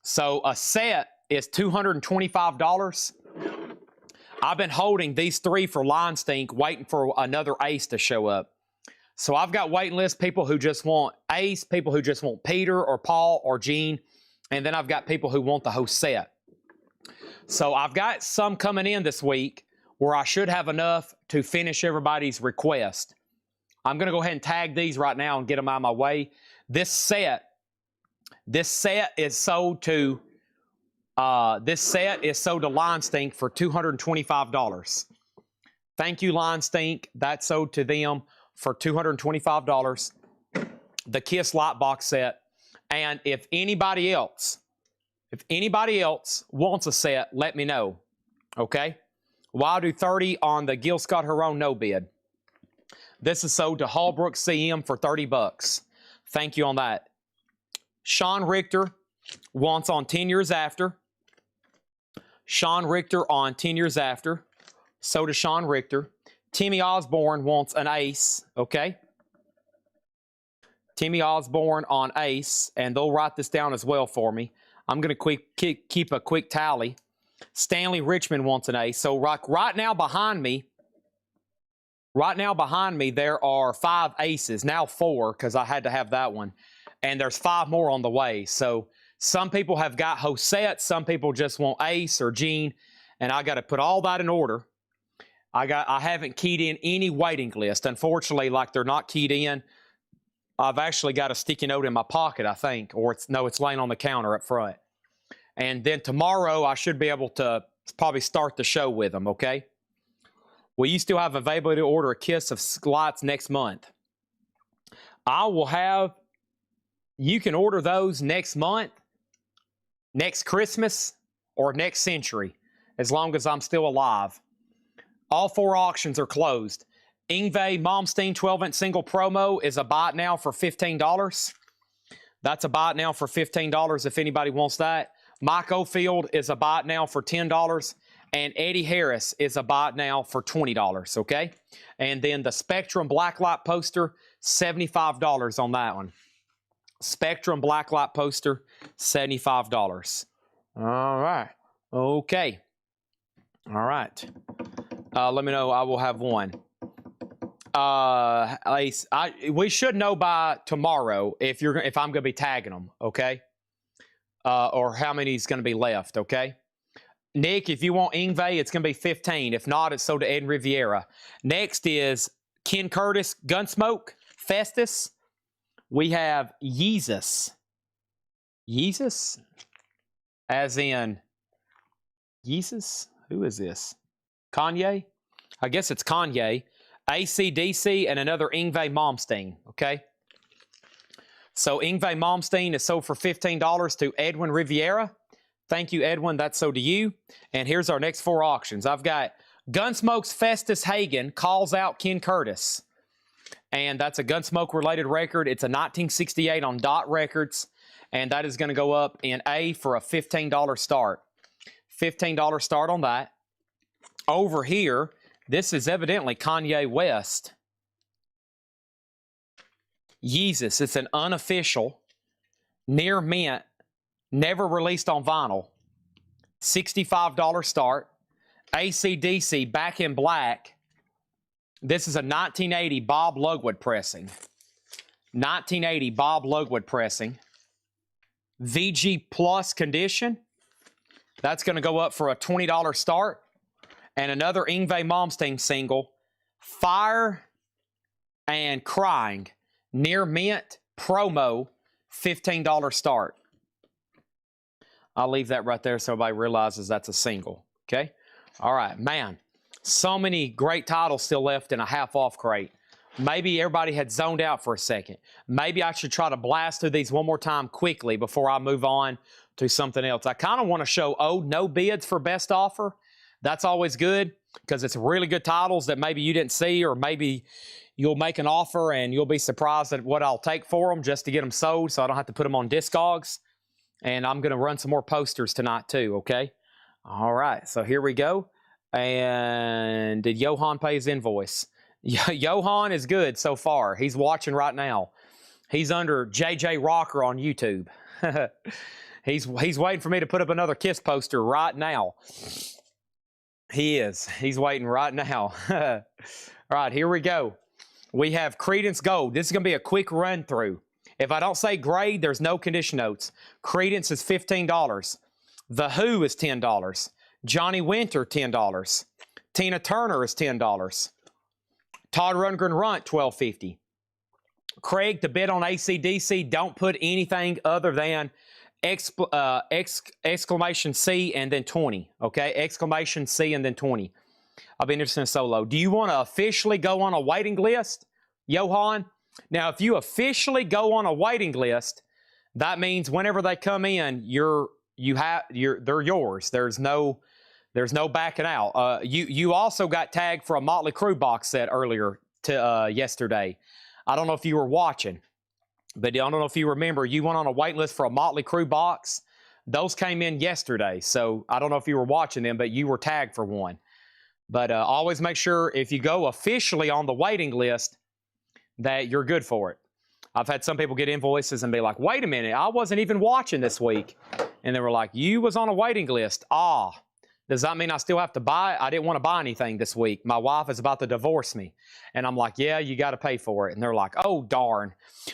So a set is $225. I've been holding these 3 for Lion Stink, waiting for another Ace to show up. So I've got waiting list people who just want Ace, people who just want Peter or Paul or Gene, and then I've got people who want the whole set. So I've got some coming in this week where I should have enough to finish everybody's request. I'm going to go ahead and tag these right now and get them out of my way. This set is sold to This set is sold to Line Stink for $225. Thank you, Line Stink. That's sold to them for $225. The Kiss Light Box set. And if anybody else wants a set, let me know. Okay? Well, I'll do 30 on the Gil Scott Heron no bid. This is sold to Hallbrook CM for $30. Thank you on that. Sean Richter wants on 10 Years After. Sean Richter on 10 Years After. So does Sean Richter. Timmy Osborne wants an ace. Okay? Timmy Osborne on ace. And they'll write this down as well for me. I'm going to keep a quick tally. Stanley Richmond wants an ace. So right now behind me, there are 5 aces. Now 4, because I had to have that one. And there's 5 more on the way. So some people have got Josette. Some people just want ace or Gene. And I got to put all that in order. I haven't keyed in any waiting list. Unfortunately, like they're not keyed in. I've actually got a sticky note in my pocket, I think. Or it's laying on the counter up front. And then tomorrow, I should be able to probably start the show with them, okay? Will you still have availability to order a Kiss of lights next month? I will have, you can order those next month, next Christmas, or next century, as long as I'm still alive. All 4 auctions are closed. Yngwie Malmsteen 12-inch single promo is a buy it now for $15. That's a buy it now for $15 if anybody wants that. Mike Oldfield is a buy it now for $10. And Eddie Harris is a buy it now for $20, okay? And then the Spectrum Blacklight poster, $75 on that one. Spectrum Blacklight poster, $75. All right. Okay. All right. Let me know. I will have one. We should know by tomorrow if I'm going to be tagging them, okay? Or how many is going to be left, okay? Nick, if you want Yngwie, it's going to be 15. If not, it's sold to Ed Riviera. Next is Ken Curtis, Gunsmoke, Festus. We have Yeezus. Yeezus? As in Yeezus? Who is this? Kanye? I guess it's Kanye. AC/DC and another Yngwie Malmsteen, okay? So Yngwie Malmsteen is sold for $15 to Edwin Riviera. Thank you, Edwin. That's sold to you. And here's our next 4 auctions. I've got Gunsmoke's Festus Hagen calls out Ken Curtis. And that's a Gunsmoke-related record. It's a 1968 on Dot Records. And that is going to go up in A for a $15 start. $15 start on that. Over here, this is evidently Kanye West. Yeezus. It's an unofficial, near mint, never released on vinyl. $65 start. AC/DC, Back in Black. This is a 1980 Bob Lugwood pressing. 1980 Bob Lugwood pressing. VG Plus condition. That's going to go up for a $20 start. And another Yngwie Malmsteen single, Fire and Crying, near mint, promo, $15 start. I'll leave that right there so everybody realizes that's a single, okay? All right, man, so many great titles still left in a half-off crate. Maybe everybody had zoned out for a second. Maybe I should try to blast through these one more time quickly before I move on to something else. I kind of want to show no bids for best offer. That's always good because it's really good titles that maybe you didn't see, or maybe you'll make an offer and you'll be surprised at what I'll take for them just to get them sold so I don't have to put them on Discogs. And I'm going to run some more posters tonight too, okay? All right, so here we go. And did Johan pay his invoice? Johan is good so far. He's watching right now. He's under JJ Rocker on YouTube. He's waiting for me to put up another Kiss poster right now. He is. He's waiting right now. All right, here we go. We have Creedence Gold. This is going to be a quick run through. If I don't say grade, there's no condition notes. Creedence is $15. The Who is $10. Johnny Winter, $10. Tina Turner is $10. Todd Rundgren Runt, $12.50. Craig, to bid on AC/DC, don't put anything other than exclamation C and then 20. Okay, exclamation C and then 20. I'll be interested in solo. Do you want to officially go on a waiting list, Johan? Now, if you officially go on a waiting list, that means whenever they come in, they're yours. There's no backing out. You also got tagged for a Motley Crue box set earlier yesterday. I don't know if you were watching, but I don't know if you remember. You went on a wait list for a Motley Crue box. Those came in yesterday, so I don't know if you were watching them, but you were tagged for one. But always make sure if you go officially on the waiting list that you're good for it. I've had some people get invoices and be like, wait a minute, I wasn't even watching this week. And they were like, you was on a waiting list. Does that mean I still have to buy? I didn't want to buy anything this week. My wife is about to divorce me. And I'm like, yeah, you got to pay for it. And they're like, oh, darn.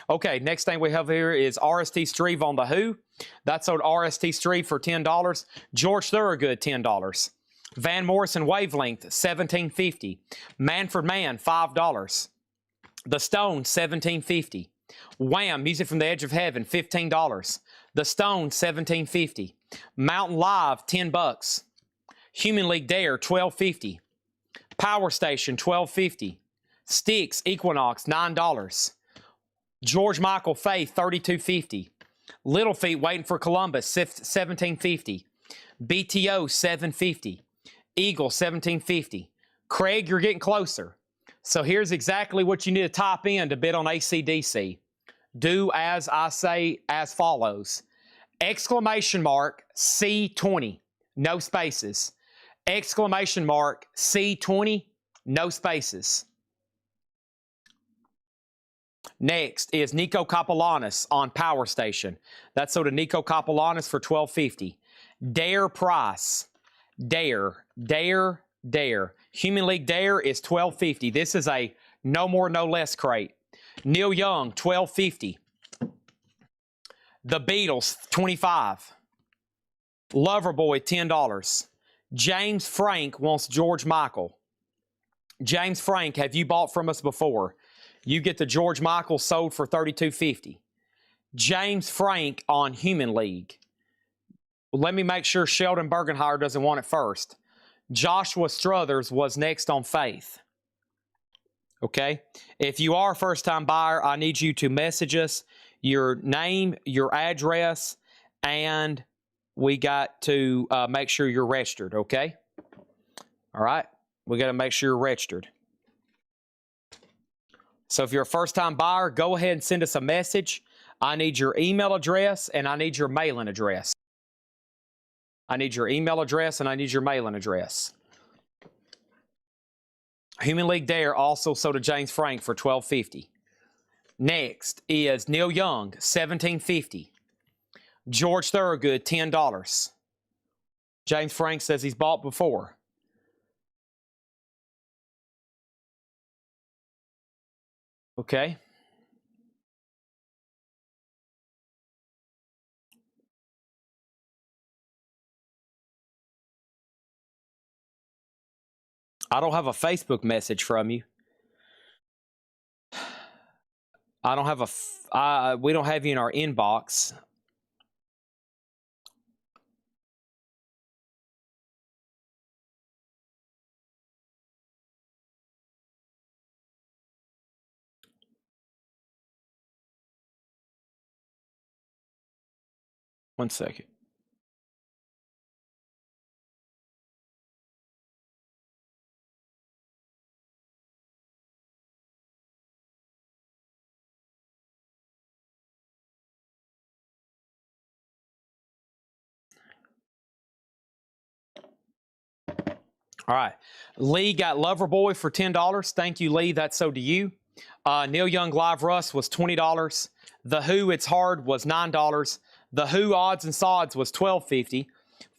Okay, next thing we have here is RST Streve on the Who. That sold RST Streve for $10. George Thorogood, $10. Van Morrison Wavelength, $17.50. Manfred Mann, $5. The Stones, $17.50. Wham! Music from the Edge of Heaven, $15. The Stones, $17.50. Mountain Live, $10. Human League Dare, $12.50. Power Station, $12.50. Styx Equinox, $9. George Michael Faith, $32.50. Little Feat Waiting for Columbus, $17.50. BTO, $7.50. Eagle, $17.50. Craig, you're getting closer. So here's exactly what you need to type in to bid on AC/DC. Do as I say as follows. Exclamation mark C20, no spaces. Exclamation mark C20, no spaces. Next is Nico Kapelanis on Power Station. That's sold to Nico Kapelanis for $12.50. Dare price. Dare. Human League Dare is $12.50. This is a no more, no less crate. Neil Young, $12.50. The Beatles, $25. Loverboy, $10. James Frank wants George Michael. James Frank, have you bought from us before? You get the George Michael sold for $32.50. James Frank on Human League. Let me make sure Sheldon Bergenhire doesn't want it first. Joshua Struthers was next on Faith. Okay? If you are a first-time buyer, I need you to message us your name, your address, and we got to make sure you're registered, okay? All right? We got to make sure you're registered. So if you're a first-time buyer, go ahead and send us a message. I need your email address, and I need your mailing address. I need your email address, and I need your mailing address. Human League Dare also sold to James Frank for $12.50. Next is Neil Young, $17.50. George Thorogood, $10. James Frank says he's bought before. Okay. I don't have a Facebook message from you. I don't have we don't have you in our inbox. One second. All right. Lee got Loverboy for $10. Thank you, Lee. That's so to you. Neil Young Live Rust was $20. The Who It's Hard was $9. The Who Odds and Sods was $12.50.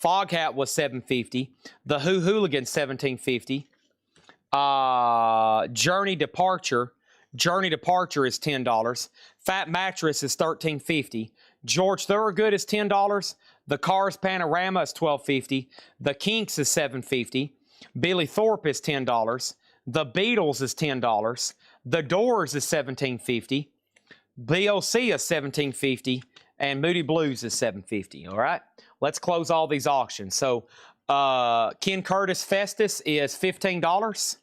Foghat was $7.50. The Who Hooligan $17.50. Journey Departure is $10. Fat Mattress is $13.50. George Thorogood is $10. The Cars Panorama is $12.50. The Kinks is $7.50. Billy Thorpe is $10. The Beatles is $10. The Doors is $17.50. BOC is $17.50. and Moody Blues is $7.50. All right, let's close all these auctions. So Ken Curtis Festus is $15.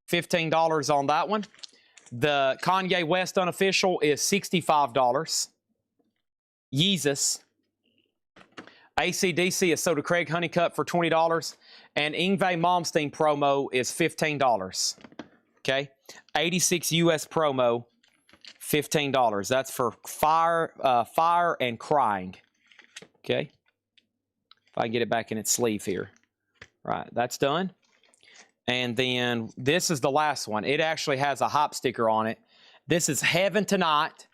$15 on that one. The Kanye West Unofficial is $65. Yeezus. AC/DC is Soda Craig Honeycutt for $20. And Yngwie Malmsteen promo is $15. Okay. 86 US promo, $15. That's for Fire and Crying. Okay. If I can get it back in its sleeve here. Right, that's done. And then this is the last one. It actually has a hop sticker on it. This is Heaven Tonight.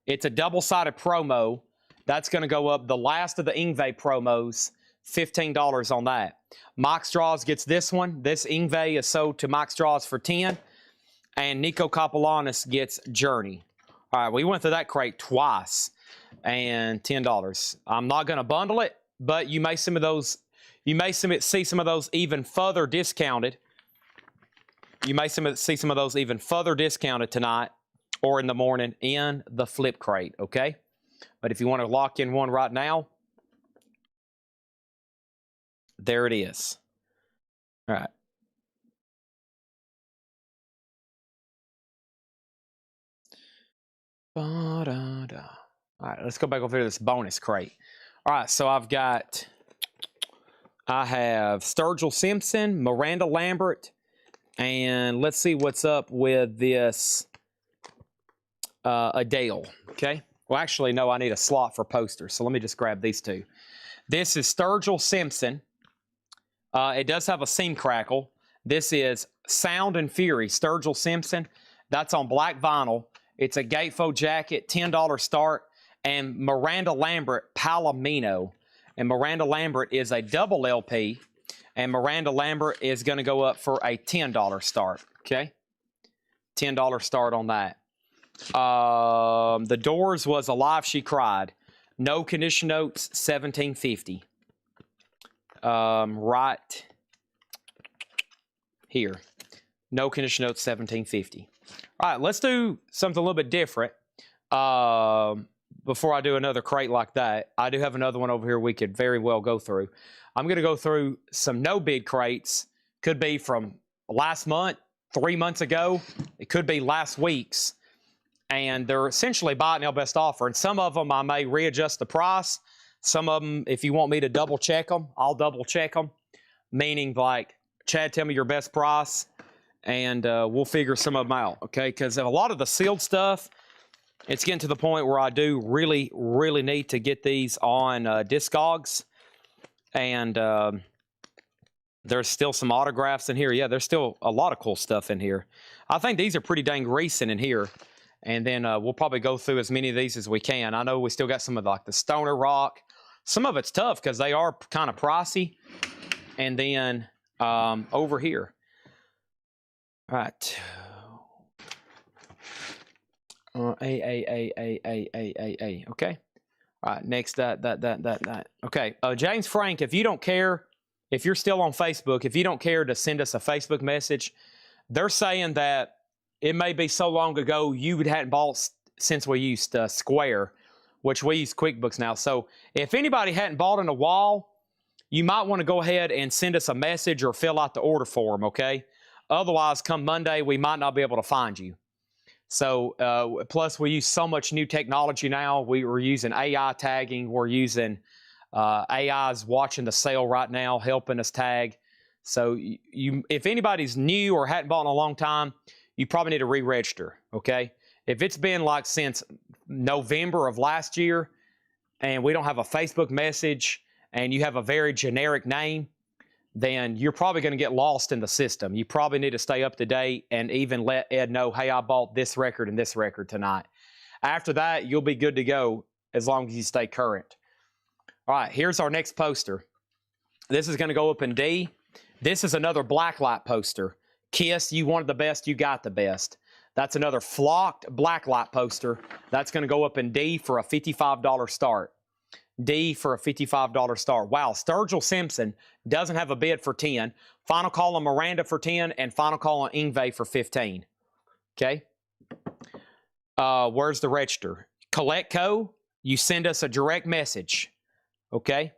It's a double-sided promo. That's going to go up the last of the Yngwie promos, $15 on that. Mike Straws gets this one. This Yngwie is sold to Mike Straws for $10. And Nico Kopolanis gets Journey. All right, we went through that crate twice and $10. I'm not going to bundle it, but you may see some of those even further discounted. You may see some of those even further discounted tonight or in the morning in the flip crate, okay? But if you want to lock in one right now, there it is. All right. All right, let's go back over to this bonus crate. All right, so I have Sturgill Simpson, Miranda Lambert, and let's see what's up with this Adele, okay? Well, actually, no, I need a slot for posters, so let me just grab these two. This is Sturgill Simpson. It does have a seam crackle. This is Sound and Fury, Sturgill Simpson. That's on black vinyl. It's a gatefold jacket, $10 start, and Miranda Lambert, Palomino. And Miranda Lambert is a double LP, and Miranda Lambert is going to go up for a $10 start, okay? $10 start on that. The Doors was Alive She Cried. No condition notes, $17.50. Right here. No condition notes, $17.50. All right, let's do something a little bit different. Before I do another crate like that, I do have another one over here we could very well go through. I'm going to go through some no-bid crates. Could be from last month, 3 months ago. It could be last week's. And they're essentially buy it now best offer. And some of them I may readjust the price. Some of them, if you want me to double check them, I'll double check them. Meaning like, Chad, tell me your best price, and we'll figure some of them out, okay? Because a lot of the sealed stuff, it's getting to the point where I do really, really need to get these on Discogs. And there's still some autographs in here. Yeah, there's still a lot of cool stuff in here. I think these are pretty dang recent in here. And then we'll probably go through as many of these as we can. I know we still got some of like the Stoner Rock. Some of it's tough because they are kind of pricey. And then over here. All right. A. Okay. All right. Next, that. Okay. James Frank, if you don't care, if you're still on Facebook, if you don't care to send us a Facebook message, they're saying that it may be so long ago you hadn't bought since we used Square, which we use QuickBooks now. So if anybody hadn't bought in a while, you might want to go ahead and send us a message or fill out the order form, okay? Otherwise, come Monday, we might not be able to find you. So, plus we use so much new technology now. We're using AI tagging. We're using AI's watching the sale right now, helping us tag. So if anybody's new or hadn't bought in a long time, you probably need to re-register, okay? If it's been like since November of last year and we don't have a Facebook message and you have a very generic name, then you're probably going to get lost in the system. You probably need to stay up to date and even let Ed know, hey, I bought this record and this record tonight. After that, you'll be good to go as long as you stay current. All right, here's our next poster. This is going to go up in D. This is another Blacklight poster. Kiss, you wanted the best, you got the best. That's another flocked Blacklight poster. That's going to go up in D for a $55 start. D for a $55 start. Wow, Sturgill Simpson doesn't have a bid for 10. Final call on Miranda for 10 and final call on Yngwie for 15. Okay. Where's the register? Collectco, you send us a direct message, okay?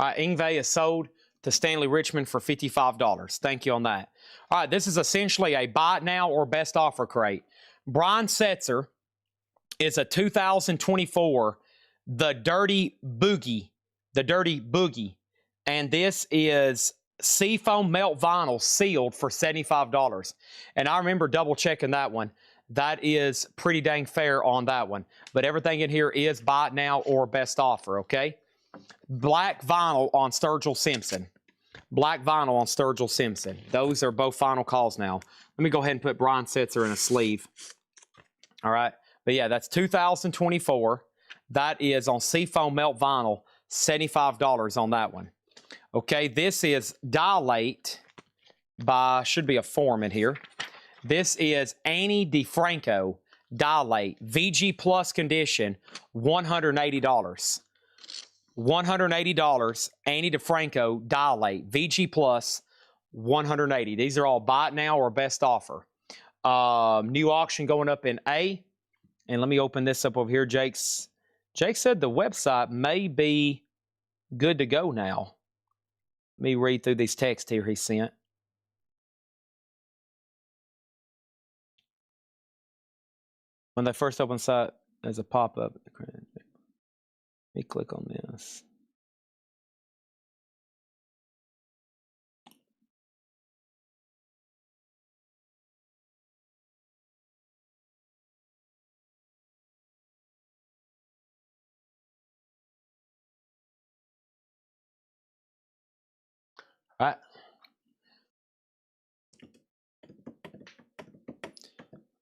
Ingve is sold to Stanley Richmond for $55. Thank you on that. All right, this is essentially a buy it now or best offer crate. Brian Setzer is a 2024 The Dirty Boogie. And this is Seafoam Melt Vinyl sealed for $75. And I remember double checking that one. That is pretty dang fair on that one. But everything in here is buy it now or best offer, okay? Black vinyl on Sturgill Simpson. Black vinyl on Sturgill Simpson. Those are both final calls now. Let me go ahead and put Brian Setzer in a sleeve. All right. But yeah, that's 2024. That is on Seafoam Melt Vinyl, $75 on that one. Okay, this is Dilate by, should be a form in here. This is Annie DeFranco Dilate, VG Plus condition, $180. $180, Annie DeFranco Dilate, VG Plus, $180. These are all buy it now or best offer. New auction going up in A. And let me open this up over here. Jake said the website may be good to go now. Let me read through these texts here he sent. When they first open the site, there's a pop-up. Let me click on this. All right.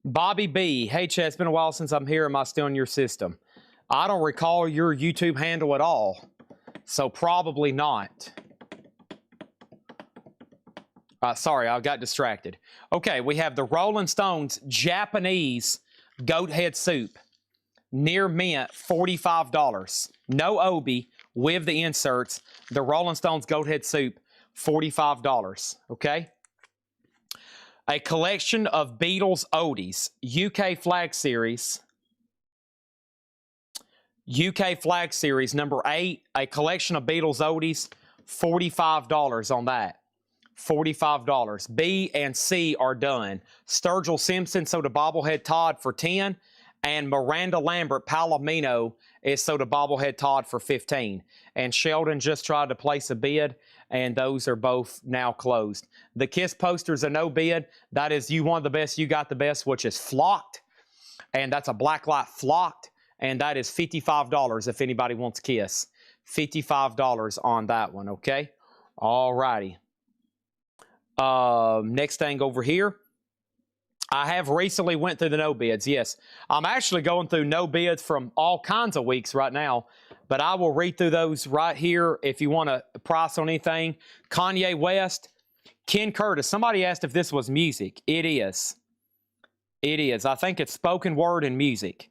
Bobby B. Hey, Chad, it's been a while since I'm here. Am I still in your system? I don't recall your YouTube handle at all, so probably not. Sorry, I got distracted. Okay, we have the Rolling Stones Japanese goat head soup. Near mint, $45. No Obi with the inserts. The Rolling Stones goat head soup, $45. Okay? A collection of Beatles oldies, UK Flag Series. UK Flag Series number 8, a collection of Beatles oldies, $45 on that. $45. B and C are done. Sturgill Simpson sold a bobblehead Todd for $10, and Miranda Lambert Palomino is sold a bobblehead Todd for $15. And Sheldon just tried to place a bid, and those are both now closed. The KISS posters are no bid. That is You Want the Best, You Got the Best, which is flocked, and that's a blacklight flocked, and that is $55 if anybody wants KISS. $55 on that one, okay? All righty. Next thing over here. I have recently went through the no bids, yes. I'm actually going through no bids from all kinds of weeks right now, but I will read through those right here if you want a price on anything. Kanye West, Ken Curtis. Somebody asked if this was music. It is. It is. I think it's spoken word and music.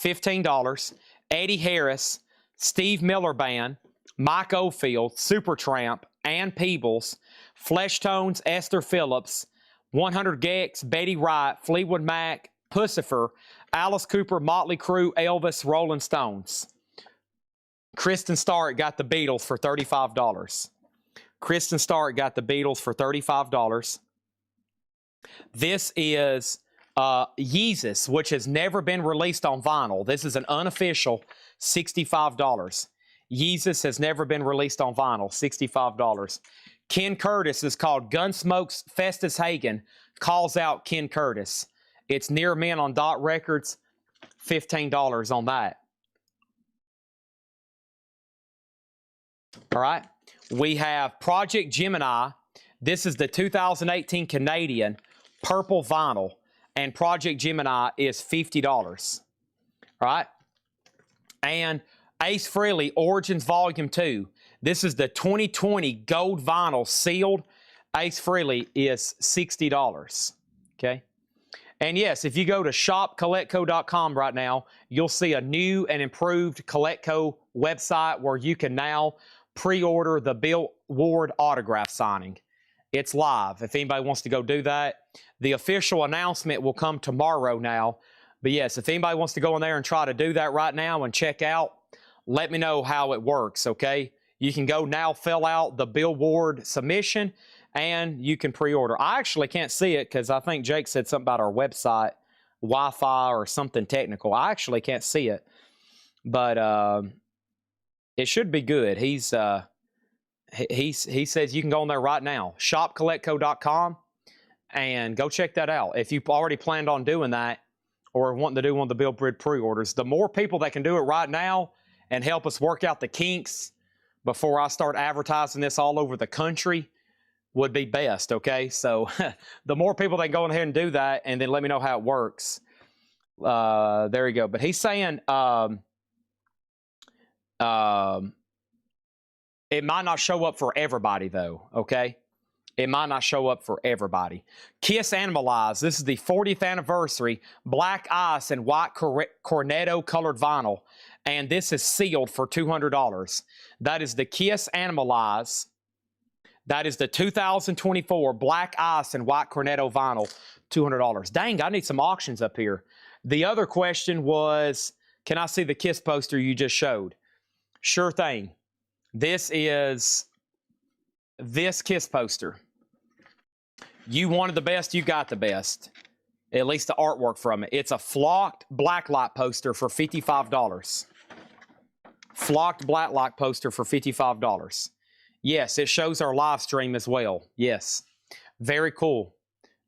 $15. Eddie Harris, Steve Miller Band, Mike Oldfield, Supertramp, Ann Peebles, Fleshtones, Esther Phillips, 100 Gex, Betty Wright, Fleetwood Mac, Pussifer, Alice Cooper, Motley Crue, Elvis, Rolling Stones. Kristen Stark got the Beatles for $35. Kristen Stark got the Beatles for $35. This is Yeezus, which has never been released on vinyl. This is an unofficial $65. Yeezus has never been released on vinyl, $65. Ken Curtis is called Gunsmoke's Festus Hagen calls out Ken Curtis. It's near mint on Dot Records, $15 on that. All right. We have Project Gemini. This is the 2018 Canadian purple vinyl, and Project Gemini is $50. All right. And Ace Frehley Origins Volume 2. This is the 2020 gold vinyl sealed. Ace Frehley is $60. Okay. And yes, if you go to shopcollectco.com right now, you'll see a new and improved Collectco website where you can now pre-order the Bill Ward autograph signing. It's live if anybody wants to go do that. The official announcement will come tomorrow now. But yes, if anybody wants to go in there and try to do that right now and check out, let me know how it works, okay? You can go now, fill out the Bill Ward submission, and you can pre-order. I actually can't see it because I think Jake said something about our website, Wi-Fi or something technical. I actually can't see it, but it should be good. He says you can go on there right now, shopcollectco.com, and go check that out. If you've already planned on doing that or wanting to do one of the Bill Ward pre-orders, the more people that can do it right now and help us work out the kinks before I start advertising this all over the country would be best, okay? So the more people that can go ahead and do that, and then let me know how it works. There you go. But he's saying it might not show up for everybody, though, okay? It might not show up for everybody. Kiss Animalize. This is the 40th anniversary Black Ice and White Cornetto colored vinyl, and this is sealed for $200. That is the Kiss Animalize. That is the 2024 Black Ice and White Cornetto vinyl, $200. Dang, I need some auctions up here. The other question was, can I see the Kiss poster you just showed? Sure thing. This is this Kiss poster. You wanted the best, you got the best. At least the artwork from it. It's a flocked blacklight poster for $55. Flocked blacklight poster for $55. Yes, it shows our live stream as well. Yes. Very cool.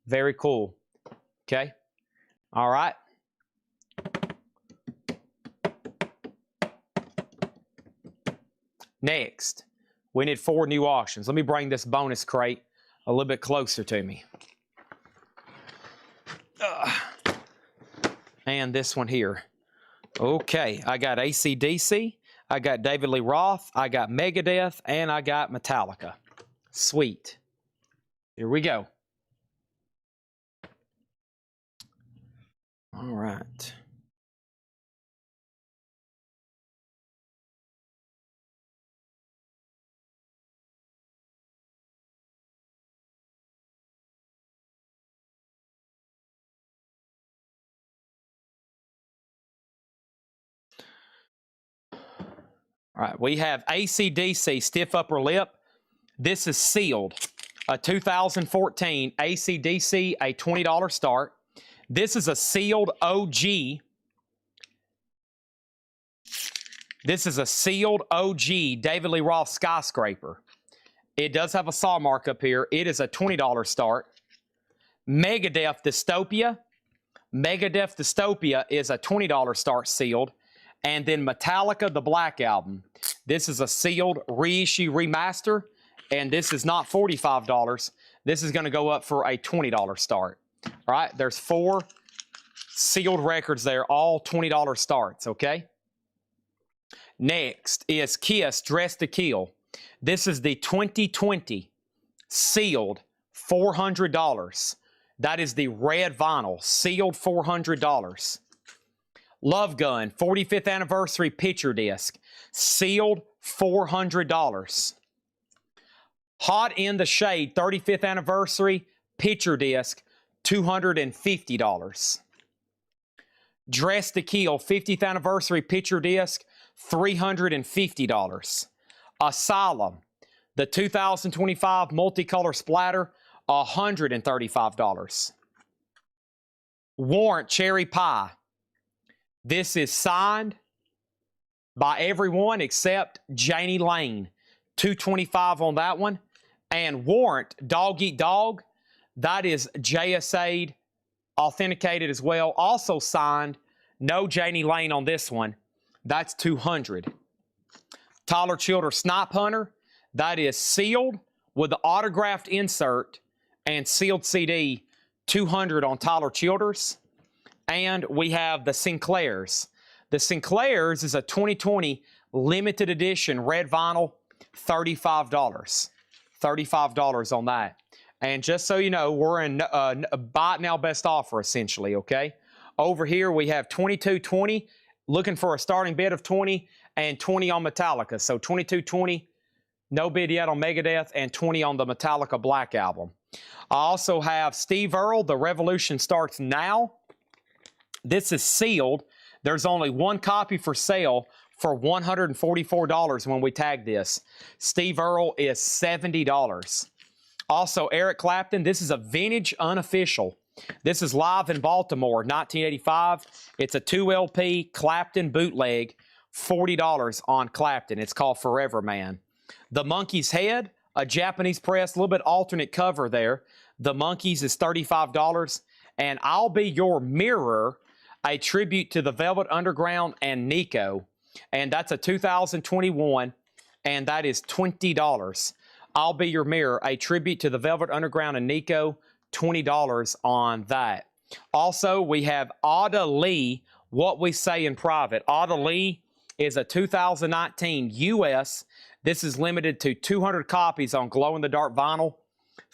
Very cool. Okay. All right. Next, we need 4 new auctions. Let me bring this bonus crate a little bit closer to me. And this one here. Okay, I got AC/DC, I got David Lee Roth, I got Megadeth, and I got Metallica. Sweet. Here we go. All right. All right, we have AC/DC Stiff Upper Lip. This is sealed. A 2014 AC/DC, a $20 start. This is a sealed OG. This is a sealed OG David Lee Roth Skyscraper. It does have a saw mark up here. It is a $20 start. Megadeth Dystopia. Megadeth Dystopia is a $20 start sealed. And then Metallica, the Black Album. This is a sealed reissue remaster, and this is not $45. This is going to go up for a $20 start. All right, there's 4 sealed records there, all $20 starts, okay? Next is Kiss Dressed to Kill. This is the 2020 sealed $400. That is the red vinyl, sealed $400. Love Gun 45th anniversary picture disc, sealed $400. Hot in the Shade 35th anniversary picture disc, $250. Dressed to Kill 50th anniversary picture disc, $350. Asylum, the 2025 multicolor splatter, $135. Warrant Cherry Pie. This is signed by everyone except Janie Lane. $225 on that one. And Warrant, Dog Eat Dog, that is JSA'd, authenticated as well. Also signed, no Janie Lane on this one. That's 200. Tyler Childers Snipe Hunter, that is sealed with the autographed insert and sealed CD, 200 on Tyler Childers. And we have the Sinclairs. The Sinclairs is a 2020 limited edition red vinyl, $35. $35 on that. And just so you know, we're in a buy it now best offer, essentially, okay? Over here, we have 2220, looking for a starting bid of 20, and 20 on Metallica. So 2220, no bid yet on Megadeth, and 20 on the Metallica Black Album. I also have Steve Earle, The Revolution Starts Now. This is sealed. There's only one copy for sale for $144 when we tag this. Steve Earle is $70. Also, Eric Clapton, this is a vintage unofficial. This is live in Baltimore, 1985. It's a 2 LP Clapton bootleg, $40 on Clapton. It's called Forever Man. The Monkey's Head, a Japanese press, a little bit alternate cover there. The Monkeys is $35. And I'll Be Your Mirror, a tribute to the Velvet Underground and Nico. And that's a 2021, and that is $20. I'll Be Your Mirror, a tribute to the Velvet Underground and Nico, $20 on that. Also, we have Ada Lee, What We Say in Private. Ada Lee is a 2019 US. This is limited to 200 copies on glow-in-the-dark vinyl,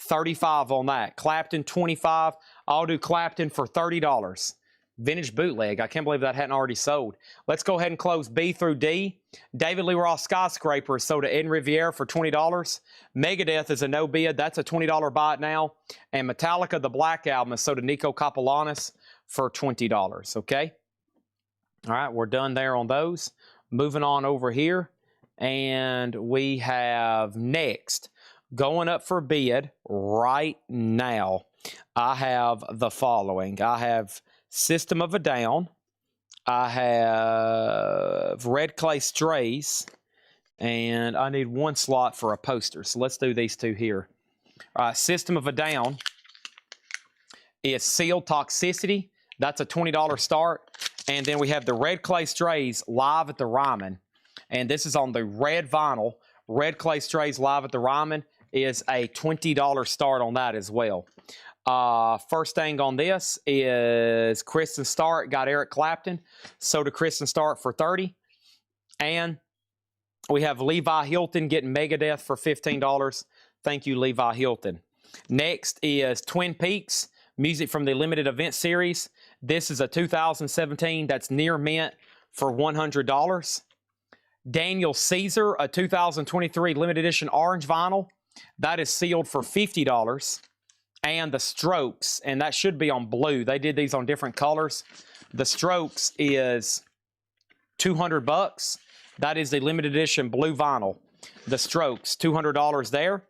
$35 on that. Clapton, $25. I'll do Clapton for $30. Vintage bootleg. I can't believe that hadn't already sold. Let's go ahead and close B through D. David Lee Roth Skyscraper is sold to Ed Riviere for $20. Megadeth is a no bid. That's a $20 buy it now. And Metallica, the Black Album, is sold to Nico Kapelanis for $20. Okay? All right, we're done there on those. Moving on over here. And we have next, going up for bid right now, I have the following. I have System of a Down. I have Red Clay Strays. And I need one slot for a poster. So let's do these two here. System of a Down is Sealed Toxicity. That's a $20 start. And then we have the Red Clay Strays live at the Ryman. And this is on the red vinyl. Red Clay Strays live at the Ryman is a $20 start on that as well. First thing on this is Kristen Start got Eric Clapton. So to Kristen Start for $30. And we have Levi Hilton getting Megadeth for $15. Thank you, Levi Hilton. Next is Twin Peaks, music from the limited event series. This is a 2017 that's near mint for $100. Daniel Caesar, a 2023 limited edition orange vinyl. That is sealed for $50. And the Strokes, and that should be on blue. They did these on different colors. The Strokes is $200. That is the limited edition blue vinyl. The Strokes, $200 there.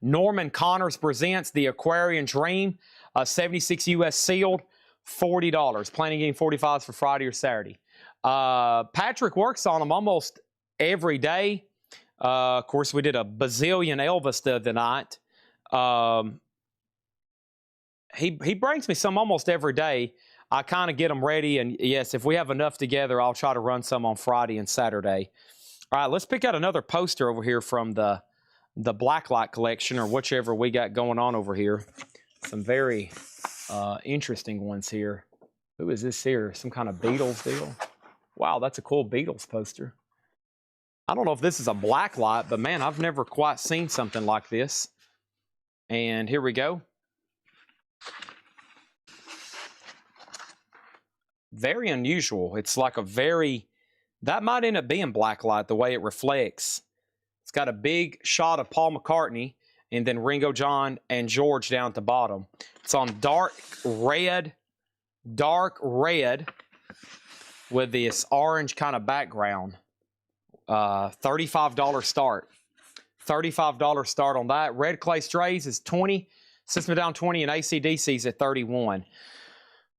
Norman Connors presents the Aquarian Dream, a 76 US sealed, $40. Planning getting 45s for Friday or Saturday. Patrick works on them almost every day. Of course, we did a bazillion Elvis the other night. He brings me some almost every day. I kind of get them ready, and yes, if we have enough together, I'll try to run some on Friday and Saturday. All right, let's pick out another poster over here from the Blacklight collection, or whichever we got going on over here. Some very interesting ones here. Who is this here? Some kind of Beatles deal? Wow, that's a cool Beatles poster. I don't know if this is a Blacklight, but man, I've never quite seen something like this. And here we go. Very unusual. It's like a very, that might end up being Blacklight the way it reflects. It's got a big shot of Paul McCartney and then Ringo, John, and George down at the bottom. It's on dark red with this orange kind of background. $35 start. $35 start on that. Red Clay Strays is $20. System Down 20 and AC/DC's at $31.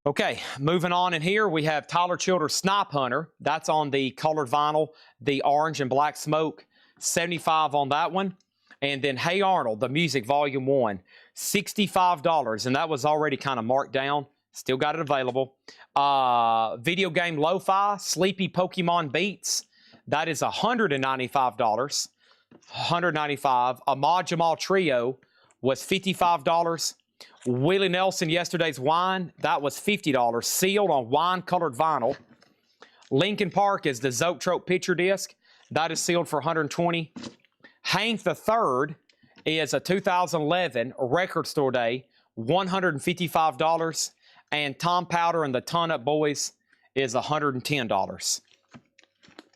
Okay, moving on in here, we have Tyler Childers Snipe Hunter. That's on the colored vinyl, the orange and black smoke, $75 on that one. And then Hey Arnold, the music, volume 1, $65. And that was already kind of marked down. Still got it available. Video game Lo-Fi, Sleepy Pokemon Beats. That is $195. $195. Ahmad Jamal Trio was $55. Willie Nelson, Yesterday's Wine, that was $50. Sealed on wine-colored vinyl. Lincoln Park is the Zoetrope picture disc. That is sealed for $120. Hank III is a 2011 Record Store Day, $155. And Tom Powder and the Ton Up Boys is $110.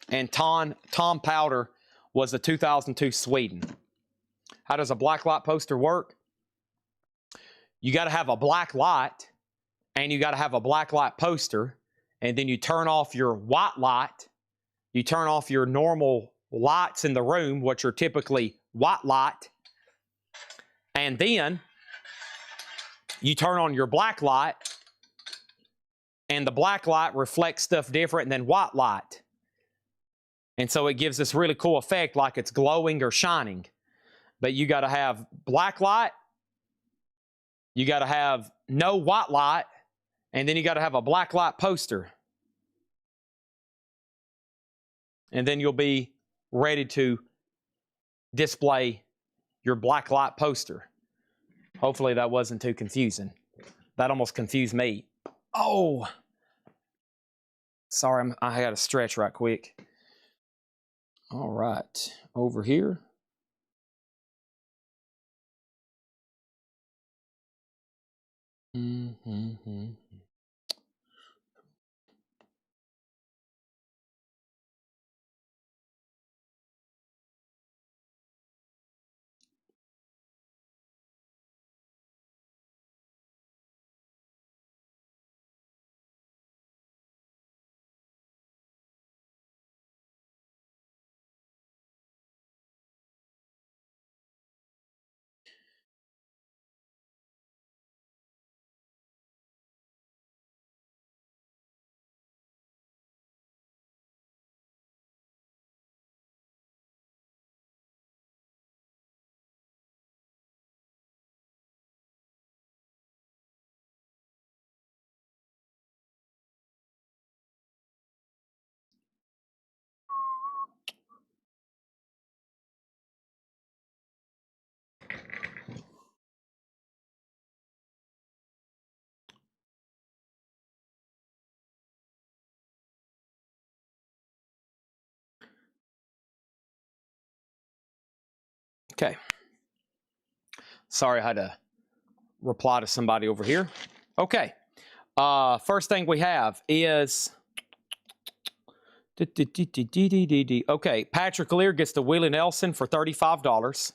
And Tom Powder was the 2002 Sweden. How does a black light poster work? You got to have a black light, and you got to have a black light poster, and then you turn off your white light. You turn off your normal lights in the room, which are typically white light, and then you turn on your black light, and the black light reflects stuff different than white light. And so it gives this really cool effect like it's glowing or shining. But you got to have black light, you got to have no white light, and then you got to have a black light poster. And then you'll be ready to display your black light poster. Hopefully that wasn't too confusing. That almost confused me. Oh, sorry, I got to stretch right quick. All right, over here. Okay. Sorry, I had to reply to somebody over here. Okay. First thing we have is... Okay, Patrick Lear gets the Willie Nelson for $35.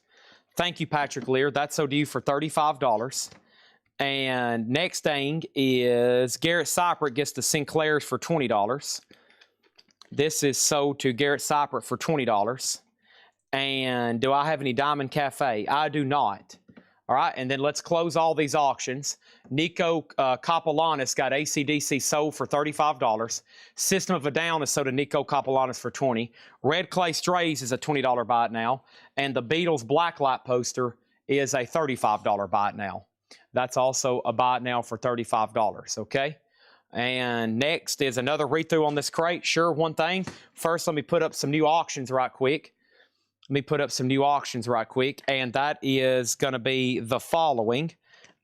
Thank you, Patrick Lear. That's so due for $35. And next thing is Garrett Cypriot gets the Sinclairs for $20. This is sold to Garrett Cypriot for $20. And do I have any Diamond Cafe? I do not. All right, and then let's close all these auctions. Nico Kapelanis got AC/DC sold for $35. System of a Down is sold to Nico Kapelanis for $20. Red Clay Strays is a $20 buy it now. And the Beatles Blacklight poster is a $35 buy it now. That's also a buy it now for $35, okay? And next is another read-through on this crate. Sure, one thing. First, let me put up some new auctions right quick. And that is going to be the following.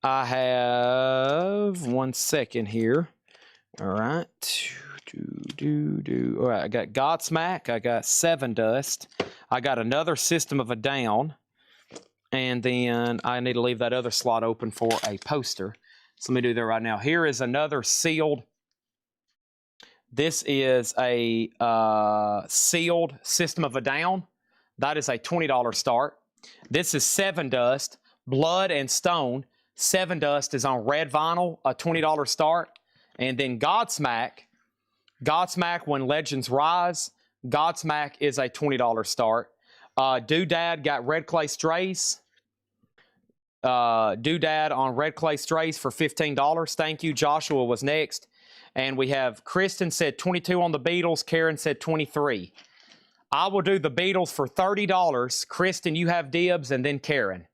I have 1 second here. All right. All right, I got Godsmack. I got Seven Dust. I got another System of a Down. And then I need to leave that other slot open for a poster. So let me do that right now. Here is another sealed. This is a sealed System of a Down. That is a $20 start. This is Seven Dust, Blood and Stone. Seven Dust is on red vinyl, a $20 start. And then Godsmack, When Legends Rise. Godsmack is a $20 start. Doodad got Red Clay Strays. Doodad on Red Clay Strays for $15. Thank you. Joshua was next. And we have Kristen said 22 on the Beatles. Karen said 23. I will do the Beatles for $30. Kristen, you have dibs, and then Karen.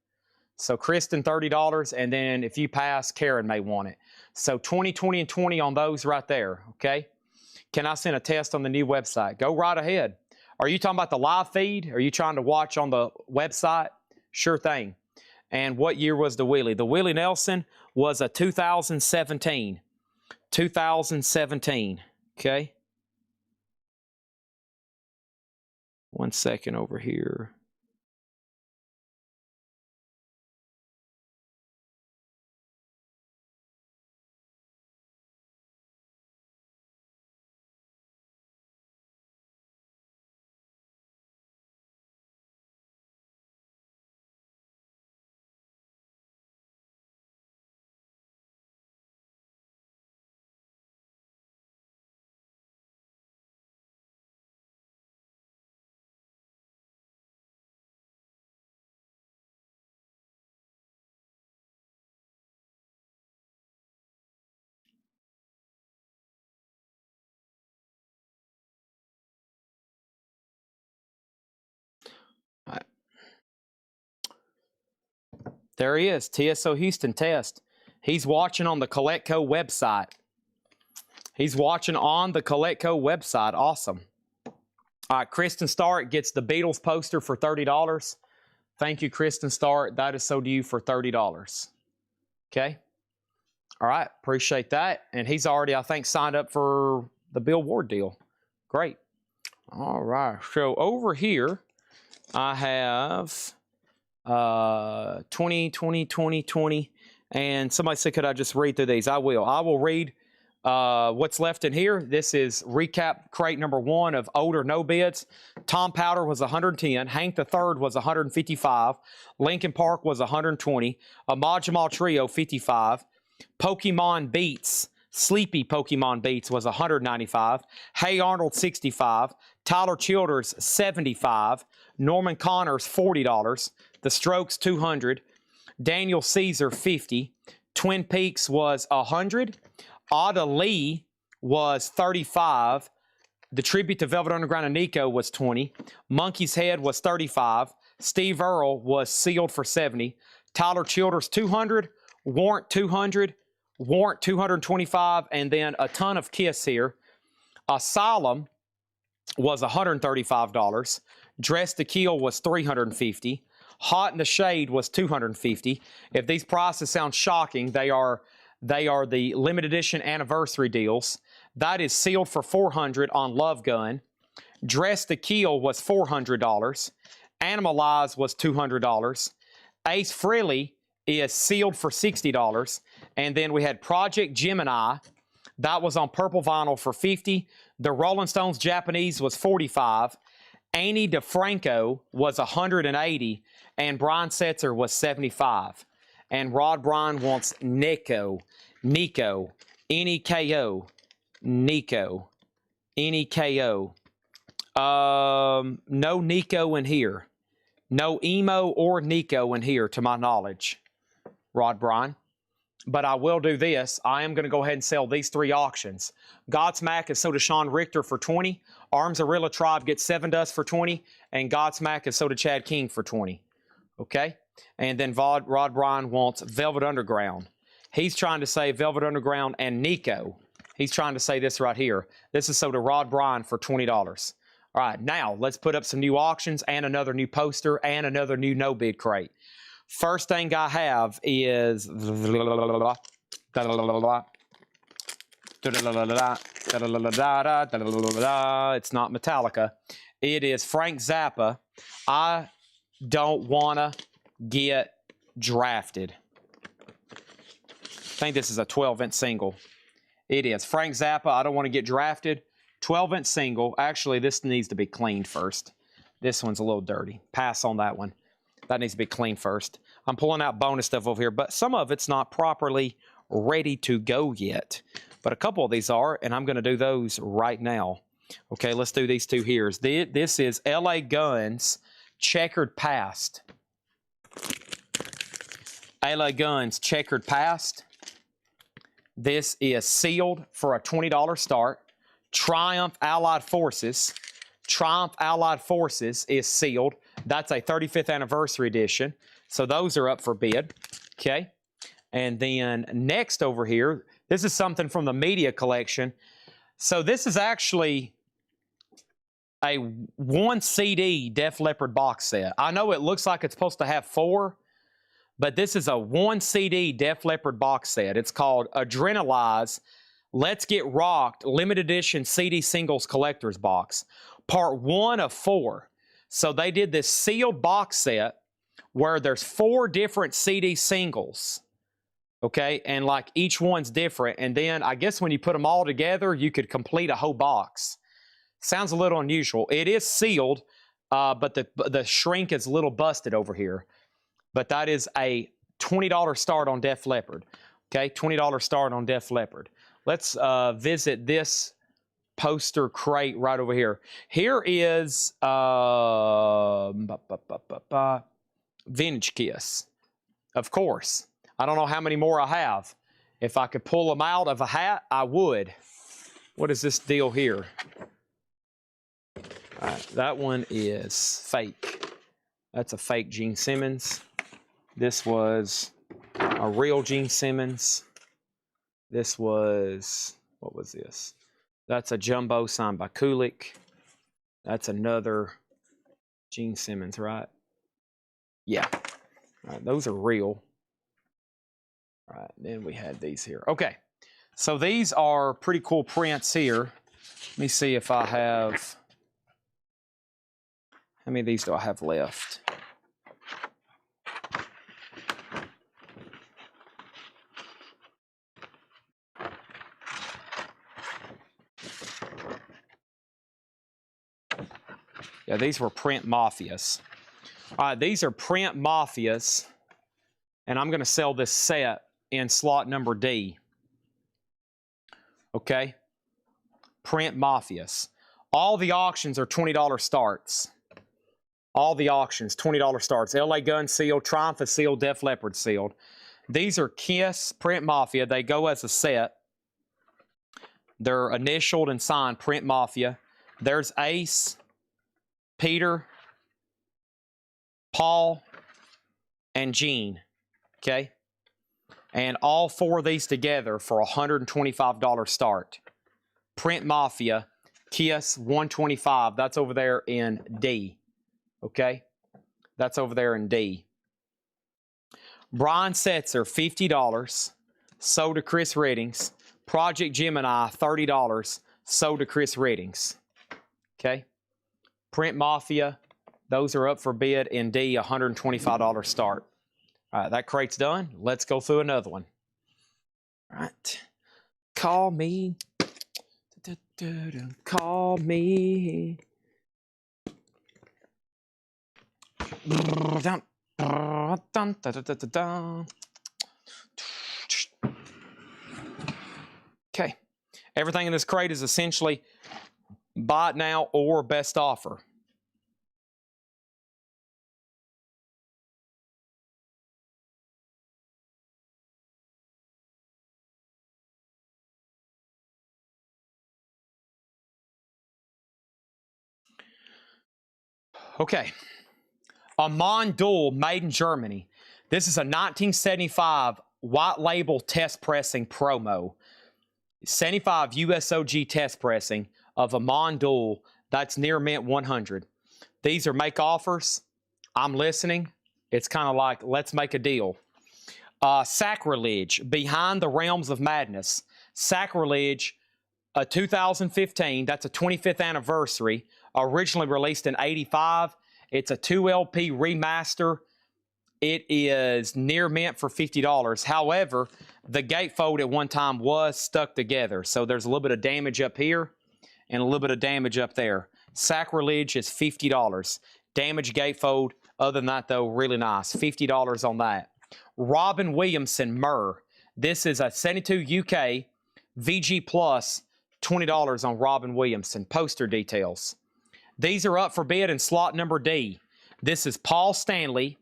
So Kristen, $30, and then if you pass, Karen may want it. So 20, 20, and 20 on those right there, okay? Can I send a test on the new website? Go right ahead. Are you talking about the live feed? Are you trying to watch on the website? Sure thing. And what year was the Willie? The Willie Nelson was a 2017. 2017, okay? 1 second over here. All right. There he is, TSO Houston test. He's watching on the Collectco website. He's watching on the Collectco website. Awesome. All right, Kristen Stark gets the Beatles poster for $30. Thank you, Kristen Stark. That is so due for $30. Okay. All right, appreciate that. And he's already, I think, signed up for the Bill Ward deal. Great. All right, so over here, I have 20, 20, 20, 20. And somebody said, could I just read through these? I will. I will read what's left in here. This is recap crate number 1 of older no bids. Tom Powder was 110. Hank the Third was 155. Lincoln Park was 120. A Majamal Trio, 55. Pokemon Beats, Sleepy Pokemon Beats was 195. Hey Arnold, 65. Tyler Childers, 75. Norman Connors, $40. The Strokes, 200. Daniel Caesar, 50. Twin Peaks was 100. Ada Lee was 35. The tribute to Velvet Underground and Nico was 20. Monkey's Head was 35. Steve Earle was sealed for 70. Tyler Childers, 200. Warrant, 200. Warrant, 225. And then a ton of Kiss here. Asylum was $135. Dress to Kill was $350. Hot in the Shade was $250. If these prices sound shocking, they are the limited edition anniversary deals. That is sealed for $400 on Love Gun. Dress to Kill was $400. Animalize was $200. Ace Frehley is sealed for $60. And then we had Project Gemini. That was on purple vinyl for $50. The Rolling Stones Japanese was $45. Annie DeFranco was $180. And Brian Setzer was $75. And Rod Bryan wants Nico, N-E-K-O, Nico, N-E-K-O. No Nico in here. No Emo or Nico in here, to my knowledge, Rod Bryan. But I will do this. I am going to go ahead and sell these 3 auctions. Godsmack is sold to Sean Richter for 20. Arms Arilla Tribe gets 7 Dust for 20. And Godsmack is sold to Chad King for 20. Okay? And then Rod Bryan wants Velvet Underground. He's trying to say Velvet Underground and Nico. He's trying to say this right here. This is sold to Rod Bryan for $20. All right, now let's put up some new auctions and another new poster and another new no bid crate. First thing I have is it's not Metallica. It is Frank Zappa. I don't wanna get drafted. I think this is a 12-inch single. It is Frank Zappa. I don't want to get drafted. 12-inch single. Actually, this needs to be cleaned first. This one's a little dirty. Pass on that one. That needs to be cleaned first. I'm pulling out bonus stuff over here, but some of it's not properly ready to go yet. But a couple of these are, and I'm going to do those right now. Okay, let's do these 2 here. This is LA Guns Checkered Past. LA Guns Checkered Past. This is sealed for a $20 start. Triumph Allied Forces. Triumph Allied Forces is sealed. That's a 35th anniversary edition. So those are up for bid. Okay. And then next over here, this is something from the media collection. So this is actually a 1 CD Def Leppard box set. I know it looks like it's supposed to have 4, but this is a 1 CD Def Leppard box set. It's called Adrenalize Let's Get Rocked Limited Edition CD Singles Collector's Box. Part 1 of 4. So they did this sealed box set where there's 4 different CD singles. Okay, and like each one's different. And then I guess when you put them all together, you could complete a whole box. Sounds a little unusual. It is sealed, but the shrink is a little busted over here. But that is a $20 start on Def Leppard. Okay, $20 start on Def Leppard. Let's visit this poster crate right over here. Here is Vintage Kiss, of course. I don't know how many more I have. If I could pull them out of a hat, I would. What is this deal here? All right, that one is fake. That's a fake Gene Simmons. This was a real Gene Simmons. This was, what was this? That's a jumbo signed by Kulik. That's another Gene Simmons, right? Yeah. All right, those are real. All right, then we had these here. Okay, so these are pretty cool prints here. Let me see if I have, how many of these do I have left? Yeah, these were Print Mafias. All right, these are Print Mafias, and I'm going to sell this set in slot number D. Okay? Print Mafias. All the auctions are $20 starts. All the auctions, $20 starts. LA Gun sealed, Triumph is sealed, Def Leppard sealed. These are Kiss Print Mafia. They go as a set. They're initialed and signed Print Mafia. There's Ace, Peter, Paul, and Gene. Okay? And all 4 of these together for a $125 start. Print Mafia, Kiss, $125. That's over there in D. Okay? That's over there in D. Brian Setzer, $50. Sold to Chris Reddings. Project Gemini, $30. Sold to Chris Reddings. Okay? Print Mafia, those are up for bid in D, $125 start. All right, that crate's done. Let's go through another one. All right. Call me. Call me. Okay. Everything in this crate is essentially buy it now or best offer. Okay. A Mondul made in Germany. This is a 1975 white label test pressing promo. 75 USOG test pressing of a Mondul. That's near mint 100. These are make offers. I'm listening. It's kind of like, let's make a deal. Sacrilege, Behind the Realms of Madness. Sacrilege, 2015. That's a 25th anniversary. Originally released in 85. It's a 2 LP remaster. It is near mint for $50. However, the gatefold at one time was stuck together. So there's a little bit of damage up here and a little bit of damage up there. Sacrilege is $50. Damaged gatefold. Other than that, though, really nice. $50 on that. Robin Williamson Myrrh. This is a 72 UK VG Plus. $20 on Robin Williamson. Poster details. These are up for bid in slot number D. This is Paul Stanley,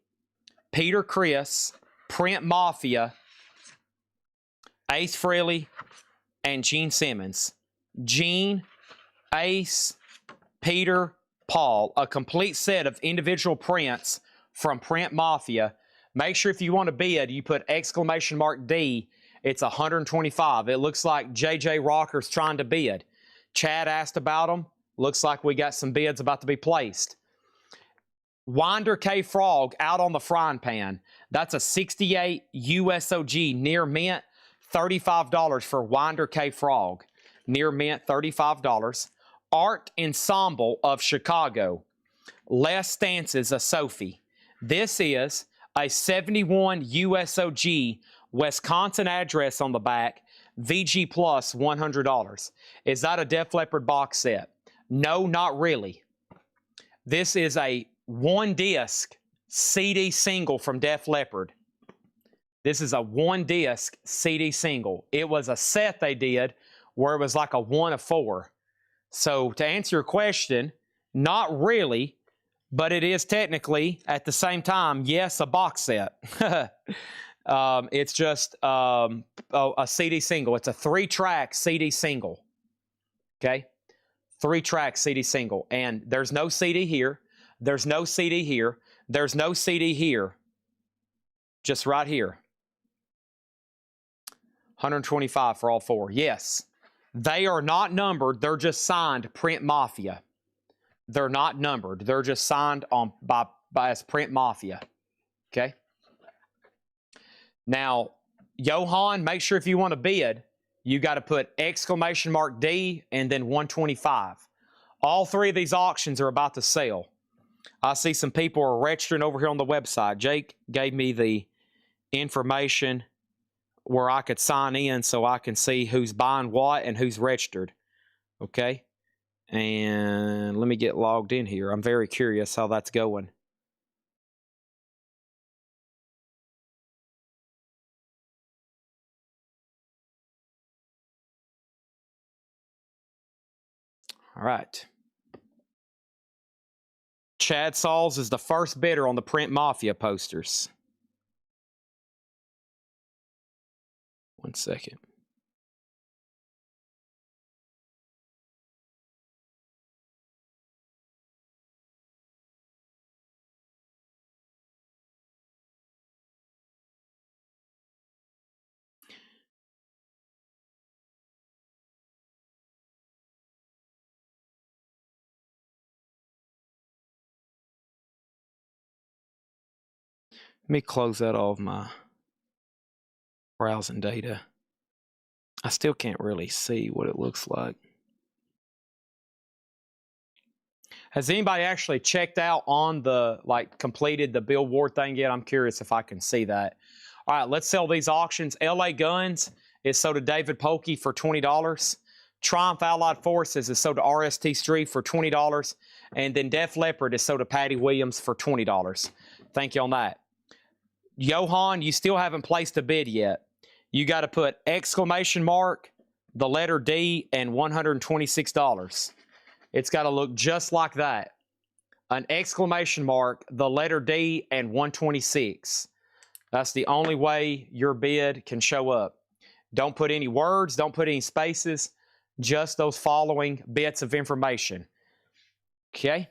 Peter Criss, Print Mafia, Ace Frehley, and Gene Simmons. Gene, Ace, Peter, Paul, a complete set of individual prints from Print Mafia. Make sure if you want to bid, you put exclamation mark D. It's 125. It looks like JJ Rocker's trying to bid. Chad asked about them. Looks like we got some bids about to be placed. Winder K Frog out on the frying pan. That's a 68 USOG near mint. $35 for Winder K Frog. Near mint, $35. Art Ensemble of Chicago. Les Stances, a Sophie. This is a 71 USOG Wisconsin address on the back. VG Plus, $100. Is that a Def Leppard box set? No, not really. This is a one disc CD single from Def Leppard. This is a one disc CD single. It was a set they did where it was like a 1 of 4. So to answer your question, not really, but it is technically at the same time, yes, a box set. It's just a CD single. It's a 3-track CD single. Okay? 3-track CD single. And there's no CD here. There's no CD here. There's no CD here. Just right here. 125 for all 4. Yes. They are not numbered. They're just signed Print Mafia. They're not numbered. They're just signed on by as Print Mafia. Okay? Now, Johan, make sure if you want to bid, you got to put exclamation mark D and then 125. All 3 of these auctions are about to sell. I see some people are registering over here on the website. Jake gave me the information where I could sign in so I can see who's buying what and who's registered. Okay? And let me get logged in here. I'm very curious how that's going. All right. Chad Sauls is the first bidder on the Print Mafia posters. 1 second. Let me close out all of my browsing data. I still can't really see what it looks like. Has anybody actually checked out on the, completed the billboard thing yet? I'm curious if I can see that. All right, let's sell these auctions. LA Guns is sold to David Polkey for $20. Triumph Allied Forces is sold to RST Street for $20. And then Def Leppard is sold to Patty Williams for $20. Thank you on that. Johan, you still haven't placed a bid yet. You got to put exclamation mark, the letter D, and $126. It's got to look just like that. An exclamation mark, the letter D, and $126. That's the only way your bid can show up. Don't put any words, don't put any spaces, just those following bits of information. Okay?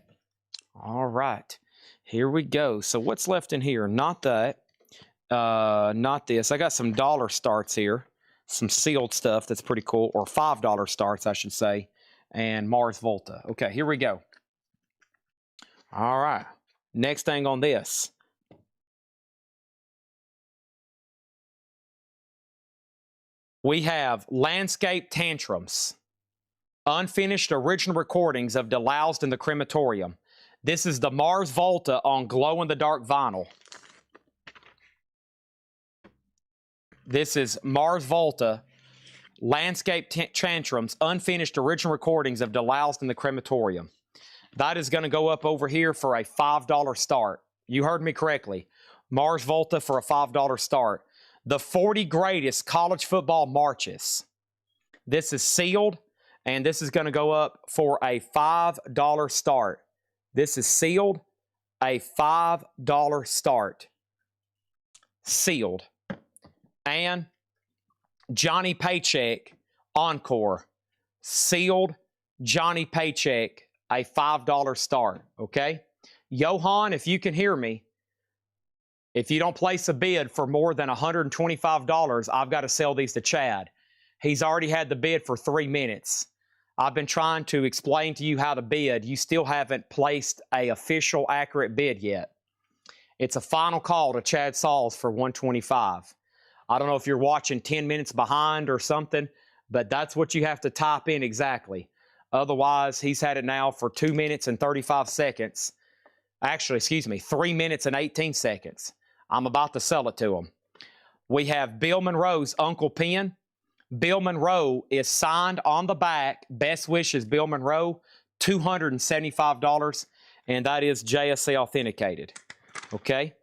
All right. Here we go. So what's left in here? Not that. Not this. I got some dollar starts here. Some sealed stuff that's pretty cool. Or $5 starts, I should say. And Mars Volta. Okay, here we go. All right. Next thing on this. We have Landscape Tantrums. Unfinished original recordings of Deloused in the Crematorium. This is the Mars Volta on glow-in-the-dark vinyl. This is Mars Volta, Landscape Tantrums, unfinished original recordings of Deloused in the Crematorium. That is going to go up over here for a $5 start. You heard me correctly. Mars Volta for a $5 start. The 40 greatest college football marches. This is sealed, and this is going to go up for a $5 start. This is sealed, a $5 start. Sealed. And Johnny Paycheck Encore. Sealed Johnny Paycheck a $5 start, okay? Johan, if you can hear me, if you don't place a bid for more than $125, I've got to sell these to Chad. He's already had the bid for 3 minutes. I've been trying to explain to you how to bid. You still haven't placed a official accurate bid yet. It's a final call to Chad Sauls for $125. I don't know if you're watching 10 minutes behind or something, but that's what you have to type in exactly. Otherwise, he's had it now for 2 minutes and 35 seconds. Actually, excuse me, 3 minutes and 18 seconds. I'm about to sell it to him. We have Bill Monroe's Uncle Pen. Bill Monroe is signed on the back. Best wishes, Bill Monroe, $275, and that is JSA authenticated. Okay,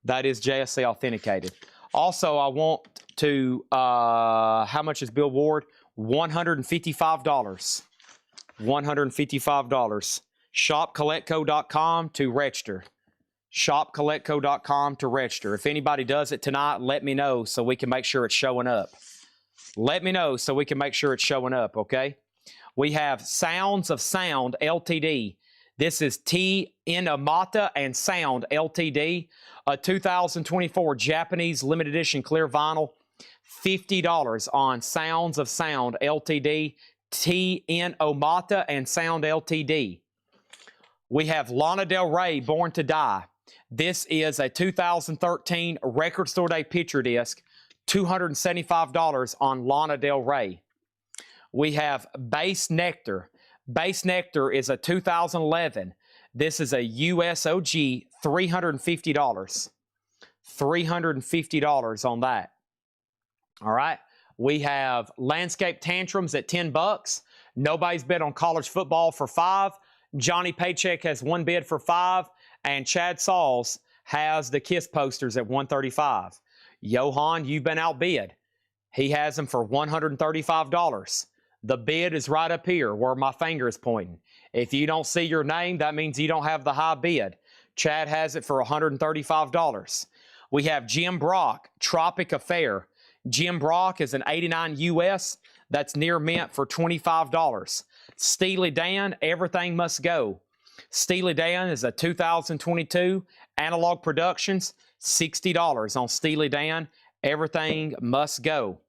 that is JSA authenticated. Also, I want to, how much is Bill Ward? $155. $155. ShopCollectco.com to register. ShopCollectco.com to register. If anybody does it tonight, let me know so we can make sure it's showing up. Let me know so we can make sure it's showing up, okay? We have Sounds of Sound Ltd. This is T. Inamata and Sound Ltd. A 2024 Japanese limited edition clear vinyl. $50 on Sounds of Sound Ltd. T. Inamata and Sound Ltd. We have Lana Del Rey, Born to Die. This is a 2013 Record Store Day picture disc, $275 on Lana Del Rey. We have Bass Nectar. Bass Nectar is a 2011. This is a USOG, $350. $350 on that. All right. We have Landscape Tantrums at $10. Nobody's bid on college football for $5. Johnny Paycheck has one bid for $5. And Chad Sauls has the Kiss posters at $135. Johan, you've been outbid. He has them for $135. The bid is right up here where my finger is pointing. If you don't see your name, that means you don't have the high bid. Chad has it for $135. We have Jim Brock, Tropic Affair. Jim Brock is an 89 US. That's near mint for $25. Steely Dan, Everything Must Go. Steely Dan is a 2022 Analog Productions, $60 on Steely Dan, Everything Must Go.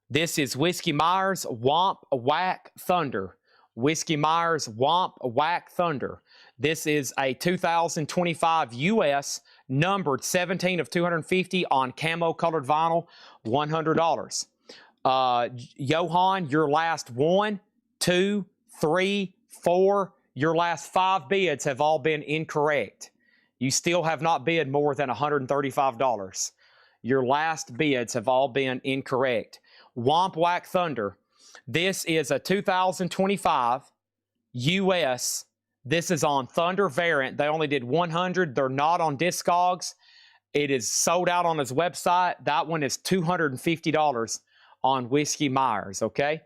This is Whiskey Myers, Womp Whack Thunder. Whiskey Myers, Womp Whack Thunder. This is a 2025 US numbered 17 of 250 on camo colored vinyl, $100. Johan, your last 1, 2, 3, 4, your last 5 bids have all been incorrect. You still have not bid more than $135. Your last bids have all been incorrect. Womp Whack Thunder. This is a 2025 US. This is on Thunder variant. They only did 100. They're not on Discogs. It is sold out on his website. That one is $250 on Whiskey Myers, okay?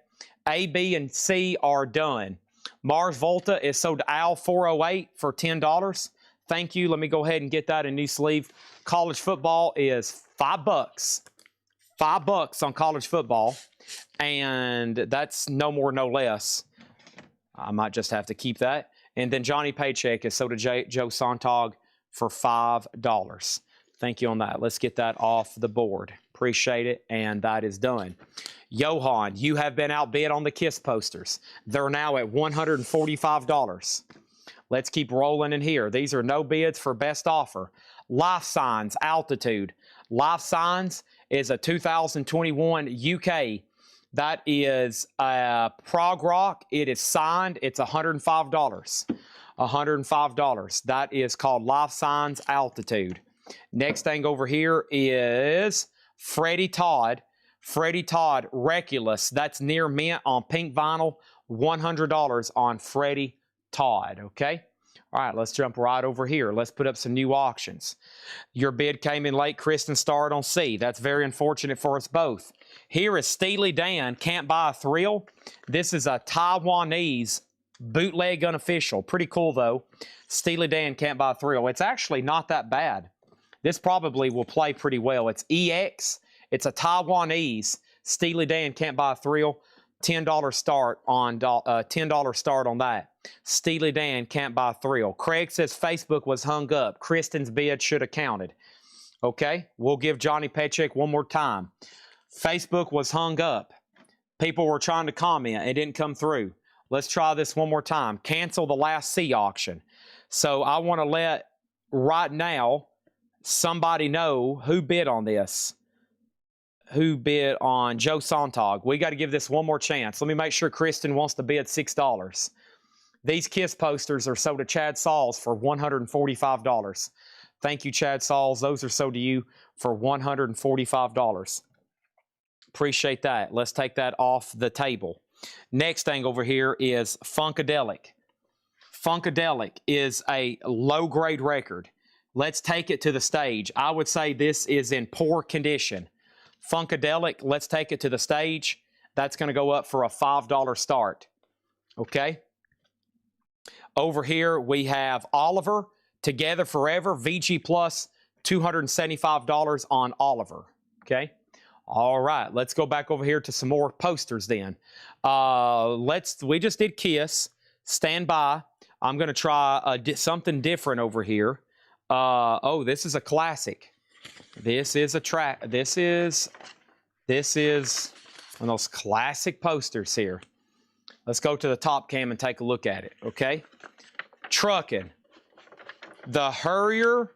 A, B, and C are done. Mars Volta is sold to Al 408 for $10. Thank you. Let me go ahead and get that in new sleeve. College football is $5. $5 on college football. And that's no more, no less. I might just have to keep that. And then Johnny Paycheck is sold to Joe Sontag for $5. Thank you on that. Let's get that off the board. Appreciate it. And that is done. Johan, you have been outbid on the Kiss posters. They're now at $145. Let's keep rolling in here. These are no bids for best offer. Life Signs, Altitude. Life Signs is a 2021 UK. That is prog rock. It is signed. It's $105. $105. That is called Life Signs Altitude. Next thing over here is Freddie Todd. Freddie Todd Reculus. That's near mint on pink vinyl. $100 on Freddie Todd. Okay. All right, let's jump right over here. Let's put up some new auctions. Your bid came in late. Kristen starred on C. That's very unfortunate for us both. Here is Steely Dan, Can't Buy a Thrill. This is a Taiwanese bootleg unofficial. Pretty cool, though. Steely Dan, Can't Buy a Thrill. It's actually not that bad. This probably will play pretty well. It's EX. It's a Taiwanese Steely Dan, Can't Buy a Thrill. $10 start on $10 start on that. Steely Dan, Can't Buy a Thrill. Craig says Facebook was hung up. Kristen's bid should have counted. Okay, we'll give Johnny Paycheck one more time. Facebook was hung up. People were trying to comment. It didn't come through. Let's try this one more time. Cancel the last C auction. So I want to let right now somebody know who bid on this. Who bid on Joe Sontag. We got to give this one more chance. Let me make sure Kristen wants to bid $6. These KISS posters are sold to Chad Sauls for $145. Thank you, Chad Sauls. Those are sold to you for $145. Appreciate that. Let's take that off the table. Next thing over here is Funkadelic. Funkadelic is a low-grade record. Let's take it to the stage. I would say this is in poor condition. Funkadelic, let's take it to the stage. That's going to go up for a $5 start. Okay? Over here, we have Oliver, Together Forever, VG Plus, $275 on Oliver. Okay? All right, let's go back over here to some more posters then. We just did KISS. Stand by. I'm going to try something different over here. Oh, this is a classic. This is a track. This is one of those classic posters here. Let's go to the top cam and take a look at it, okay? Trucking. The hurrier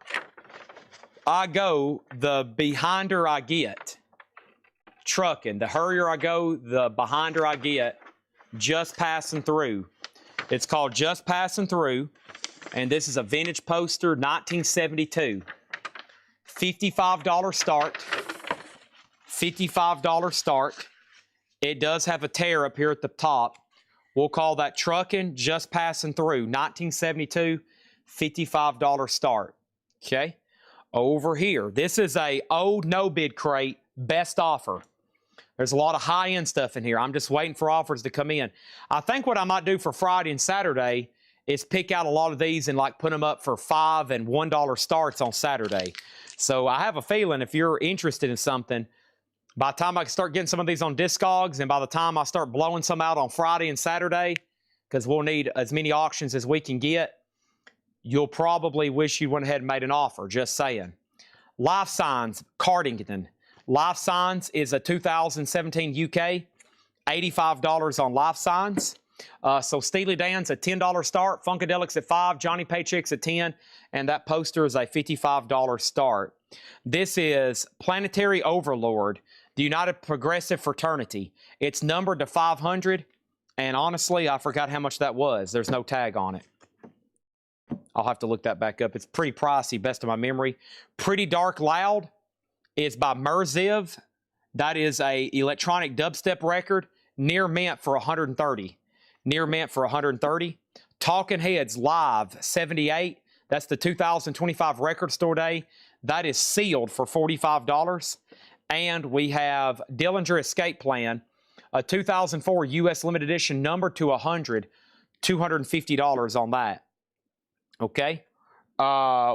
I go, the behinder I get. Trucking. The hurrier I go, the behinder I get. Just Passing Through. It's called Just Passing Through, and this is a vintage poster, 1972. $55 start. $55 start. It does have a tear up here at the top. We'll call that Trucking, Just Passing Through. 1972, $55 start. Okay? Over here, this is a old no-bid crate, best offer. There's a lot of high-end stuff in here. I'm just waiting for offers to come in. I think what I might do for Friday and Saturday is pick out a lot of these and like put them up for $5 and $1 starts on Saturday. So I have a feeling if you're interested in something, by the time I start getting some of these on Discogs and by the time I start blowing some out on Friday and Saturday, because we'll need as many auctions as we can get, you'll probably wish you went ahead and made an offer, just saying. Life Signs, Cardington. Life Signs is a 2017 UK, $85 on Life Signs. So Steely Dan's a $10 start, Funkadelic's at $5, Johnny Paycheck's at $10, and that poster is a $55 start. This is Planetary Overlord, the United Progressive Fraternity. It's numbered to 500, and honestly, I forgot how much that was. There's no tag on it. I'll have to look that back up. It's pretty pricey, best of my memory. Pretty Dark Loud is by Merziv. That is a electronic dubstep record, near mint for 130. Near mint for 130. Talking Heads Live 78. That's the 2025 Record Store Day. That is sealed for $45. And we have Dillinger Escape Plan, a 2004 U.S. limited edition, numbered to 100, $250 on that. Okay.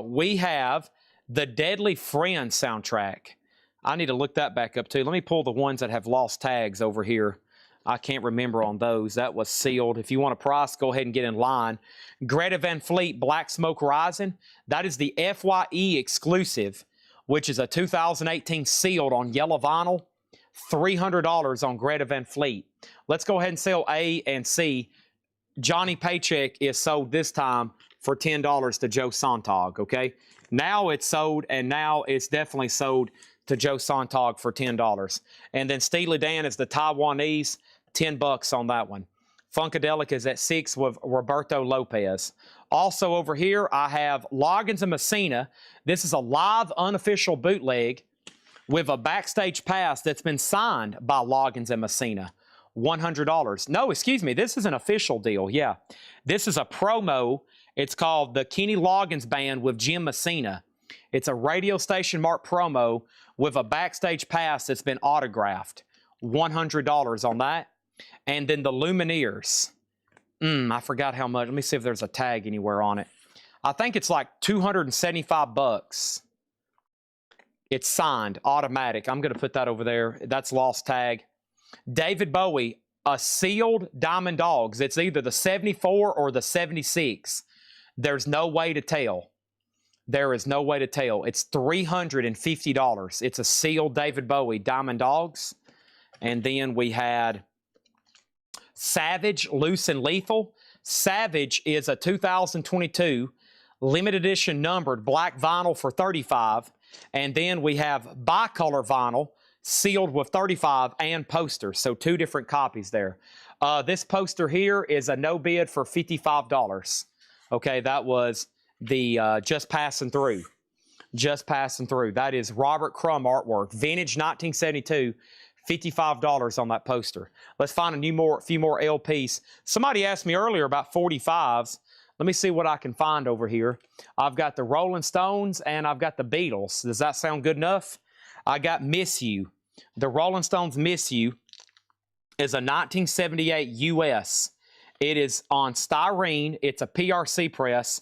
We have the Deadly Friends soundtrack. I need to look that back up too. Let me pull the ones that have lost tags over here. I can't remember on those. That was sealed. If you want a price, go ahead and get in line. Greta Van Fleet, Black Smoke Rising. That is the FYE exclusive, which is a 2018 sealed on yellow vinyl. $300 on Greta Van Fleet. Let's go ahead and sell A and C. Johnny Paycheck is sold this time for $10 to Joe Sontag, okay? Now it's sold, and now it's definitely sold to Joe Sontag for $10. And then Steely Dan is the Taiwanese, $10 on that one. Funkadelic is at 6 with Roberto Lopez. Also over here, I have Loggins and Messina. This is a live unofficial bootleg with a backstage pass that's been signed by Loggins and Messina. $100. No, excuse me, this is an official deal, yeah. This is a promo. It's called the Kenny Loggins Band with Jim Messina. It's a radio station marked promo with a backstage pass that's been autographed. $100 on that. And then the Lumineers. I forgot how much. Let me see if there's a tag anywhere on it. I think it's like $275. It's signed, automatic. I'm going to put that over there. That's lost tag. David Bowie, a sealed Diamond Dogs. It's either the 74 or the 76. There's no way to tell. There is no way to tell. It's $350. It's a sealed David Bowie Diamond Dogs. And then we had Savage Loose and Lethal. Savage is a 2022 limited edition numbered black vinyl for $35. And then we have bicolor vinyl sealed with $35 and posters. So 2 different copies there. This poster here is a no bid for $55. Okay, that was the Just Passing Through. Just Passing Through. That is Robert Crumb artwork. Vintage 1972. $55 on that poster. Let's find a few more LPs. Somebody asked me earlier about 45s. Let me see what I can find over here. I've got the Rolling Stones and I've got the Beatles. Does that sound good enough? I got Miss You. The Rolling Stones Miss You is a 1978 US. It is on styrene. It's a PRC press.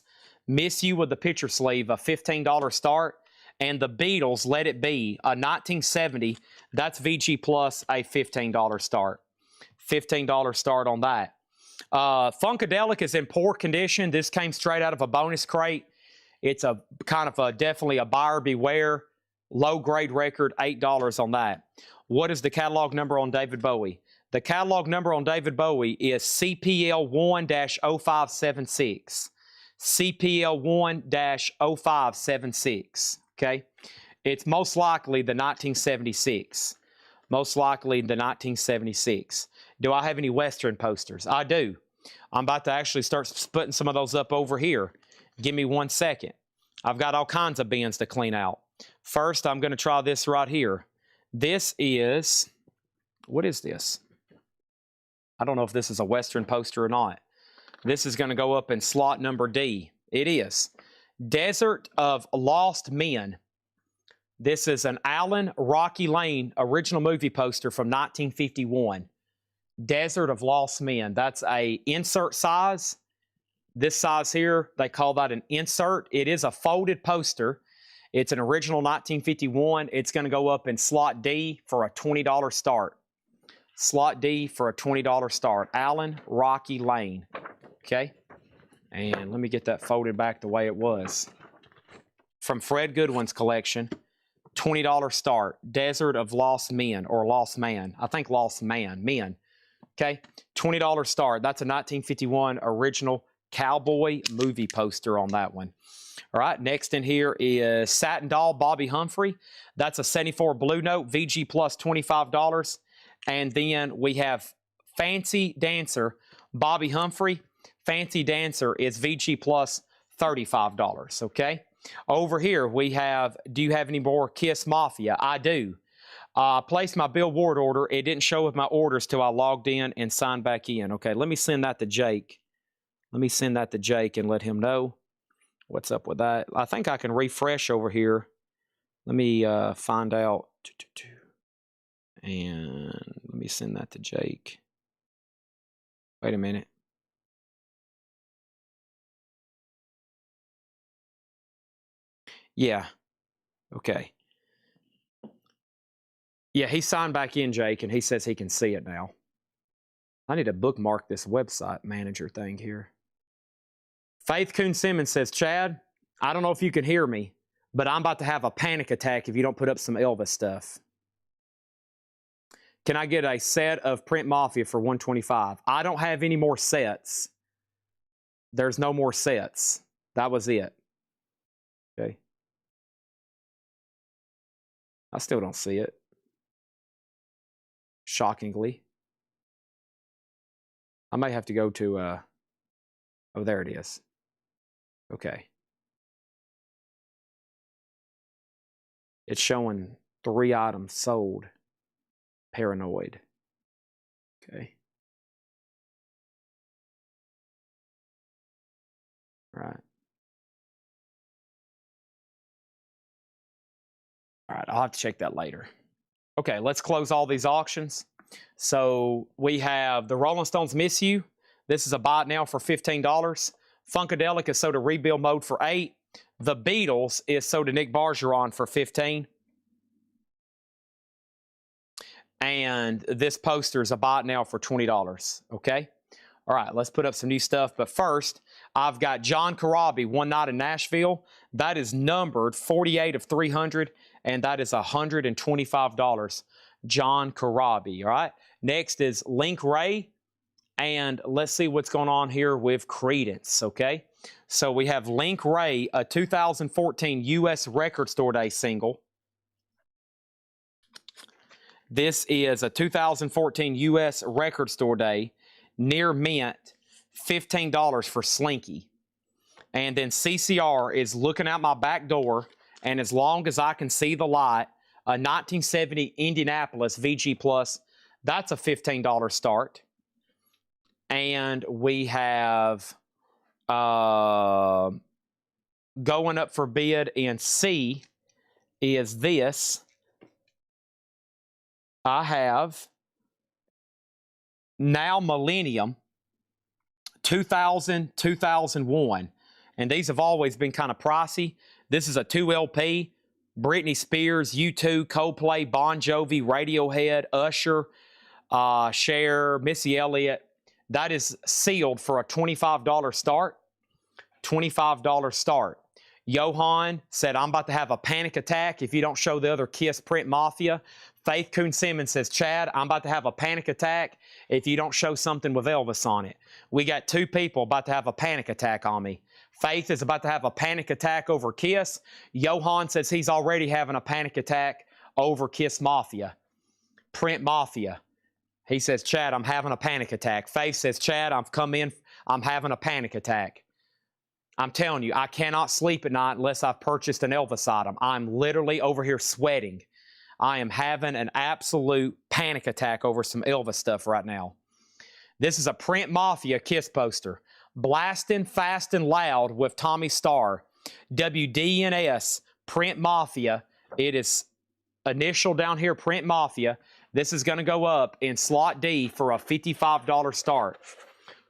Miss You with the picture sleeve, a $15 start. And the Beatles, Let It Be, a 1970. That's VG Plus, a $15 start. $15 start on that. Funkadelic is in poor condition. This came straight out of a bonus crate. It's a kind of a definitely a buyer beware. Low grade record, $8 on that. What is the catalog number on David Bowie? The catalog number on David Bowie is CPL1-0576. CPL1-0576. Okay? It's most likely the 1976. Most likely the 1976. Do I have any Western posters? I do. I'm about to actually start putting some of those up over here. Give me 1 second. I've got all kinds of bins to clean out. First, I'm going to try this right here. This is, what is this? I don't know if this is a Western poster or not. This is going to go up in slot number D. It is. Desert of Lost Men. This is an Alan Rocky Lane original movie poster from 1951. Desert of Lost Men. That's a insert size. This size here, they call that an insert. It is a folded poster. It's an original 1951. It's going to go up in slot D for a $20 start. Slot D for a $20 start. Alan Rocky Lane. Okay? And let me get that folded back the way it was. From Fred Goodwin's collection, $20 start. Desert of Lost Men or Lost Man. I think Lost Man. Men. Okay? $20 start. That's a 1951 original cowboy movie poster on that one. All right, next in here is Satin Doll, Bobby Humphrey. That's a 74 Blue Note, VG Plus $25. And then we have Fancy Dancer, Bobby Humphrey. Fancy Dancer is VG Plus $35, okay? Over here we have, do you have any more Kiss Mafia? I do. I placed my Bill Ward order. It didn't show with my orders till I logged in and signed back in. Okay, let me send that to Jake. Let me send that to Jake and let him know what's up with that. I think I can refresh over here. Let me find out. And let me send that to Jake. Wait a minute. Yeah. Okay. Yeah, he signed back in, Jake, and he says he can see it now. I need to bookmark this website manager thing here. Faith Coon Simmons says, Chad, I don't know if you can hear me, but I'm about to have a panic attack if you don't put up some Elvis stuff. Can I get a set of Print Mafia for $125? I don't have any more sets. There's no more sets. That was it. Okay. I still don't see it. Shockingly. I may have to go to, oh, there it is. Okay. It's showing 3 items sold. Paranoid. Okay. All right. All right, I'll have to check that later. Okay, let's close all these auctions. So we have the Rolling Stones Miss You. This is a buy it now for $15. Funkadelic is sold to rebuild mode for $8. The Beatles is sold to Nick Bargeron for $15. And this poster is a buy it now for $20. Okay. All right, let's put up some new stuff. But first, I've got John Corabi, One Night in Nashville. That is numbered 48 of 300, and that is $125. John Corabi, all right? Next is Link Ray, and let's see what's going on here with Credence, okay? So we have Link Ray, a 2014 U.S. Record Store Day single. This is a 2014 U.S. Record Store Day, near mint, $15 for Slinky. And then CCR is Looking Out My Back Door, and As Long as I Can See the Light, a 1970 Indianapolis VG Plus, that's a $15 start. And we have going up for bid in C is this. I have Now Millennium, 2000, 2001. And these have always been kind of pricey. This is a 2 LP. Britney Spears, U2, Coldplay, Bon Jovi, Radiohead, Usher, Cher, Missy Elliott. That is sealed for a $25 start. $25 start. Johan said, I'm about to have a panic attack if you don't show the other Kiss Print Mafia. Faith Coon Simmons says, Chad, I'm about to have a panic attack if you don't show something with Elvis on it. We got 2 people about to have a panic attack on me. Faith is about to have a panic attack over Kiss. Johan says he's already having a panic attack over Kiss Mafia. Print Mafia. He says, Chad, I'm having a panic attack. Faith says, Chad, I've come in, I'm having a panic attack. I'm telling you, I cannot sleep at night unless I've purchased an Elvis item. I'm literally over here sweating. I am having an absolute panic attack over some Elvis stuff right now. This is a Print Mafia Kiss poster. Blasting Fast and Loud with Tommy Starr. WDNS, Print Mafia. It is initial down here, Print Mafia. This is going to go up in slot D for a $55 start.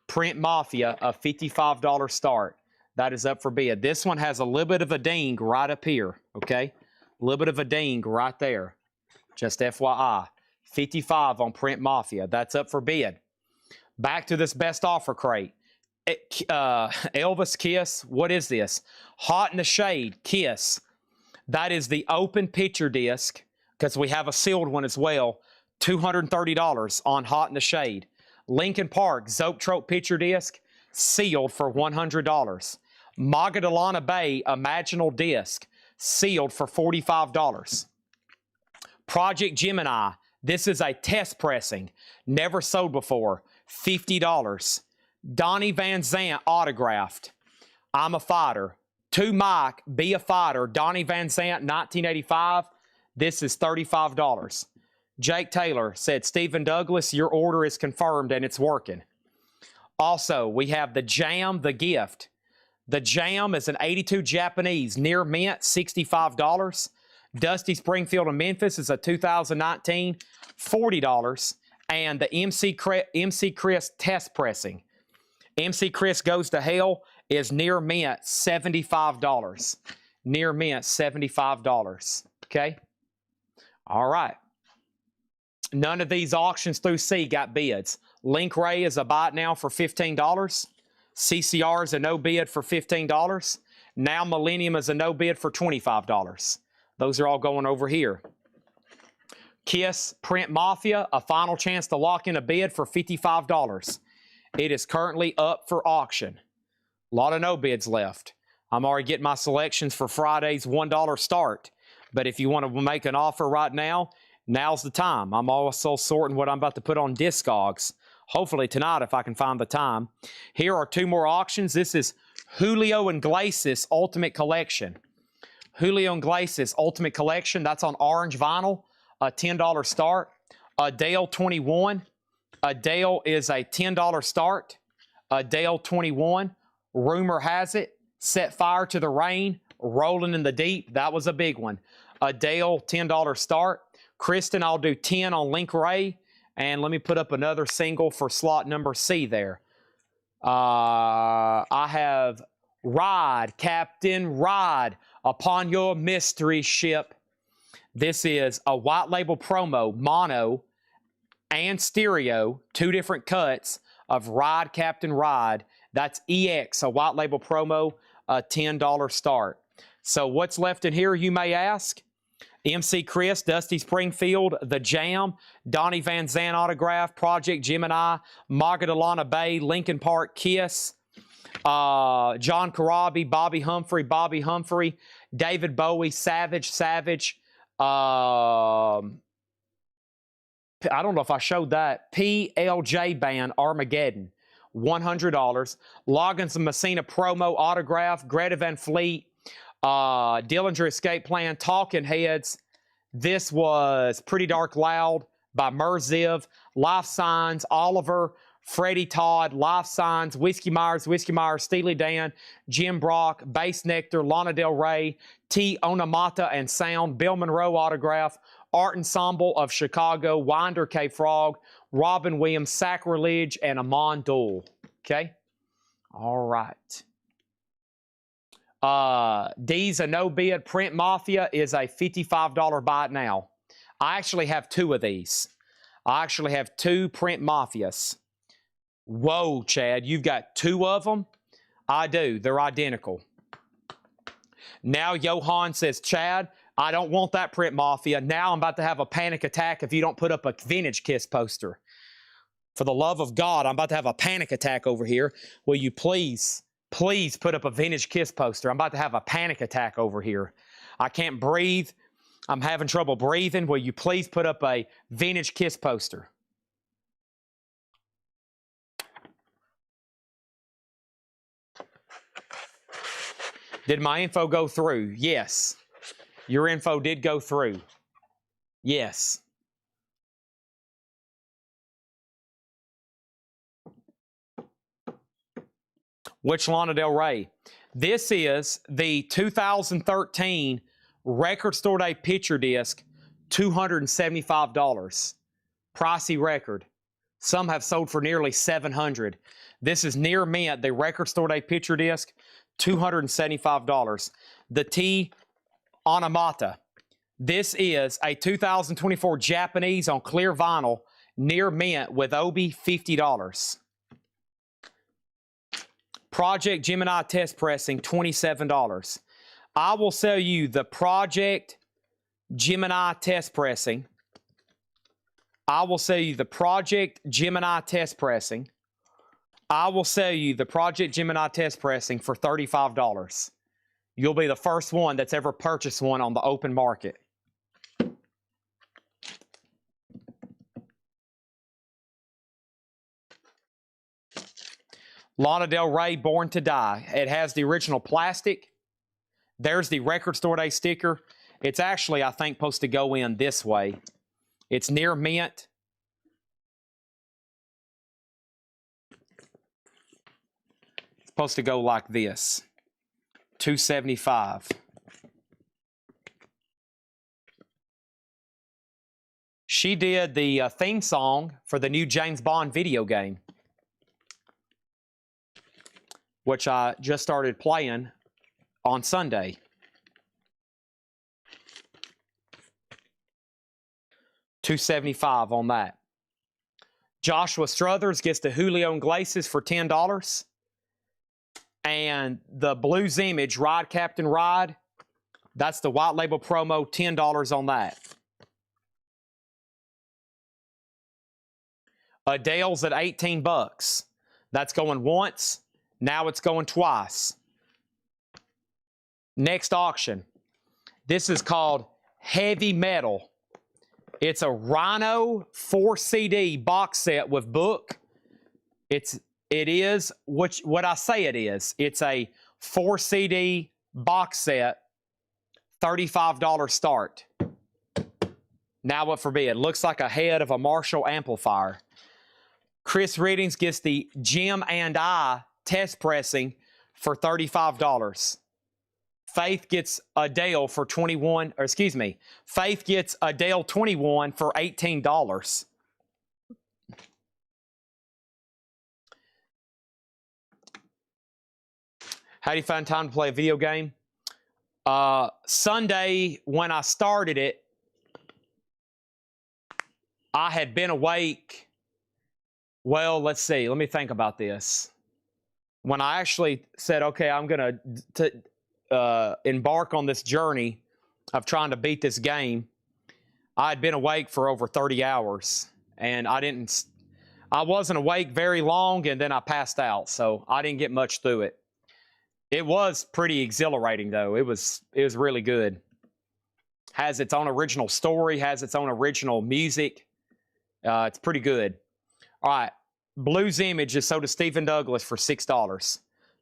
Print Mafia, a $55 start. That is up for bid. This one has a little bit of a ding right up here, okay? A little bit of a ding right there. Just FYI. 55 on Print Mafia. That's up for bid. Back to this best offer crate. Elvis Kiss. What is this? Hot in the Shade Kiss. That is the open picture disc, because we have a sealed one as well. $230 on Hot in the Shade. Linkin Park Zoetrope picture disc, sealed for $100. Magadalana Bay Imaginal disc, sealed for $45. Project Gemini. This is a test pressing, never sold before, $50. Donnie Van Zant autographed. I'm a Fighter. To Mike, Be a Fighter. Donnie Van Zant, 1985. This is $35. Jake Taylor said, Stephen Douglas, your order is confirmed and it's working. Also, we have the Jam, The Gift. The Jam is an 82 Japanese, near mint, $65. Dusty Springfield of Memphis is a 2019, $40. And the MC Chris test pressing. MC Chris Goes to Hell is near mint, $75. Near mint, $75. Okay? All right. None of these auctions through C got bids. Link Ray is a buy it now for $15. CCR is a no bid for $15. Now Millennium is a no bid for $25. Those are all going over here. Kiss Print Mafia, a final chance to lock in a bid for $55. It is currently up for auction. A lot of no bids left. I'm already getting my selections for Friday's $1 start. But if you want to make an offer right now, now's the time. I'm also sorting what I'm about to put on Discogs. Hopefully tonight if I can find the time. Here are 2 more auctions. This is Julio Iglesias Ultimate Collection. Julio Iglesias Ultimate Collection. That's on orange vinyl. A $10 start. Adele 21. Adele is a $10 start. Adele 21. Rumor has it. Set Fire to the Rain. Rolling in the Deep. That was a big one. Adele $10 start. Kristen, I'll do 10 on Link Ray. And let me put up another single for slot number C there. I have Ride, Captain, Ride upon your mystery ship. This is a white label promo, mono, and stereo, 2 different cuts of Ride Captain Ride. That's EX, a white label promo, a $10 start. So what's left in here, you may ask? MC Chris, Dusty Springfield, The Jam, Donnie Van Zandt autograph, Project Gemini, Magadalana Bay, Linkin Park, Kiss, John Corabi, Bobby Humphrey, David Bowie, Savage. I don't know if I showed that. PLJ Band, Armageddon, $100. Loggins and Messina promo autograph, Greta Van Fleet, Dillinger Escape Plan, Talking Heads. This was Pretty Dark Loud by Merziv, Life Signs, Oliver, Freddie Todd, Life Signs, Whiskey Myers, Steely Dan, Jim Brock, Bass Nectar, Lana Del Rey, T. Onamata and Sound, Bill Monroe autograph, Art Ensemble of Chicago, Winder K. Frog, Robin Williams, Sacrilege, and Amon Duel. Okay? All right. D's a no bid. Print Mafia is a $55 buy it now. I actually have 2 of these. I actually have 2 Print Mafias. Whoa, Chad, you've got 2 of them? I do. They're identical. Now Johan says, Chad, I don't want that Print Mafia. Now I'm about to have a panic attack if you don't put up a Vintage Kiss poster. For the love of God, I'm about to have a panic attack over here. Will you please put up a Vintage Kiss poster? I'm about to have a panic attack over here. I can't breathe. I'm having trouble breathing. Will you please put up a Vintage Kiss poster? Did my info go through? Yes. Your info did go through. Yes. Which Lana Del Rey? This is the 2013 Record Store Day picture disc, $275. Pricey record. Some have sold for nearly $700. This is near mint, the Record Store Day picture disc, $275. The T. Onamata. This is a 2024 Japanese on clear vinyl, near mint with Obi, $50. Project Gemini test pressing, $27. I will sell you the Project Gemini test pressing. I will sell you the Project Gemini test pressing. I will sell you the Project Gemini test pressing for $35. You'll be the first one that's ever purchased one on the open market. Lana Del Rey, Born to Die. It has the original plastic. There's the Record Store Day sticker. It's actually, I think, supposed to go in this way. It's near mint. It's supposed to go like this. $275. She did the theme song for the new James Bond video game, which I just started playing on Sunday. $275 on that. Joshua Struthers gets the Julio Iglesias for $10. And the Blues Image Ride Captain Ride, that's the white label promo, $10 on that. Adele's at $18. That's going once. Now it's going twice. Next auction. This is called Heavy Metal. It's a Rhino 4 CD box set with book. It is what I say it is. It's a 4 CD box set, $35 start. Now what forbid? Looks like a head of a Marshall amplifier. Chris Readings gets the Jim and I test pressing for $35. Faith gets Adele for Faith gets Adele 21 for $18. How do you find time to play a video game? Sunday, when I started it, I had been awake. Well, let's see. Let me think about this. When I actually said, okay, I'm going to embark on this journey of trying to beat this game, I had been awake for over 30 hours, and I wasn't awake very long, and then I passed out, so I didn't get much through it. It was pretty exhilarating, though. It was really good. Has its own original story, has its own original music. It's pretty good. All right. Blues Image is sold to Stephen Douglas for $6.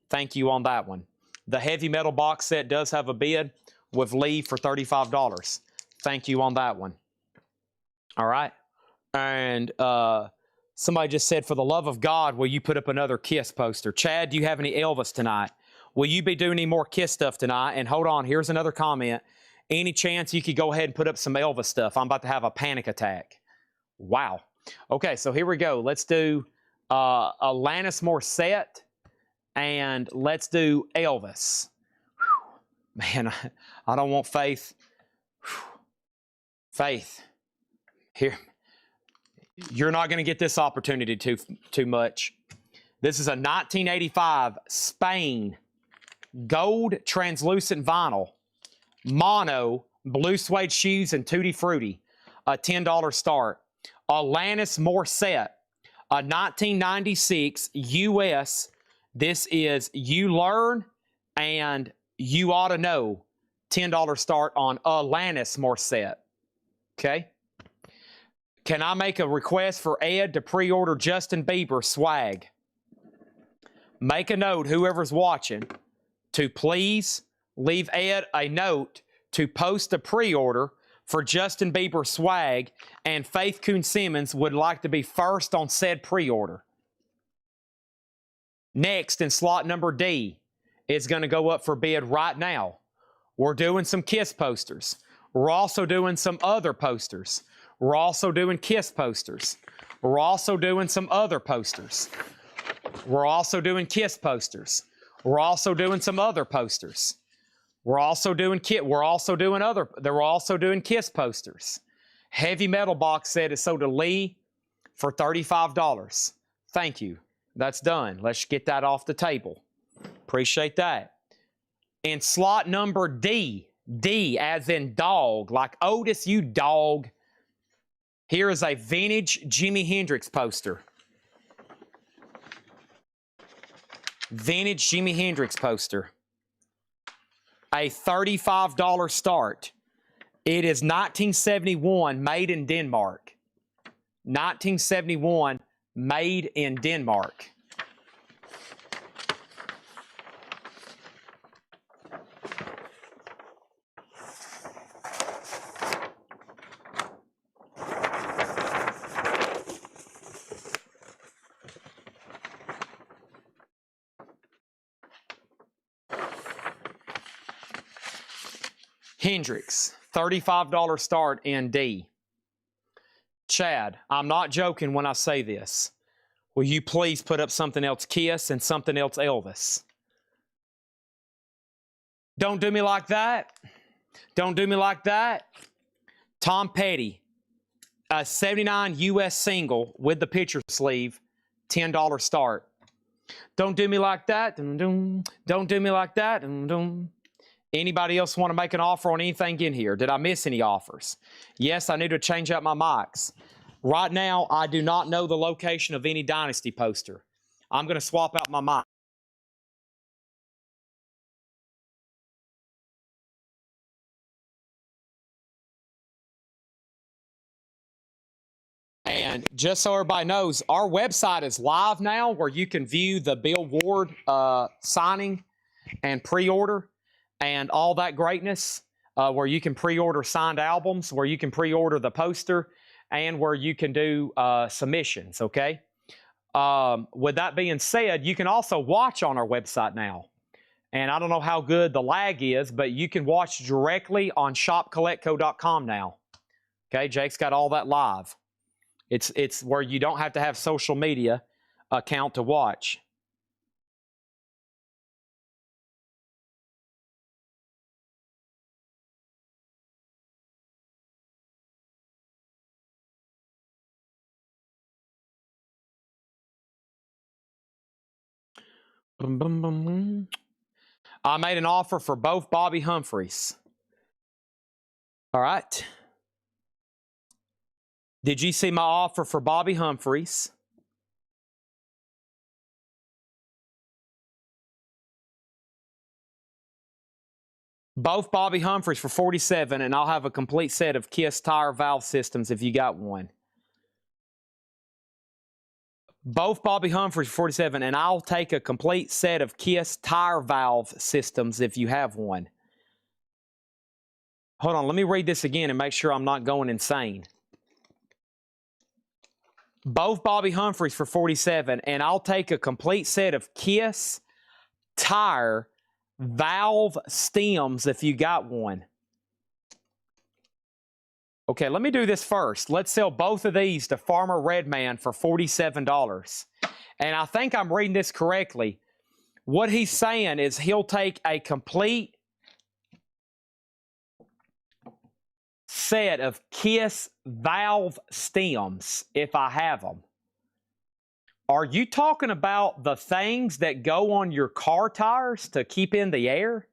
Thank you on that one. The Heavy Metal box set does have a bid with Lee for $35. Thank you on that one. All right. And somebody just said, for the love of God, will you put up another Kiss poster? Chad, do you have any Elvis tonight? Will you be doing any more Kiss stuff tonight? And hold on, here's another comment. Any chance you could go ahead and put up some Elvis stuff? I'm about to have a panic attack. Wow. Okay, so here we go. Let's do Alanis Morissette, and let's do Elvis. Whew. Man, I don't want Faith. Whew. Faith, here. You're not going to get this opportunity too much. This is a 1985 Spain gold translucent vinyl, mono, blue suede shoes, and Tutti Frutti. A $10 start. Alanis Morissette, a 1996 U.S. This is You Learn and You Ought to Know. $10 start on Alanis Morissette. Okay? Can I make a request for Ed to pre-order Justin Bieber swag? Make a note, whoever's watching, to please leave Ed a note to post a pre-order for Justin Bieber swag, and Faith Coon-Simmons would like to be first on said pre-order. Next, in slot number D, is going to go up for bid right now. We're doing some Kiss posters. We're also doing some other posters. We're also doing Kiss posters. We're also doing some other posters. We're also doing Kiss posters. We're also doing some other posters. We're also doing Kiss posters. Heavy Metal box set is sold to Lee for $35. Thank you. That's done. Let's get that off the table. Appreciate that. In slot number D, D as in dog, like Otis, you dog. Here is a vintage Jimi Hendrix poster. Vintage Jimi Hendrix poster. A $35 start. It is 1971, made in Denmark. 1971, made in Denmark. Hendrix, $35 start in D. Chad, I'm not joking when I say this. Will you please put up something else Kiss and something else Elvis? Don't do me like that. Don't do me like that. Tom Petty, a 79 U.S. single with the picture sleeve, $10 start. Don't do me like that. Don't do me like that. Anybody else want to make an offer on anything in here? Did I miss any offers? Yes, I need to change out my mics. Right now, I do not know the location of any Dynasty poster. I'm going to swap out my mic. And just so everybody knows, our website is live now where you can view the Bill Ward signing and pre-order and all that greatness, where you can pre-order signed albums, where you can pre-order the poster, and where you can do submissions, okay? With that being said, you can also watch on our website now. And I don't know how good the lag is, but you can watch directly on shopcollectco.com now. Okay, Jake's got all that live. It's where you don't have to have social media account to watch. I made an offer for both Bobby Humphreys. All right. Did you see my offer for Bobby Humphreys? Both Bobby Humphreys for $47, and I'll have a complete set of KISS tire valve systems if you got one. Both Bobby Humphreys for $47, and I'll take a complete set of KISS tire valve systems if you have one. Hold on, let me read this again and make sure I'm not going insane. Both Bobby Humphreys for $47, and I'll take a complete set of KISS tire valve stems if you got one. Okay, let me do this first. Let's sell both of these to Farmer Redman for $47. And I think I'm reading this correctly. What he's saying is he'll take a complete set of KISS valve stems if I have them. Are you talking about the things that go on your car tires to keep in the air?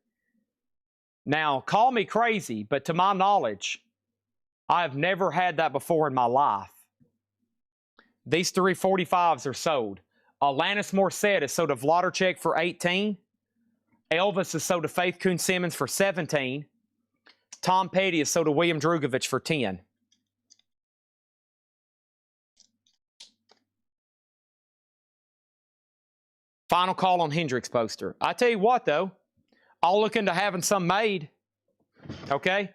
Now, call me crazy, but to my knowledge, I have never had that before in my life. These 345s are sold. Alanis Morissette is sold to Vladimir for $18. Elvis is sold to Faith Coon Simmons for $17. Tom Petty is sold to William Drugovich for $10. Final call on Hendrix poster. I tell you what, though, I'll look into having some made. Okay?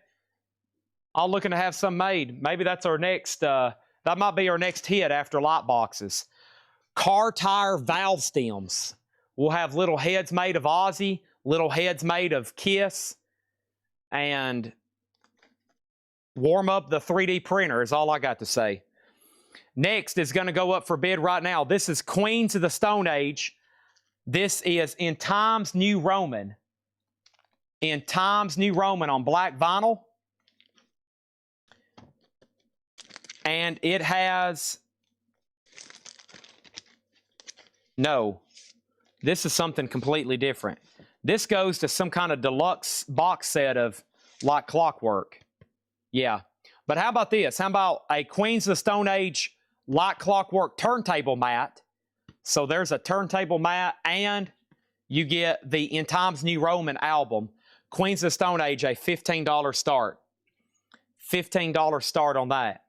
I'll look into have some made. Maybe that's our next, that might be our next hit after light boxes. Car tire valve stems. We'll have little heads made of Ozzy, little heads made of KISS, and warm up the 3D printer is all I got to say. Next is going to go up for bid right now. This is Queens of the Stone Age. This is in Times New Roman. In Times New Roman on black vinyl. And it has... No. This is something completely different. This goes to some kind of deluxe box set of like Clockwork. Yeah. But how about this? How about a Queens of the Stone Age like Clockwork turntable mat? So there's a turntable mat, and you get the In Times New Roman album, Queens of the Stone Age, a $15 start. $15 start on that.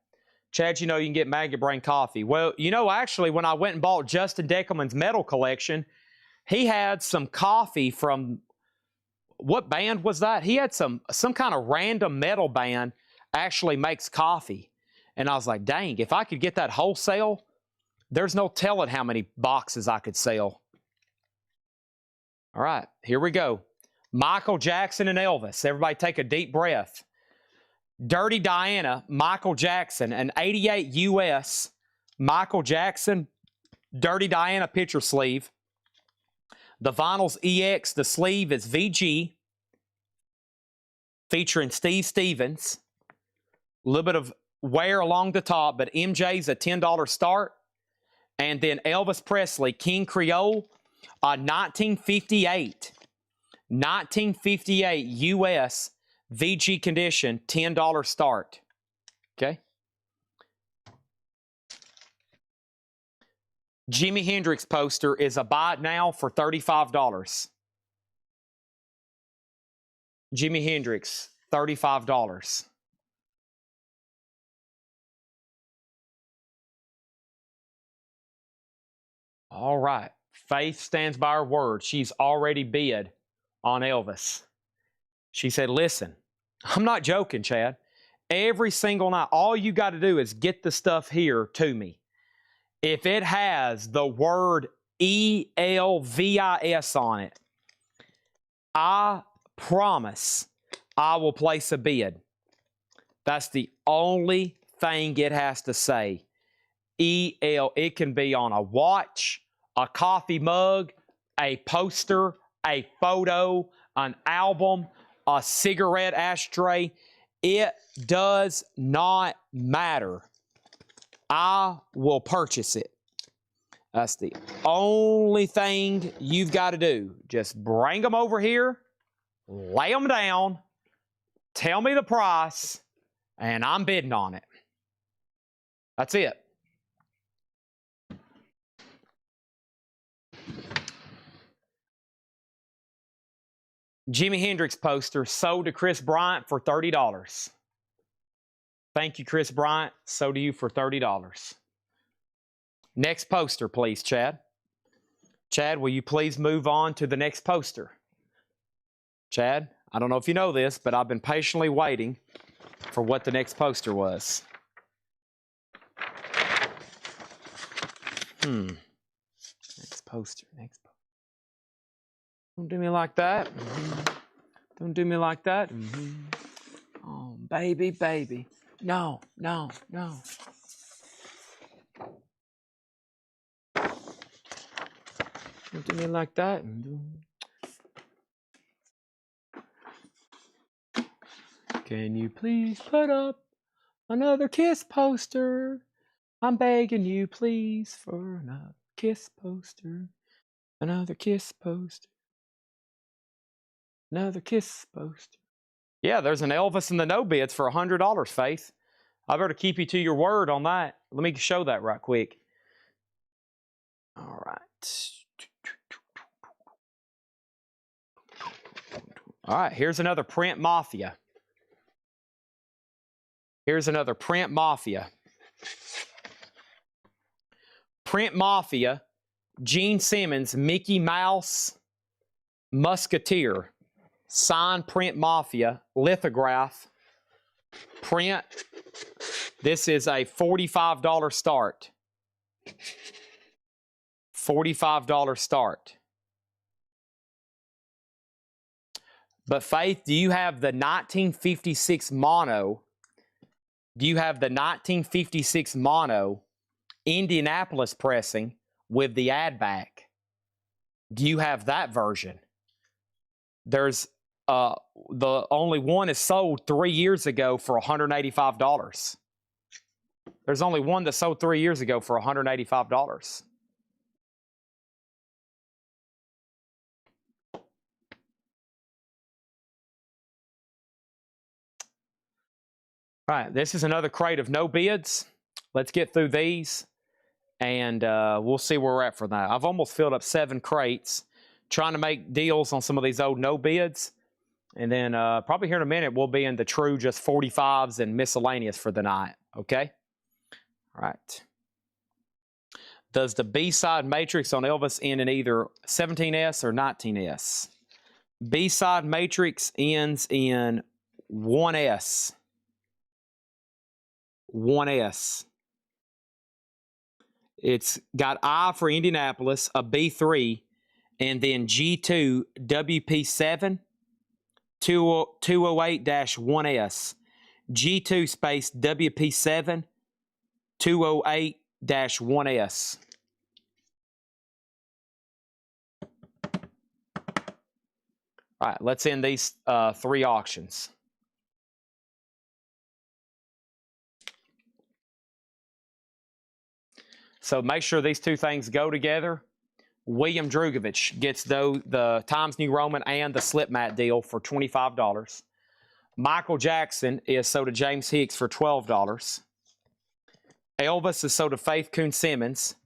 Chad, you know you can get Maggot Brain coffee. Well, you know, actually, when I went and bought Justin Deckelman's metal collection, he had some coffee from, what band was that? He had some kind of random metal band actually makes coffee. And I was like, dang, if I could get that wholesale, there's no telling how many boxes I could sell. All right, here we go. Michael Jackson and Elvis. Everybody take a deep breath. Dirty Diana, Michael Jackson, an 88 US Michael Jackson Dirty Diana picture sleeve. The vinyl's EX, the sleeve is VG, featuring Steve Stevens. A little bit of wear along the top, but MJ's a $10 start. And then Elvis Presley, King Creole, 1958 US VG condition, $10 start. Okay. Jimi Hendrix poster is a buy it now for $35. Jimi Hendrix, $35. All right. Faith stands by her word. She's already bid on Elvis. She said, listen, I'm not joking, Chad. Every single night, all you got to do is get the stuff here to me. If it has the word ELVIS on it, I promise I will place a bid. That's the only thing it has to say. EL, it can be on a watch, a coffee mug, a poster, a photo, an album, a cigarette ashtray. It does not matter. I will purchase it. That's the only thing you've got to do. Just bring them over here, lay them down, tell me the price, and I'm bidding on it. That's it. Jimi Hendrix poster sold to Chris Bryant for $30. Thank you, Chris Bryant. Sold to you for $30. Next poster, please, Chad. Chad, will you please move on to the next poster? Chad, I don't know if you know this, but I've been patiently waiting for what the next poster was. Next poster, next poster. Don't do me like that. Don't do me like that. Oh, baby, baby. No, no, no. Don't do me like that. Can you please put up another Kiss poster? I'm begging you, please, for another Kiss poster. Another Kiss poster. Another Kiss poster. Yeah, there's an Elvis in the no bids for $100, Faith. I better keep you to your word on that. Let me show that right quick. All right. All right, here's another Print Mafia. Here's another Print Mafia. Print Mafia, Gene Simmons, Mickey Mouse, Musketeer. Signed Print Mafia, lithograph, print. This is a $45 start. $45 start. But Faith, do you have the 1956 mono? Do you have the 1956 mono Indianapolis pressing with the add back? Do you have that version? There's the only one is sold 3 years ago for $185. There's only one that sold 3 years ago for $185. All right, this is another crate of no bids. Let's get through these, and we'll see where we're at for that. I've almost filled up 7 crates, trying to make deals on some of these old no bids. And then probably here in a minute, we'll be in the true just 45s and miscellaneous for the night, okay? All right. Does the B-side matrix on Elvis end in either 17S or 19S? B-side matrix ends in 1S. 1S. It's got I for Indianapolis, a B3, and then G2 WP7 208-1S. G2 space WP7 208-1S. All right, let's end these 3 auctions. So make sure these 2 things go together. William Drugovich gets the Times New Roman and the slip mat deal for $25. Michael Jackson is sold to James Hicks for $12. Elvis is sold to Faith Coon Simmons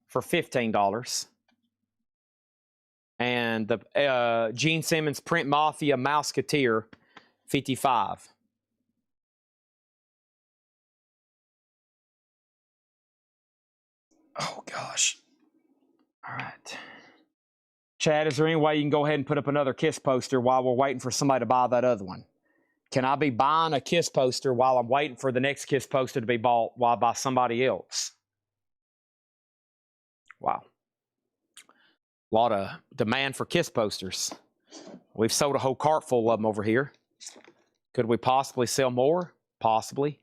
for $15. And the Gene Simmons Print Mafia Mouseketeer, $55. Oh, gosh. All right. Chad, is there any way you can go ahead and put up another Kiss poster while we're waiting for somebody to buy that other one? Can I be buying a Kiss poster while I'm waiting for the next Kiss poster to be bought by somebody else? Wow. A lot of demand for Kiss posters. We've sold a whole cart full of them over here. Could we possibly sell more? Possibly.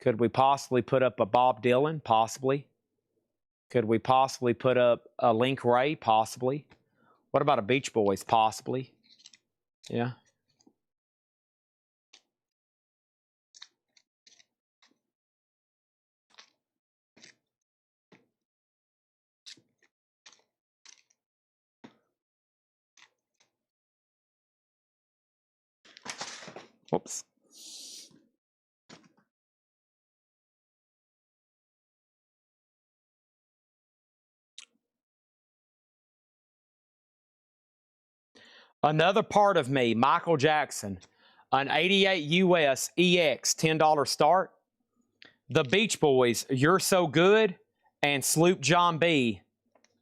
Could we possibly put up a Bob Dylan? Possibly. Could we possibly put up a Link Ray? Possibly. What about a Beach Boys? Possibly. Yeah. Whoops. Another part of me, Michael Jackson, an 88 US EX $10 start. The Beach Boys, You're So Good, and Sloop John B.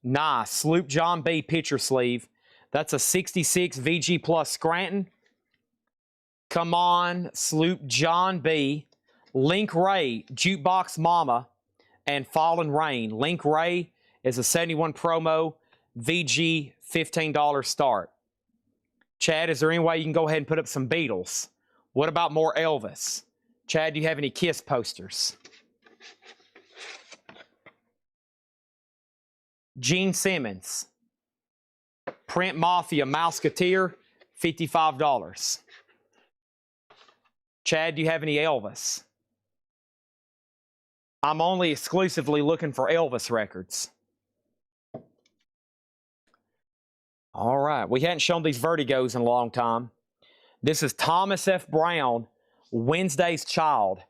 Nice. Sloop John B picture sleeve. That's a 66 VG Plus Scranton. Come on, Sloop John B. Link Ray, Jukebox Mama, and Fallen Rain. Link Ray is a 71 promo VG $15 start. Chad, is there any way you can go ahead and put up some Beatles? What about more Elvis? Chad, do you have any Kiss posters? Gene Simmons. Print Mafia Mouseketeer, $55. Chad, do you have any Elvis? I'm only exclusively looking for Elvis records. All right, we hadn't shown these Vertigos in a long time. This is Thomas F. Brown, Wednesday's Child.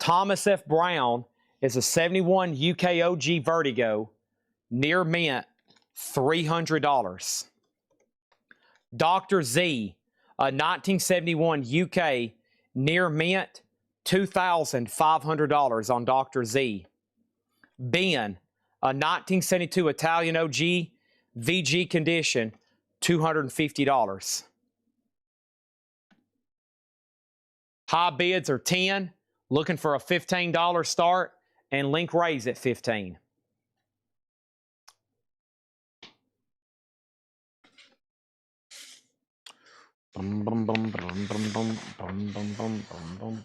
Thomas F. Brown is a 71 UKOG Vertigo, near mint, $300. Dr. Z, a 1971 UK, near mint, $2,500 on Dr. Z. Ben, a 1972 Italian OG, VG condition, $250. High bids are 10, looking for a $15 start, and Link Ray's at 15. Bum bum bum bum bum bum bum bum bum bum bum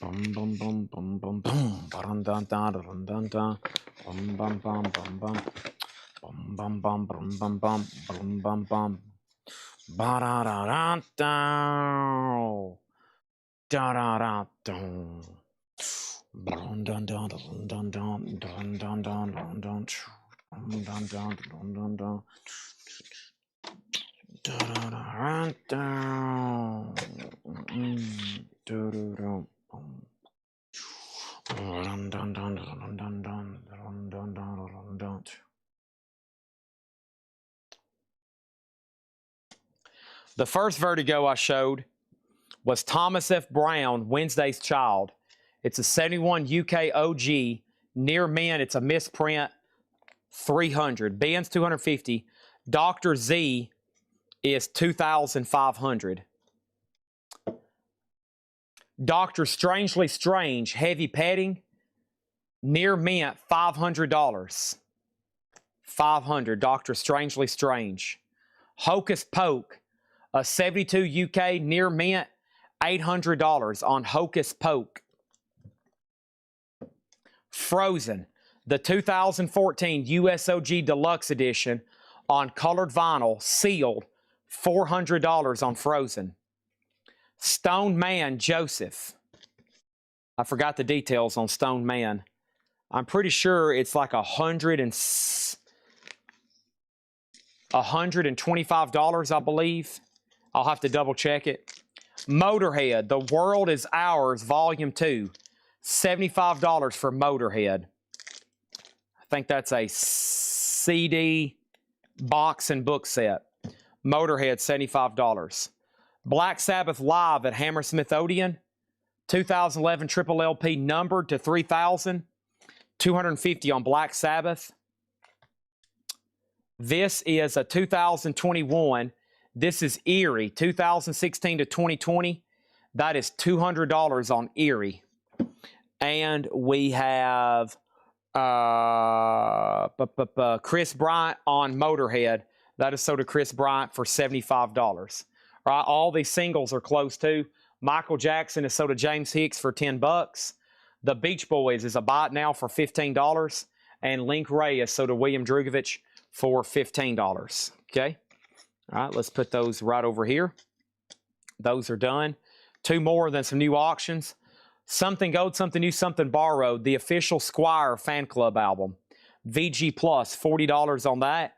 bum bum bum bum bum bum dun dun dun dun dun bum bum bum bum bum bum bum bum bum bum bum bum bum bum ba da da da da da da dun dun dun dun dun dun dun dun dun dun dun dun dun dun dun dun. The first Vertigo I showed was Thomas F. Brown, Wednesday's Child. It's a 71 UK OG, near mint. It's a misprint, $300. Ben's $250. Dr. Z is $2,500. Dr. Strangely Strange, heavy padding, near mint, $500. $500, Dr. Strangely Strange. Hocus Poke, a 72 UK, near mint, $800 on Hocus Poke. Frozen, the 2014 USOG Deluxe Edition on colored vinyl, sealed, $400 on Frozen. Stone Man Joseph. I forgot the details on Stone Man. I'm pretty sure it's like $125, I believe. I'll have to double check it. Motorhead, The World Is Ours, Volume 2. $75 for Motorhead. I think that's a CD box and book set. Motorhead, $75. Black Sabbath Live at Hammersmith Odeon, 2011 triple LP numbered to 3,000, $250 on Black Sabbath. This is a 2021. This is Eerie, 2016 to 2020. That is $200 on Eerie. And we have Chris Bryant on Motorhead. That is sold to Chris Bryant for $75. Right, all these singles are close to. Michael Jackson is sold to James Hicks for $10. The Beach Boys is a buy it now for $15. And Link Ray is sold to William Drugovich for $15. Okay? All right, let's put those right over here. Those are done. Two more, then some new auctions. Something Gold, Something New, Something Borrowed, the official Squire fan club album. VG Plus, $40 on that.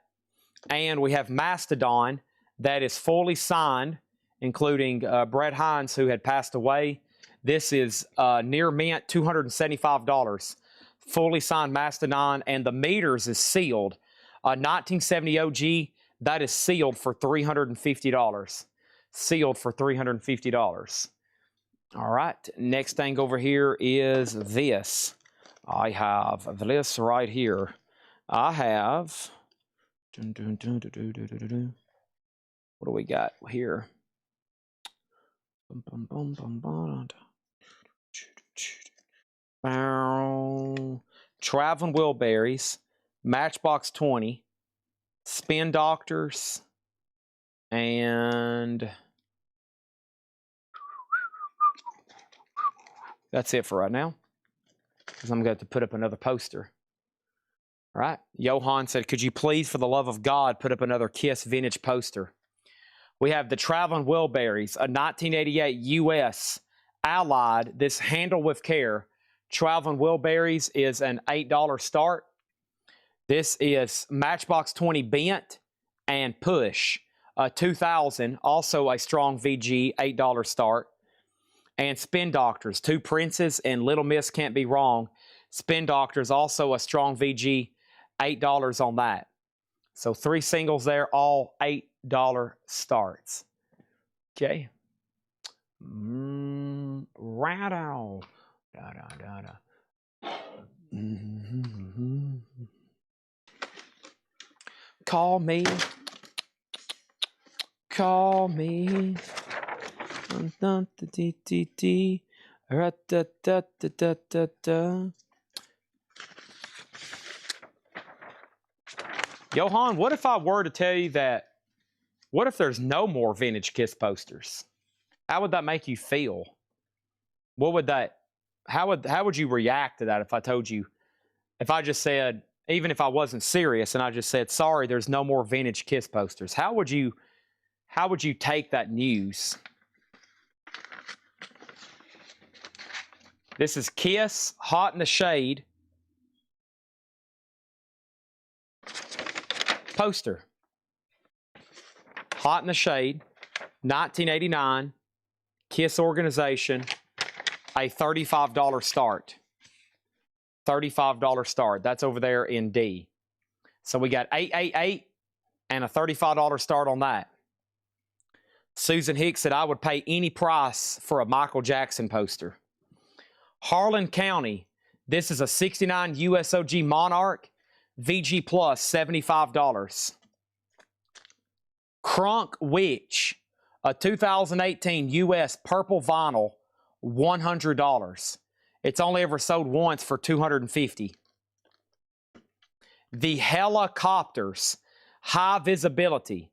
And we have Mastodon that is fully signed including Brett Hines, who had passed away. This is near mint, $275. Fully signed Mastodon, and the meters is sealed. 1970 OG, that is sealed for $350. Sealed for $350. All right, next thing over here is this. I have this right here. I have, what do we got here? Traveling Wilburys, Matchbox 20, Spin Doctors, and that's it for right now, because I'm going to have to put up another poster. All right. Johan said, could you please, for the love of God, put up another Kiss vintage poster? We have the Traveling Wilburys, a 1988 U.S. Allied. This handled with care. Traveling Wilburys is an $8 start. This is Matchbox 20 bent and push. 2000, also a strong VG, $8 start. And Spin Doctors, 2 Princes and Little Miss Can't Be Wrong. Spin Doctors, also a strong VG, $8 on that. So 3 singles there, all $8 starts. Okay. Right on. Call me. Call me. Johan, what if I were to tell you that, what if there's no more vintage Kiss posters? How would that make you feel? What would that, how would you react to that if I told you, if I just said, even if I wasn't serious and I just said, sorry, there's no more vintage Kiss posters? How would you take that news? This is Kiss, Hot in the Shade. Poster. Hot in the Shade, 1989, Kiss organization, a $35 start. $35 start. That's over there in D. So we got 888 and a $35 start on that. Susan Hicks said, I would pay any price for a Michael Jackson poster. Harlan County, this is a 69 USOG Monarch, VG Plus, $75. Crunk Witch, a 2018 US Purple Vinyl, $100. It's only ever sold once for $250. The Helicopters, High Visibility.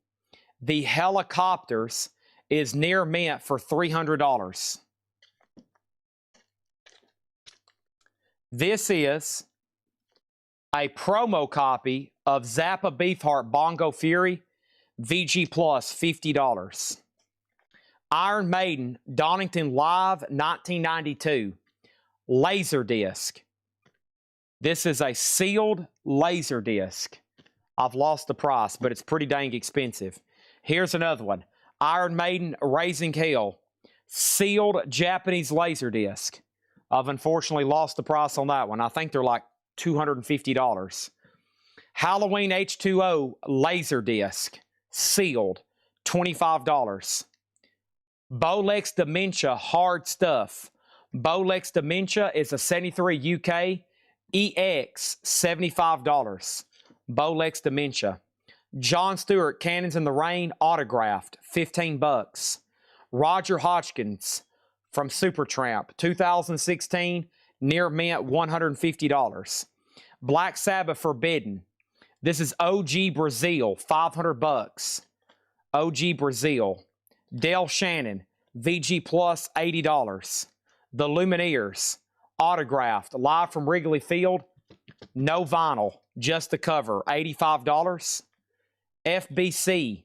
The Helicopters is near mint for $300. This is a promo copy of Zappa Beefheart Bongo Fury, VG Plus, $50. Iron Maiden, Donington Live, 1992, Laserdisc. This is a sealed Laserdisc. I've lost the price, but it's pretty dang expensive. Here's another one. Iron Maiden, Raising Hell, sealed Japanese Laserdisc. I've unfortunately lost the price on that one. I think they're like $250. Halloween H2O Laserdisc, sealed, $25. Bolex Dementia Hard Stuff. Bolex Dementia is a 73 UK EX, $75. Bolex Dementia. John Stewart Cannons in the Rain autographed, $15. Roger Hodgkins from Supertramp, 2016, near mint, $150. Black Sabbath Forbidden. This is OG Brazil, $500. OG Brazil. Dale Shannon, VG Plus, $80. The Lumineers, autographed, live from Wrigley Field, no vinyl, just the cover, $85. FBC,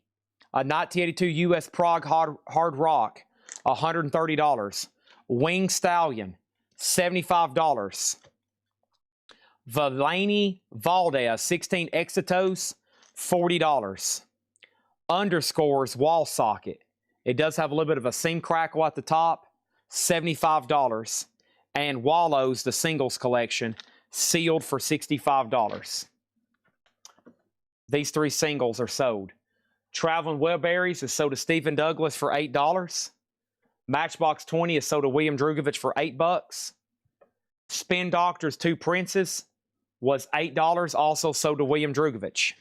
a 1982 US Prague hard rock, $130. Wing Stallion, $75. Valani Valdez, 16 Exitos, $40. Underscores Wall Socket, It does have a little bit of a seam crackle at the top, $75. And Wallows, the singles collection, sealed for $65. These 3 singles are sold. Traveling Wellberries is sold to Stephen Douglas for $8. Matchbox 20 is sold to William Drugovich for $8. Spin Doctors 2 Princes was $8, also sold to William Drugovich.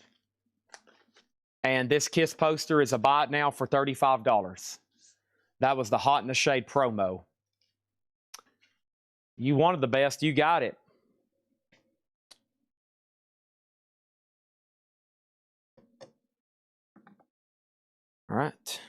And this Kiss poster is a buy it now for $35. That was the Hot in the Shade promo. You wanted the best, you got it. All right.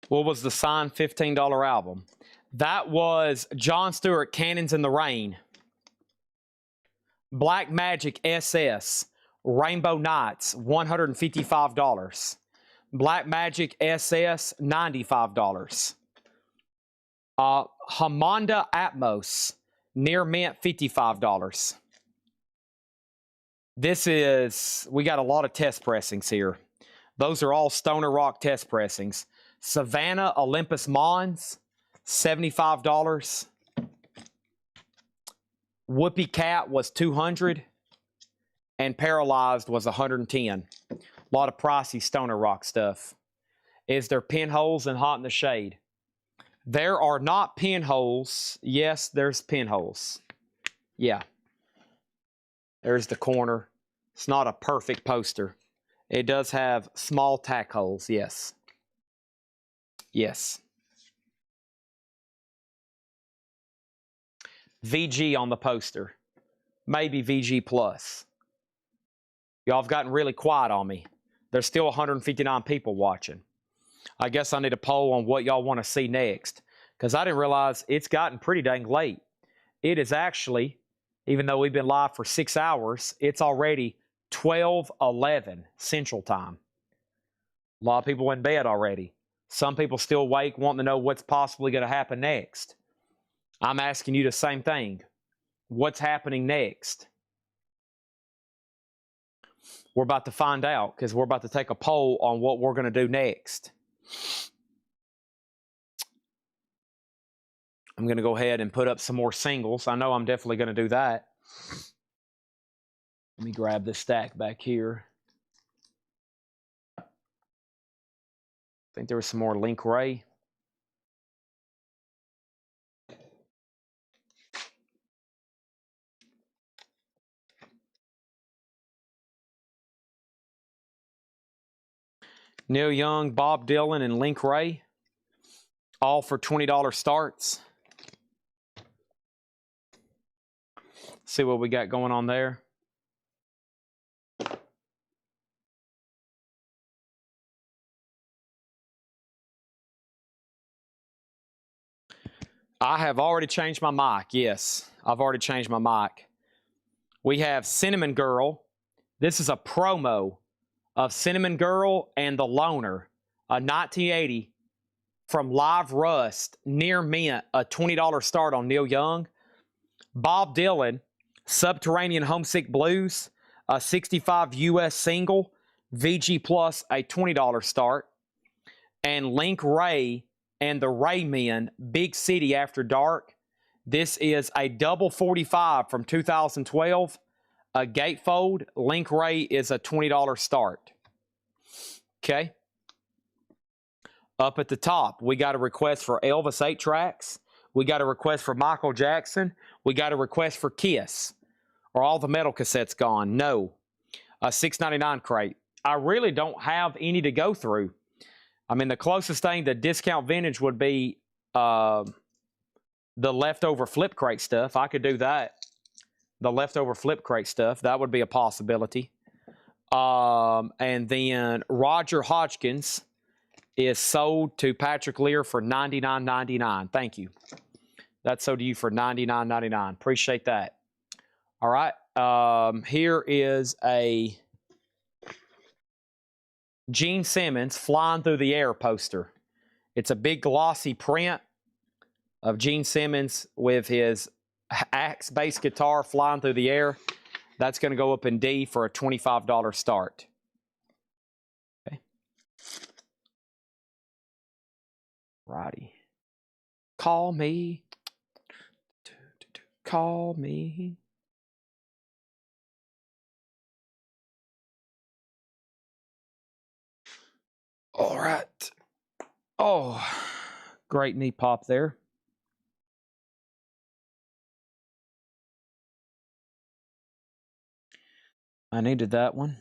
What was the signed $15 album? That was John Stewart, Cannons in the Rain. Black Magic SS, Rainbow Nights, $155. Black Magic SS, $95. Hamanda Atmos, Near Mint, $55. We got a lot of test pressings here. Those are all Stoner Rock test pressings. Savannah Olympus Mons, $75. Whoopie Cat was $200. And Paralyzed was $110. A lot of pricey Stoner Rock stuff. Is there pinholes in Hot in the Shade? There are not pinholes. Yes, there's pinholes. Yeah. There's the corner. It's not a perfect poster. It does have small tack holes, yes. Yes. VG on the poster. Maybe VG plus. Y'all have gotten really quiet on me. There's still 159 people watching. I guess I need a poll on what y'all want to see next, because I didn't realize it's gotten pretty dang late. It is actually, even though we've been live for 6 hours, it's already 12:11 Central Time. A lot of people in bed already. Some people still awake, wanting to know what's possibly going to happen next. I'm asking you the same thing. What's happening next? We're about to find out, because we're about to take a poll on what we're going to do next. I'm going to go ahead and put up some more singles. I know I'm definitely going to do that. Let me grab this stack back here. I think there was some more Link Ray. Neil Young, Bob Dylan, and Link Ray. All for $20 starts. See what we got going on there. I have already changed my mic. Yes, I've already changed my mic. We have Cinnamon Girl. This is a promo of Cinnamon Girl and the Loner, a 1980 from Live Rust, Near Mint, a $20 start on Neil Young. Bob Dylan, Subterranean Homesick Blues, a 65 US single, VG Plus, a $20 start. And Link Ray and the Raymen, Big City After Dark. This is a double 45 from 2012. A gatefold. Link Ray is a $20 start. Okay. Up at the top, we got a request for Elvis 8 tracks. We got a request for Michael Jackson. We got a request for Kiss. Are all the metal cassettes gone? No. A $6.99 crate. I really don't have any to go through. I mean, the closest thing to discount vintage would be the leftover flip crate stuff. I could do that. The leftover flip crate stuff. That would be a possibility. And then Roger Hodgkins is sold to Patrick Lear for $99.99. Thank you. That's sold to you for $99.99. Appreciate that. All right. Here is a Gene Simmons Flying Through the Air poster. It's a big glossy print of Gene Simmons with his Axe bass guitar flying through the air. That's going to go up in D for a $25 start. Okay. Righty. Call me. Call me. All right. Oh, great knee pop there. I needed that one.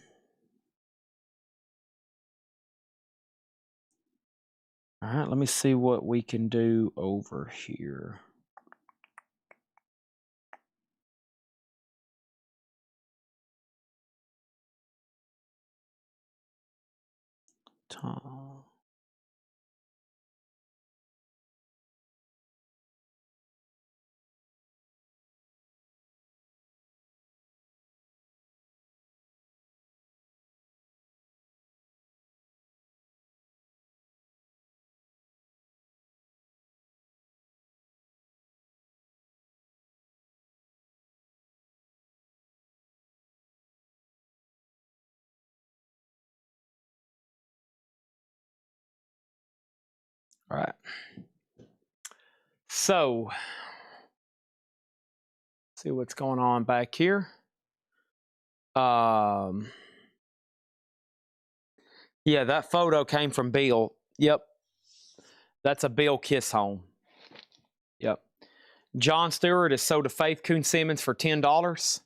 All right, let me see what we can do over here. Tom. All right. So, see what's going on back here. Yeah, that photo came from Bill. Yep. That's a Bill Kiss home. Yep. John Stewart is sold to Faith Coon Simmons for $10.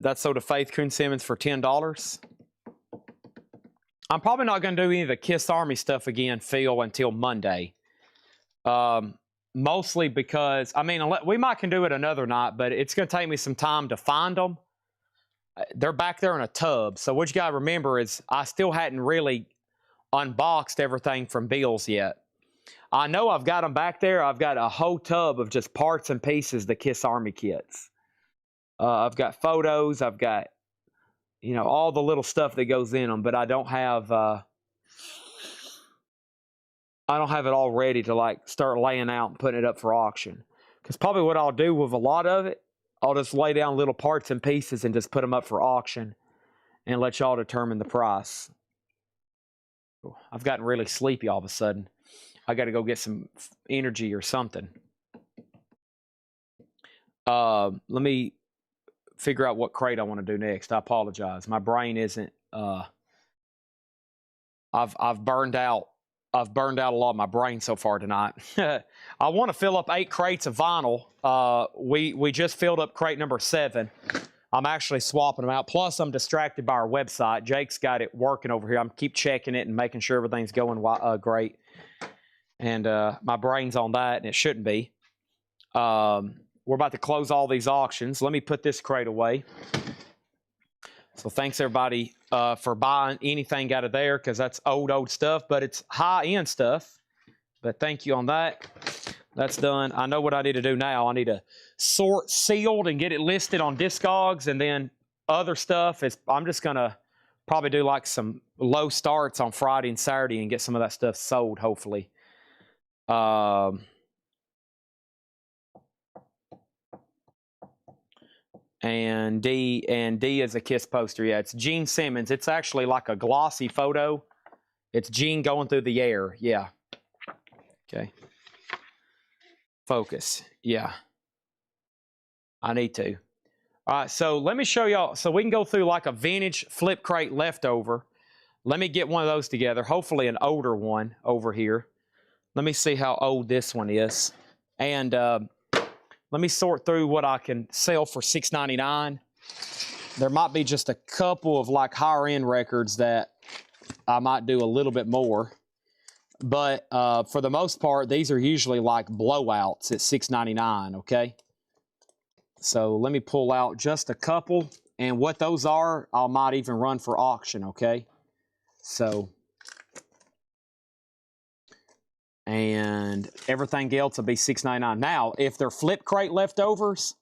That's sold to Faith Coon Simmons for $10. I'm probably not going to do any of the Kiss Army stuff again, Phil, until Monday. Mostly because, I mean, we might can do it another night, but it's going to take me some time to find them. They're back there in a tub. So what you got to remember is I still hadn't really unboxed everything from Bill's yet. I know I've got them back there. I've got a whole tub of just parts and pieces, the Kiss Army kits. I've got photos. I've got, you know, all the little stuff that goes in them, but I don't have it all ready to like start laying out and putting it up for auction. Because probably what I'll do with a lot of it, I'll just lay down little parts and pieces and just put them up for auction and let y'all determine the price. I've gotten really sleepy all of a sudden. I got to go get some energy or something. Let me figure out what crate I want to do next. I apologize. My brain isn't. I've burned out. I've burned out a lot of my brain so far tonight. I want to fill up 8 crates of vinyl. We just filled up crate number 7. I'm actually swapping them out. Plus, I'm distracted by our website. Jake's got it working over here. I'm keep checking it and making sure everything's going great. And my brain's on that, and it shouldn't be. We're about to close all these auctions. Let me put this crate away. So thanks, everybody, for buying anything out of there, because that's old stuff, but it's high-end stuff. But thank you on that. That's done. I know what I need to do now. I need to sort sealed and get it listed on Discogs, and then other stuff is I'm just going to probably do like some low starts on Friday and Saturday and get some of that stuff sold, hopefully. And D is a Kiss poster. Yeah, it's Gene Simmons. It's actually like a glossy photo. It's Gene going through the air. Yeah. Okay. Focus. Yeah. I need to. All right, so let me show y'all. So we can go through like a vintage flip crate leftover. Let me get one of those together. Hopefully an older one over here. Let me see how old this one is. And let me sort through what I can sell for $6.99. There might be just a couple of like higher end records that I might do a little bit more. But for the most part, these are usually like blowouts at $6.99, okay? So let me pull out just a couple. And what those are, I might even run for auction, okay? So, and everything else will be $6.99. Now, if they're flip crate leftovers,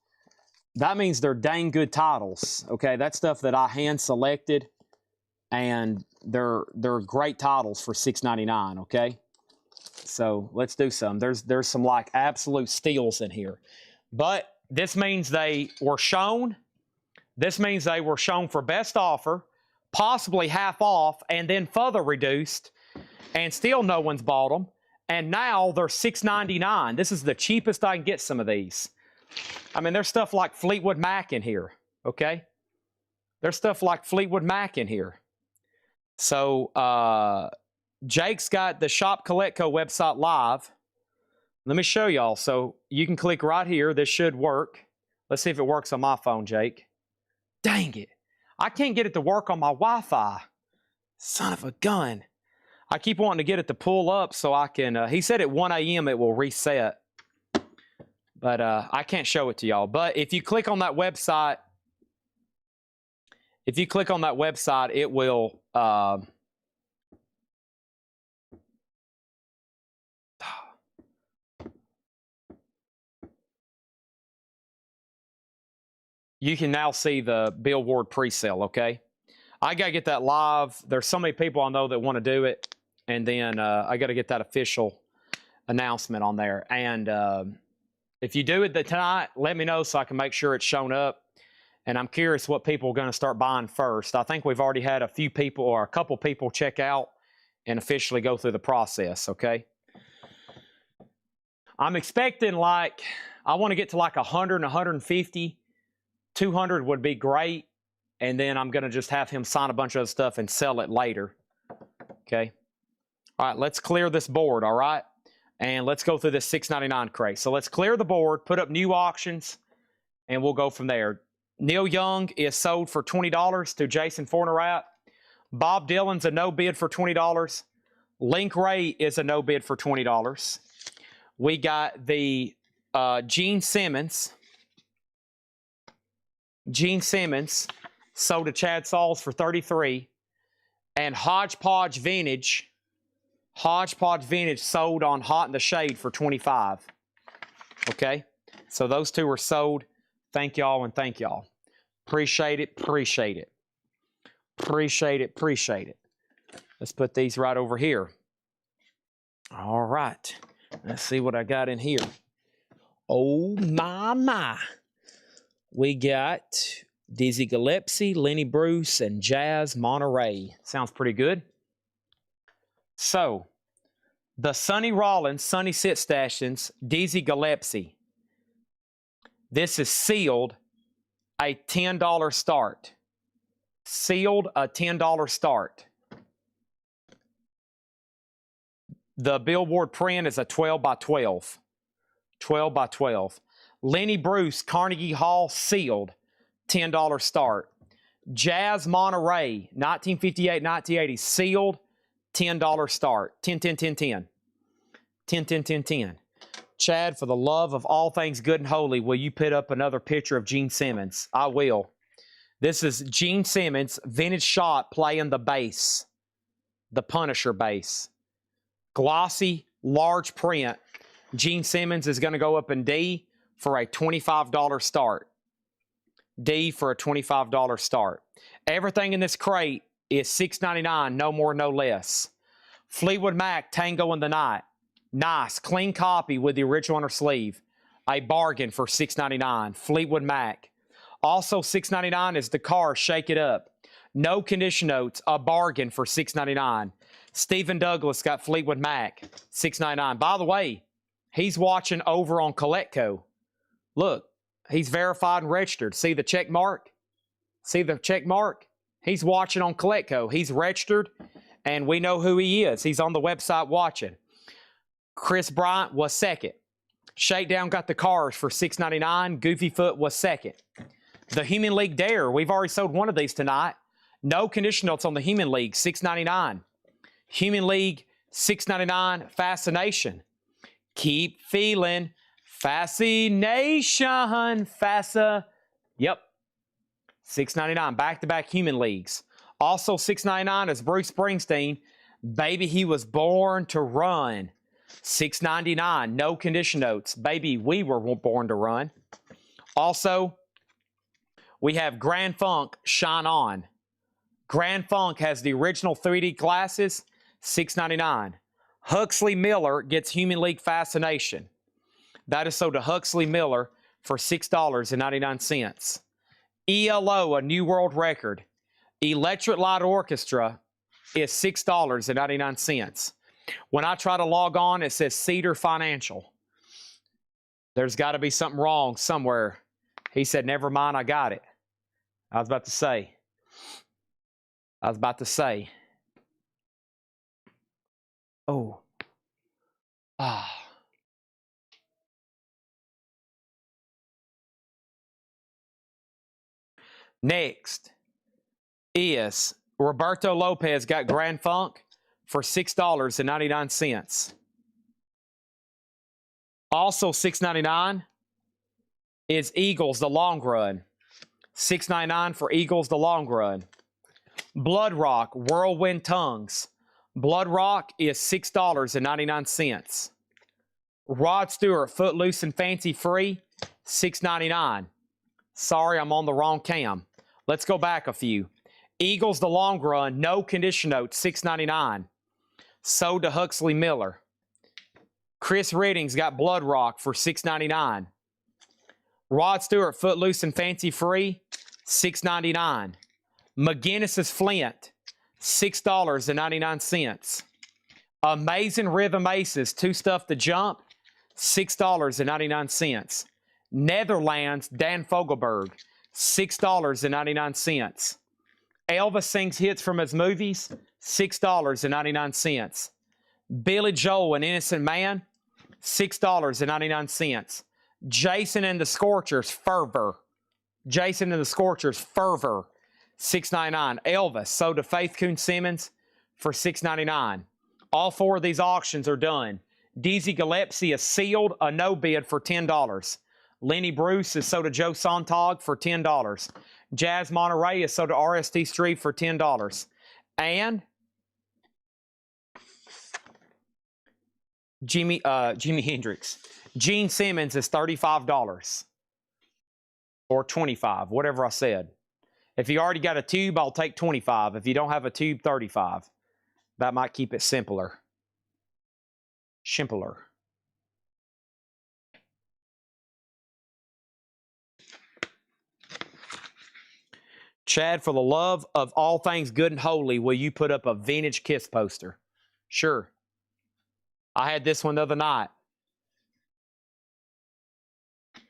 that means they're dang good titles, okay? That's stuff that I hand selected, and they're great titles for $6.99, okay? So let's do some. There's some like absolute steals in here, but this means they were shown. This means they were shown for best offer, possibly half off, and then further reduced, and still no one's bought them. And now they're $6.99. This is the cheapest I can get some of these. I mean, there's stuff like Fleetwood Mac in here, okay? There's stuff like Fleetwood Mac in here. So Jake's got the Shop Coletco website live. Let me show y'all. So you can click right here. This should work. Let's see if it works on my phone, Jake. Dang it. I can't get it to work on my Wi-Fi. Son of a gun. I keep wanting to get it to pull up so I can... he said at 1 a.m. it will reset. But I can't show it to y'all. But if you click on that website... If you click on that website, it will... you can now see the Bill Ward pre-sale, okay? I got to get that live. There's so many people I know that want to do it. And then I got to get that official announcement on there. And if you do it tonight, let me know so I can make sure it's shown up. And I'm curious what people are going to start buying first. I think we've already had a few people or a couple people check out and officially go through the process, okay? I'm expecting like, I want to get to like 100 and 150. 200 would be great. And then I'm going to just have him sign a bunch of other stuff and sell it later, okay? All right, let's clear this board, all right? And let's go through this $6.99 crate. So let's clear the board, put up new auctions, and we'll go from there. Neil Young is sold for $20 to Jason Fornerat. Bob Dylan's a no bid for $20. Link Ray is a no bid for $20. We got the Gene Simmons. Gene Simmons sold to Chad Sauls for $33. And Hodgepodge Vintage sold on Hot in the Shade for $25. Okay? So those two are sold. Thank y'all and thank y'all. Appreciate it, appreciate it. Appreciate it, appreciate it. Let's put these right over here. All right. Let's see what I got in here. Oh, my. We got Dizzy Gillespie, Lenny Bruce, and Jazz Monterey. Sounds pretty good. So, the Sonny Rollins, Sonny Sit Stations, Dizzy Gillespie. This is sealed a $10 start. Sealed a $10 start. The billboard print is a 12 by 12. 12 by 12. Lenny Bruce, Carnegie Hall, sealed, $10 start. Jazz Monterey, 1958, 1980, sealed, $10 start. 10, 10, 10, 10. 10, 10, 10, 10. Chad, for the love of all things good and holy, will you put up another picture of Gene Simmons? I will. This is Gene Simmons, vintage shot, playing the bass, the Punisher bass. Glossy, large print. Gene Simmons is going to go up in D for a $25 start. D for a $25 start. Everything in this crate is $6.99, no more, no less. Fleetwood Mac, Tango in the Night. Nice, clean copy with the original on her sleeve. A bargain for $6.99. Fleetwood Mac. Also $6.99 is the car Shake It Up. No condition notes, a bargain for $6.99. Stephen Douglas got Fleetwood Mac, $6.99. By the way, he's watching over on Coletco. Look, he's verified and registered. See the check mark? See the check mark? He's watching on Coletco. He's registered, and we know who he is. He's on the website watching. Chris Bryant was second. Shakedown got the cars for $6.99. Goofy Foot was second. The Human League Dare, we've already sold one of these tonight. No condition notes on the Human League, $6.99. Human League $6.99 Fascination. Keep feeling fascination. Yep. $6.99 back-to-back Human Leagues. Also $6.99 is Bruce Springsteen. Baby, he was born to run. $6.99 No Condition Notes. Baby, we were born to run. Also, we have Grand Funk Shine On. Grand Funk has the original 3D glasses, $6.99. Huxley Miller gets Human League Fascination. That is sold to Huxley Miller for $6.99. ELO, a new world record. Electric Light Orchestra is $6.99. When I try to log on, it says Cedar Financial. There's got to be something wrong somewhere. He said, never mind, I got it. I was about to say. Oh. Ah. Next is Roberto Lopez got Grand Funk for $6.99. Also $6.99 is Eagles The Long Run. $6.99 for Eagles The Long Run. Blood Rock Whirlwind Tongues. Blood Rock is $6.99. Rod Stewart Footloose and Fancy Free, $6.99. Sorry, I'm on the wrong cam. Let's go back a few. Eagles The Long Run, No Condition Notes, $6.99. Sold to Huxley Miller. Chris Redding's got Blood Rock for $6.99. Rod Stewart Footloose and Fancy Free, $6.99. McGinnis's Flint, $6.99. Amazing Rhythm Aces, Two Stuff to Jump, $6.99. Netherlands, Dan Fogelberg, $6.99. Elvis Sings Hits from His Movies, $6.99. Billy Joel, An Innocent Man, $6.99. Jason and the Scorchers, Fervor. Jason and the Scorchers, Fervor, $6.99. Elvis, sold to Faith Coon Simmons for $6.99. All four of these auctions are done. Dizzy Gillespie is sealed, a no bid for $10. Lenny Bruce is sold to Joe Sontag for $10. Jazz Monterey is sold to RST Street for $10. And Jimi Hendrix. Gene Simmons is $35 or $25, whatever I said. If you already got a tube, I'll take $25. If you don't have a tube, $35. That might keep it simpler. Simpler. Chad, for the love of all things good and holy, will you put up a vintage Kiss poster? Sure. I had this one the other night.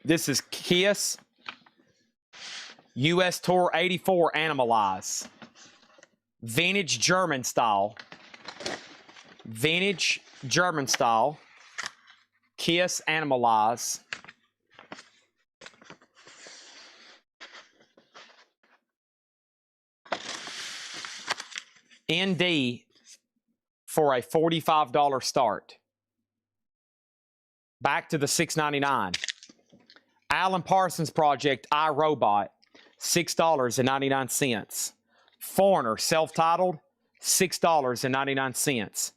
This is Kiss US Tour 84 Animalize. Vintage German style. Vintage German style. Kiss Animalize. ND for a $45 start. Back to the $6.99. Alan Parsons Project, iRobot, $6.99. Foreigner, self-titled, $6.99.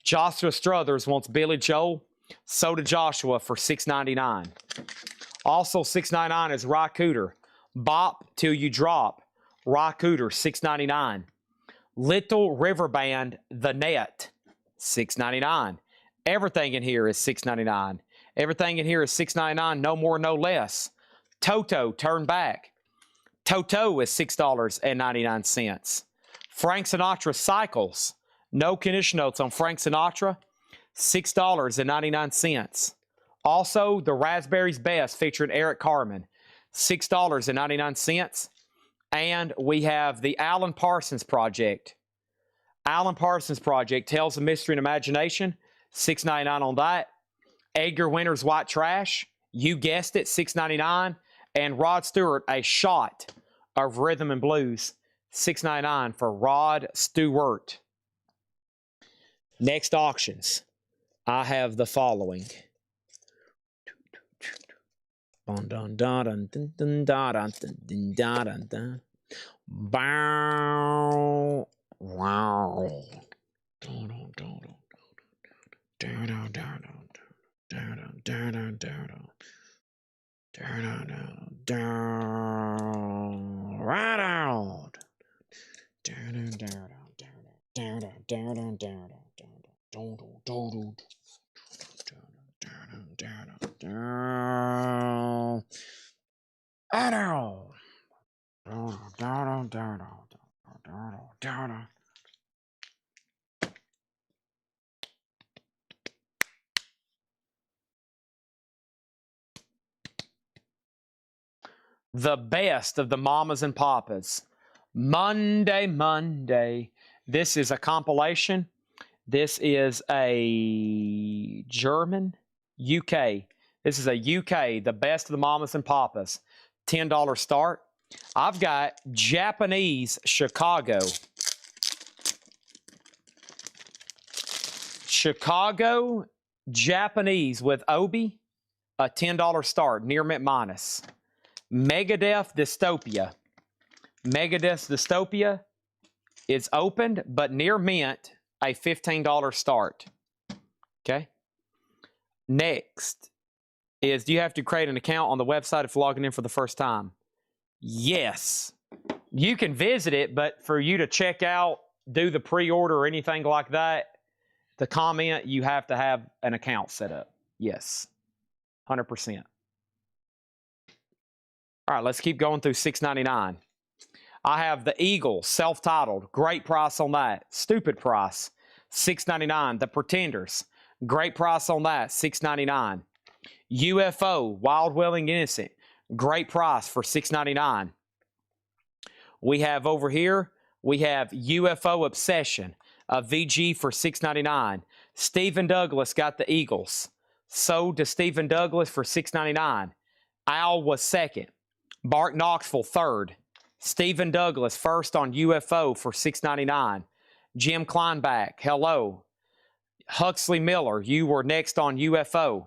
Joshua Struthers wants Billy Joel, so to Joshua for $6.99. Also $6.99 is Rycooter, Bop Till You Drop, Rycooter, $6.99. Little River Band, The Net, $6.99. Everything in here is $6.99. Everything in here is $6.99, no more, no less. Toto, Turn Back. Toto is $6.99. Frank Sinatra Cycles. No Condition Notes on Frank Sinatra, $6.99. Also, The Raspberries Best featuring Eric Carmen, $6.99. And we have the Alan Parsons Project. Alan Parsons Project, Tales of Mystery and Imagination, $6.99 on that. Edgar Winter's White Trash, you guessed it, $6.99. And Rod Stewart, A Shot of Rhythm and Blues, $6.99 for Rod Stewart. Next auctions, I have the following. Dun dun dun dun dun dun dun dun dun dun dun. Bow. Wow. Dun dun dun dun dun dun dun dun dun dun dun. Right out. The best of the mamas and papas. Monday, Monday. This is a compilation. This is a German, UK. This is a UK, the best of the mamas and papas. $10 start. I've got Japanese Chicago. Chicago Japanese with Obi, a $10 start, near mint minus. Megadeth Dystopia. Megadeth Dystopia is opened, but near mint, a $15 start. Okay. Next is, do you have to create an account on the website if logging in for the first time? Yes. You can visit it, but for you to check out, do the pre-order or anything like that, to comment, you have to have an account set up. Yes. 100%. All right, let's keep going through $6.99. I have the Eagle, self-titled. Great price on that. Stupid price. $6.99. The Pretenders. Great price on that. $6.99. UFO, Wild Willing Innocent. Great price for $6.99. We have over here, we have UFO Obsession, a VG for $6.99. Stephen Douglas got the Eagles. Sold to Stephen Douglas for $6.99. Al was second. Bart Knoxville third. Stephen Douglas first on UFO for $6.99. Jim Kleinbach, hello. Huxley Miller, you were next on UFO.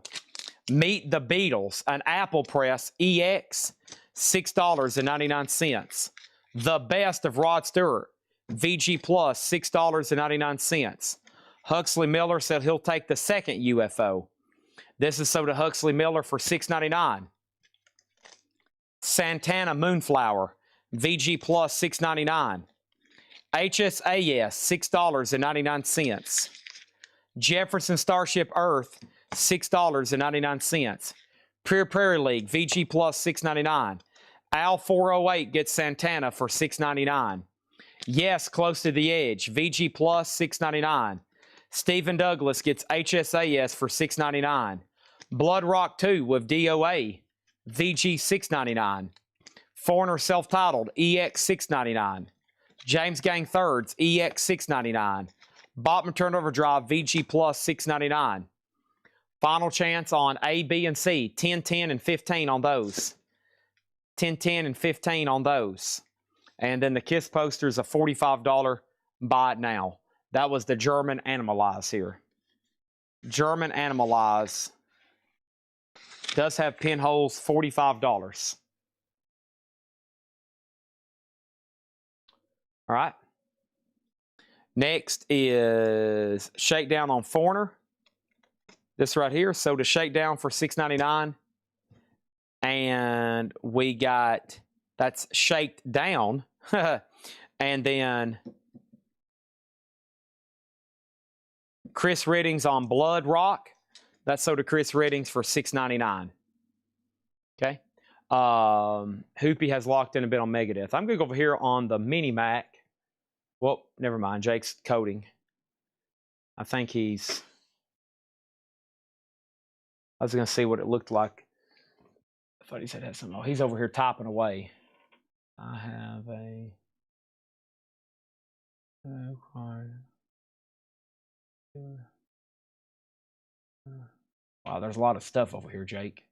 Meet the Beatles, an Apple Press EX, $6.99. The Best of Rod Stewart, VG Plus, $6.99. Huxley Miller said he'll take the second UFO. This is sold to Huxley Miller for $6.99. Santana Moonflower, VG Plus, $6.99. HSAS, $6.99. Jefferson Starship Earth, $6.99. Pure Prairie League, VG Plus, $6.99. Al 408 gets Santana for $6.99. Yes, Close to the Edge, VG Plus, $6.99. Stephen Douglas gets HSAS for $6.99. Blood Rock 2 with DOA, VG $6.99. Foreigner Self-Titled, EX $6.99. James Gang Thirds, EX $6.99. Bachman Turnover Drive, VG Plus $6.99. Final chance on A, B, and C, 10, 10, and 15 on those. 10, 10, and 15 on those. And then the KISS posters, a $45 buy it now. That was the German Animalize here. German Animalize does have pinholes, $45. All right. Next is Shakedown on Foreigner. This right here. So to Shakedown for $6.99. And we got, that's Shaked Down. And then Chris Riddings on Blood Rock. That's sold to Chris Riddings for $6.99. Okay. Hoopy has locked in a bit on Megadeth. I'm going to go over here on the Mini Mac. Well, never mind. Jake's coding. I think he's... I was going to see what it looked like. I thought he said it had something. Oh, he's over here typing away. I have a... Wow, there's a lot of stuff over here, Jake.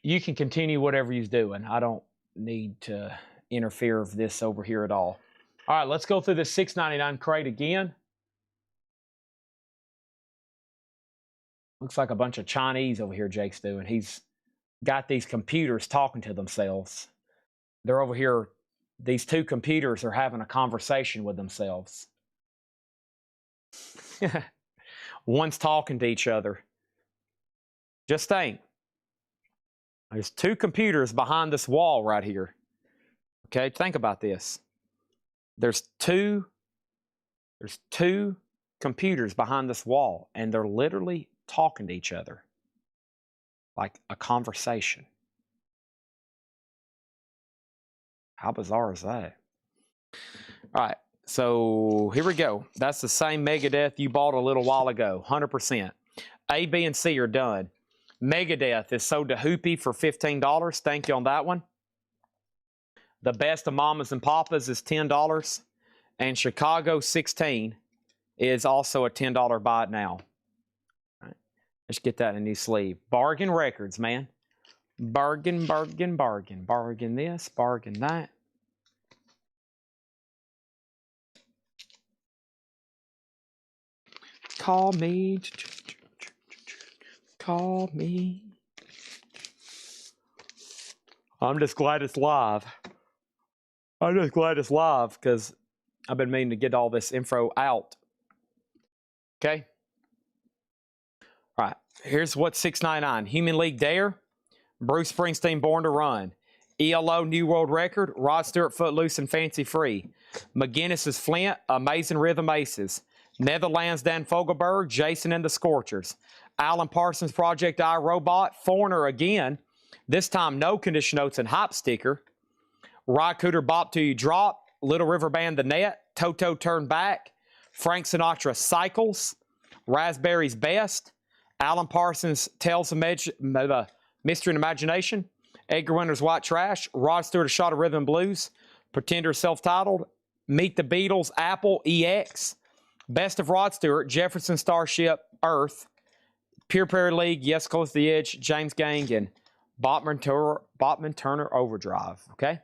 You can continue whatever he's doing. I don't need to interfere with this over here at all. All right, let's go through this $6.99 crate again. Looks like a bunch of Chinese over here Jake's doing. He's got these computers talking to themselves. They're over here. These two computers are having a conversation with themselves. One's talking to each other. Just think. There's two computers behind this wall right here. Okay, think about this. There's two computers behind this wall, and they're literally talking to each other. Like a conversation. How bizarre is that? All right, so here we go. That's the same Megadeth you bought a little while ago, 100%. A, B, and C are done. Megadeth is sold to Hoopy for $15. Thank you on that one. The Best of Mamas and Papas is $10. And Chicago 16 is also a $10 buy it now. All right, let's get that in a new sleeve. Bargain Records, man. Bargain, bargain, bargain. Bargain this, bargain that. Call me. Call me. I'm just glad it's live. I'm just glad it's live because I've been meaning to get all this info out. Okay? All right. Here's what's $6.99. Human League Dare. Bruce Springsteen, Born to Run. ELO, New World Record. Rod Stewart, Footloose and Fancy Free. McGinnis's Flint, Amazing Rhythm Aces. Netherlands, Dan Fogelberg, Jason and the Scorchers. Alan Parsons, Project I, Robot. Foreigner again. This time, no condition notes and hop sticker. Rod Cooter, Bop Till You Drop. Little River Band, The Net. Toto, Turn Back. Frank Sinatra, Cycles. Raspberry's Best. Alan Parsons, Tales of Mystery and Imagination. Edgar Winter's White Trash. Rod Stewart, A Shot of Rhythm and Blues. Pretender, self-titled. Meet the Beatles, Apple, EX. Best of Rod Stewart, Jefferson Starship, Earth. Pure Prairie League, Yes, Close to the Edge, James Gang, and Botman Turner Overdrive. Okay?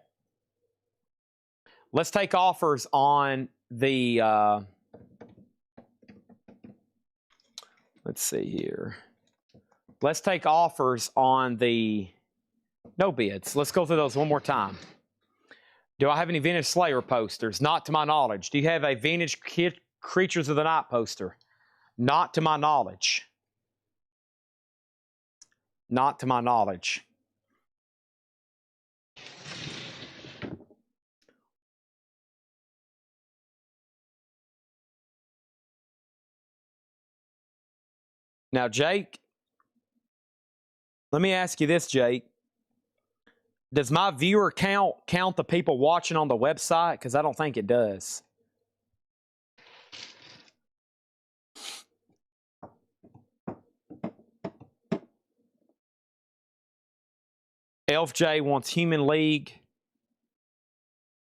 Let's take offers on the... let's see here. Let's take offers on the no bids. Let's go through those one more time. Do I have any Vintage Slayer posters? Not to my knowledge. Do you have a Vintage Creatures of the Night poster? Not to my knowledge. Not to my knowledge. Now, Jake, let me ask you this, Jake. Does my viewer count the people watching on the website? Because I don't think it does. Elf J wants Human League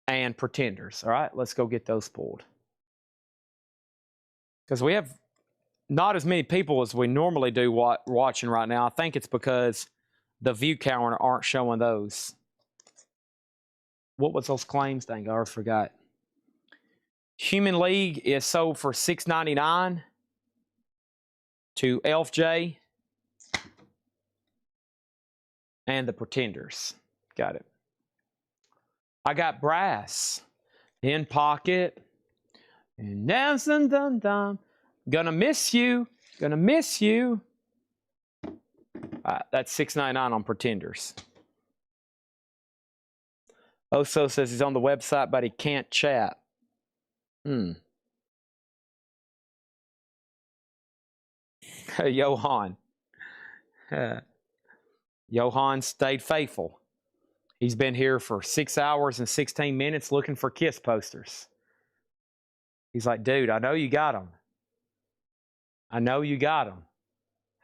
and Pretenders. All right, let's go get those pulled. Because we have not as many people as we normally do watching right now. I think it's because the view counter aren't showing those. What was those claims? Dang, I already forgot. Human League is sold for $6.99 to Elf J and the Pretenders. Got it. I got Brass in Pocket and dun dun dun. Gonna miss you. Gonna miss you. That's $6.99 on Pretenders. Oso says he's on the website, but he can't chat. Johan. Johan stayed faithful. He's been here for 6 hours and 16 minutes looking for Kiss posters. He's like, dude, I know you got them. I know you got them.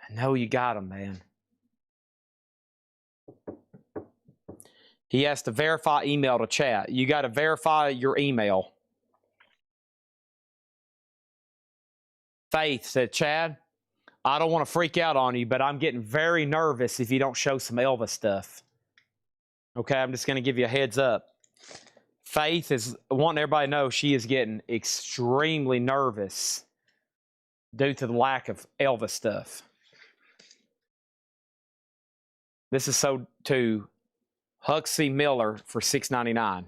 I know you got them, man. He has to verify email to chat. You got to verify your email. Faith said, Chad, I don't want to freak out on you, but I'm getting very nervous if you don't show some Elvis stuff. Okay, I'm just going to give you a heads up. Faith is wanting everybody to know she is getting extremely nervous due to the lack of Elvis stuff. This is sold to Huxley Miller for $6.99.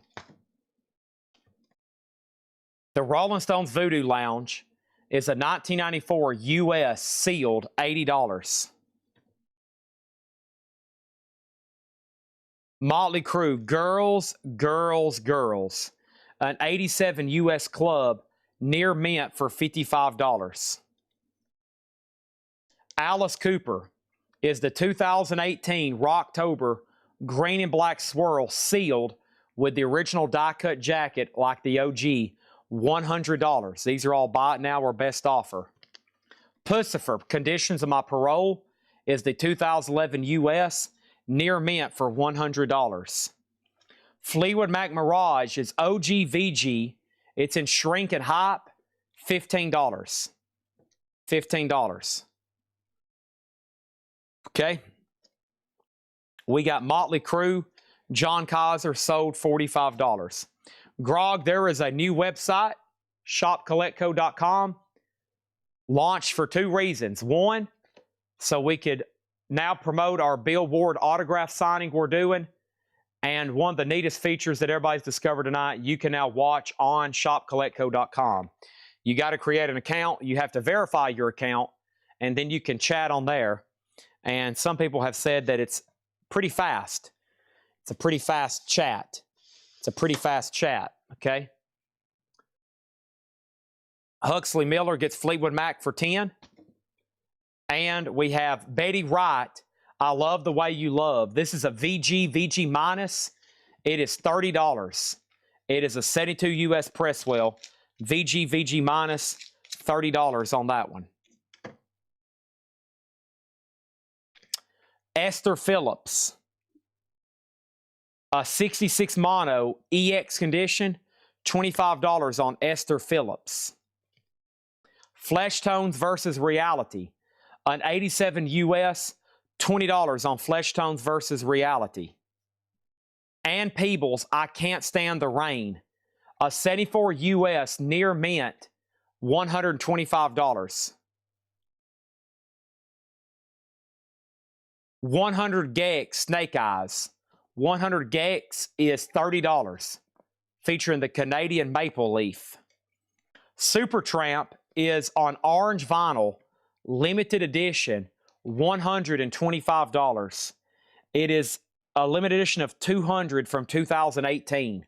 The Rolling Stones Voodoo Lounge is a 1994 US sealed $80. Motley Crue, Girls, Girls, Girls, an 87 US club near mint for $55. Alice Cooper is the 2018 Rocktober green and black swirl sealed with the original die-cut jacket like the OG, $100. These are all buy it now or best offer. Pussifer, Conditions of My Parole, is the 2011 US near mint for $100. Fleetwood Mac Mirage is OG VG. It's in shrink and hype, $15. $15. Okay. We got Motley Crue, John Kaiser, sold $45. Grog, there is a new website, shopcollectco.com, launched for two reasons. One, so we could now promote our Bill Ward autograph signing we're doing. And one of the neatest features that everybody's discovered tonight, you can now watch on shopcollectco.com. You got to create an account. You have to verify your account, and then you can chat on there. And some people have said that it's pretty fast. It's a pretty fast chat. It's a pretty fast chat, okay? Huxley Miller gets Fleetwood Mac for $10. And we have Betty Wright, I Love the Way You Love. This is a VG minus. It is $30. It is a 72 US Presswell. VG minus, $30 on that one. Esther Phillips, a 66 mono EX condition, $25 on Esther Phillips. Flesh Tones versus Reality, an 87 US, $20 on Flesh Tones versus Reality. Ann Peebles, I Can't Stand the Rain, a 74 US near mint, $125. 100 Gex Snake Eyes. 100 Gex is $30, featuring the Canadian maple leaf. Supertramp is on orange vinyl, limited edition, $125. It is a limited edition of 200 from 2018.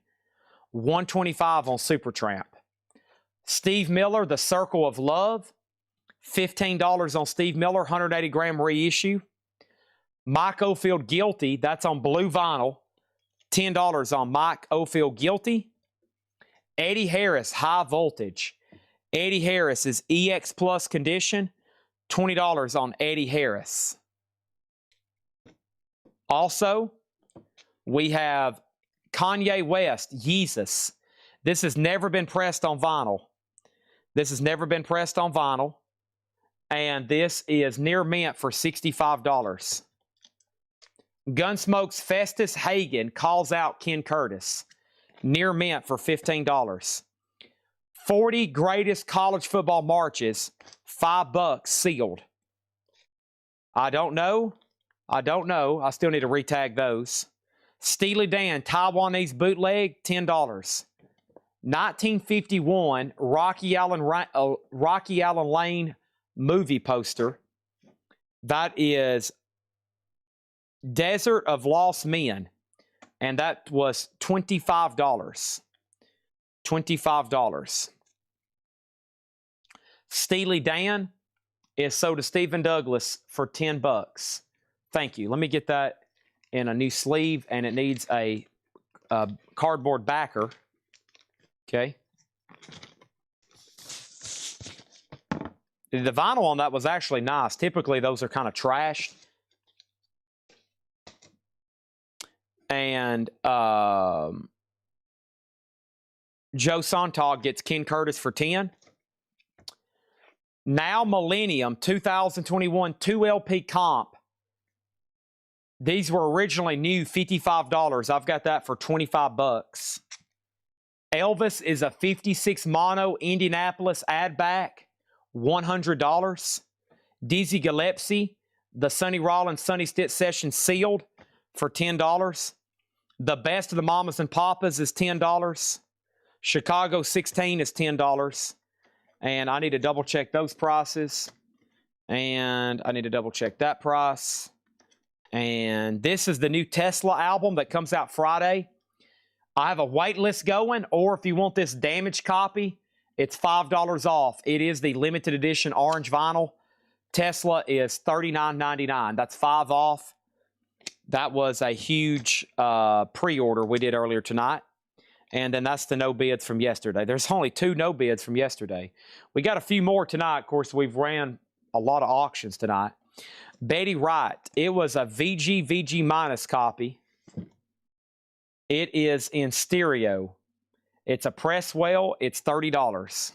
$125 on Supertramp. Steve Miller, The Circle of Love, $15 on Steve Miller, 180 gram reissue. Mike Oldfield Guilty, that's on blue vinyl, $10 on Mike Oldfield Guilty. Eddie Harris, High Voltage. Eddie Harris is EX Plus condition, $20 on Eddie Harris. Also, we have Kanye West, Yeezus. This has never been pressed on vinyl. This has never been pressed on vinyl. And this is near mint for $65. Gunsmoke's Festus Hagen Calls Out Ken Curtis, near mint for $15. 40 Greatest College Football Marches, $5 sealed. I don't know. I still need to retag those. Steely Dan Taiwanese Bootleg, $10. 1951 Rocky Allen Lane movie poster. That is Desert of Lost Men, and that was $25. $25. Steely Dan is sold to Stephen Douglas for $10. Thank you. Let me get that in a new sleeve, and it needs a cardboard backer. Okay. The vinyl on that was actually nice. Typically, those are kind of trashed. And Joe Sontag gets Ken Curtis for $10. Now Millennium 2021 2LP comp. These were originally new, $55. I've got that for $25. Elvis is a 56 mono Indianapolis add back, $100. Dizzy Gillespie, the Sonny Rollins Sonny Stitt Session sealed for $10. The Best of the Mamas and Papas is $10. Chicago 16 is $10. And I need to double check those prices. And I need to double check that price. And this is the new Tesla album that comes out Friday. I have a wait list going, or if you want this damaged copy, it's $5 off. It is the limited edition orange vinyl. Tesla is $39.99. That's $5 off. That was a huge pre-order we did earlier tonight. And then that's the no bids from yesterday. There's only 2 no bids from yesterday. We got a few more tonight. Of course, we've ran a lot of auctions tonight. Betty Wright. It was a VG minus copy. It is in stereo. It's a press well. It's $30.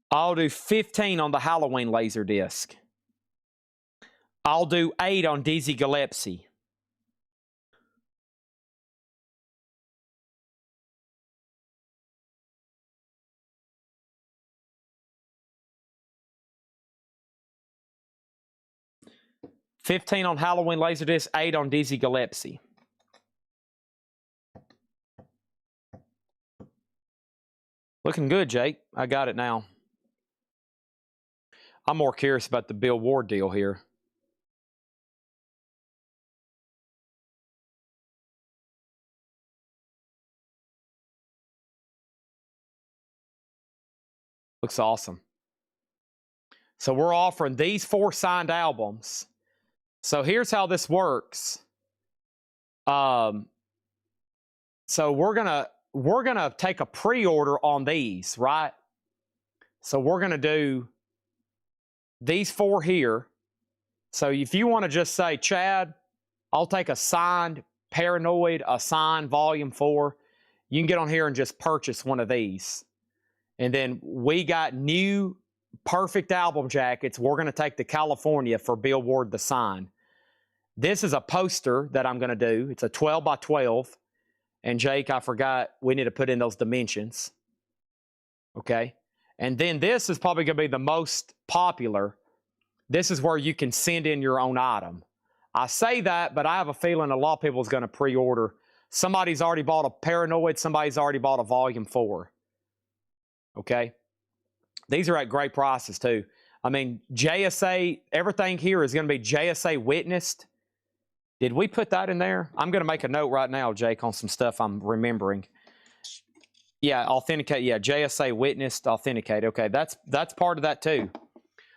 I'll do 15 on the Halloween laser disc. I'll do 8 on Dizzy Gillespie. $15 on Halloween Laserdisc, 8 on Dizzy Gillespie. Looking good, Jake. I got it now. I'm more curious about the Bill Ward deal here. Looks awesome. So we're offering these 4 signed albums. So here's how this works. So we're gonna take a pre-order on these, right? So we're gonna do these 4 here. So if you want to just say, Chad, I'll take a signed Paranoid, a signed Volume 4, you can get on here and just purchase one of these. And then we got new perfect album jackets. We're going to take to California for Bill Ward the sign. This is a poster that I'm going to do. It's a 12 by 12. And Jake, I forgot, we need to put in those dimensions. Okay. And then this is probably going to be the most popular. This is where you can send in your own item. I say that, but I have a feeling a lot of people is going to pre-order. Somebody's already bought a Paranoid. Somebody's already bought a Volume 4. Okay. These are at great prices too. I mean, JSA, everything here is going to be JSA witnessed. Did we put that in there? I'm going to make a note right now, Jake, on some stuff I'm remembering. Yeah, authenticate. Yeah, JSA witnessed, authenticate. Okay, that's part of that too.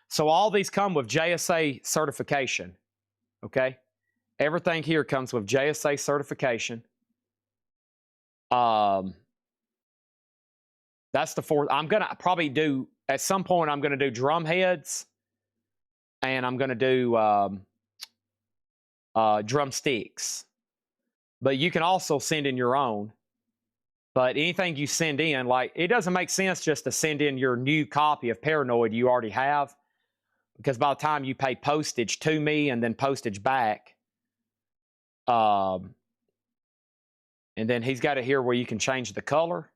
So all these come with JSA certification. Okay, everything here comes with JSA certification. That's the 4th. I'm gonna probably do at some point. I'm gonna do drum heads, and I'm gonna do drumsticks. But you can also send in your own. But anything you send in, like, it doesn't make sense just to send in your new copy of Paranoid you already have, because by the time you pay postage to me and then postage back, and then he's got it here where you can change the color,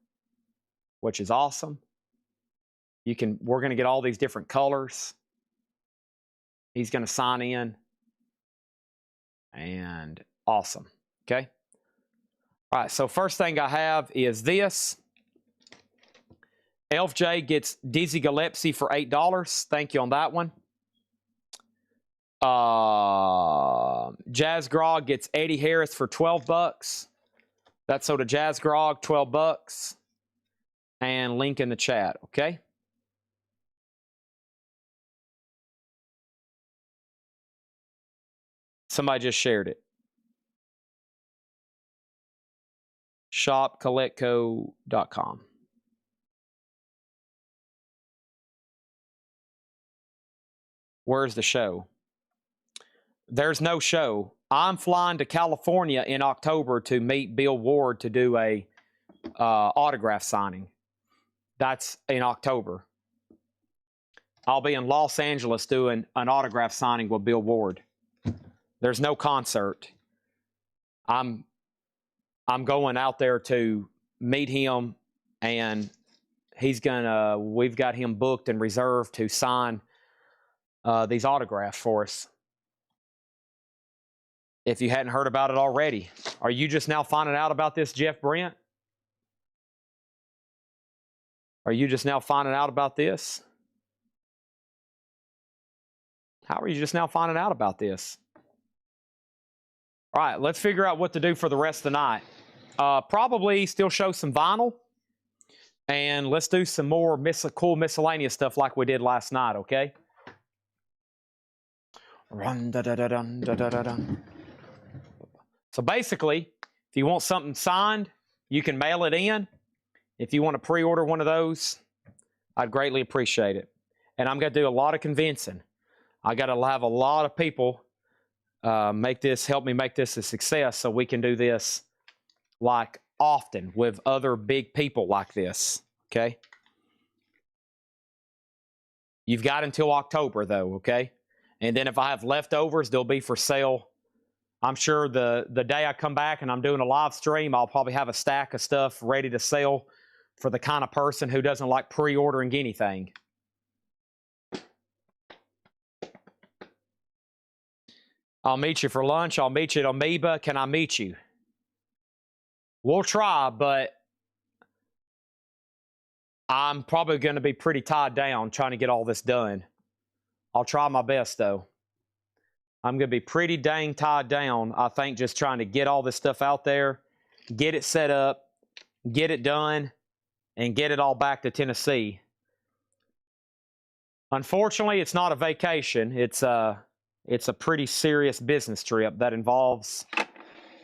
which is awesome. We're going to get all these different colors. He's going to sign in. And awesome. Okay. All right. So first thing I have is this. Elf J gets Dizzy Gillespie for $8. Thank you on that one. Jazz Grog gets Eddie Harris for $12. That's so to Jazz Grog, $12. And link in the chat, okay? Somebody just shared it. shopcollectco.com. Where's the show? There's no show. I'm flying to California in October to meet Bill Ward to do a autograph signing. That's in October. I'll be in Los Angeles doing an autograph signing with Bill Ward. There's no concert. I'm going out there to meet him, and we've got him booked and reserved to sign these autographs for us. If you hadn't heard about it already, are you just now finding out about this, Jeff Brent? Are you just now finding out about this? How are you just now finding out about this? All right, let's figure out what to do for the rest of the night. Probably still show some vinyl, and let's do some more cool miscellaneous stuff like we did last night, okay? So basically, if you want something signed, you can mail it in. If you want to pre-order one of those, I'd greatly appreciate it. And I'm going to do a lot of convincing. I got to have a lot of people help me make this a success so we can do this like often with other big people like this, okay? You've got until October though, okay? And then if I have leftovers, they'll be for sale. I'm sure the day I come back and I'm doing a live stream, I'll probably have a stack of stuff ready to sell for the kind of person who doesn't like pre-ordering anything. I'll meet you for lunch. I'll meet you at Amoeba. Can I meet you? We'll try, but I'm probably going to be pretty tied down trying to get all this done. I'll try my best, though. I'm going to be pretty dang tied down, I think, just trying to get all this stuff out there, get it set up, get it done, and get it all back to Tennessee. Unfortunately, it's not a vacation. It's a pretty serious business trip that involves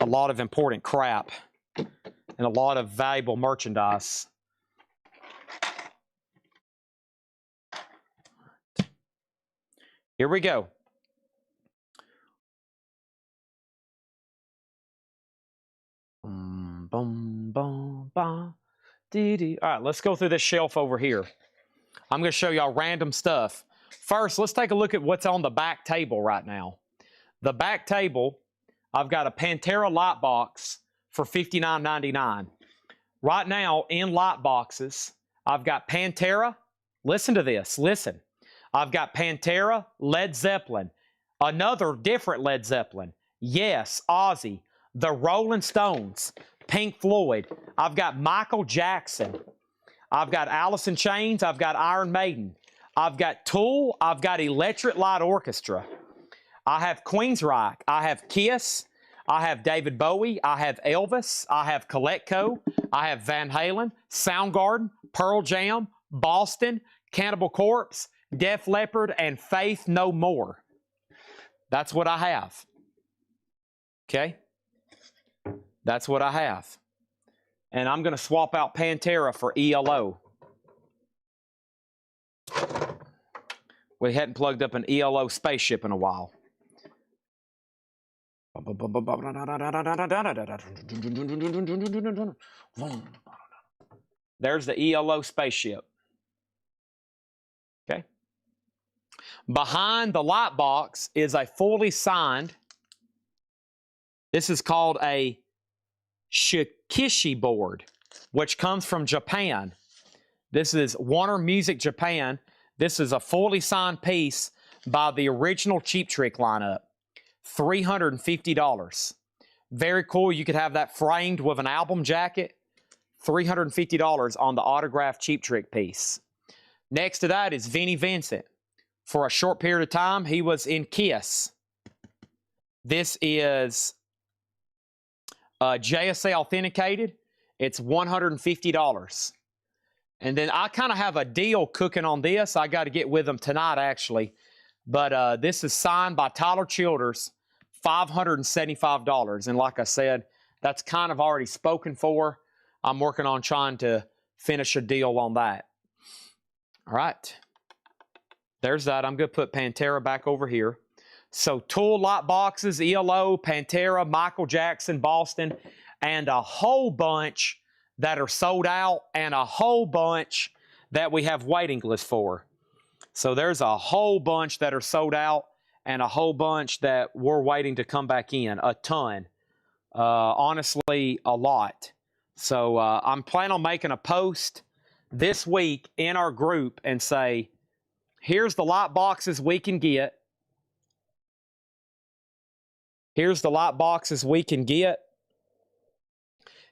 a lot of important crap and a lot of valuable merchandise. Here we go. Boom, boom, ba, dee, dee. All right, let's go through this shelf over here. I'm going to show y'all random stuff. First, let's take a look at what's on the back table right now. The back table, I've got a Pantera light box for $59.99. Right now, in light boxes, I've got Pantera. Listen to this. Listen. I've got Pantera, Led Zeppelin, another different Led Zeppelin. Yes, Ozzy, the Rolling Stones, Pink Floyd. I've got Michael Jackson. I've got Alice in Chains. I've got Iron Maiden. I've got Tool. I've got Electric Light Orchestra. I have Queensryche. I have Kiss. I have David Bowie. I have Elvis. I have Coletco. I have Van Halen, Soundgarden, Pearl Jam, Boston, Cannibal Corpse, Def Leppard, and Faith No More. That's what I have. Okay? That's what I have. And I'm going to swap out Pantera for ELO. We hadn't plugged up an ELO spaceship in a while. There's the ELO spaceship. Okay. Behind the light box is a fully signed, this is called a Shikishi board, which comes from Japan. This is Warner Music Japan. This is a fully signed piece by the original Cheap Trick lineup. $350. Very cool. You could have that framed with an album jacket. $350 on the autographed Cheap Trick piece. Next to that is Vinnie Vincent. For a short period of time, he was in Kiss. This is JSA authenticated. It's $150. And then I kind of have a deal cooking on this. I got to get with them tonight, actually. But this is signed by Tyler Childers, $575. And like I said, that's kind of already spoken for. I'm working on trying to finish a deal on that. All right. There's that. I'm going to put Pantera back over here. So Tool lot boxes, ELO, Pantera, Michael Jackson, Boston, and a whole bunch that are sold out and a whole bunch that we have waiting lists for. So there's a whole bunch that are sold out and a whole bunch that we're waiting to come back in, a ton. Honestly, a lot. So I'm planning on making a post this week in our group and say, here's the lot boxes we can get. Here's the lot boxes we can get.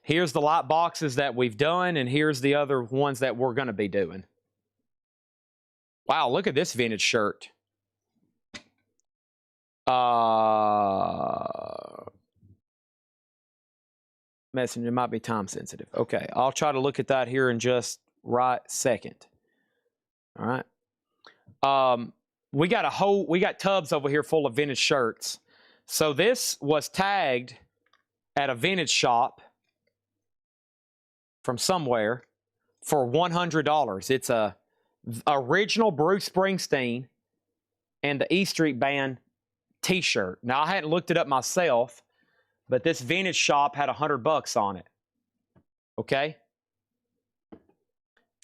Here's the lot boxes that we've done, and here's the other ones that we're going to be doing. Wow, look at this vintage shirt. Messenger might be time sensitive. Okay, I'll try to look at that here in just right second. All right. We got tubs over here full of vintage shirts. So this was tagged at a vintage shop from somewhere for $100. It's a original Bruce Springsteen and the E Street Band t-shirt. Now, I hadn't looked it up myself, but this vintage shop had $100 on it. Okay?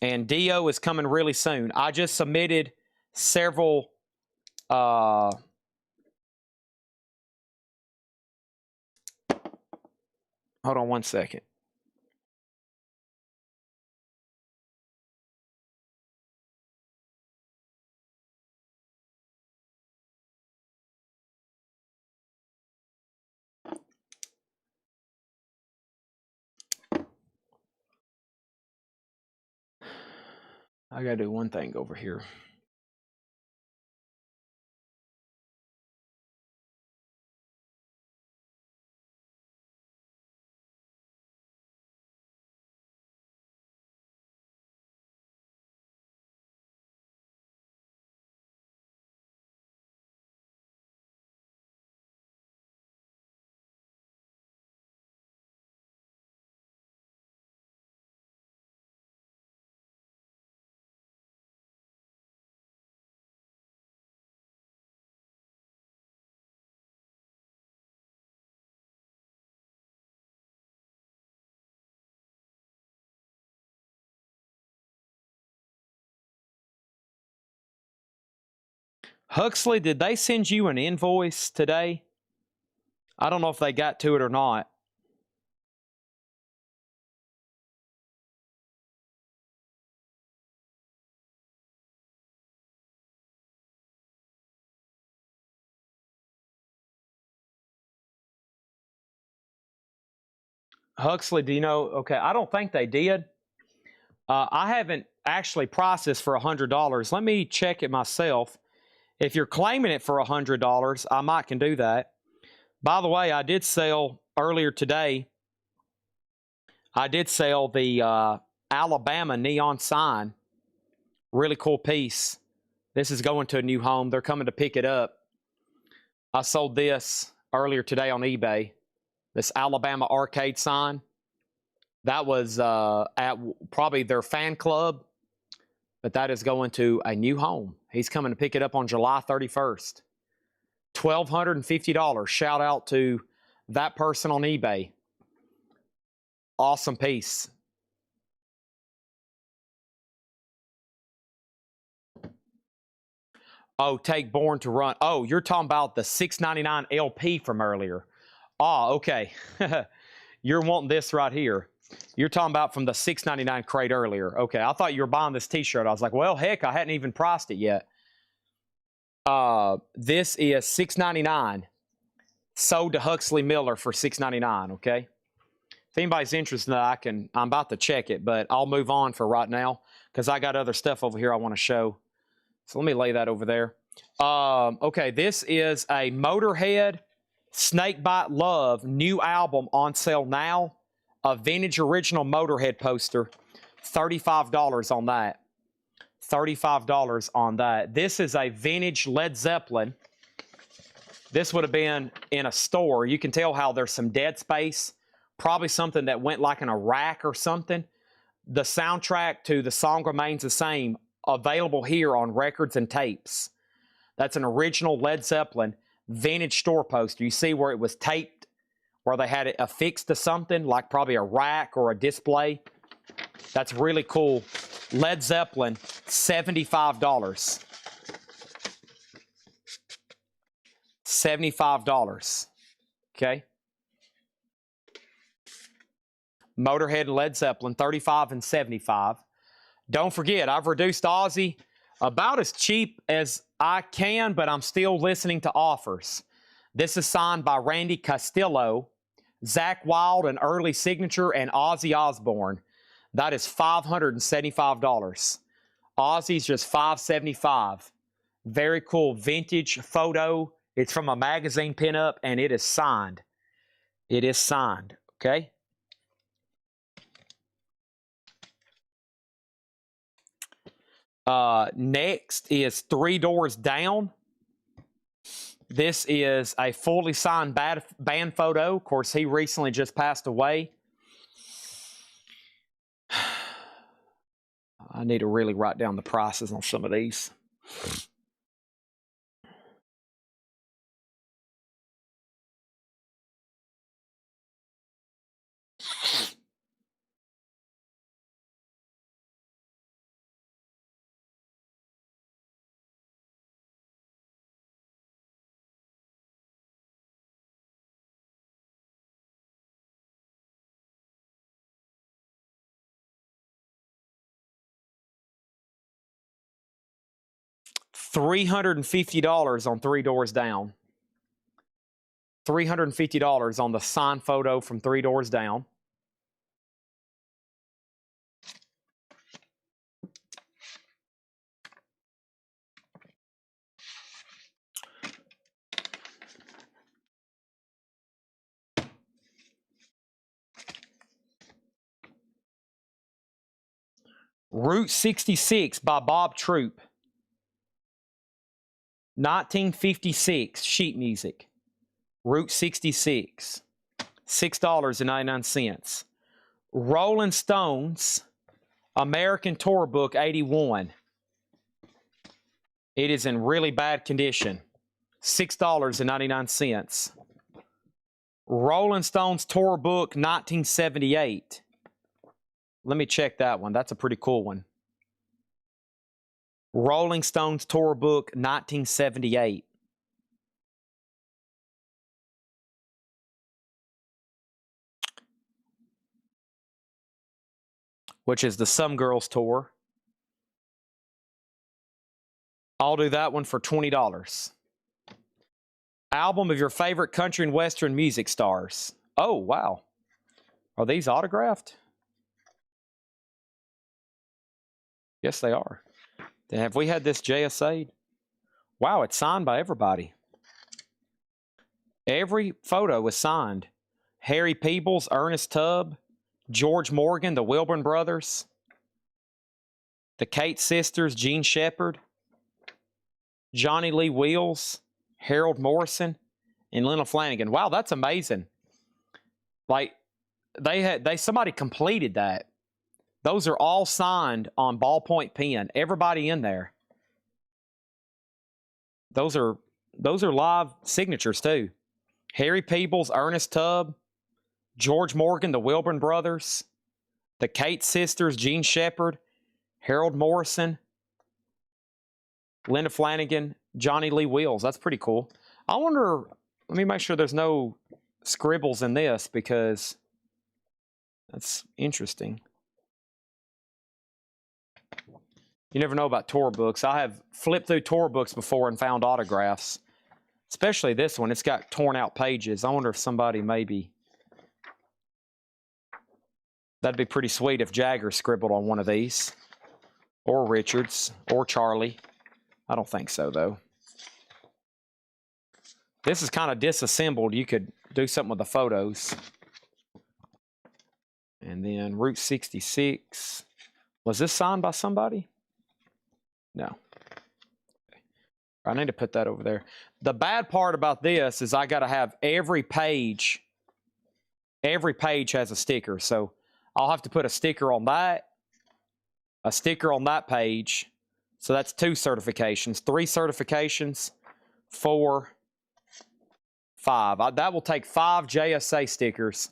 And Dio is coming really soon. I just submitted several hold on one second. I gotta do one thing over here. Huxley, did they send you an invoice today? I don't know if they got to it or not. Huxley, do you know? Okay, I don't think they did. I haven't actually priced this for $100. Let me check it myself. If you're claiming it for $100, I might can do that. By the way, I did sell earlier today. I did sell the Alabama neon sign. Really cool piece. This is going to a new home. They're coming to pick it up. I sold this earlier today on eBay. This Alabama arcade sign. That was at probably their fan club, but that is going to a new home. He's coming to pick it up on July 31st. $1,250. Shout out to that person on eBay. Awesome piece. Oh, take Born to Run. Oh, you're talking about the $6.99 LP from earlier. Ah, okay. You're wanting this right here. You're talking about from the $6.99 crate earlier. Okay, I thought you were buying this t-shirt. I was like, well, heck, I hadn't even priced it yet. This is $6.99. Sold to Huxley Miller for $6.99, okay? If anybody's interested, I'm about to check it, but I'll move on for right now because I got other stuff over here I want to show. So let me lay that over there. Okay, this is a Motorhead Snakebite Love new album on sale now. A vintage original Motorhead poster. $35 on that. $35 on that. This is a vintage Led Zeppelin. This would have been in a store. You can tell how there's some dead space. Probably something that went like in a rack or something. The soundtrack to The Song Remains the Same. Available here on records and tapes. That's an original Led Zeppelin. vintage store poster. You see where it was taped, where they had it affixed to something, like probably a rack or a display. That's really cool. Led Zeppelin, $75. $75. Okay. Motorhead and Led Zeppelin, $35 and $75. Don't forget, I've reduced Ozzy about as cheap as I can, but I'm still listening to offers. This is signed by Randy Castillo, Zakk Wylde, an early signature, and Ozzy Osbourne. That is $575. Ozzy's just $575. Very cool vintage photo. It's from a magazine pinup, and it is signed. It is signed, okay? Next is Three Doors Down. This is a fully signed band photo. Of course, he recently just passed away. I need to really write down the prices on some of these. $350 on Three Doors Down. $350 on the signed photo from Three Doors Down. Route 66 by Bob Troop. 1956 sheet music. Route 66. $6.99. Rolling Stones American Tour Book 81. It is in really bad condition. $6.99. Rolling Stones Tour Book 1978. Let me check that one. That's a pretty cool one. Rolling Stones Tour Book 1978. Which is the Some Girls Tour. I'll do that one for $20. Album of your favorite country and western music stars. Oh, wow. Are these autographed? Yes, they are. Have we had this JSA? Wow, it's signed by everybody. Every photo was signed. Harry Peebles, Ernest Tubb, George Morgan, the Wilburn Brothers, the Kate Sisters, Gene Shepard, Johnny Lee Wills, Harold Morrison, and Linda Flanagan. Wow, that's amazing. Like, somebody completed that. Those are all signed on ballpoint pen. Everybody in there. Those are live signatures too. Harry Peebles, Ernest Tubb, George Morgan, the Wilburn Brothers, the Kate Sisters, Gene Shepard, Harold Morrison, Linda Flanagan, Johnny Lee Wills. That's pretty cool. I wonder, let me make sure there's no scribbles in this because that's interesting. You never know about tour books. I have flipped through tour books before and found autographs, especially this one. It's got torn out pages. I wonder if somebody maybe... That'd be pretty sweet if Jagger scribbled on one of these. Or Richards. Or Charlie. I don't think so, though. This is kind of disassembled. You could do something with the photos. And then Route 66. Was this signed by somebody? No. I need to put that over there. The bad part about this is I got to have every page has a sticker. So I'll have to put a sticker on that, a sticker on that page. So that's 2 certifications, 3 certifications, 4, 5. That will take 5 JSA stickers.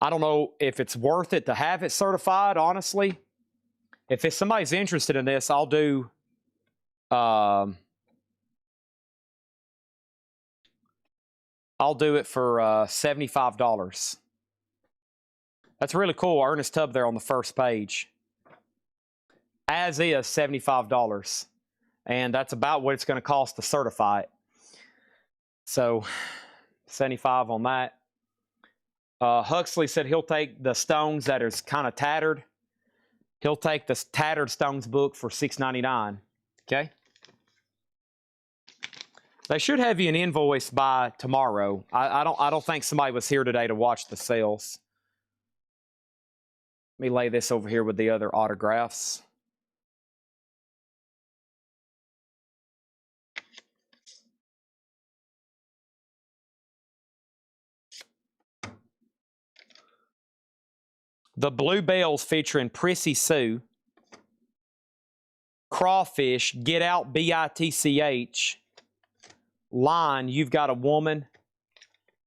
I don't know if it's worth it to have it certified, honestly. If somebody's interested in this, I'll do it for $75. That's really cool. Ernest Tubb there on the first page. As is $75. And that's about what it's going to cost to certify it. So, 75 on that. Huxley said he'll take the Stones that is kind of tattered. He'll take the tattered Stones book for $6.99. Okay? They should have you an invoice by tomorrow. I don't think somebody was here today to watch the sales. Let me lay this over here with the other autographs. The Bluebells featuring Prissy Sue, Crawfish, Get Out, B-I-T-C-H, Line, You've Got a Woman,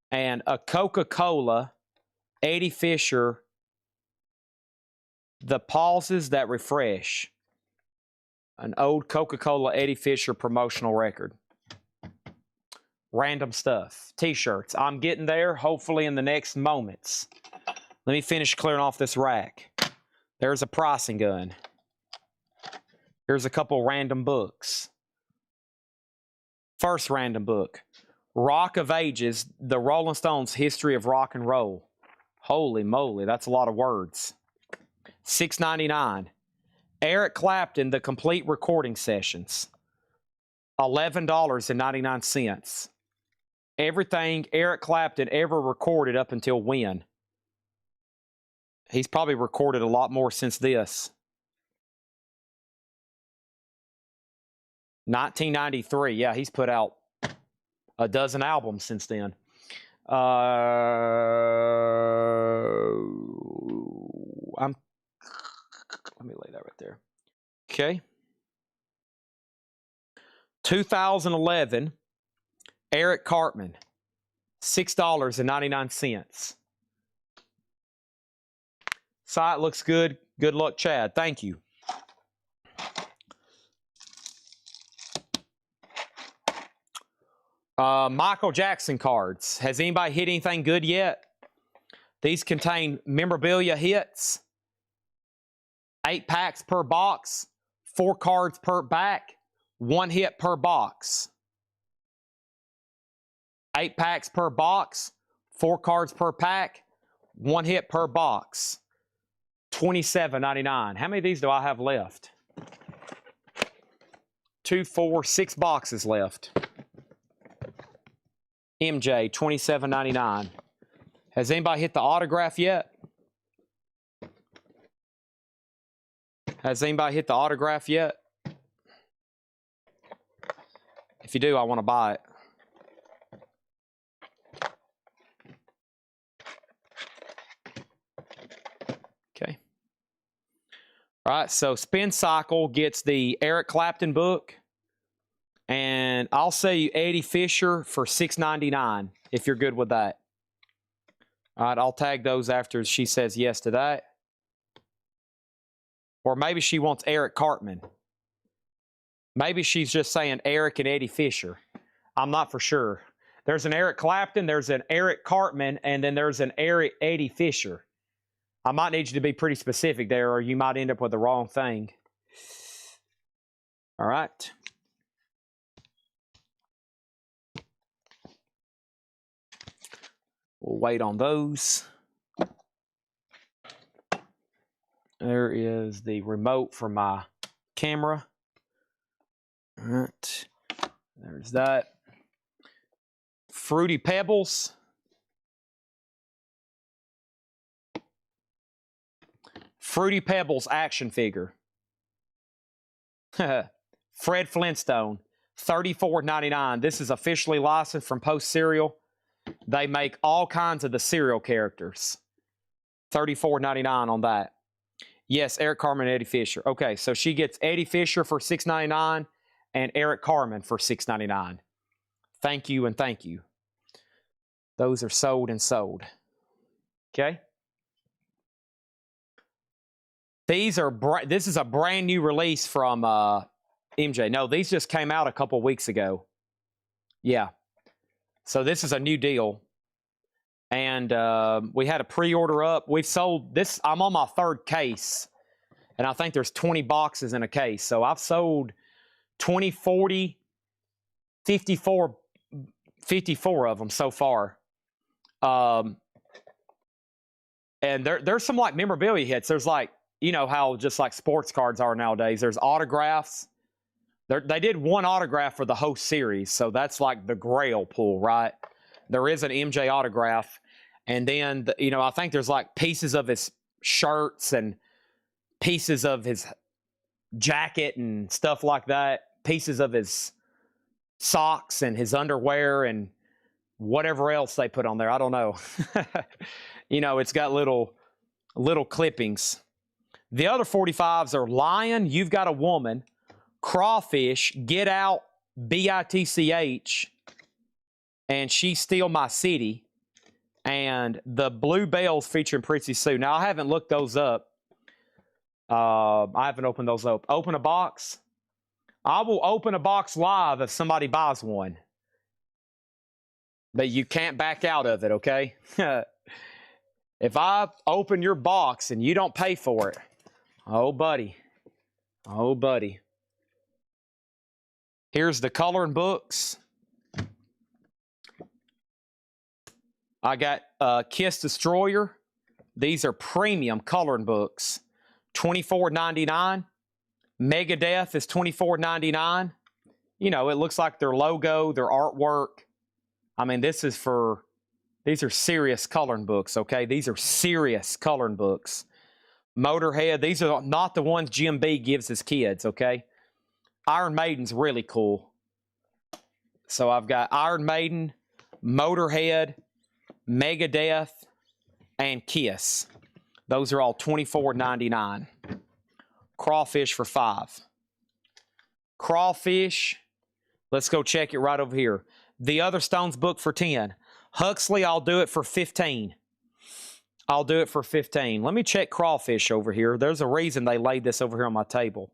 and a Coca-Cola, Eddie Fisher, The Pauses That Refresh, an old Coca-Cola Eddie Fisher promotional record. Random stuff. T-shirts. I'm getting there, hopefully in the next moments. Let me finish clearing off this rack. There's a pricing gun. Here's a couple random books. First random book, Rock of Ages, the Rolling Stones History of Rock and Roll. Holy moly, that's a lot of words. $6.99. Eric Clapton, The Complete Recording Sessions. $11.99. Everything Eric Clapton ever recorded up until when? He's probably recorded a lot more since this. 1993. Yeah, he's put out a dozen albums since then. Let me lay that right there. Okay. 2011, Eric Cartman, $6.99. Site looks good. Good luck, Chad. Thank you. Michael Jackson cards. Has anybody hit anything good yet? These contain memorabilia hits. 8 packs per box. 4 cards per back. 1 hit per box. 8 packs per box. 4 cards per pack. 1 hit per box. $27.99. How many of these do I have left? 2, 4, 6 boxes left. MJ, $27.99. Has anybody hit the autograph yet? Has anybody hit the autograph yet? If you do, I want to buy it. Okay. All right, so Spin Cycle gets the Eric Clapton book. And I'll sell you Eddie Fisher for $6.99 if you're good with that. All right, I'll tag those after she says yes to that. Or maybe she wants Eric Cartman. Maybe she's just saying Eric and Eddie Fisher. I'm not for sure. There's an Eric Clapton, there's an Eric Cartman, and then there's an Eddie Fisher. I might need you to be pretty specific there, or you might end up with the wrong thing. All right. We'll wait on those. There is the remote for my camera. All right. There's that. Fruity Pebbles. Fruity Pebbles action figure. Fred Flintstone, $34.99. This is officially licensed from Post Cereal. They make all kinds of the cereal characters. $34.99 on that. Yes, Eric Cartman and Eddie Fisher. Okay, so she gets Eddie Fisher for $6.99 and Eric Cartman for $6.99. Thank you and thank you. Those are sold and sold. Okay. These are this is a brand new release from MJ. No, these just came out a couple weeks ago. Yeah. So this is a new deal. And we had a pre-order up. We've sold this. I'm on my third case. And I think there's 20 boxes in a case. So I've sold 20, 40, 54 of them so far. And there's some like memorabilia hits. There's like, you know how just like sports cards are nowadays. There's autographs. They did one autograph for the whole series. So that's like the Grail pool, right? There is an MJ autograph. And then, you know, I think there's like pieces of his shirts and pieces of his jacket and stuff like that. Pieces of his socks and his underwear and whatever else they put on there. I don't know. You know, it's got little clippings. The other 45s are Lion, You've Got a Woman, Crawfish, Get Out, BITCH, and She's Still My City, and the Blue Bells featuring Prissy Sue. Now, I haven't looked those up. I haven't opened those up. Open a box. I will open a box live if somebody buys one. But you can't back out of it, okay? If I open your box and you don't pay for it, oh, buddy. Oh, buddy. Here's the coloring books. I got Kiss Destroyer. These are premium coloring books. $24.99. Megadeth is $24.99. You know, it looks like their logo, their artwork. I mean, these are serious coloring books, okay? These are serious coloring books. Motorhead, these are not the ones Jim B gives his kids, okay? Iron Maiden's really cool. So I've got Iron Maiden, Motorhead, Megadeth, and Kiss. Those are all $24.99. Crawfish for $5. Crawfish, let's go check it right over here. The Other Stones book for $10. Huxley, I'll do it for $15. I'll do it for $15. Let me check Crawfish over here. There's a reason they laid this over here on my table.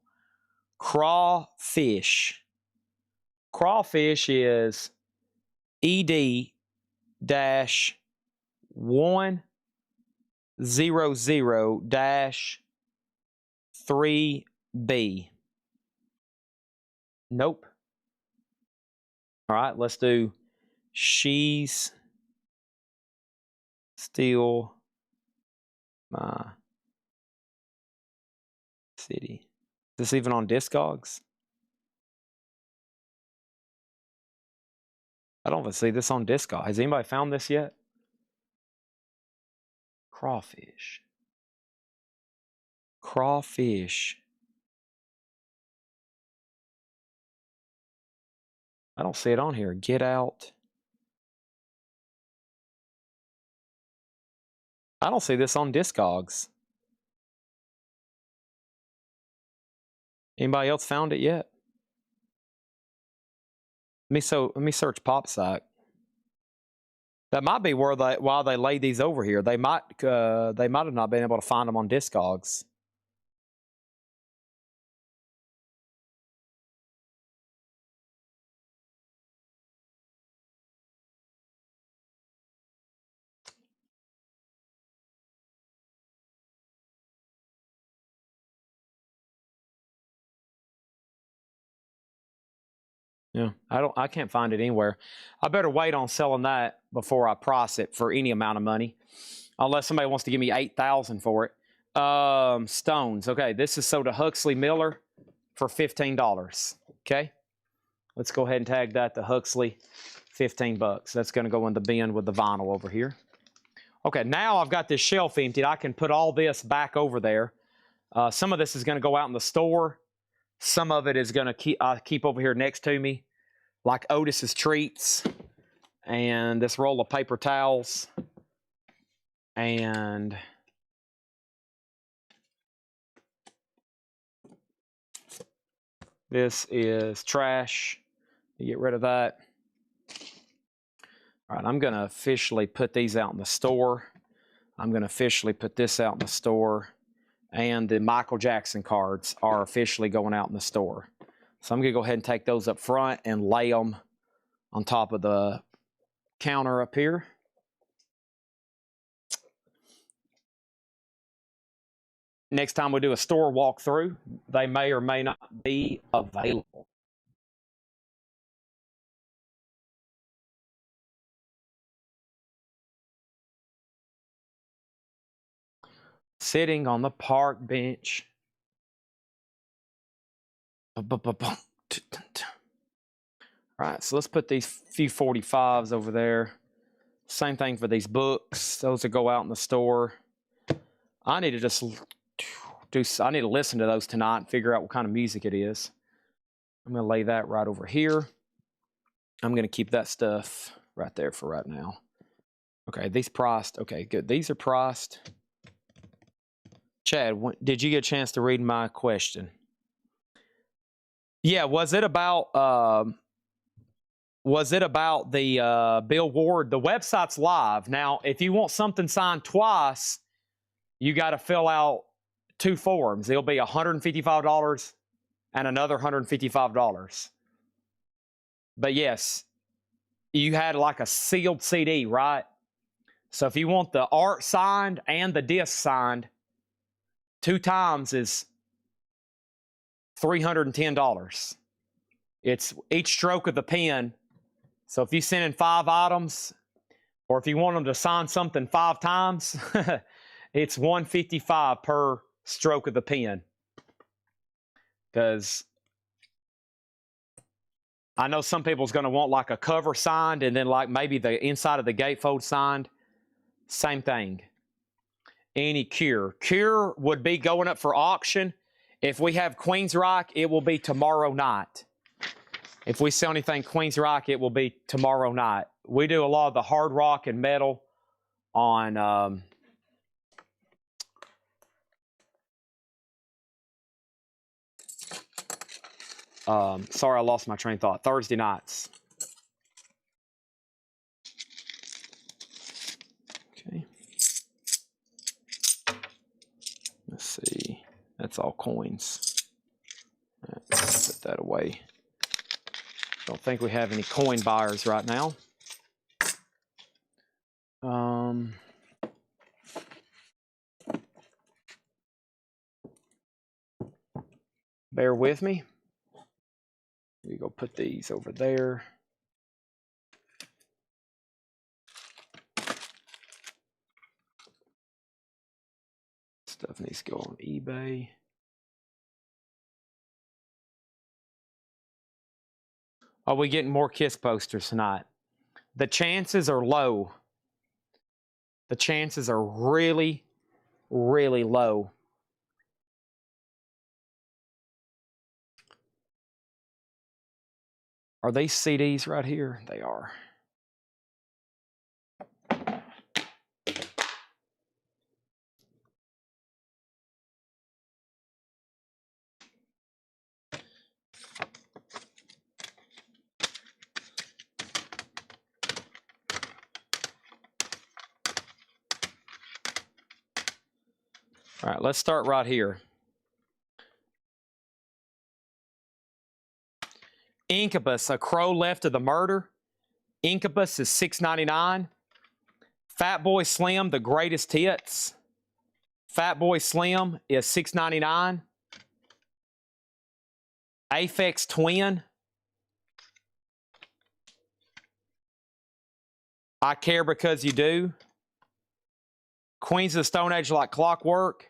Crawfish. Crawfish is ED-100-3B. Nope. All right, let's do She's Still My City. Is this even on Discogs? I don't even see this on Discogs. Has anybody found this yet? Crawfish. Crawfish. I don't see it on here. Get Out. I don't see this on Discogs. Anybody else found it yet? Let me search PopSack. That might be why they laid these over here. They might have not been able to find them on Discogs. Yeah, I can't find it anywhere. I better wait on selling that before I price it for any amount of money, unless somebody wants to give me $8,000 for it. Stones. Okay, this is sold to Huxley Miller for $15. Okay, let's go ahead and tag that to Huxley, $15. That's going to go in the bin with the vinyl over here. Okay, now I've got this shelf emptied. I can put all this back over there. Some of this is going to go out in the store. Some of it is going to keep over here next to me, like Otis's Treats, and this roll of paper towels, and this is trash. You get rid of that. All right, I'm going to officially put these out in the store. I'm going to officially put this out in the store. And the Michael Jackson cards are officially going out in the store. So I'm going to go ahead and take those up front and lay them on top of the counter up here. Next time we do a store walkthrough, they may or may not be available. Sitting on the park bench. All right, so let's put these few 45s over there. Same thing for these books. Those will go out in the store. I need to just I need to listen to those tonight and figure out what kind of music it is. I'm going to lay that right over here. I'm going to keep that stuff right there for right now. Okay, these priced. Okay, good. These are priced. Chad, did you get a chance to read my question? Yeah, was it about the Bill Ward? The website's live. Now, if you want something signed twice, you got to fill out 2 forms. It'll be $155 and another $155. But yes, you had like a sealed CD, right? So if you want the art signed and the disc signed, 2 times is $310. It's each stroke of the pen. So if you send in 5 items, or if you want them to sign something 5 times, it's $155 per stroke of the pen. Because I know some people's going to want like a cover signed and then like maybe the inside of the gatefold signed. Same thing. Any Cure. Cure would be going up for auction. If we have Queensryche, it will be tomorrow night. If we sell anything Queensryche, it will be tomorrow night. We do a lot of the hard rock and metal on sorry, I lost my train of thought. Thursday nights. Okay. Let's see. That's all coins. Let's put that away. Don't think we have any coin buyers right now. Bear with me. We go put these over there. Stuff needs to go on eBay. Are we getting more Kiss posters tonight? The chances are low. The chances are really, really low. Are these CDs right here? They are. All right, let's start right here. Incubus, A Crow Left of the Murder. Incubus is $6.99. Fatboy Slim, The Greatest Hits. Fatboy Slim is $6.99. Aphex Twin. I Care Because You Do. Queens of the Stone Age Like Clockwork.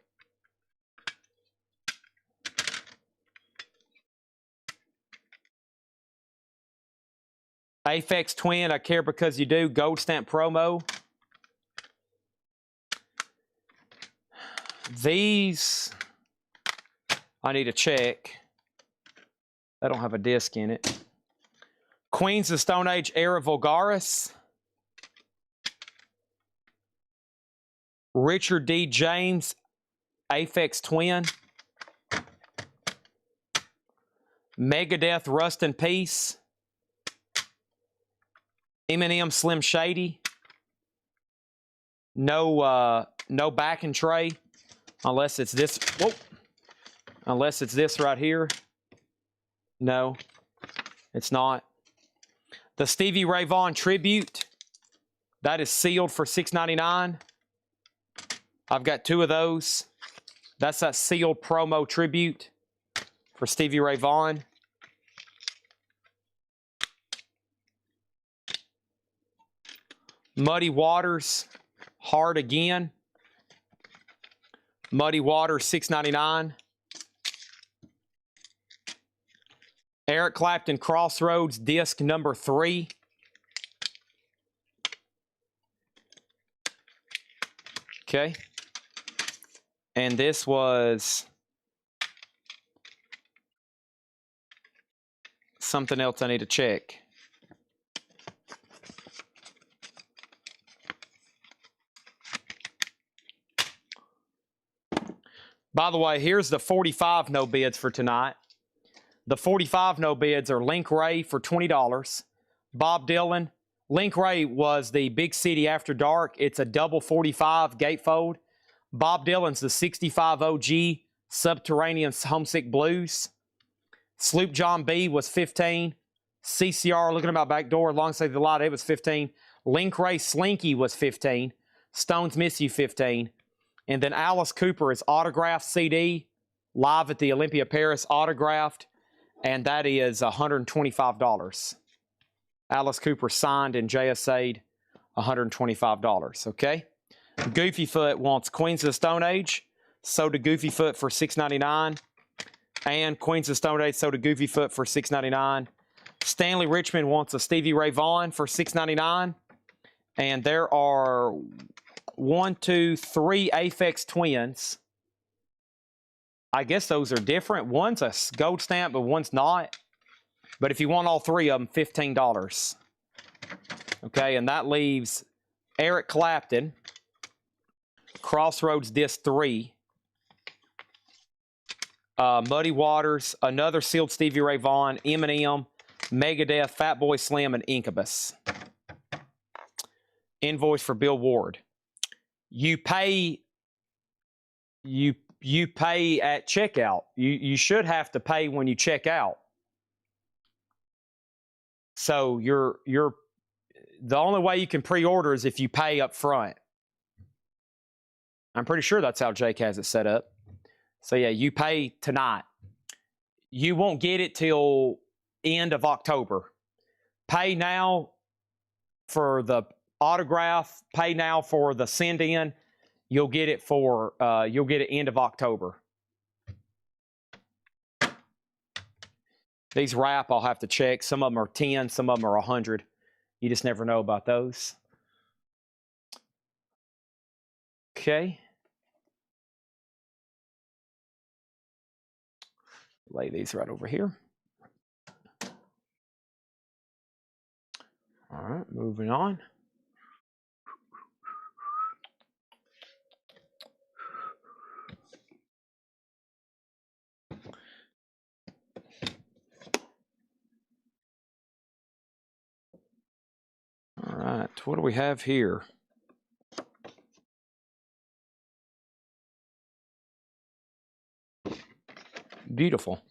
Aphex Twin, I Care Because You Do, Gold Stamp promo. These, I need to check. They don't have a disc in it. Queens of the Stone Age Era Vulgaris. Richard D. James, Aphex Twin. Megadeth, Rust in Peace. Eminem Slim Shady. No back and tray, unless it's this. Whoa. Unless it's this right here. No, it's not. The Stevie Ray Vaughan Tribute. That is sealed for $6.99. I've got 2 of those. That's that sealed promo tribute for Stevie Ray Vaughan. Muddy Waters, Hard Again. Muddy Waters, $6.99. Eric Clapton, Crossroads, disc number 3. Okay. And this was something else I need to check. By the way, here's the 45 no bids for tonight. The 45 no bids are Link Ray for $20. Bob Dylan. Link Ray was the Big City After Dark. It's a double 45 gatefold. Bob Dylan's the 65 OG Subterranean Homesick Blues. Sloop John B was 15. CCR Looking at My Back Door alongside the light, it was 15. Link Ray Slinky was 15. Stones Miss You 15. And then Alice Cooper is autographed CD, live at the Olympia Paris, autographed, and that is $125. Alice Cooper signed and JSA'd $125, okay? Goofy Foot wants Queens of the Stone Age, so did Goofy Foot for $6.99. And Queens of the Stone Age, so did Goofy Foot for $6.99. Stanley Richmond wants a Stevie Ray Vaughan for $6.99. And there are 1, 2, 3 Aphex Twins. I guess those are different. One's a gold stamp, but one's not. But if you want all 3 of them, $15. Okay, and that leaves Eric Clapton, Crossroads Disc 3, Muddy Waters, another sealed Stevie Ray Vaughan, Eminem, Megadeth, Fatboy Slim, and Incubus. Invoice for Bill Ward. You pay at checkout. You should have to pay when you check out. So you're the only way you can pre-order is if you pay up front. I'm pretty sure that's how Jake has it set up. So yeah, you pay tonight. You won't get it till end of October. Pay now for the autograph. Pay now for the send in. You'll get it end of October. These wrap, I'll have to check. Some of them are 10, some of them are 100. You just never know about those. Okay. Lay these right over here. All right, moving on. All right, what do we have here? Beautiful.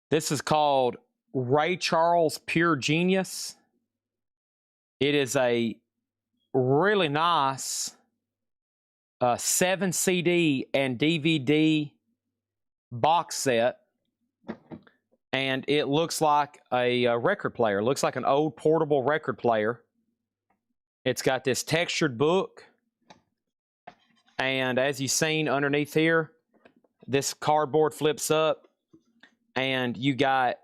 This is called Ray Charles Pure Genius. It is a really nice 7 CD and DVD box set. And it looks like a record player. It looks like an old portable record player. It's got this textured book. And as you've seen underneath here, this cardboard flips up. And you got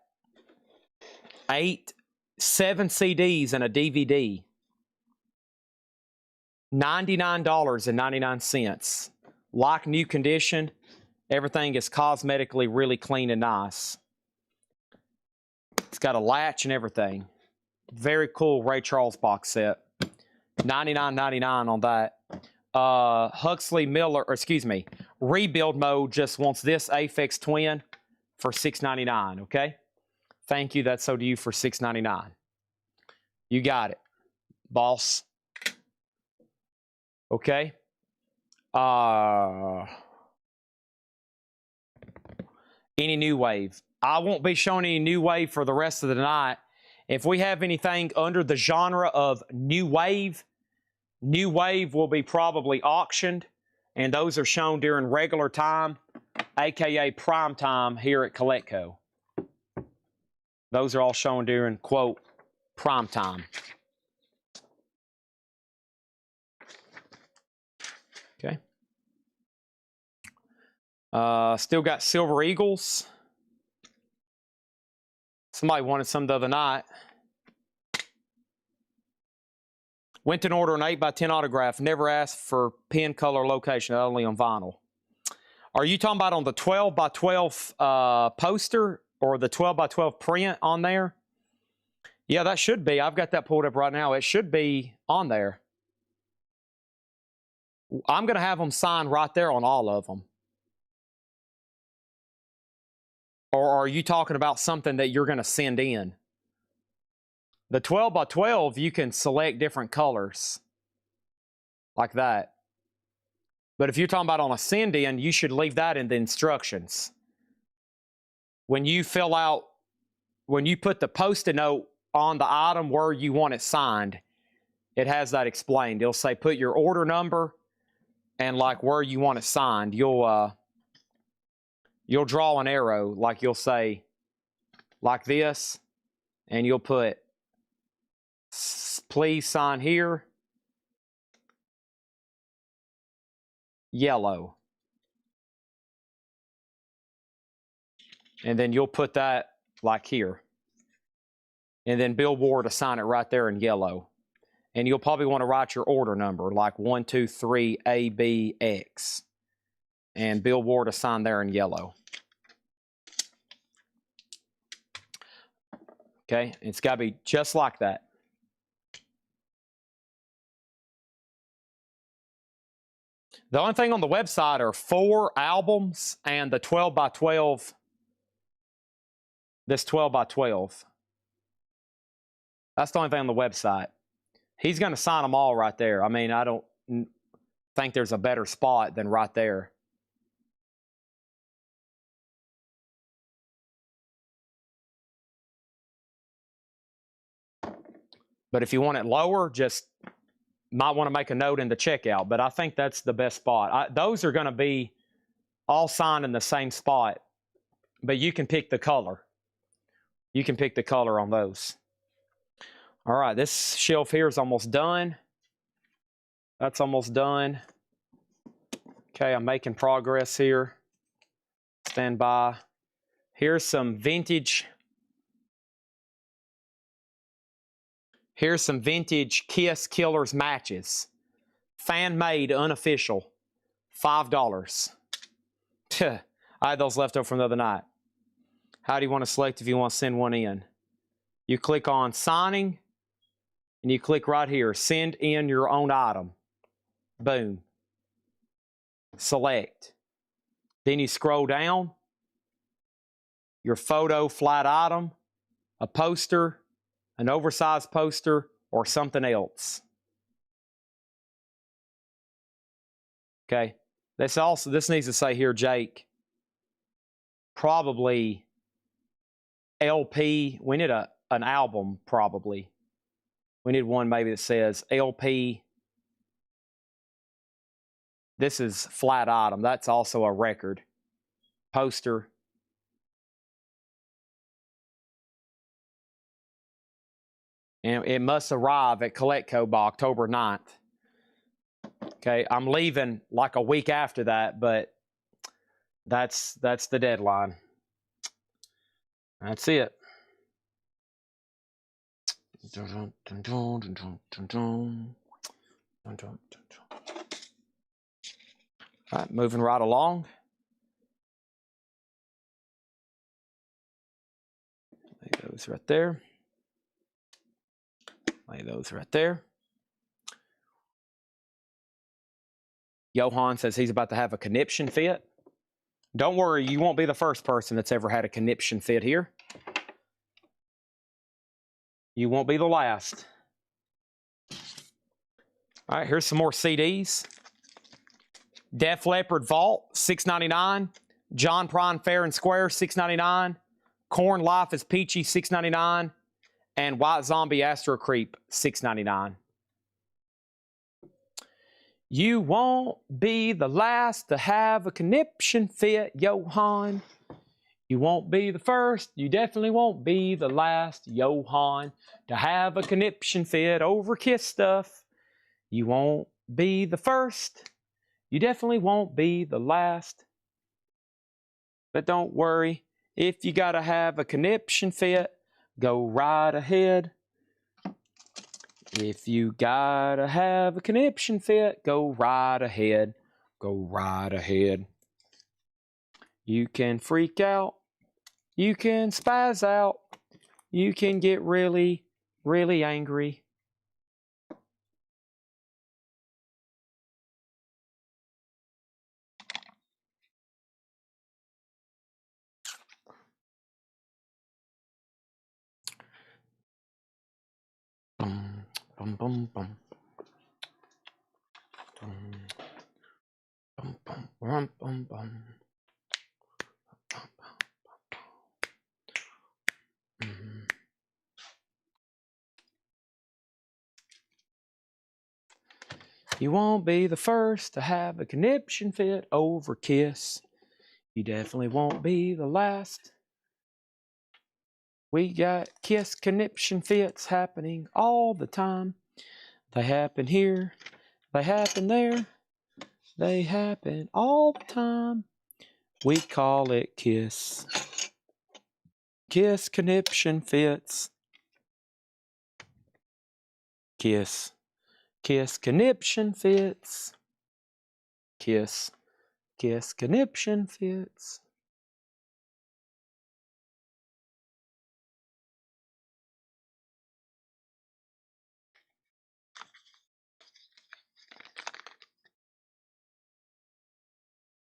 7 CDs and a DVD. $99.99. Like new condition. Everything is cosmetically really clean and nice. It's got a latch and everything. Very cool Ray Charles box set. $99.99 on that. Huxley Miller, or excuse me, Rebuild Mode just wants this Aphex Twin for $6.99, okay? Thank you, that's so to you for $6.99. You got it, boss. Okay. Any new wave? I won't be showing any new wave for the rest of the night. If we have anything under the genre of new wave will be probably auctioned, and those are shown during regular time, aka prime time here at Coletco. Those are all shown during, quote, prime time. Okay. Still got Silver Eagles. Somebody wanted some the other night. Went to order an 8x10 autograph. Never asked for pen color location, only on vinyl. Are you talking about on the 12x12 poster or the 12x12 print on there? Yeah, that should be. I've got that pulled up right now. It should be on there. I'm going to have them signed right there on all of them. Or are you talking about something that you're going to send in? The 12x12, you can select different colors like that. But if you're talking about on a send-in, you should leave that in the instructions. When you fill out, when you put the Post-it note on the item where you want it signed, it has that explained. It'll say put your order number and like where you want it signed. You'll draw an arrow, like you'll say like this, and you'll put please sign here, yellow. And then you'll put that like here. And then Bill Ward to sign it right there in yellow. And you'll probably want to write your order number, like 123 ABX. And Bill Ward to sign there in yellow. Okay, it's got to be just like that. The only thing on the website are 4 albums and the 12x12, this 12x12. That's the only thing on the website. He's going to sign them all right there. I mean, I don't think there's a better spot than right there. But if you want it lower, just might want to make a note in the checkout. But I think that's the best spot. Those are going to be all signed in the same spot. But you can pick the color. You can pick the color on those. All right, this shelf here is almost done. That's almost done. Okay, I'm making progress here. Stand by. Here's some vintage. Here's some vintage Kiss Killers matches. Fan-made, unofficial. $5. I had those left over from the other night. How do you want to select if you want to send one in? You click on signing, and you click right here, send in your own item. Boom. Select. Then you scroll down. Your photo, flat item, a poster, an oversized poster, or something else. Okay. This needs to say here, Jake, probably LP. We need an album, probably. We need one maybe that says LP. This is flat item. That's also a record. Poster. And it must arrive at Coletco by October 9th. Okay, I'm leaving like a week after that, but that's the deadline. That's it. All right, moving right along. Lay those right there. Lay those right there. Johan says he's about to have a conniption fit. Don't worry, you won't be the first person that's ever had a conniption fit here. You won't be the last. All right, here's some more CDs. Def Leppard Vault, $6.99. John Prine Fair and Square, $6.99. Korn Life is Peachy, $6.99. And White Zombie Astro Creep, $6.99. You won't be the last to have a conniption fit, Johan. You won't be the first. You definitely won't be the last, Johan, to have a conniption fit over Kiss stuff. You won't be the first. You definitely won't be the last. But don't worry, if you gotta have a conniption fit, go right ahead. If you gotta have a conniption fit, go right ahead. Go right ahead. You can freak out. You can spaz out. You can get really, really angry. Bum, bum, bum, bum. Bum, bum, bum, bum, bum. You won't be the first to have a conniption fit over Kiss. You definitely won't be the last. We got Kiss conniption fits happening all the time. They happen here. They happen there. They happen all the time. We call it Kiss. Kiss conniption fits. Kiss. Kiss conniption fits. Kiss. Kiss conniption fits.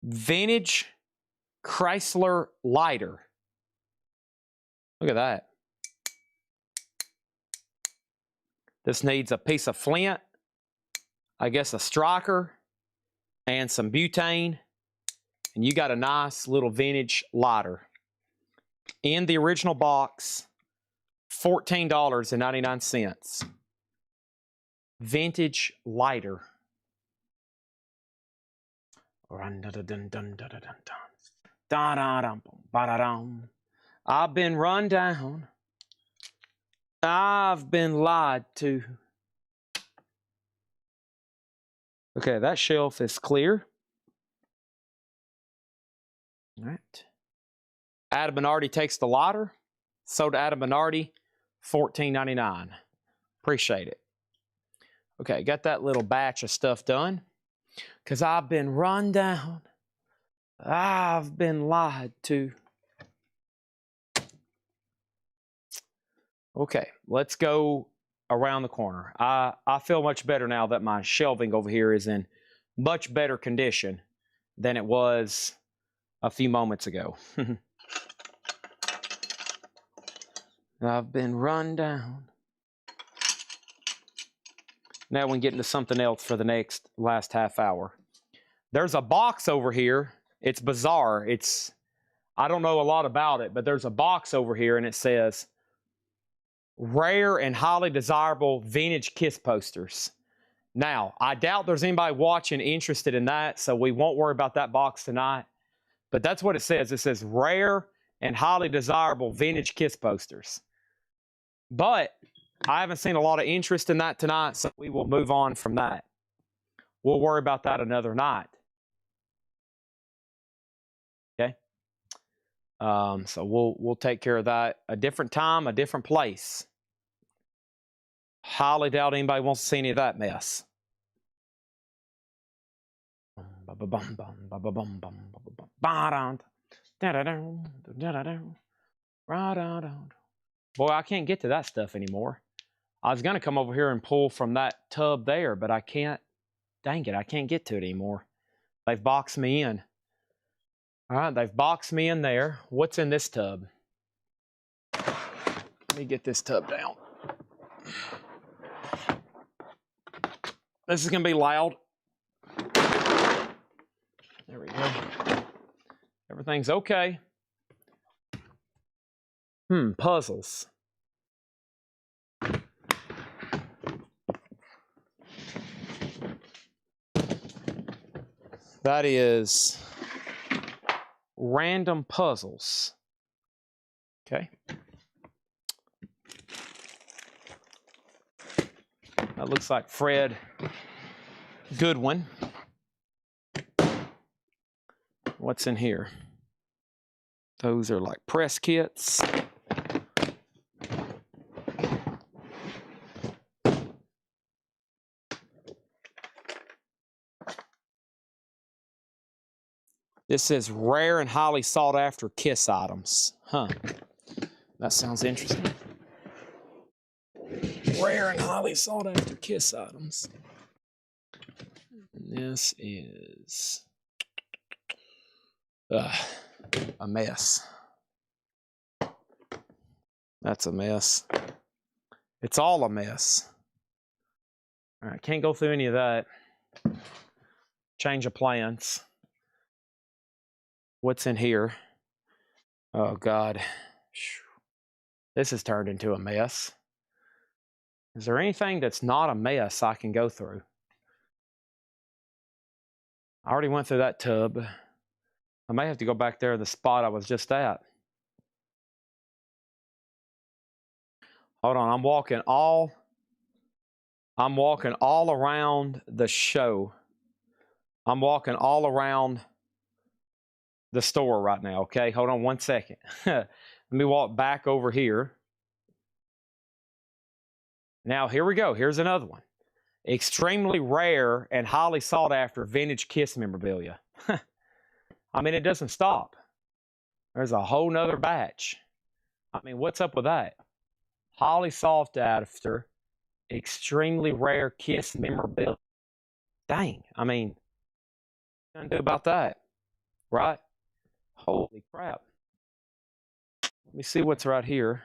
Vintage Chrysler lighter. Look at that. This needs a piece of flint, I guess a striker, and some butane. And you got a nice little vintage lighter. In the original box, $14.99. Vintage lighter. I've been run down. I've been lied to. Okay, that shelf is clear. All right. Adam Bernardi takes the lighter. Sold to Adam Bernardi, $14.99. Appreciate it. Okay, got that little batch of stuff done. Because I've been run down. I've been lied to. Okay, let's go around the corner. I feel much better now that my shelving over here is in much better condition than it was a few moments ago. I've been run down. Now we can get into something else for the last half hour. There's a box over here. It's bizarre. I don't know a lot about it, but there's a box over here and it says, rare and highly desirable vintage Kiss posters. Now, I doubt there's anybody watching interested in that, so we won't worry about that box tonight. But that's what it says. It says rare and highly desirable vintage Kiss posters. But I haven't seen a lot of interest in that tonight, so we will move on from that. We'll worry about that another night. Okay? So we'll take care of that a different time, a different place. Highly doubt anybody wants to see any of that mess. ba-ba-bum, bum, ba-ba-bum, bum, ba-ba-bum, ba-dum, da-da-dum, da-da-dum, ra-da-dum. Boy, I can't get to that stuff anymore. I was going to come over here and pull from that tub there, but I can't. Dang it, I can't get to it anymore. They've boxed me in. All right, they've boxed me in there. What's in this tub? Let me get this tub down. This is going to be loud. There we go. Everything's okay. Puzzles. That is random puzzles. Okay. That looks like Fred Goodwin. What's in here? Those are like press kits. This says rare and highly sought after Kiss items. Huh. That sounds interesting. Rare and highly sought after Kiss items. This is a mess. That's a mess. It's all a mess. All right, can't go through any of that. Change of plans. What's in here? Oh, God. This has turned into a mess. Is there anything that's not a mess I can go through? I already went through that tub. I may have to go back there to the spot I was just at. Hold on, I'm walking all around the show. I'm walking all around the store right now, okay? Hold on one second. Let me walk back over here. Now, here we go. Here's another one. Extremely rare and highly sought after vintage Kiss memorabilia. I mean, it doesn't stop. There's a whole nother batch. I mean, what's up with that? Highly sought after, extremely rare Kiss memorabilia. Dang, I mean, what can I do about that? Right? Holy crap. Let me see what's right here.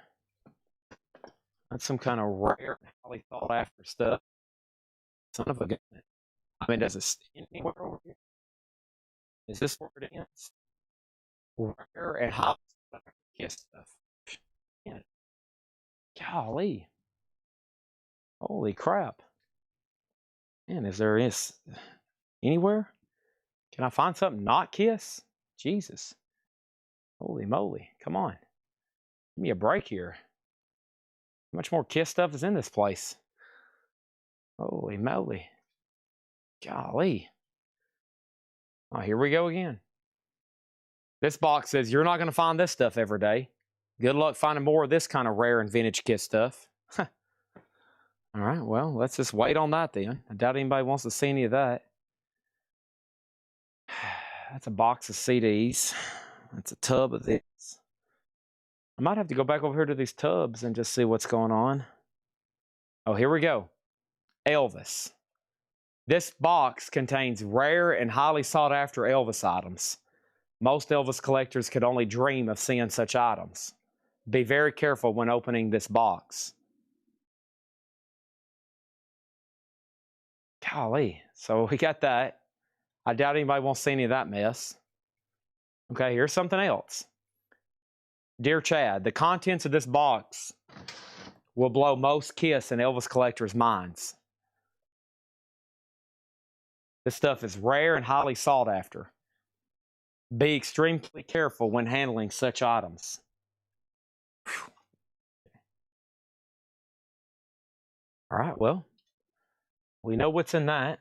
That's some kind of rare, highly sought after stuff. Son of a gun. I mean, does it stand anywhere over here? Is this where it ends? Rare and highly sought after Kiss stuff. Man, golly. Holy crap. Man, is there anywhere? Can I find something not Kiss? Jesus. Holy moly. Come on. Give me a break here. How much more Kiss stuff is in this place? Holy moly. Golly. Oh, here we go again. This box says you're not going to find this stuff every day. Good luck finding more of this kind of rare and vintage Kiss stuff. All right, well, let's just wait on that then. I doubt anybody wants to see any of that. That's a box of CDs. That's a tub of this. I might have to go back over here to these tubs and just see what's going on. Oh, here we go. Elvis. This box contains rare and highly sought after Elvis items. Most Elvis collectors could only dream of seeing such items. Be very careful when opening this box. Golly. So we got that. I doubt anybody wants to see any of that mess. Okay, here's something else. Dear Chad, the contents of this box will blow most Kiss and Elvis collectors' minds. This stuff is rare and highly sought after. Be extremely careful when handling such items. Whew. All right, well, we know what's in that.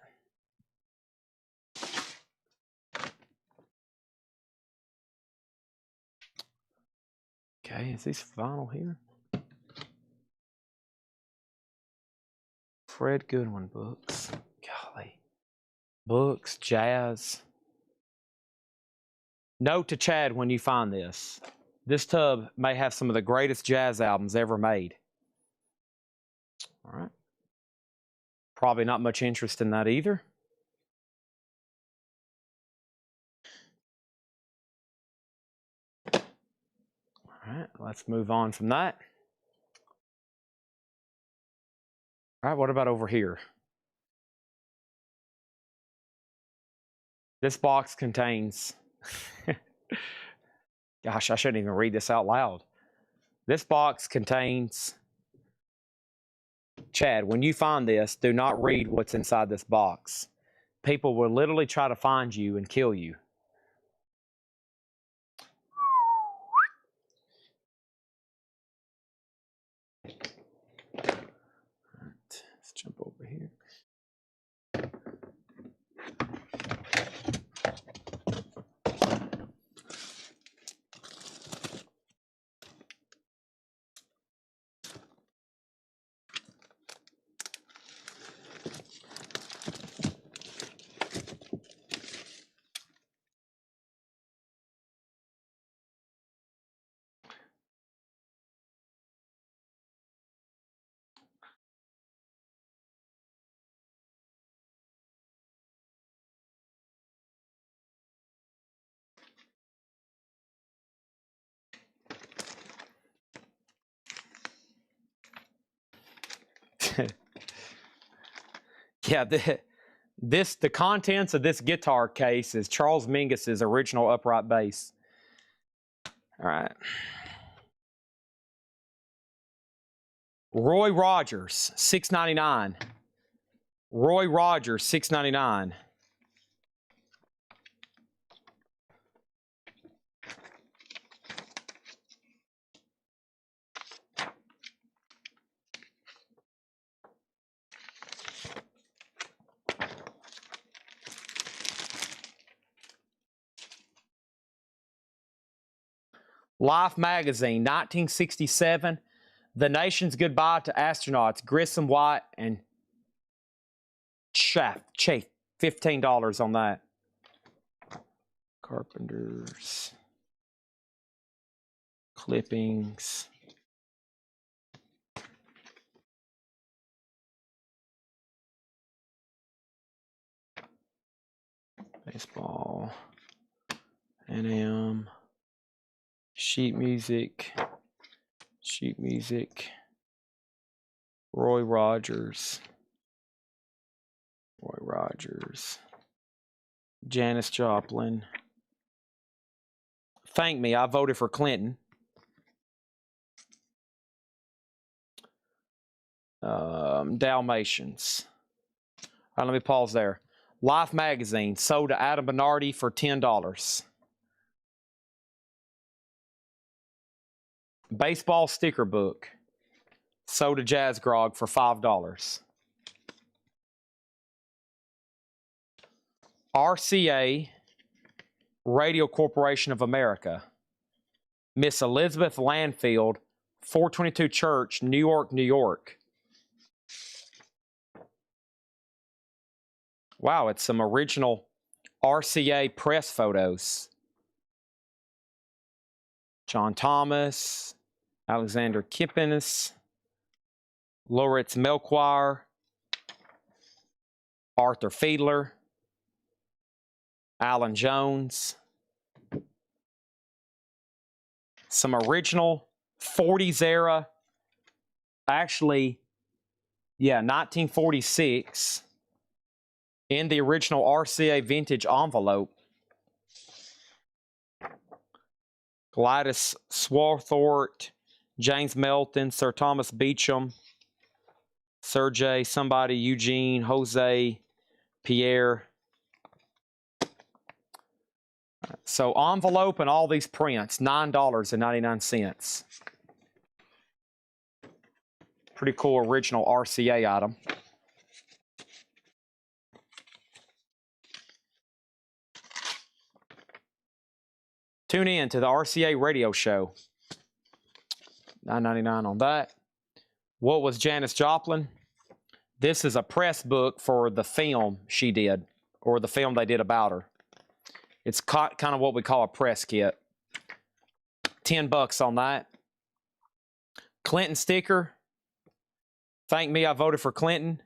Okay, is this vinyl here? Fred Goodwin books. Golly. Books, jazz. Note to Chad when you find this. This tub may have some of the greatest jazz albums ever made. All right. Probably not much interest in that either. All right, let's move on from that. All right, what about over here? This box contains, gosh, I shouldn't even read this out loud. This box contains, Chad, when you find this, do not read what's inside this box. People will literally try to find you and kill you. All right, let's jump over here. Yeah, the contents of this guitar case is Charles Mingus's original upright bass. All right. Roy Rogers, $6.99. Roy Rogers, $6.99. Life magazine, 1967. The Nation's Goodbye to Astronauts, Grissom White and Chafe, $15 on that. Carpenters, clippings. Baseball, NM, sheet music, Roy Rogers, Janis Joplin. Thank me, I voted for Clinton. Dalmatians. All right, let me pause there. Life magazine sold to Adam Bernardi for $10. Baseball sticker book sold to Jazz Grog for $5. RCA, Radio Corporation of America. Miss Elizabeth Landfield, 422 Church, New York, New York. Wow, it's some original RCA press photos. John Thomas, Alexander Kipnis, Loritz Melchior, Arthur Fiedler, Alan Jones. Some original 40s era, actually, yeah, 1946, in the original RCA vintage envelope. Gladys Swarthort, James Melton, Sir Thomas Beecham, Sergey, somebody, Eugene, Jose, Pierre. So envelope and all these prints, $9.99. Pretty cool original RCA item. Tune in to the RCA radio show. $9.99 on that. What was Janis Joplin? This is a press book for the film she did, or the film they did about her. It's kind of what we call a press kit. $10 on that. Clinton sticker. Thank me, I voted for Clinton.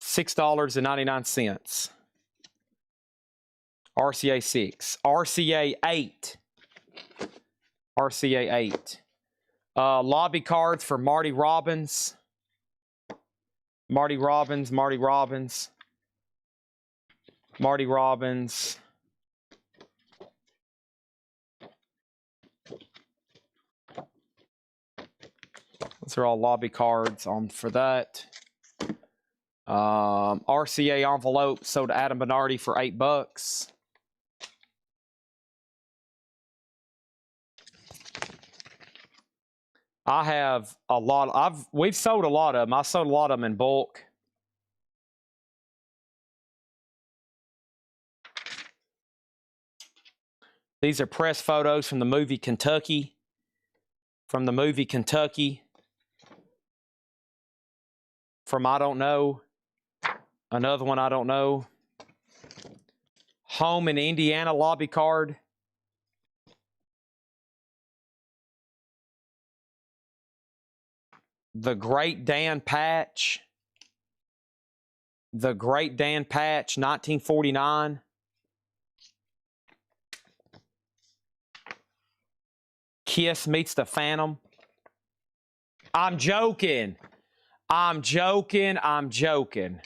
$6.99. RCA 6. RCA 8. RCA 8. Lobby cards for Marty Robbins. Marty Robbins, Marty Robbins. Marty Robbins. Those are all lobby cards on for that. RCA envelope sold to Adam Bernardi for $8. I have a lot. We've sold a lot of them. I sold a lot of them in bulk. These are press photos from the movie Kentucky. From the movie Kentucky. From I Don't Know. Another one I don't know. Home in Indiana lobby card. The Great Dan Patch. The Great Dan Patch, 1949. Kiss meets the Phantom. I'm joking. I'm joking. I'm joking.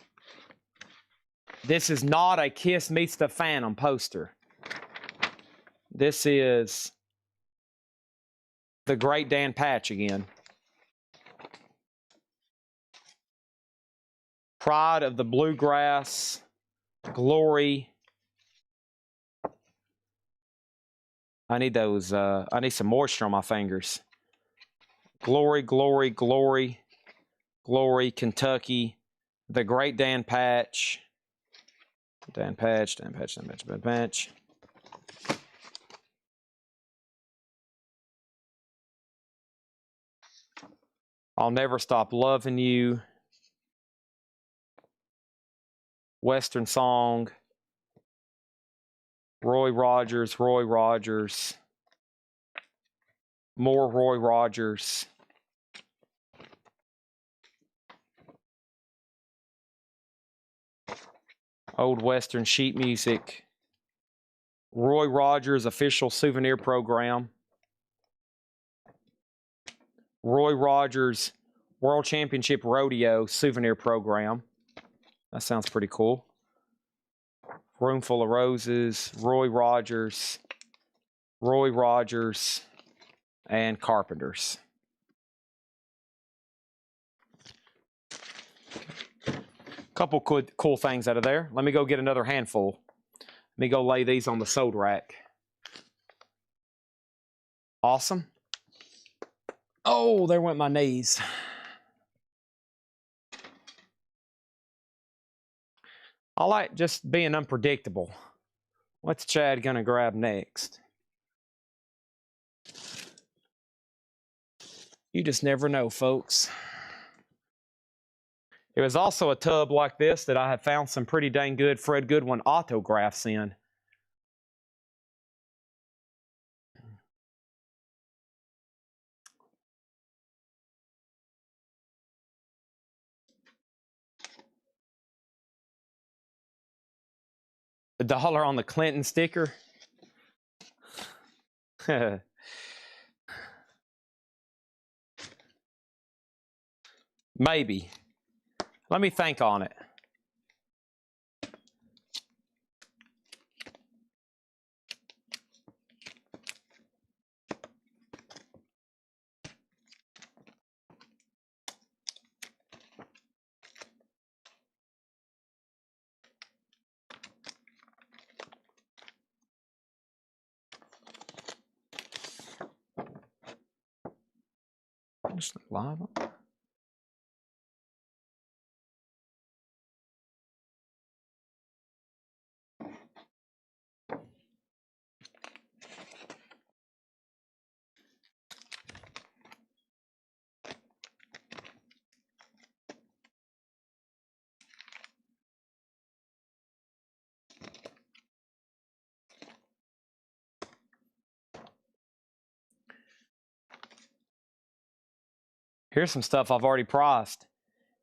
This is not a Kiss meets the Phantom poster. This is the Great Dan Patch again. Pride of the Bluegrass. Glory. I need those. I need some moisture on my fingers. Glory, glory, glory. Glory, Kentucky. The Great Dan Patch. Dan Patch, Dan Patch, Dan Patch, Dan Patch. I'll Never Stop Loving You. Western Song. Roy Rogers, Roy Rogers. More Roy Rogers. Old Western sheet music. Roy Rogers official souvenir program. Roy Rogers World Championship Rodeo souvenir program. That sounds pretty cool. Room Full of Roses, Roy Rogers, and Carpenters. Couple cool things out of there. Let me go get another handful. Let me go lay these on the sold rack. Awesome. Oh, there went my knees. I like just being unpredictable. What's Chad gonna grab next? You just never know, folks. It was also a tub like this that I have found some pretty dang good Fred Goodwin autographs in. $1 on the Clinton sticker. Maybe. Let me think on it. Just live. Here's some stuff I've already priced.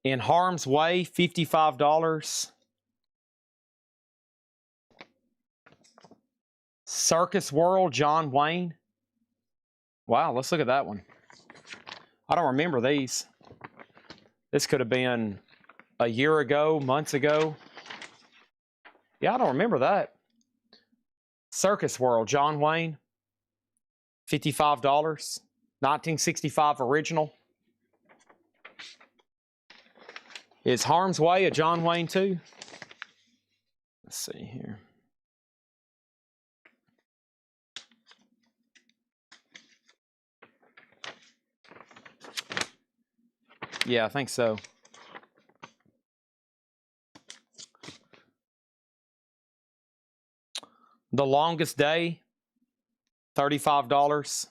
In Harm's Way, $55. Circus World, John Wayne. Wow, let's look at that one. I don't remember these. This could have been a year ago, months ago. Yeah, I don't remember that. Circus World, John Wayne, $55. 1965 original. Is Harm's Way a John Wayne too? Let's see here. Yeah, I think so. The Longest Day, $35.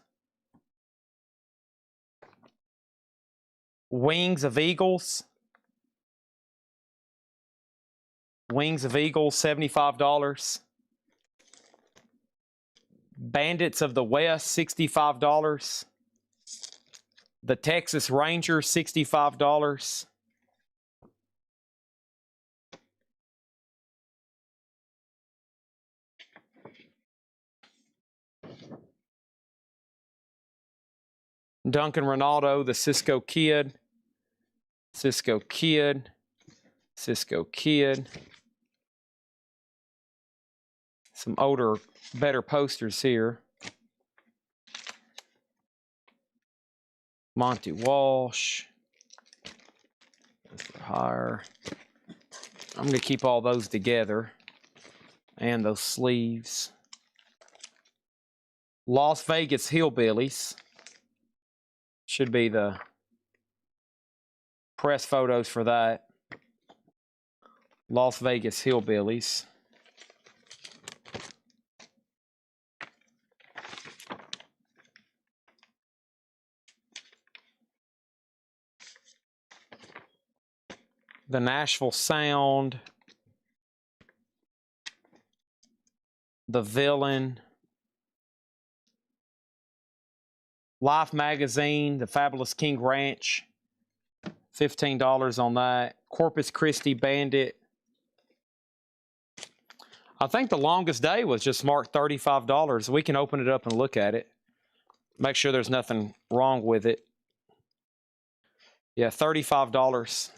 Wings of Eagles. Wings of Eagles, $75. Bandits of the West, $65. The Texas Ranger, $65. Duncan Ronaldo, the Cisco Kid. Cisco Kid. Cisco Kid. Some older, better posters here. Monty Walsh. That's for hire. I'm going to keep all those together. And those sleeves. Las Vegas Hillbillies. Should be the press photos for that. Las Vegas Hillbillies. The Nashville Sound. The Villain. Life Magazine, The Fabulous King Ranch, $15 on that. Corpus Christi Bandit. I think The Longest Day was just marked $35. We can open it up and look at it. Make sure there's nothing wrong with it. Yeah, $35.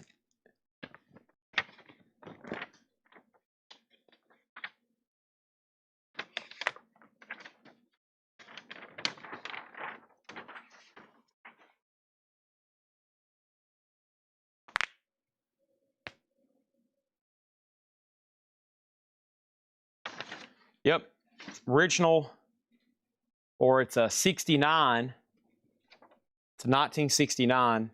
Yep, original, or it's a 69. It's a 1969.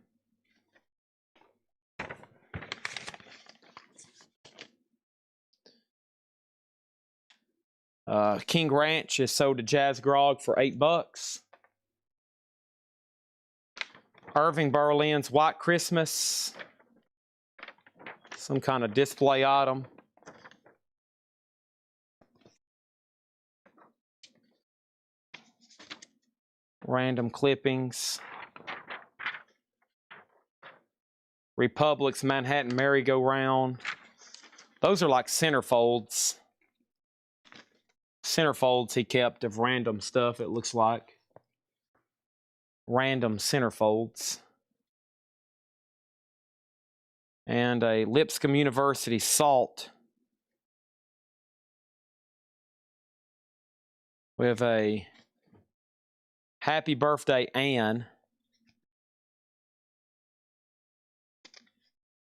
King Ranch is sold to Jazz Grog for $8. Irving Berlin's White Christmas. Some kind of display item. Random clippings. Republic's Manhattan Merry-Go-Round. Those are like centerfolds. Centerfolds he kept of random stuff, it looks like. Random centerfolds. And a Lipscomb University Salt. We have a Happy Birthday, Anne.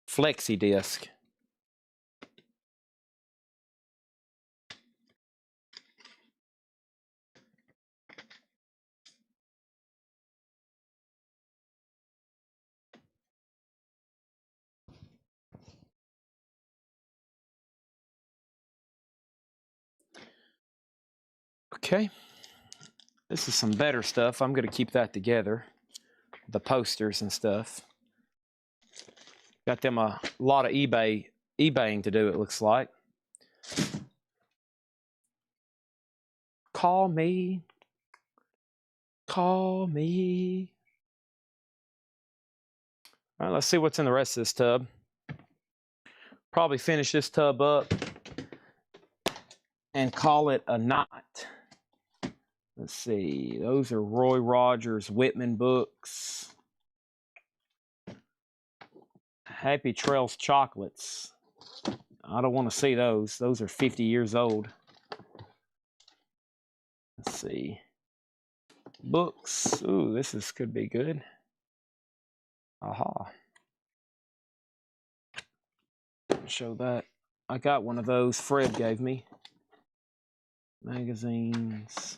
Flexi disc. Okay. This is some better stuff. I'm going to keep that together. The posters and stuff. Got them a lot of eBaying to do, it looks like. Call me. Call me. All right, let's see what's in the rest of this tub. Probably finish this tub up and call it a night. Let's see. Those are Roy Rogers Whitman books. Happy Trails chocolates. I don't want to see those. Those are 50 years old. Let's see. Books. Ooh, could be good. Aha. Show that. I got one of those Fred gave me. Magazines.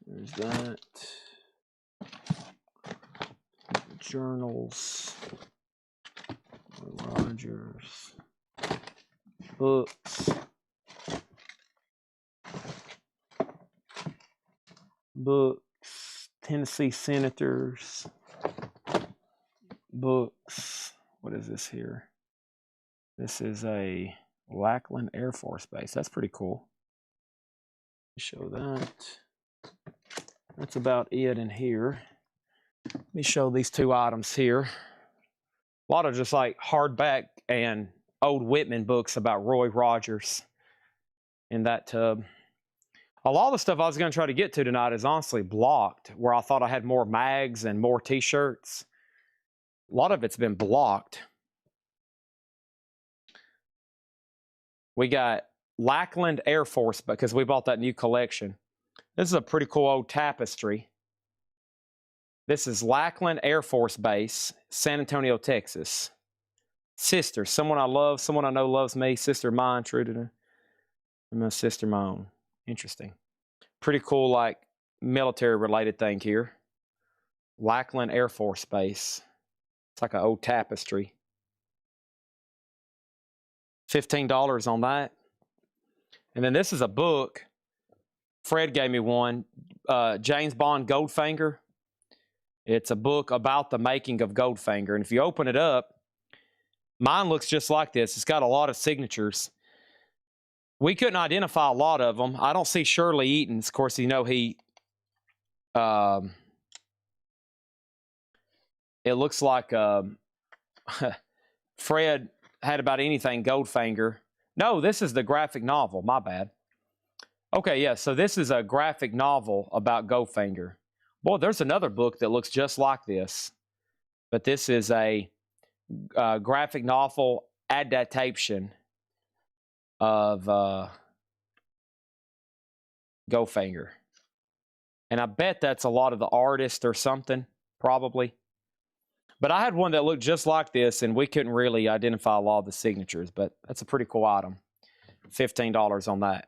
There's that. Journals. Rogers. Books. Books. Tennessee Senators. Books. What is this here? This is a Lackland Air Force Base. That's pretty cool. Show that. That's about it in here. Let me show these two items here. A lot of just like hardback and old Whitman books about Roy Rogers in that tub. A lot of the stuff I was going to try to get to tonight is honestly blocked, where I thought I had more mags and more t-shirts. A lot of it's been blocked. We got Lackland Air Force, because we bought that new collection. This is a pretty cool old tapestry. This is Lackland Air Force Base, San Antonio, Texas. Sister, someone I love, someone I know loves me. Sister of mine, true to my sister, my own. Interesting. Pretty cool, like, military-related thing here. Lackland Air Force Base. It's like an old tapestry. $15 on that. And then this is a book. Fred gave me one. James Bond Goldfinger. It's a book about the making of Goldfinger. And if you open it up, mine looks just like this. It's got a lot of signatures. We couldn't identify a lot of them. I don't see Shirley Eaton's. Of course, you know he... it looks like Fred had about anything Goldfinger. No, this is the graphic novel. My bad. Okay, yeah, so this is a graphic novel about Goldfinger. Boy, there's another book that looks just like this. But this is a graphic novel adaptation of Goldfinger. And I bet that's a lot of the artist or something, probably. But I had one that looked just like this, and we couldn't really identify a lot of the signatures, but that's a pretty cool item. $15 on that.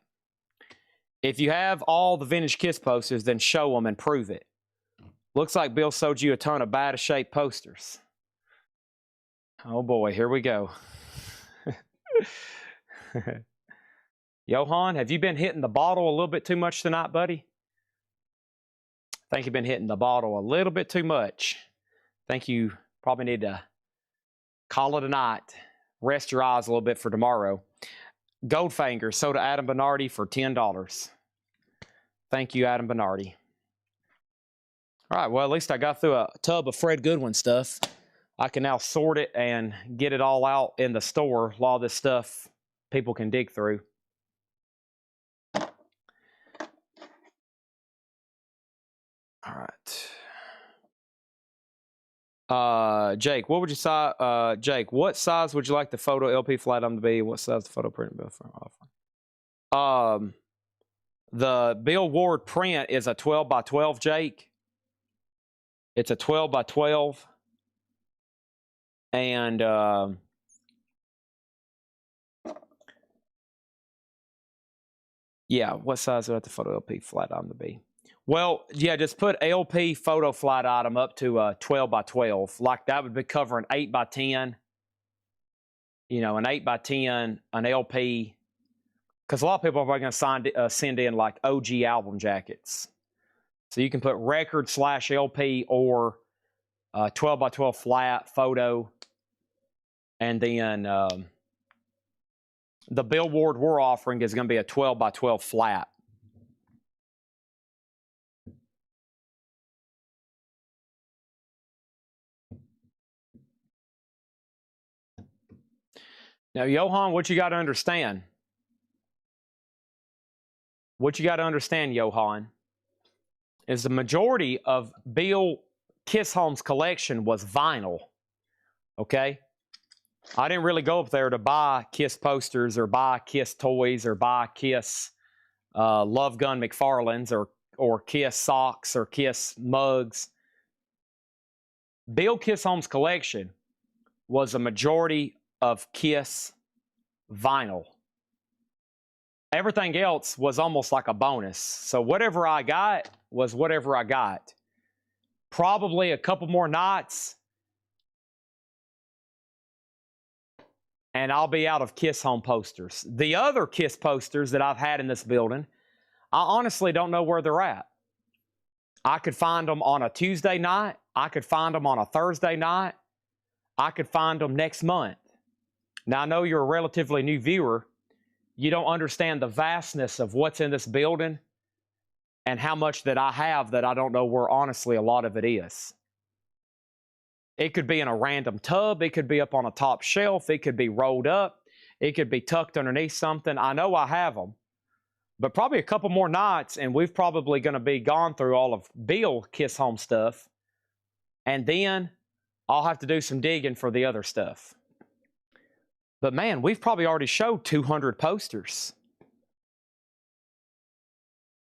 If you have all the Vintage Kiss posters, then show them and prove it. Looks like Bill sold you a ton of bad-shape posters. Oh boy, here we go. Johan, have you been hitting the bottle a little bit too much tonight, buddy? I think you've been hitting the bottle a little bit too much. I think you probably need to call it a night. Rest your eyes a little bit for tomorrow. Goldfinger sold to Adam Bernardi for $10. Thank you, Adam Bernardi. All right, well, at least I got through a tub of Fred Goodwin stuff. I can now sort it and get it all out in the store. A lot of this stuff people can dig through. All right. Jake, what would you size? Jake, what size would you like the photo LP flat on to be? What size the photo print bill for offering? The Bill Ward print is a 12 by 12, Jake. It's a 12 by 12, and yeah, what size would I have the photo LP flat item to be? Well, yeah, just put LP photo flat item up to 12 by 12. Like that would be covering 8 by 10. You know, an 8 by 10, an LP. Because a lot of people are going to send in like OG album jackets. So you can put record/LP or 12 by 12 flat photo. And then the Bill Ward we're offering is going to be a 12 by 12 flat. Now, Johan, what you got to understand? What you got to understand, Johan, is the majority of Bill Kissholm's collection was vinyl. Okay? I didn't really go up there to buy Kiss posters or buy Kiss toys or buy Kiss Love Gun McFarlane's or Kiss socks or Kiss mugs. Bill Kissholm's collection was a majority of Kiss vinyl. Everything else was almost like a bonus. So whatever I got was whatever I got. Probably a couple more nights, and I'll be out of Kiss Home posters. The other Kiss posters that I've had in this building, I honestly don't know where they're at. I could find them on a Tuesday night. I could find them on a Thursday night. I could find them next month. Now, I know you're a relatively new viewer. You don't understand the vastness of what's in this building and how much that I have that I don't know where, honestly, a lot of it is. It could be in a random tub. It could be up on a top shelf. It could be rolled up. It could be tucked underneath something. I know I have them. But probably a couple more nights, and we've probably going to be gone through all of Bill Kiss Home stuff. And then I'll have to do some digging for the other stuff. But man, we've probably already showed 200 posters.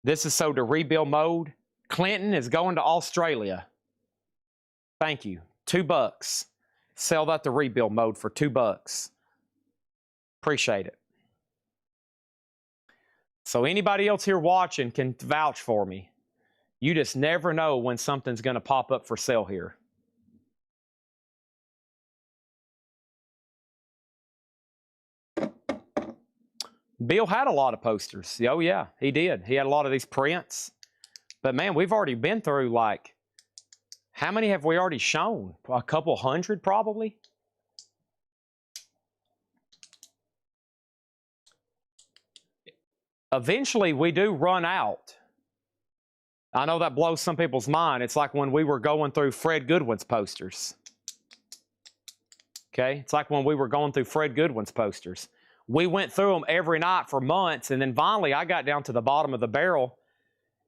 This is so to rebuild mode. Clinton is going to Australia. Thank you. $2. Sell that to rebuild mode for $2. Appreciate it. So anybody else here watching can vouch for me. You just never know when something's going to pop up for sale here. Bill had a lot of posters. Oh, yeah, he did. He had a lot of these prints. But, man, we've already been through, like, how many have we already shown? A couple hundred, probably? Eventually, we do run out. I know that blows some people's mind. It's like when we were going through Fred Goodwin's posters. Okay? It's like when we were going through Fred Goodwin's posters. We went through them every night for months, and then finally I got down to the bottom of the barrel,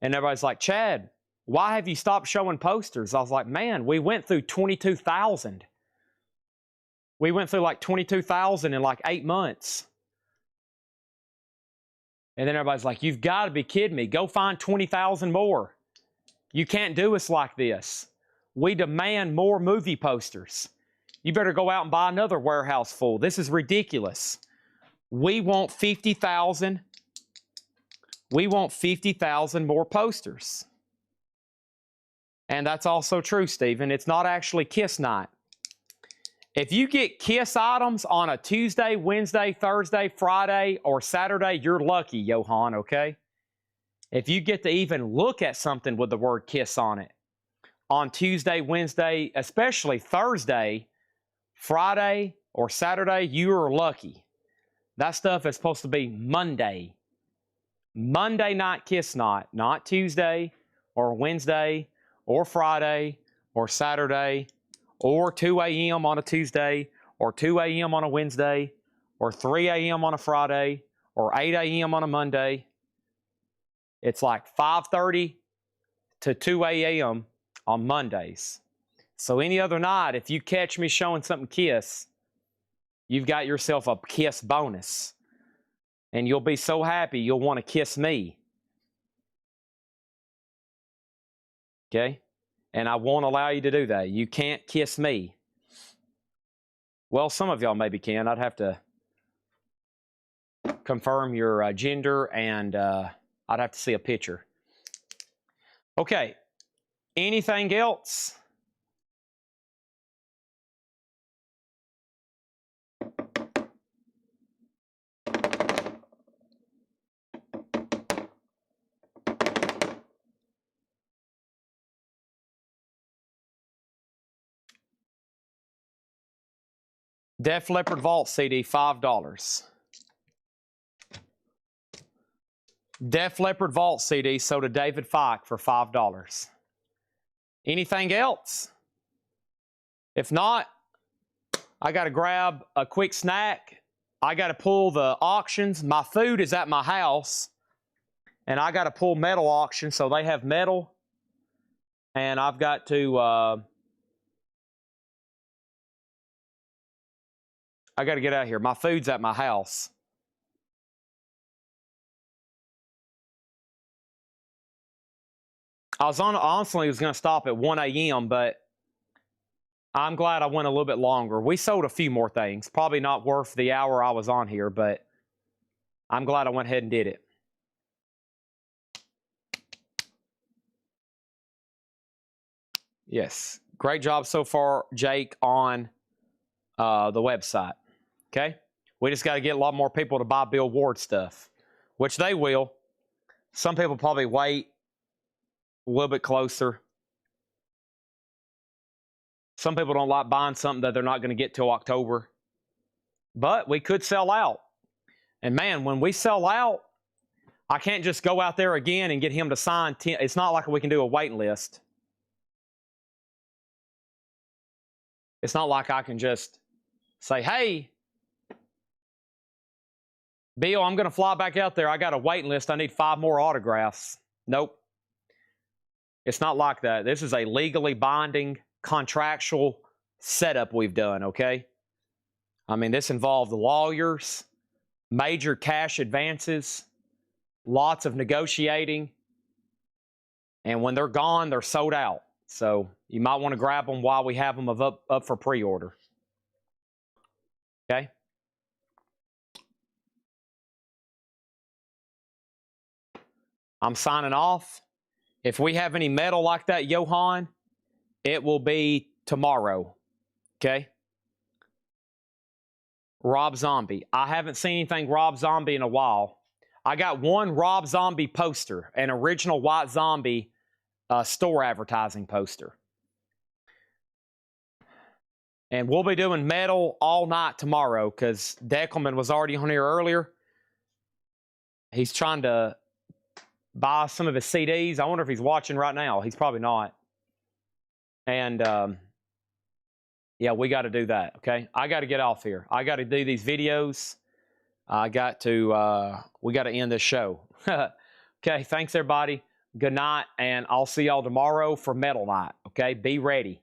and everybody's like, Chad, why have you stopped showing posters? I was like, man, we went through 22,000. We went through like 22,000 in like 8 months. And then everybody's like, you've got to be kidding me. Go find 20,000 more. You can't do us like this. We demand more movie posters. You better go out and buy another warehouse full. This is ridiculous. We want 50,000. We want 50,000 more posters. And that's also true, Stephen. It's not actually Kiss night. If you get Kiss items on a Tuesday, Wednesday, Thursday, Friday, or Saturday, you're lucky, Johan, okay? If you get to even look at something with the word Kiss on it, on Tuesday, Wednesday, especially Thursday, Friday, or Saturday, you are lucky. That stuff is supposed to be Monday. Monday night Kiss night, not Tuesday, or Wednesday, or Friday, or Saturday, or 2 a.m. on a Tuesday, or 2 a.m. on a Wednesday, or 3 a.m. on a Friday, or 8 a.m. on a Monday. It's like 5:30 to 2 a.m. on Mondays. So any other night, if you catch me showing something Kiss, you've got yourself a Kiss bonus. And you'll be so happy you'll want to kiss me. Okay? And I won't allow you to do that. You can't kiss me. Well, some of y'all maybe can. I'd have to confirm your gender, and I'd have to see a picture. Okay. Anything else? Def Leppard Vault CD, $5. Def Leppard Vault CD sold to David Fike for $5. Anything else? If not, I got to grab a quick snack I got to pull the auctions. My food is at my house, and I got to pull metal auctions, so they have metal, and I've got to I got to get out of here. My food's at my house. Honestly was going to stop at 1 a.m., but I'm glad I went a little bit longer. We sold a few more things. Probably not worth the hour I was on here, but I'm glad I went ahead and did it. Yes. Great job so far, Jake, on the website. Okay? We just got to get a lot more people to buy Bill Ward stuff, which they will. Some people probably wait a little bit closer. Some people don't like buying something that they're not going to get till October. But we could sell out. And man, when we sell out, I can't just go out there again and get him to sign 10. It's not like we can do a waiting list. It's not like I can just say, hey, Bill, I'm going to fly back out there. I got a waiting list. I need 5 more autographs. Nope. It's not like that. This is a legally binding contractual setup we've done, okay? I mean, this involved lawyers, major cash advances, lots of negotiating, and when they're gone, they're sold out. So you might want to grab them while we have them up for pre-order. Okay? I'm signing off. If we have any metal like that, Johan, it will be tomorrow. Okay? Rob Zombie. I haven't seen anything Rob Zombie in a while. I got one Rob Zombie poster, an original White Zombie store advertising poster. And we'll be doing metal all night tomorrow because Deckelman was already on here earlier. He's trying to buy some of his CDs. I wonder if he's watching right now. He's probably not. And yeah, we got to do that, okay? I got to get off here. I got to do these videos. We got to end this show. Okay, thanks everybody. Good night, and I'll see y'all tomorrow for Metal Night, okay? Be ready.